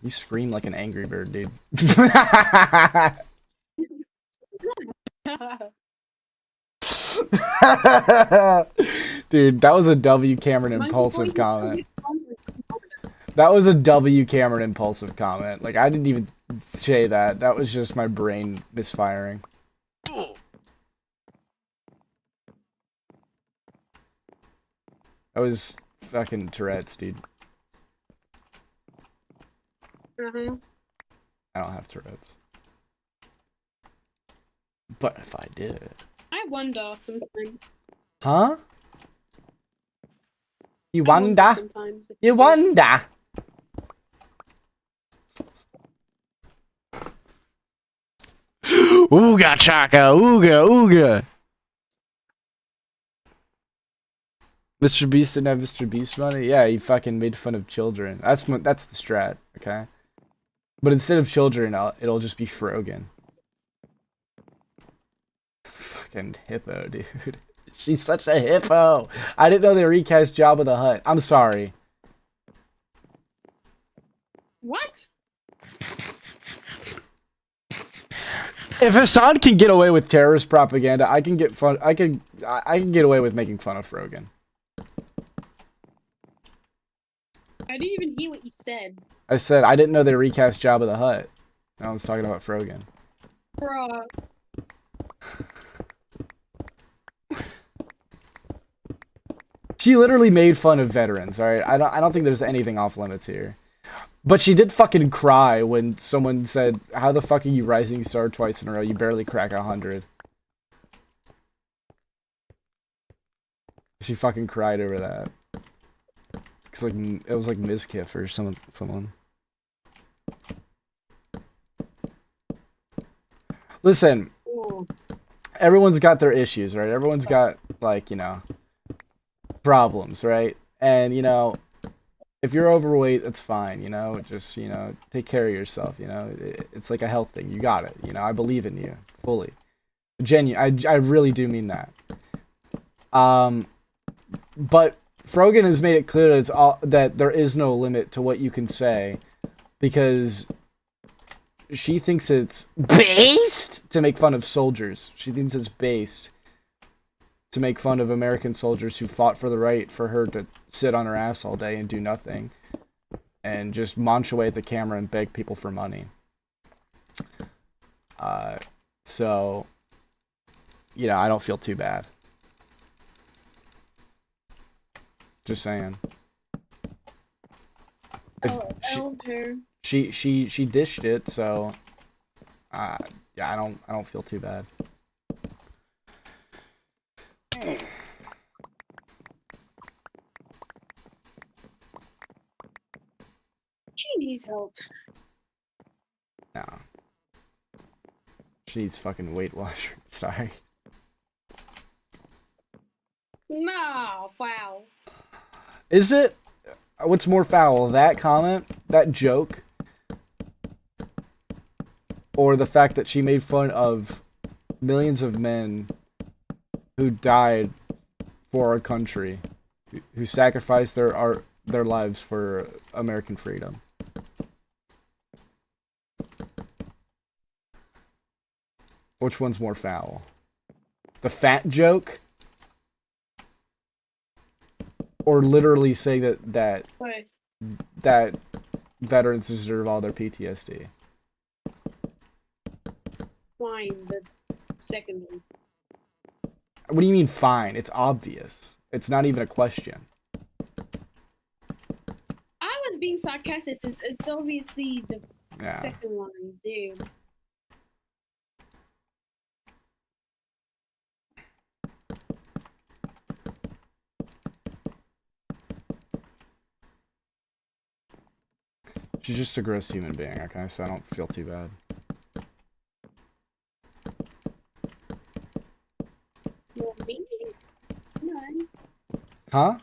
You scream like an angry bird, dude. Dude, that was a W. Cameron impulsive comment. That was a W. Cameron impulsive comment. Like, I didn't even say that. That was just my brain misfiring. That was fucking Tourette's, dude. I don't have Tourette's. But if I did... I wonder sometimes. Huh? You wonder? Sometimes. You wonder? Ooga chaka, ooga, ooga. Mr. Beast didn't have Mr. Beast money? Yeah, he fucking made fun of children. That's the strat, okay? But instead of children, it'll just be Frogan. Fucking hippo, dude. She's such a hippo. I didn't know they recast Jabba the Hutt. I'm sorry. What? If Hassan can get away with terrorist propaganda, I can get fun. I can get away with making fun of Frogan. I didn't even hear what you said. I said I didn't know they recast Jabba the Hutt. I was talking about Frogan. Bruh. She literally made fun of veterans, alright? I don't think there's anything off limits here. But she did fucking cry when someone said, how the fuck are you Rising Star twice in a row? You barely crack 100. She fucking cried over that. It's like, it was like Mizkif or someone. Listen, everyone's got their issues, right? Everyone's got, like, you know, problems, right? And, you know, if you're overweight, that's fine, you know? Just, you know, take care of yourself, you know? It's like a health thing. You got it, you know? I believe in you, fully. I really do mean that. But Frogan has made it clear that, that there is no limit to what you can say, because she thinks it's based to make fun of soldiers. She thinks it's based to make fun of American soldiers who fought for the right for her to sit on her ass all day and do nothing and just munch away at the camera and beg people for money. So, you know, I don't feel too bad. Just saying. She dished it, so yeah, I don't feel too bad. She needs help. No. She needs fucking Weight Watcher. Sorry. No, foul. Is it? What's more foul? That comment? That joke? Or the fact that she made fun of millions of men who died for our country, who sacrificed their lives for American freedom? Which one's more foul? The fat joke? Or literally say that veterans deserve all their PTSD? Fine, the second one. What do you mean fine? It's obvious. It's not even a question. I was being sarcastic. It's obviously the second one, dude. She's just a gross human being, okay? So I don't feel too bad. Well, me? No. Huh?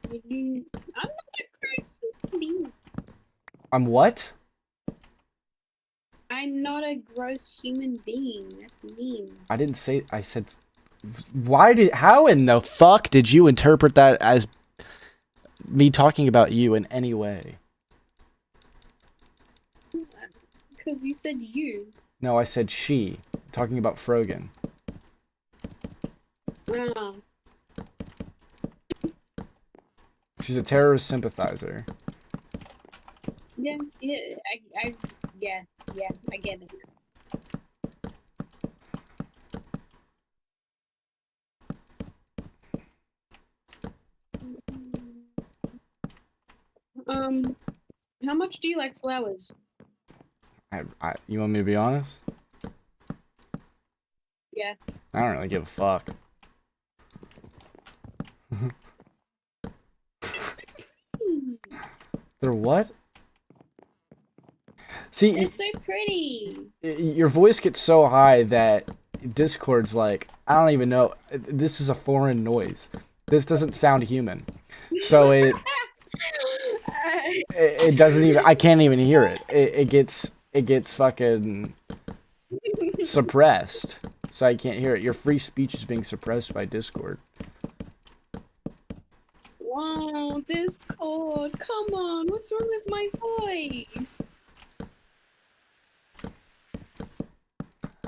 I'm not a gross human being. I'm what? I'm not a gross human being. That's mean. I didn't say... I said... How in the fuck did you interpret that as me talking about you in any way? Because you said you. No, I said she. Talking about Frogan. She's a terrorist sympathizer. Yes, yeah, I get it. How much do you like flowers? You want me to be honest? Yeah. I don't really give a fuck. They're what? See, they're so pretty. Your voice gets so high that Discord's like, I don't even know. This is a foreign noise. This doesn't sound human. So it doesn't even. I can't even hear it. It gets fucking suppressed. So I can't hear it. Your free speech is being suppressed by Discord. Wow, Discord, come on, what's wrong with my voice?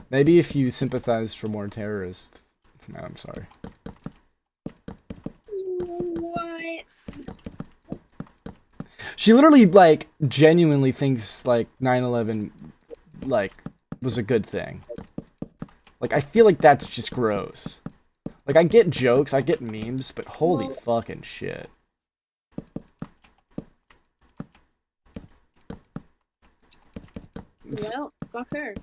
Maybe if you sympathize for more terrorists. No, I'm sorry. What? She literally, like, genuinely thinks, like, 9/11, like, was a good thing. Like, I feel like that's just gross. Like, I get jokes, I get memes, but holy fucking shit. Well, fuck her.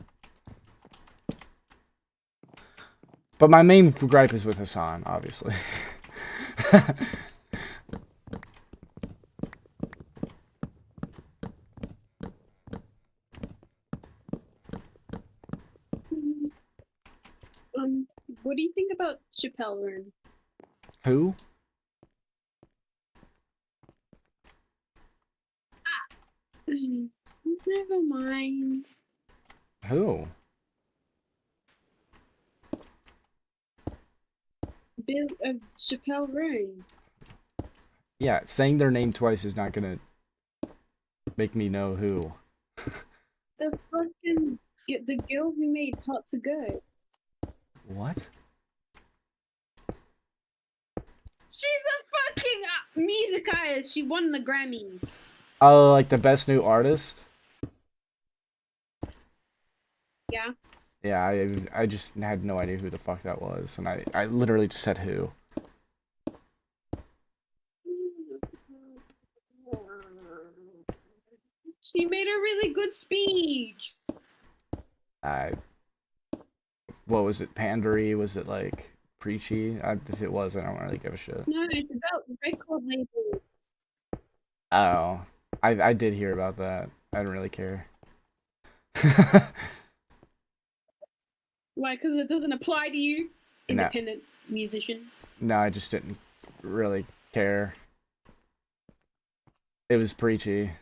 But my main gripe is with Hassan, obviously. What do you think about Chappelle Room? Who? Never mind. Who? Bill Chappelle Room. Yeah, saying their name twice is not gonna make me know who. The fucking the girl who made Hot to Go. What? She's a fucking music artist. She won the Grammys. Oh, like the best new artist? Yeah. Yeah, I just had no idea who the fuck that was, and I literally just said who. She made a really good speech. What was it, pandery? Was it like preachy? If it was, I don't really give a shit. No, it's about record labels. Oh, I did hear about that. I didn't really care. Why? Because it doesn't apply to you, No. independent musician. No, I just didn't really care. It was preachy.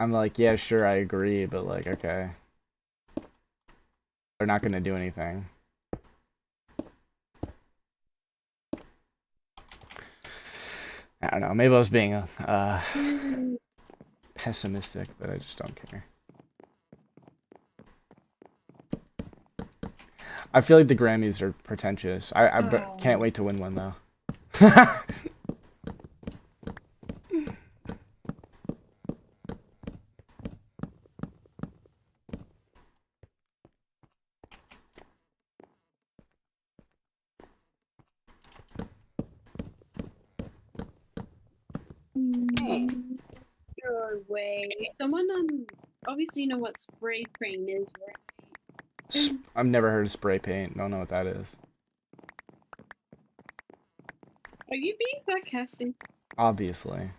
I'm like, yeah, sure, I agree, but like, okay. They're not gonna do anything. I don't know, maybe I was being pessimistic, but I just don't care. I feel like the Grammys are pretentious. I can't wait to win one, though. Your way. Someone obviously you know what spray paint is, right? I've never heard of spray paint. Don't know what that is. Are you being sarcastic? Obviously.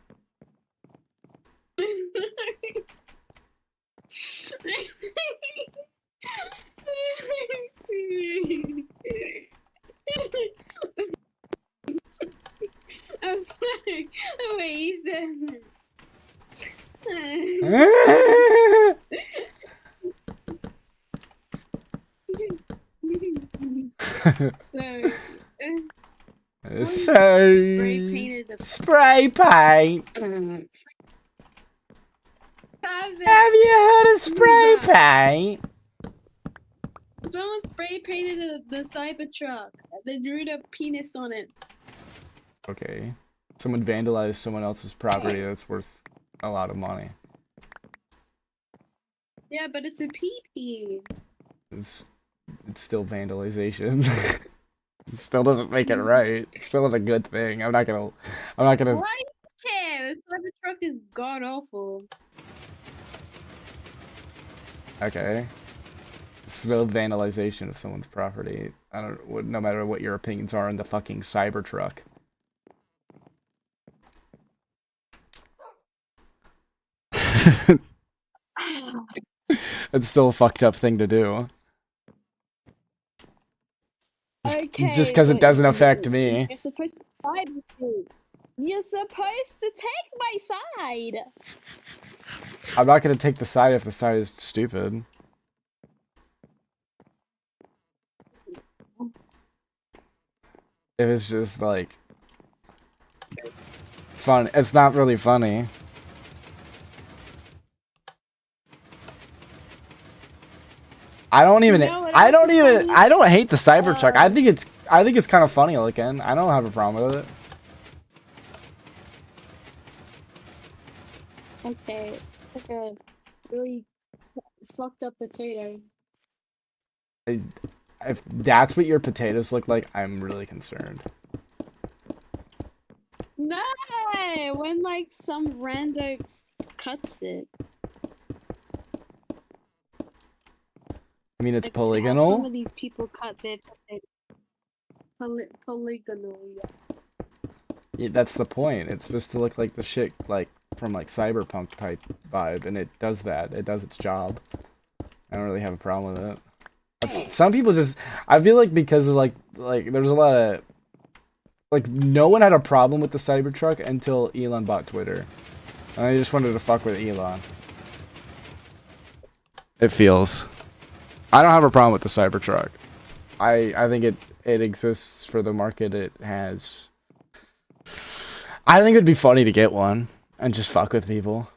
I'm sorry. The way you said so spray painted a spray paint. Have you heard of spray paint? Someone spray painted the Cybertruck. They drew the penis on it. Okay. Someone vandalized someone else's property that's worth a lot of money. Yeah, but it's a pee-pee. It's still vandalization. It still doesn't make it right. It's still not a good thing. I'm not gonna Why do you care? The Cybertruck is god awful. Okay. It's still vandalization of someone's property. No matter what your opinions are on the fucking Cybertruck. It's still a fucked up thing to do. Okay, just because it doesn't affect me. You're supposed to side with me. You're supposed to take my side. I'm not gonna take the side if the side is stupid. If it's just like fun, it's not really funny. I don't hate the Cybertruck. I think it's kind of funny looking. I don't have a problem with it. Okay, it's like a really fucked up potato. If that's what your potatoes look like, I'm really concerned. No, when like some rando cuts it. I mean, it's Like how some polygonal. of these people cut their potatoes. Polygonal, yeah. Yeah, that's the point. It's supposed to look like the shit like from like cyberpunk type vibe, and it does that. It does its job. I don't really have a problem with it. Some people just, I feel like because of like there's a lot of like no one had a problem with the Cybertruck until Elon bought Twitter, and I just wanted to fuck with Elon. It feels. I don't have a problem with the Cybertruck. I think it exists for the market it has. I think it'd be funny to get one and just fuck with people.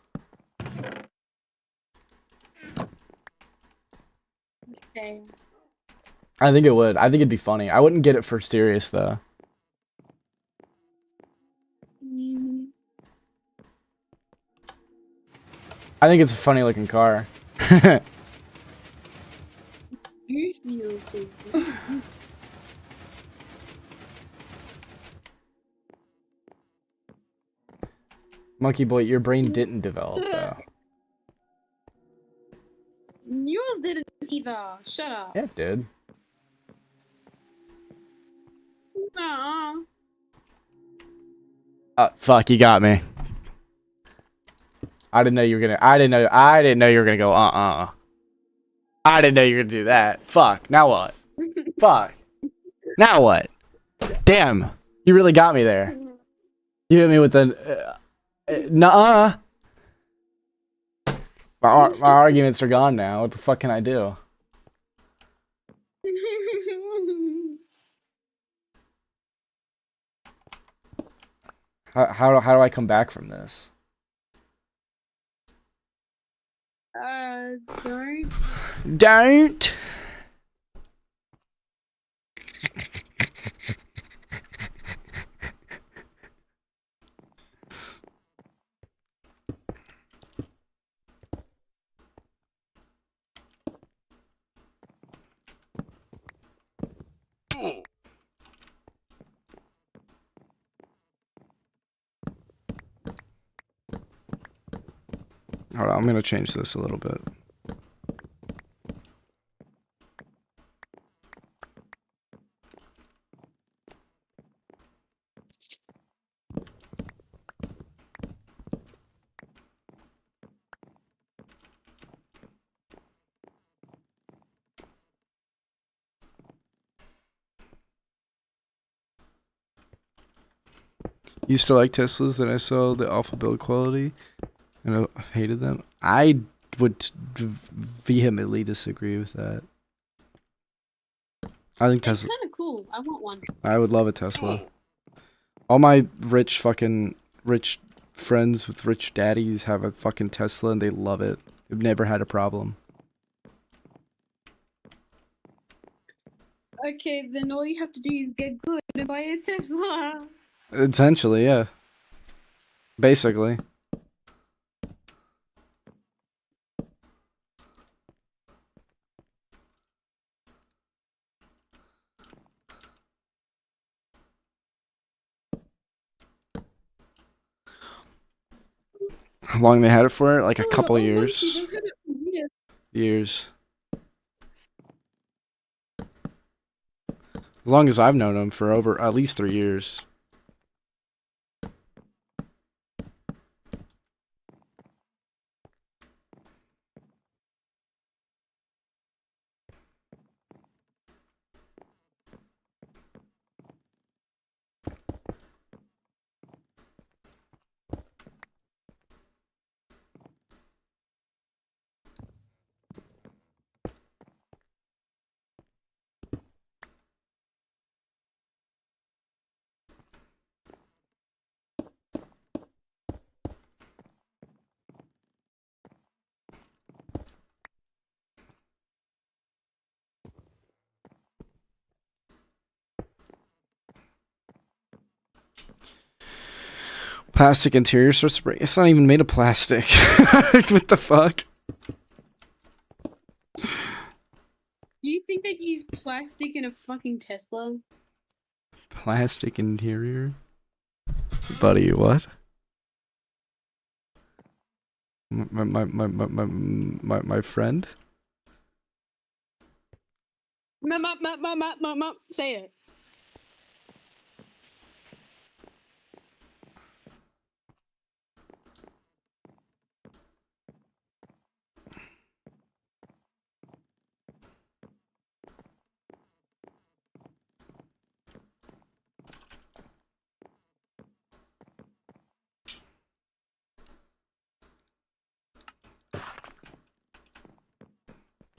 Okay. I think it would. I think it'd be funny. I wouldn't get it for serious though. Mm-hmm. I think it's a funny looking car. Monkey boy, your brain didn't develop though. Yours didn't either. Shut up. Yeah, it did. Nuh-uh. Fuck, you got me. I didn't know you were gonna. I didn't know you were gonna go. I didn't know you were gonna do that. Fuck. Now what? Fuck. Now what? Damn. You really got me there. You hit me with the. Nuh-uh. My arguments are gone now. What the fuck can I do? How do I come back from this? Don't. Don't. Hold on, I'm gonna change this a little bit. Used to like Teslas, then I saw the awful build quality, and I hated them. I would vehemently disagree with that. I think It's Tesla. kind of cool. I want one. I would love a Tesla. All my rich friends with rich daddies have a fucking Tesla, and they love it. They've never had a problem. Okay, then all you have to do is get good and buy a Tesla. Essentially, yeah. Basically. How long they had it for? Like a couple years. Years. As long as I've known them, for over at least 3 years. Plastic interior starts to break. It's not even made of plastic. What the fuck? Do you think they'd use plastic in a fucking Tesla? Plastic interior? Buddy, what? My friend? Say it.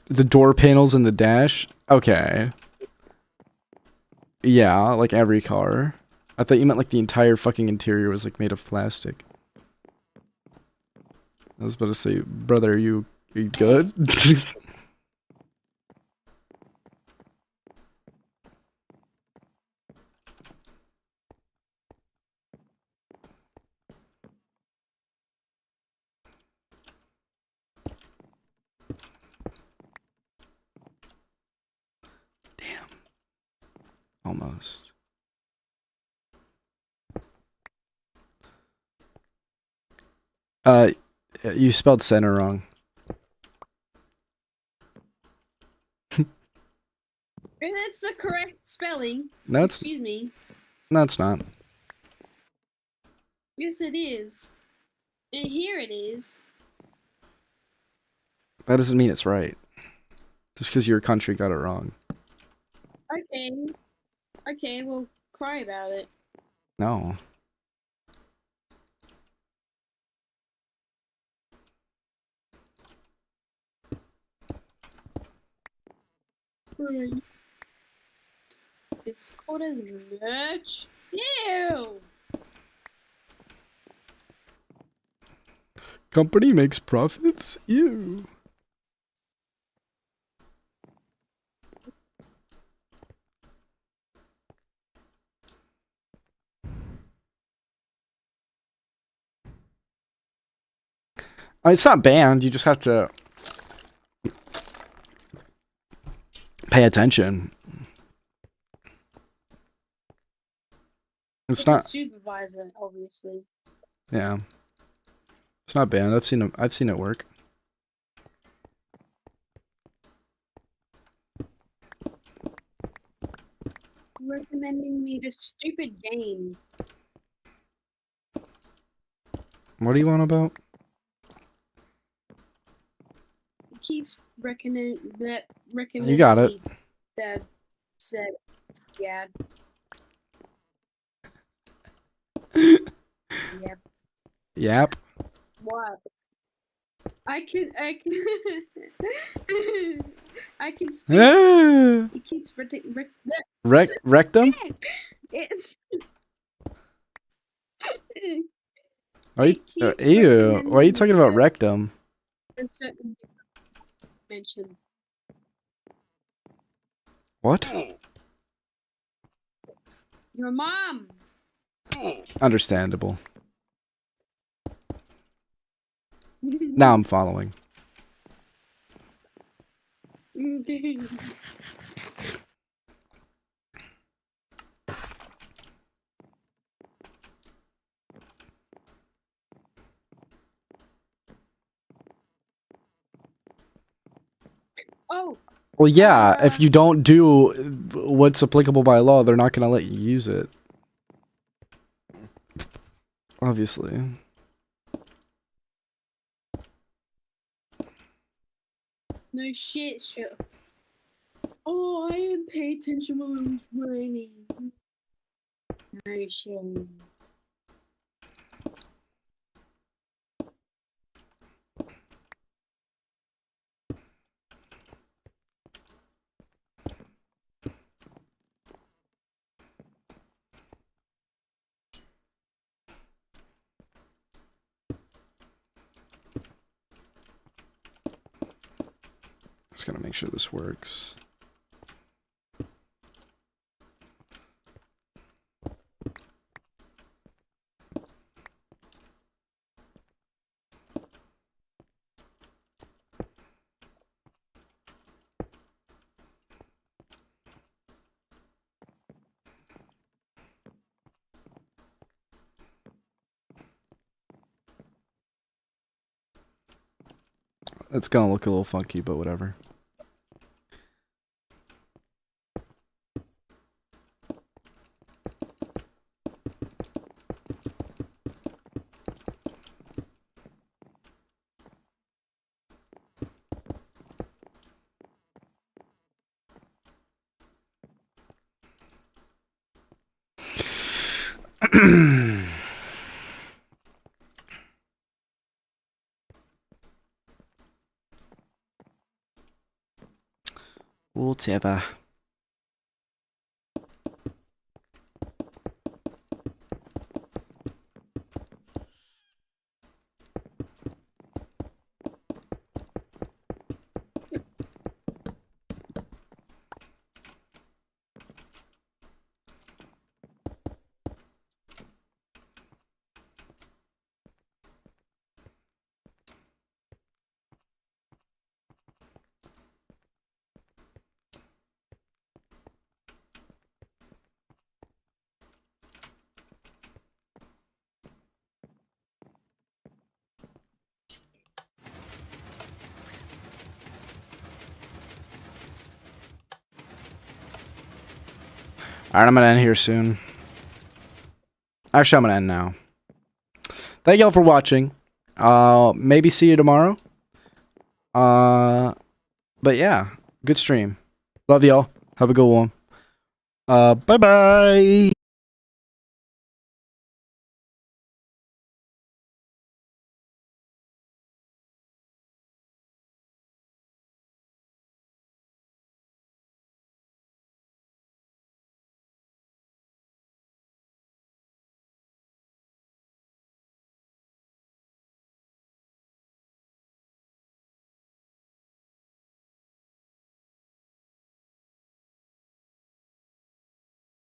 The door panels in the dash? Okay. Yeah, like every car. I thought you meant like the entire fucking interior was like made of plastic. I was about to say, brother, are you good? Almost. You spelled center wrong. And that's the correct spelling. No, it's Excuse me. no, it's not. Yes, it is. And here it is. That doesn't mean it's right. Just because your country got it wrong. Okay. Okay, well, cry about it. No. This cold as much. Ew! Company makes profits? Ew. It's not banned, you just have to pay attention. It's not Supervisor, obviously. yeah. It's not banned. I've seen it work. Recommending me this stupid game. What do you want about? It keeps recommending You got it. that said yeah. Yep. Yep. What? I can I can speak. Ah. It keeps Rectum? It's Are you, ew. Why are you talking about rectum? mention. What? Your mom. Understandable. Now I'm following. Oh. Well, yeah, if you don't do what's applicable by law, they're not going to let you use it. Obviously. No shit, shit. Oh, I didn't pay attention while I was raining. No shit. Just gotta make sure this works. It's gonna look a little funky, but whatever. Whatever. Alright, I'm gonna end here soon. Actually, I'm gonna end now. Thank y'all for watching. Maybe see you tomorrow. But yeah, good stream. Love y'all. Have a good one. Bye-bye.